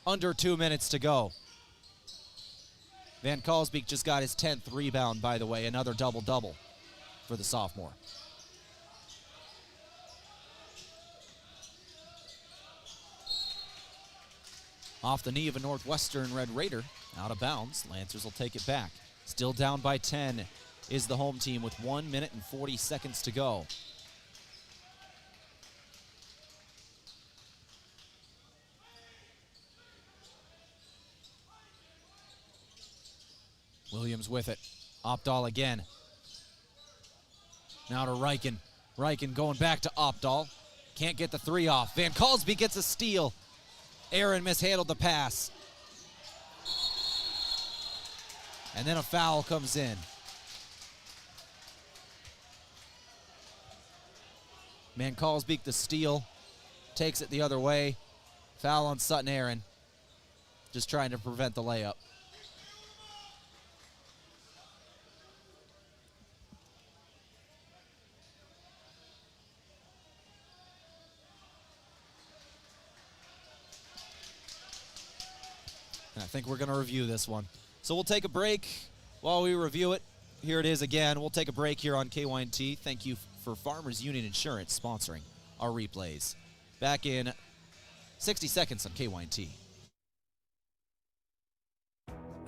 Under 2 minutes to go. Van Kalsbeek just got his 10th rebound, by the way. Another double-double for the sophomore. Off the knee of a Northwestern Red Raider. Out of bounds. Lancers will take it back. Still down by 10 is the home team with 1 minute and 40 seconds to go. Williams with it. Opdahl again. Now to Reichen. Reichen going back to Opdahl. Can't get the three off. Van Kalsbeek gets a steal. Aaron mishandled the pass. And then a foul comes in. Van Kalsbeek the steal. Takes it the other way. Foul on Sutton Aaron. Just trying to prevent the layup. I think we're going to review this one. So we'll take a break while we review it. Here it is again. We'll take a break here on KYNT. Thank you for Farmers Union Insurance sponsoring our replays. Back in 60 seconds on KYNT.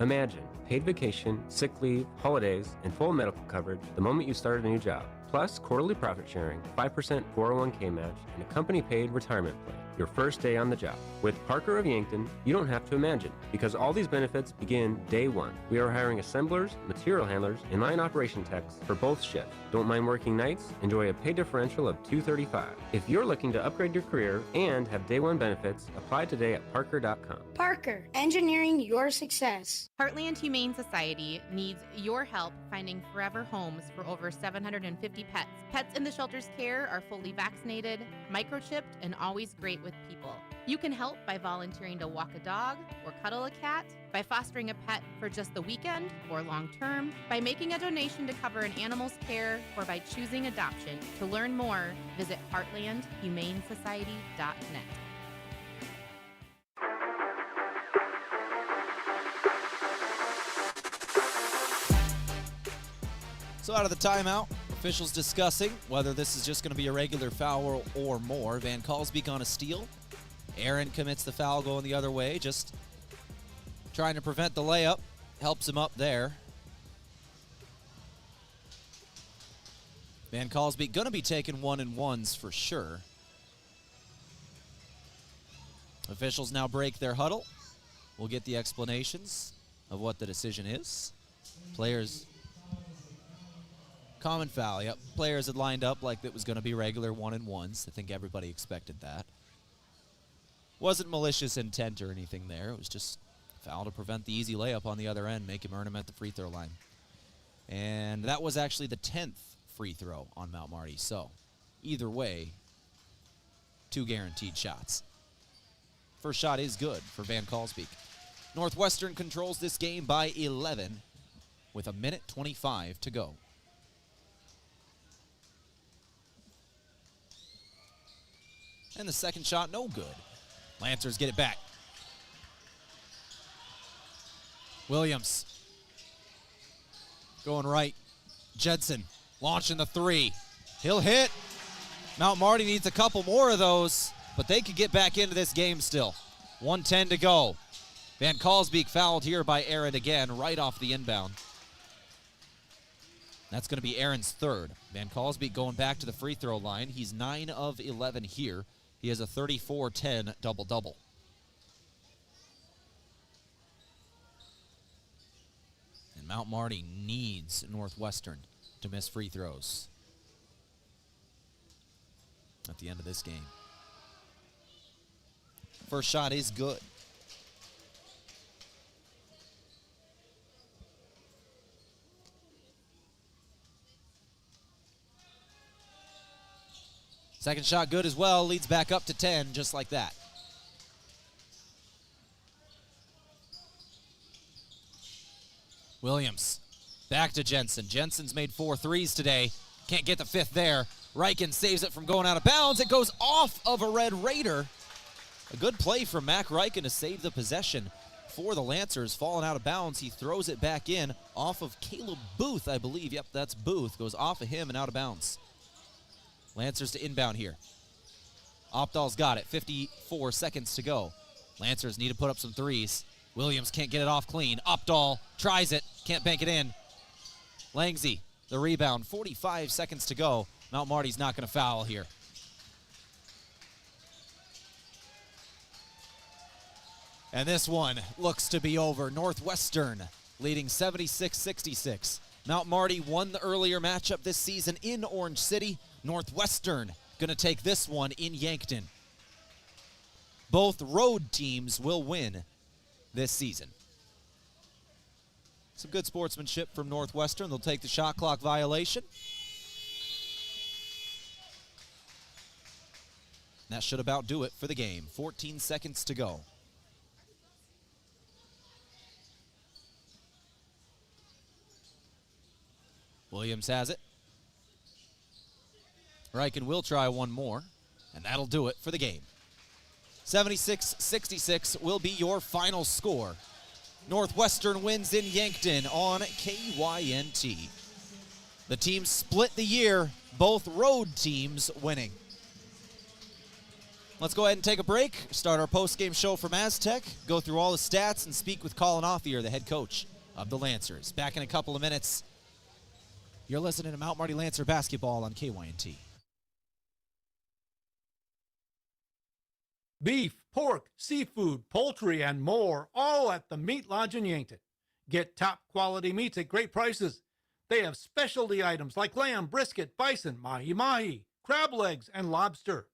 Imagine paid vacation, sick leave, holidays, and full medical coverage the moment you start a new job. Plus quarterly profit sharing, 5% 401k match, and a company-paid retirement plan. Your first day on the job. With Parker of Yankton, you don't have to imagine, because all these benefits begin day one. We are hiring assemblers, material handlers, and line operation techs for both shifts. Don't mind working nights? Enjoy a pay differential of $235. If you're looking to upgrade your career and have day one benefits, apply today at parker.com. Parker, engineering your success. Heartland Humane Society needs your help finding forever homes for over 750 pets. Pets in the shelter's care are fully vaccinated, microchipped, and always great with people. You can help by volunteering to walk a dog or cuddle a cat, by fostering a pet for just the weekend or long term, by making a donation to cover an animal's care, or by choosing adoption. To learn more, visit heartlandhumanesociety.net. So out of the timeout, officials discussing whether this is just going to be a regular foul or more. Van Kalsbeek on a steal. Aaron commits the foul going the other way, just trying to prevent the layup. Helps him up there. Van Kalsbeek going to be taking 1-and-1s for sure. Officials now break their huddle. We'll get the explanations of what the decision is. Players... Common foul, yep. Players had lined up like it was going to be regular 1-and-1s. I think everybody expected that. Wasn't malicious intent or anything there. It was just foul to prevent the easy layup on the other end, make him earn him at the free throw line. And that was actually the 10th free throw on Mount Marty. So either way, 2 guaranteed shots. First shot is good for Van Kalsbeek. Northwestern controls this game by 11 with 1:25 to go. And the second shot, no good. Lancers get it back. Williams going right. Jedson launching the 3. He'll hit. Mount Marty needs a couple more of those, but they could get back into this game still. 1:10 to go. Van Kalsbeek fouled here by Aaron again, right off the inbound. That's going to be Aaron's 3rd. Van Kalsbeek going back to the free throw line. He's 9 of 11 here. He has a 34-10 double-double. And Mount Marty needs Northwestern to miss free throws at the end of this game. First shot is good. Second shot good as well, leads back up to 10, just like that. Williams, back to Jensen. Jensen's made 4 threes today. Can't get the 5th there. Riken saves it from going out of bounds. It goes off of a Red Raider. A good play from Mac Riken to save the possession for the Lancers. Falling out of bounds, he throws it back in off of Caleb Booth, I believe. Yep, that's Booth. Goes off of him and out of bounds. Lancers to inbound here. Opdahl's got it. 54 seconds to go. Lancers need to put up some threes. Williams can't get it off clean. Opdahl tries it. Can't bank it in. Langsy, the rebound. 45 seconds to go. Mount Marty's not going to foul here. And this one looks to be over. Northwestern leading 76-66. Mount Marty won the earlier matchup this season in Orange City. Northwestern going to take this one in Yankton. Both road teams will win this season. Some good sportsmanship from Northwestern. They'll take the shot clock violation. That should about do it for the game. 14 seconds to go. Williams has it. Riken will try one more, and that'll do it for the game. 76-66 will be your final score. Northwestern wins in Yankton on KYNT. The teams split the year, both road teams winning. Let's go ahead and take a break, start our post-game show from Aztec, go through all the stats, and speak with Colin Offier, the head coach of the Lancers. Back in a couple of minutes. You're listening to Mount Marty Lancer basketball on KYNT. Beef, pork, seafood, poultry, and more, all at the Meat Lodge in Yankton. Get top quality meats at great prices. They have specialty items like lamb, brisket, bison, mahi-mahi, crab legs, and lobster.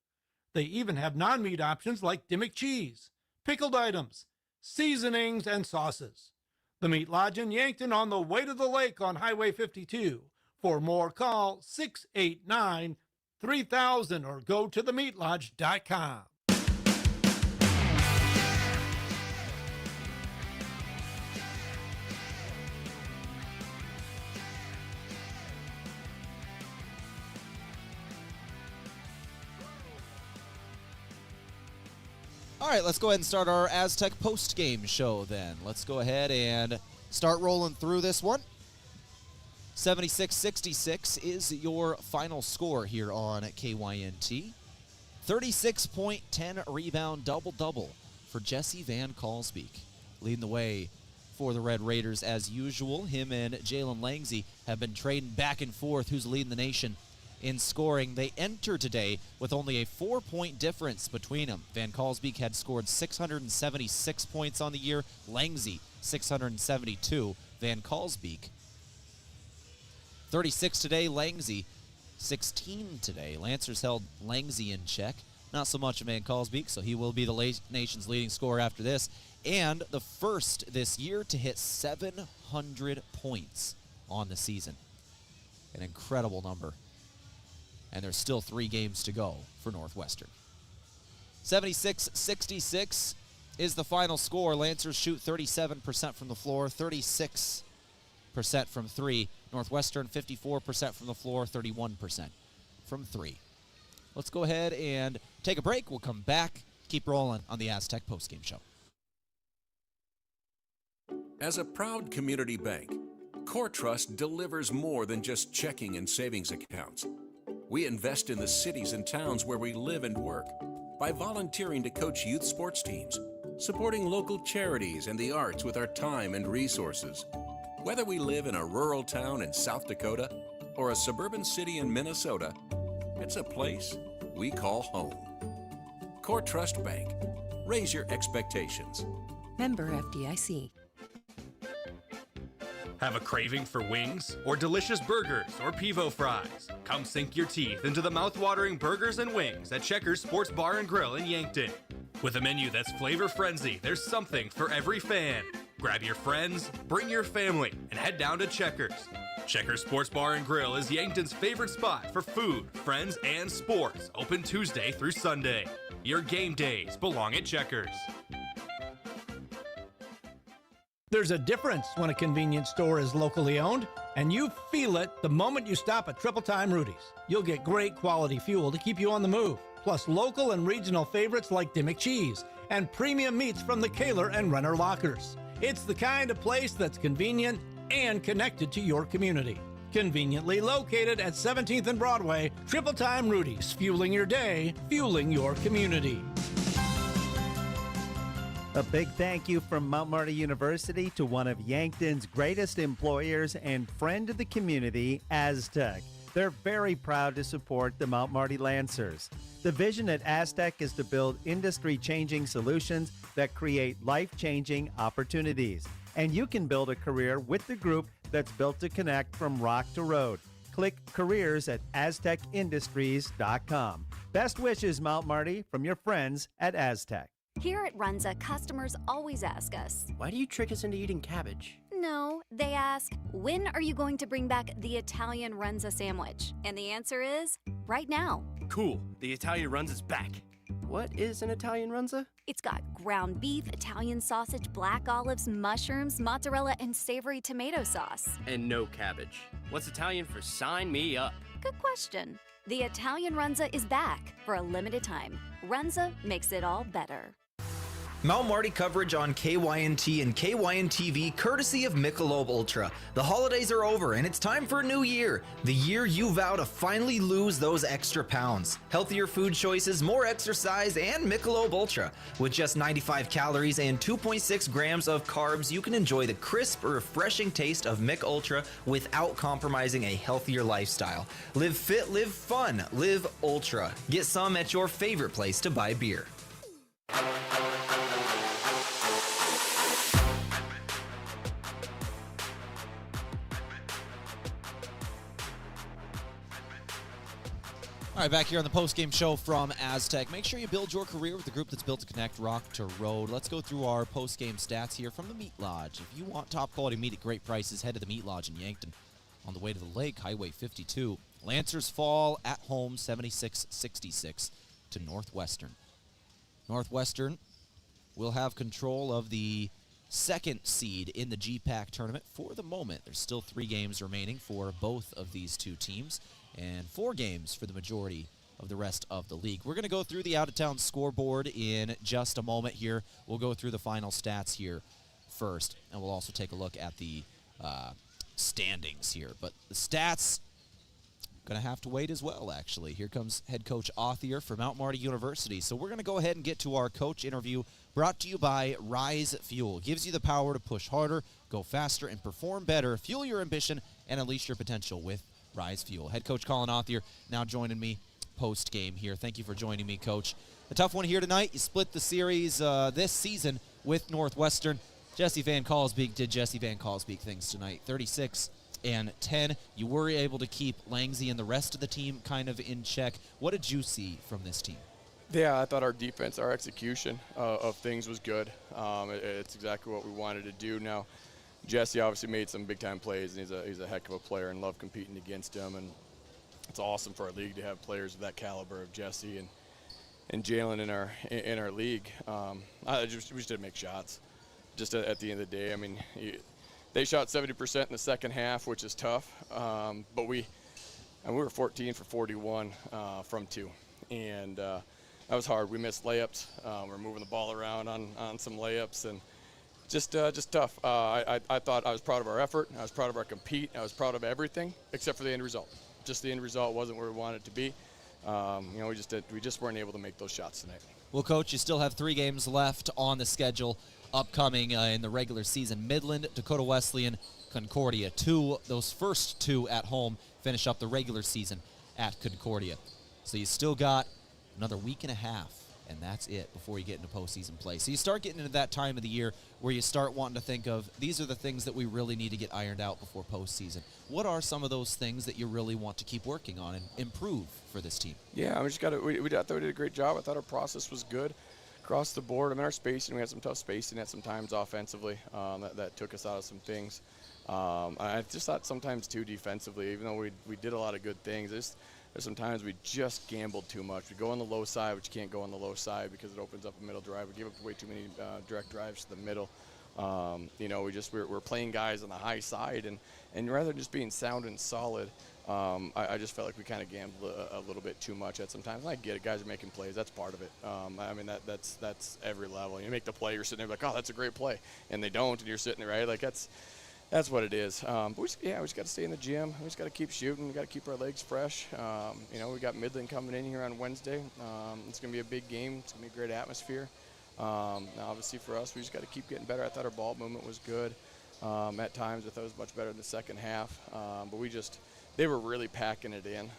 They even have non-meat options like Dimmick cheese, pickled items, seasonings, and sauces. The Meat Lodge in Yankton on the way to the lake on Highway 52. For more, call 689-3000 or go to themeatlodge.com. All right, let's go ahead and start our Aztec post-game show then. Let's go ahead and start rolling through this one. 76-66 is your final score here on KYNT. 36.10 rebound double-double for Jesse Van Kalsbeek. Leading the way for the Red Raiders as usual. Him and Jalen Langsy have been trading back and forth who's leading the nation in scoring. They enter today with only a 4-point difference between them. Van Kalsbeek had scored 676 points on the year. Langsy, 672. Van Kalsbeek, 36 today. Langsy, 16 today. Lancers held Langsy in check. Not so much of Van Kalsbeek, so he will be the nation's leading scorer after this. And the first this year to hit 700 points on the season. An incredible number. And there's still 3 games to go for Northwestern. 76-66 is the final score. Lancers shoot 37% from the floor, 36% from 3. Northwestern 54% from the floor, 31% from 3. Let's go ahead and take a break. We'll come back. Keep rolling on the Aztec Postgame Show. As a proud community bank, Core Trust delivers more than just checking and savings accounts. We invest in the cities and towns where we live and work by volunteering to coach youth sports teams, supporting local charities and the arts with our time and resources. Whether we live in a rural town in South Dakota or a suburban city in Minnesota, it's a place we call home. Core Trust Bank. Raise your expectations. Member FDIC. Have a craving for wings or delicious burgers or pivo fries? Come sink your teeth into the mouth-watering burgers and wings at Checkers Sports Bar and Grill in Yankton. With a menu that's flavor frenzy, there's something for every fan. Grab your friends, bring your family, and head down to Checkers. Checkers Sports Bar and Grill is Yankton's favorite spot for food, friends, and sports. Open Tuesday through Sunday. Your game days belong at Checkers. There's a difference when a convenience store is locally owned, and you feel it the moment you stop at Triple Time Rudy's. You'll get great quality fuel to keep you on the move, plus local and regional favorites like Dimmick Cheese and premium meats from the Kaler and Renner Lockers. It's the kind of place that's convenient and connected to your community. Conveniently located at 17th and Broadway, Triple Time Rudy's, fueling your day, fueling your community. A big thank you from Mount Marty University to one of Yankton's greatest employers and friend of the community, Aztec. They're very proud to support the Mount Marty Lancers. The vision at Aztec is to build industry-changing solutions that create life-changing opportunities. And you can build a career with the group that's built to connect from rock to road. Click careers at aztecindustries.com. Best wishes, Mount Marty, from your friends at Aztec. Here at Runza, customers always ask us, why do you trick us into eating cabbage? No, they ask, when are you going to bring back the Italian Runza sandwich? And the answer is, right now. Cool, the Italian Runza's back. What is an Italian Runza? It's got ground beef, Italian sausage, black olives, mushrooms, mozzarella, and savory tomato sauce. And no cabbage. What's Italian for sign me up? Good question. The Italian Runza is back for a limited time. Runza makes it all better. Mount Marty coverage on KYNT and KYN-TV courtesy of Michelob Ultra. The holidays are over and it's time for a new year. The year you vow to finally lose those extra pounds. Healthier food choices, more exercise, and Michelob Ultra. With just 95 calories and 2.6 grams of carbs, you can enjoy the crisp, refreshing taste of Mich Ultra without compromising a healthier lifestyle. Live fit, live fun, live Ultra. Get some at your favorite place to buy beer. All right, back here on the postgame show from Aztec. Make sure you build your career with the group that's built to connect rock to road. Let's go through our postgame stats here from the Meat Lodge. If you want top quality meat at great prices, head to the Meat Lodge in Yankton. On the way to the lake, Highway 52. Lancers fall at home 76-66 to Northwestern. Northwestern will have control of the second seed in the GPAC tournament for the moment. There's still 3 games remaining for both of these two teams, and 4 games for the majority of the rest of the league. We're going to go through the out-of-town scoreboard in just a moment here. We'll go through the final stats here first, and we'll also take a look at the standings here. But the stats, going to have to wait as well, actually. Here comes head coach Aier for Mount Marty University. So we're going to go ahead and get to our coach interview, brought to you by Rise Fuel. Gives you the power to push harder, go faster, and perform better. Fuel your ambition and unleash your potential with Rise Fuel. Head coach Colin Aier now joining me post-game here. Thank you for joining me, Coach. A tough one here tonight. You split the series this season with Northwestern. Jesse Van Kalsbeek did Jesse Van Kalsbeek things tonight. 36-10. You were able to keep Langsy and the rest of the team kind of in check. What did you see from this team? Yeah, I thought our defense, our execution of things was good. It's exactly what we wanted to do. Now, Jesse obviously made some big-time plays, and he's a heck of a player, and love competing against him. And it's awesome for our league to have players of that caliber of Jesse and Jalen in our league. We just didn't make shots. Just at the end of the day, I mean, they shot 70% in the second half, which is tough. But we were 14 for 41 from 2, and that was hard. We missed layups. We were moving the ball around on some layups, and just tough. I thought I was proud of our effort. I was proud of our compete. I was proud of everything except for the end result. Just the end result wasn't where we wanted it to be. We just weren't able to make those shots tonight. Well, Coach, you still have 3 games left on the schedule upcoming in the regular season. Midland, Dakota Wesleyan, Concordia. Those first 2 at home finish up the regular season at Concordia. So you still got another week and a half, and that's it before you get into postseason play. So you start getting into that time of the year where you start wanting to think of, these are the things that we really need to get ironed out before postseason. What are some of those things that you really want to keep working on and improve for this team? Yeah, we thought we did a great job. I thought our process was good across the board. I mean, our spacing, we had some tough spacing at some times offensively that took us out of some things. I just thought sometimes too defensively, even though we did a lot of good things, there's sometimes we just gambled too much. We go on the low side, but you can't go on the low side because it opens up a middle drive. We give up way too many direct drives to the middle. We're playing guys on the high side, and rather than just being sound and solid, I just felt like we kind of gambled a little bit too much at some times. And I get it, guys are making plays. That's part of it. I mean, that's every level. You make the play, you're sitting there like, oh, that's a great play, and they don't, and you're sitting there, right? Like that's what it is. But we just got to stay in the gym. We just got to keep shooting. We got to keep our legs fresh. We got Midland coming in here on Wednesday. It's going to be a big game. It's going to be a great atmosphere. Now, obviously for us, we just got to keep getting better. I thought our ball movement was good. At times, I thought it was much better in the second half. But they were really packing it in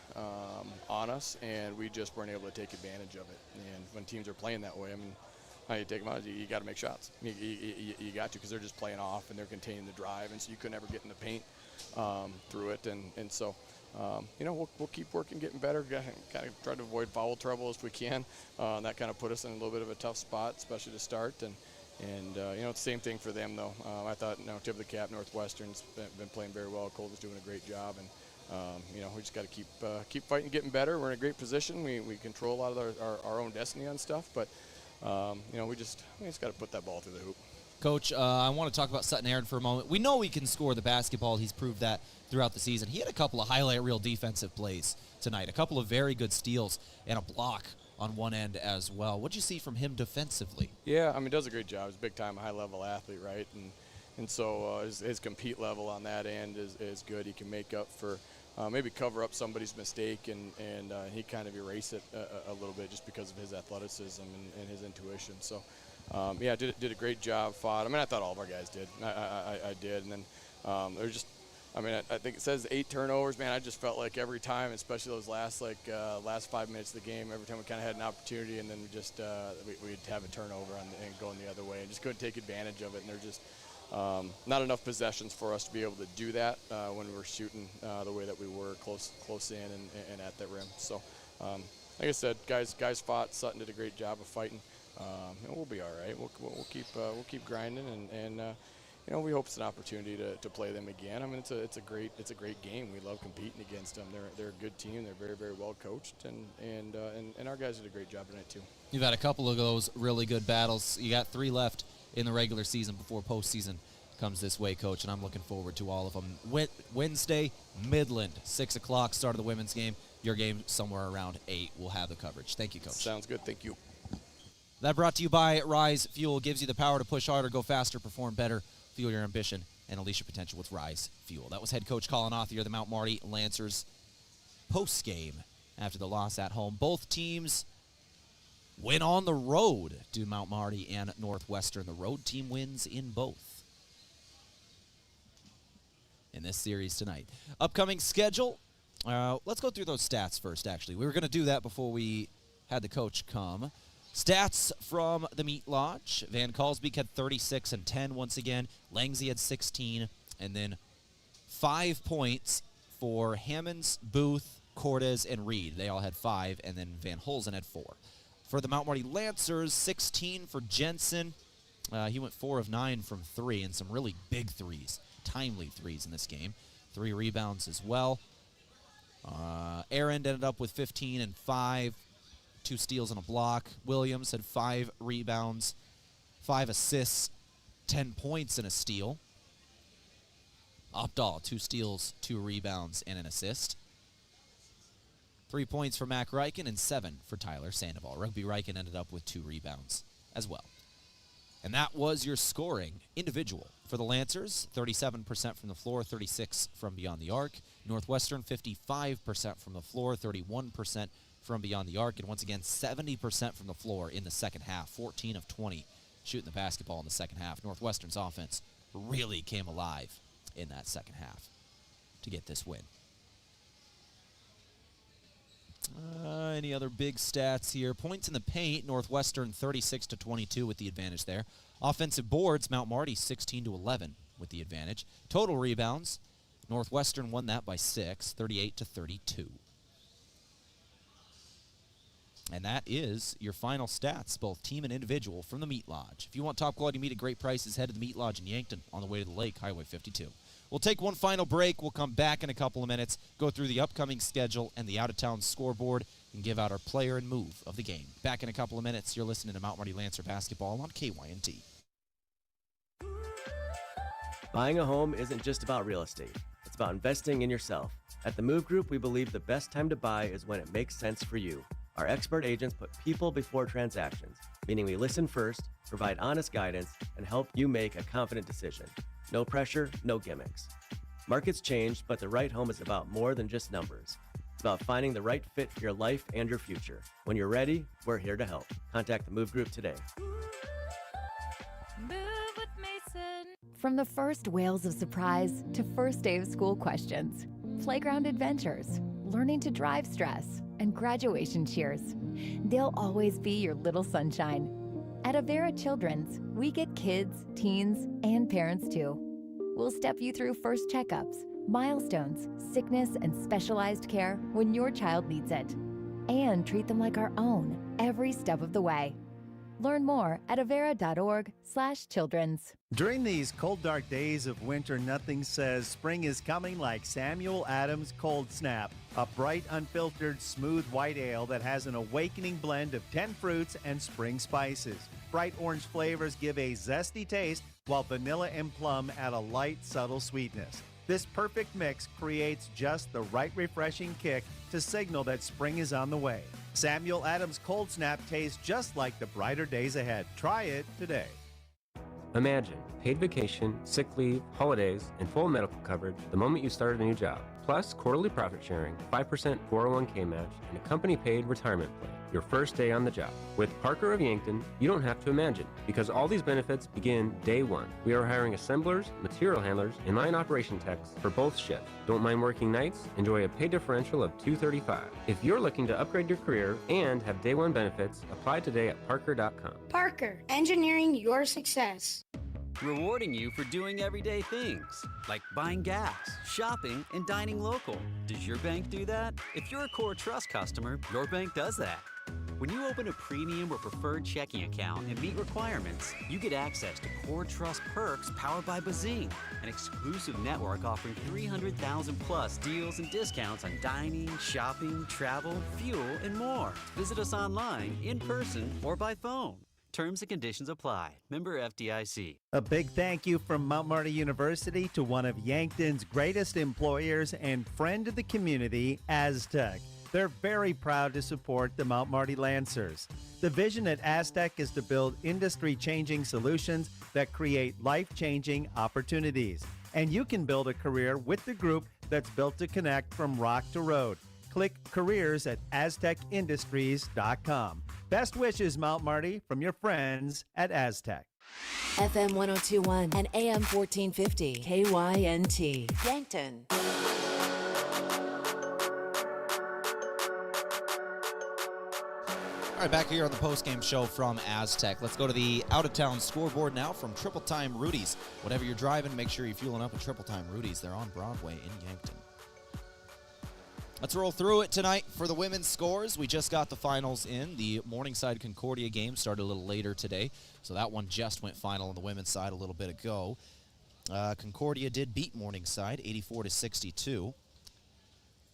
on us, and we just weren't able to take advantage of it. And when teams are playing that way, I mean, how you take them out, you got to make shots. You got to, because they're just playing off and they're containing the drive, and so you could never get in the paint through it. And so, we'll keep working, getting better, kind of try to avoid foul trouble if we can. That kind of put us in a little bit of a tough spot, especially to start. And it's the same thing for them, though. I thought, tip of the cap, Northwestern's been playing very well. Cole was doing a great job, and we just got to keep fighting, getting better. We're in a great position. We control a lot of our own destiny on stuff, but we just got to put that ball through the hoop. Coach, I want to talk about Sutton Aaron for a moment. We know he can score the basketball. He's proved that throughout the season. He had a couple of highlight reel defensive plays tonight, a couple of very good steals and a block on one end as well. What'd you see from him defensively? Yeah, I mean, does a great job. He's a big-time, high-level athlete, right? And so his compete level on that end is good. He can make up for maybe cover up somebody's mistake, and he kind of erase it a little bit just because of his athleticism and his intuition. So, did a great job, fought. I mean, I thought all of our guys did. I did. And then there's just, I think it says 8 turnovers. Man, I just felt like every time, especially those last 5 minutes of the game, every time we kind of had an opportunity, and then we'd have a turnover and going the other way, and just couldn't take advantage of it. And there's just not enough possessions for us to be able to do that when we were shooting the way that we were close in and at that rim. So, like I said, guys fought. Sutton did a great job of fighting. We'll be all right. We'll keep grinding, and we hope it's an opportunity to play them again. I mean, it's a great game. We love competing against them. They're a good team. They're very, very well coached, and our guys did a great job tonight too. You've had a couple of those really good battles. You got 3 left in the regular season before postseason comes this way, Coach, and I'm looking forward to all of them. Wednesday, Midland, 6 o'clock, start of the women's game. Your game somewhere around 8. We'll have the coverage. Thank you, Coach. Sounds good. Thank you. That brought to you by Rise Fuel. Gives you the power to push harder, go faster, perform better, fuel your ambition, and unleash your potential with Rise Fuel. That was head coach Colin Othier of the Mount Marty Lancers post-game after the loss at home. Both teams went on the road to Mount Marty and Northwestern. The road team wins in both in this series tonight. Upcoming schedule. Let's go through those stats first, actually. We were going to do that before we had the coach come. Stats from the Meat Lodge. Van Kalsbeek had 36 and 10 once again. Langsy had 16. And then 5 points for Hammonds, Booth, Cortez, and Reed. They all had 5. And then Van Holzen had 4. For the Mount Marty Lancers, 16 for Jensen, He went 4 of 9 from 3, and some really big threes, timely threes in this game. 3 rebounds as well. Aier ended up with 15 and 5, 2 steals and a block. Williams had 5 rebounds, 5 assists, 10 points and a steal. Dahl, 2 steals, 2 rebounds, and an assist. 3 points for Mac Reichen and 7 for Tyler Sandoval. Rugby Reichen ended up with 2 rebounds as well. And that was your scoring individual. For the Lancers, 37% from the floor, 36% from beyond the arc. Northwestern, 55% from the floor, 31% from beyond the arc. And once again, 70% from the floor in the second half, 14 of 20 shooting the basketball in the second half. Northwestern's offense really came alive in that second half to get this win. Any other big stats here? Points in the paint, Northwestern 36-22 with the advantage there. Offensive boards, Mount Marty 16-11 with the advantage. Total rebounds, Northwestern won that by 6, 38-32. And that is your final stats, both team and individual, from the Meat Lodge. If you want top quality meat at great prices, head to the Meat Lodge in Yankton on the way to the lake, Highway 52. We'll take one final break. We'll come back in a couple of minutes, go through the upcoming schedule and the out-of-town scoreboard, and give out our player and move of the game. Back in a couple of minutes. You're listening to Mount Marty Lancer Basketball on KYNT. Buying a home isn't just about real estate. It's about investing in yourself. At the Move Group, we believe the best time to buy is when it makes sense for you. Our expert agents put people before transactions, meaning we listen first, provide honest guidance, and help you make a confident decision. No pressure, no gimmicks. Markets change, but the right home is about more than just numbers. It's about finding the right fit for your life and your future. When you're ready, we're here to help. Contact the Move Group today. Move with Mason. From the first wails of surprise to first day of school questions, playground adventures, learning to drive stress, and graduation cheers, they'll always be your little sunshine. At Avera Children's, we get kids, teens, and parents too. We'll step you through first checkups, milestones, sickness, and specialized care when your child needs it, and treat them like our own every step of the way. Learn more at avera.org/children's. During these cold, dark days of winter, nothing says spring is coming like Samuel Adams Cold Snap, a bright, unfiltered, smooth white ale that has an awakening blend of 10 fruits and spring spices. Bright orange flavors give a zesty taste, while vanilla and plum add a light, subtle sweetness. This perfect mix creates just the right refreshing kick to signal that spring is on the way. Samuel Adams Cold Snap tastes just like the brighter days ahead. Try it today. Imagine paid vacation, sick leave, holidays, and full medical coverage the moment you start a new job. Plus quarterly profit sharing, 5% 401k match, and a company-paid retirement plan. Your first day on the job. With Parker of Yankton, you don't have to imagine, because all these benefits begin day one. We are hiring assemblers, material handlers, and line operation techs for both shifts. Don't mind working nights? Enjoy a pay differential of $235. If you're looking to upgrade your career and have day one benefits, apply today at parker.com. Parker, engineering your success. Rewarding you for doing everyday things, like buying gas, shopping, and dining local. Does your bank do that? If you're a Core Trust customer, your bank does that. When you open a premium or preferred checking account and meet requirements, you get access to Core Trust perks powered by Bazing, an exclusive network offering 300,000 plus deals and discounts on dining, shopping, travel, fuel, and more. Visit us online, in person, or by phone. Terms and conditions apply. Member FDIC. A big thank you from Mount Marty University to one of Yankton's greatest employers and friend of the community, Aztec. They're very proud to support the Mount Marty Lancers. The vision at Aztec is to build industry-changing solutions that create life-changing opportunities. And you can build a career with the group that's built to connect from rock to road. Click careers at aztecindustries.com. Best wishes, Mount Marty, from your friends at Aztec. FM 1021 and AM 1450, KYNT, Yankton. All right, back here on the postgame show from Aztec. Let's go to the out-of-town scoreboard now from Triple Time Rudy's. Whatever you're driving, make sure you're fueling up at Triple Time Rudy's. They're on Broadway in Yankton. Let's roll through it tonight for the women's scores. We just got the finals in. The Morningside-Concordia game started a little later today, so that one just went final on the women's side a little bit ago. Concordia did beat Morningside 84-62.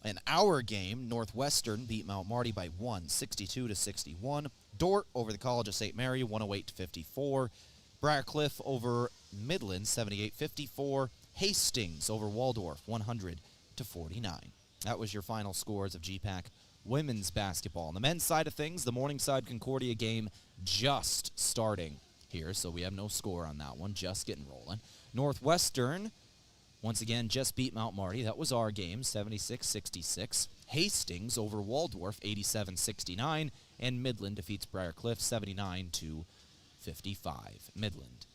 In our game, Northwestern beat Mount Marty by 1, 62-61. Dort over the College of St. Mary, 108-54. Briarcliff over Midland, 78-54. Hastings over Waldorf, 100-49. That was your final scores of GPAC women's basketball. On the men's side of things, the Morningside-Concordia game just starting here, so we have no score on that one, just getting rolling. Northwestern, once again, just beat Mount Marty. That was our game, 76-66. Hastings over Waldorf, 87-69. And Midland defeats Briarcliff, 79-55. Midland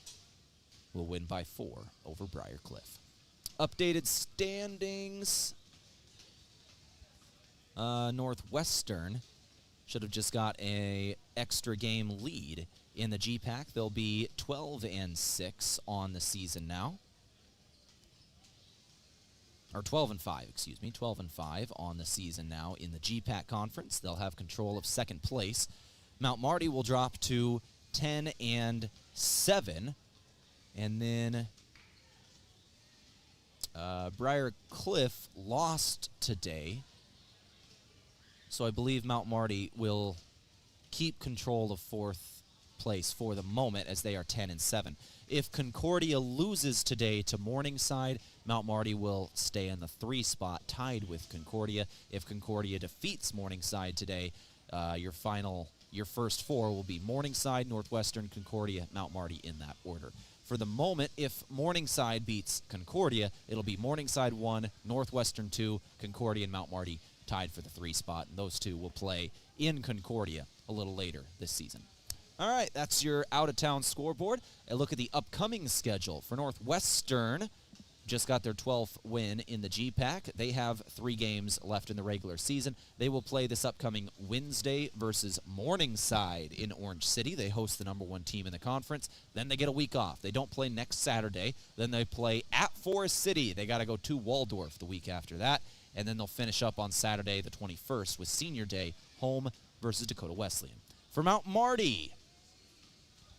will win by 4 over Briarcliff. Updated standings. Northwestern should have just got a extra game lead in the GPAC. They'll be 12-6 on the season now. Or 12-5, excuse me, 12-5 on the season now in the GPAC conference. They'll have control of second place. Mount Marty will drop to 10-7, and then Briarcliff lost today, so I believe Mount Marty will keep control of fourth place for the moment as they are 10-7. If Concordia loses today to Morningside, Mount Marty will stay in the 3 spot, tied with Concordia. If Concordia defeats Morningside today, your first 4 will be Morningside, Northwestern, Concordia, Mount Marty in that order. For the moment, if Morningside beats Concordia, it'll be Morningside 1, Northwestern 2, Concordia and Mount Marty tied for the 3 spot, and those two will play in Concordia a little later this season. All right, that's your out-of-town scoreboard. A look at the upcoming schedule for Northwestern. Just got their 12th win in the GPAC. They have 3 games left in the regular season. They will play this upcoming Wednesday versus Morningside in Orange City. They host the number 1 team in the conference. Then they get a week off. They don't play next Saturday. Then they play at Forest City. They got to go to Waldorf the week after that. And then they'll finish up on Saturday the 21st with Senior Day, home versus Dakota Wesleyan. For Mount Marty,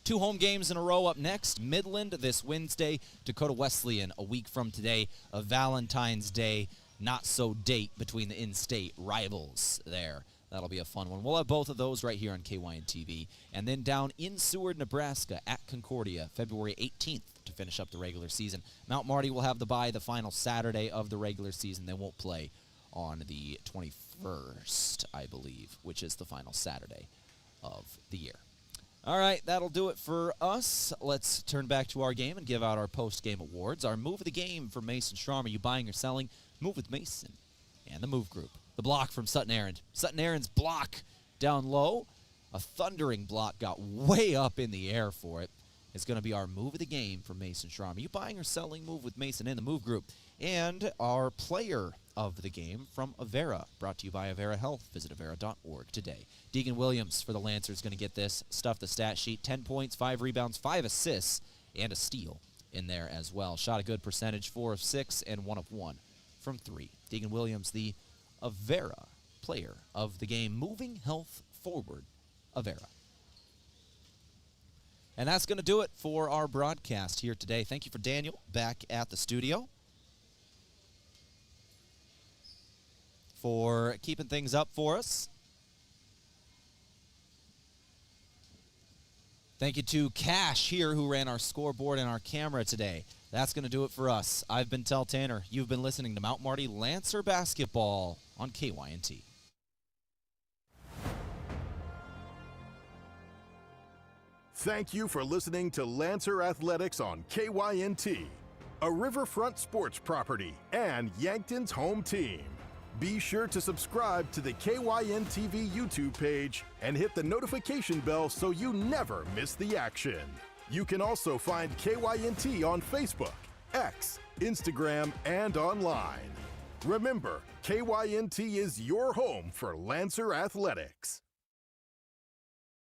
2 home games in a row up next. Midland this Wednesday, Dakota Wesleyan a week from today, a Valentine's Day not-so-date between the in-state rivals there. That'll be a fun one. We'll have both of those right here on KYN-TV. And then down in Seward, Nebraska at Concordia, February 18th to finish up the regular season. Mount Marty will have the bye the final Saturday of the regular season. They won't play on the 21st, I believe, which is the final Saturday of the year. All right, that'll do it for us. Let's turn back to our game and give out our post-game awards. Our move of the game for Mason Schramm. Are you buying or selling? Move with Mason and the Move Group. The block from Sutton Aaron. Sutton Aaron's block down low. A thundering block got way up in the air for it. It's going to be our move of the game for Mason Schramm. Are you buying or selling? Move with Mason and the Move Group. And our player of the game from Avera, brought to you by Avera Health. Visit Avera.org today. Deegan Williams for the Lancers going to get this. Stuff the stat sheet. 10 points, 5 rebounds, 5 assists, and a steal in there as well. Shot a good percentage, 4 of 6 and 1 of 1 from 3. Deegan Williams, the Avera player of the game. Moving health forward, Avera. And that's going to do it for our broadcast here today. Thank you for Daniel back at the studio for keeping things up for us. Thank you to Cash here who ran our scoreboard and our camera today. That's going to do it for us. I've been Tehl Tanner. You've been listening to Mount Marty Lancer Basketball on KYNT. Thank you for listening to Lancer Athletics on KYNT, a Riverfront sports property and Yankton's home team. Be sure to subscribe to the KYN-TV YouTube page and hit the notification bell so you never miss the action. You can also find KYNT on Facebook, X, Instagram, and online. Remember, KYNT is your home for Lancer Athletics.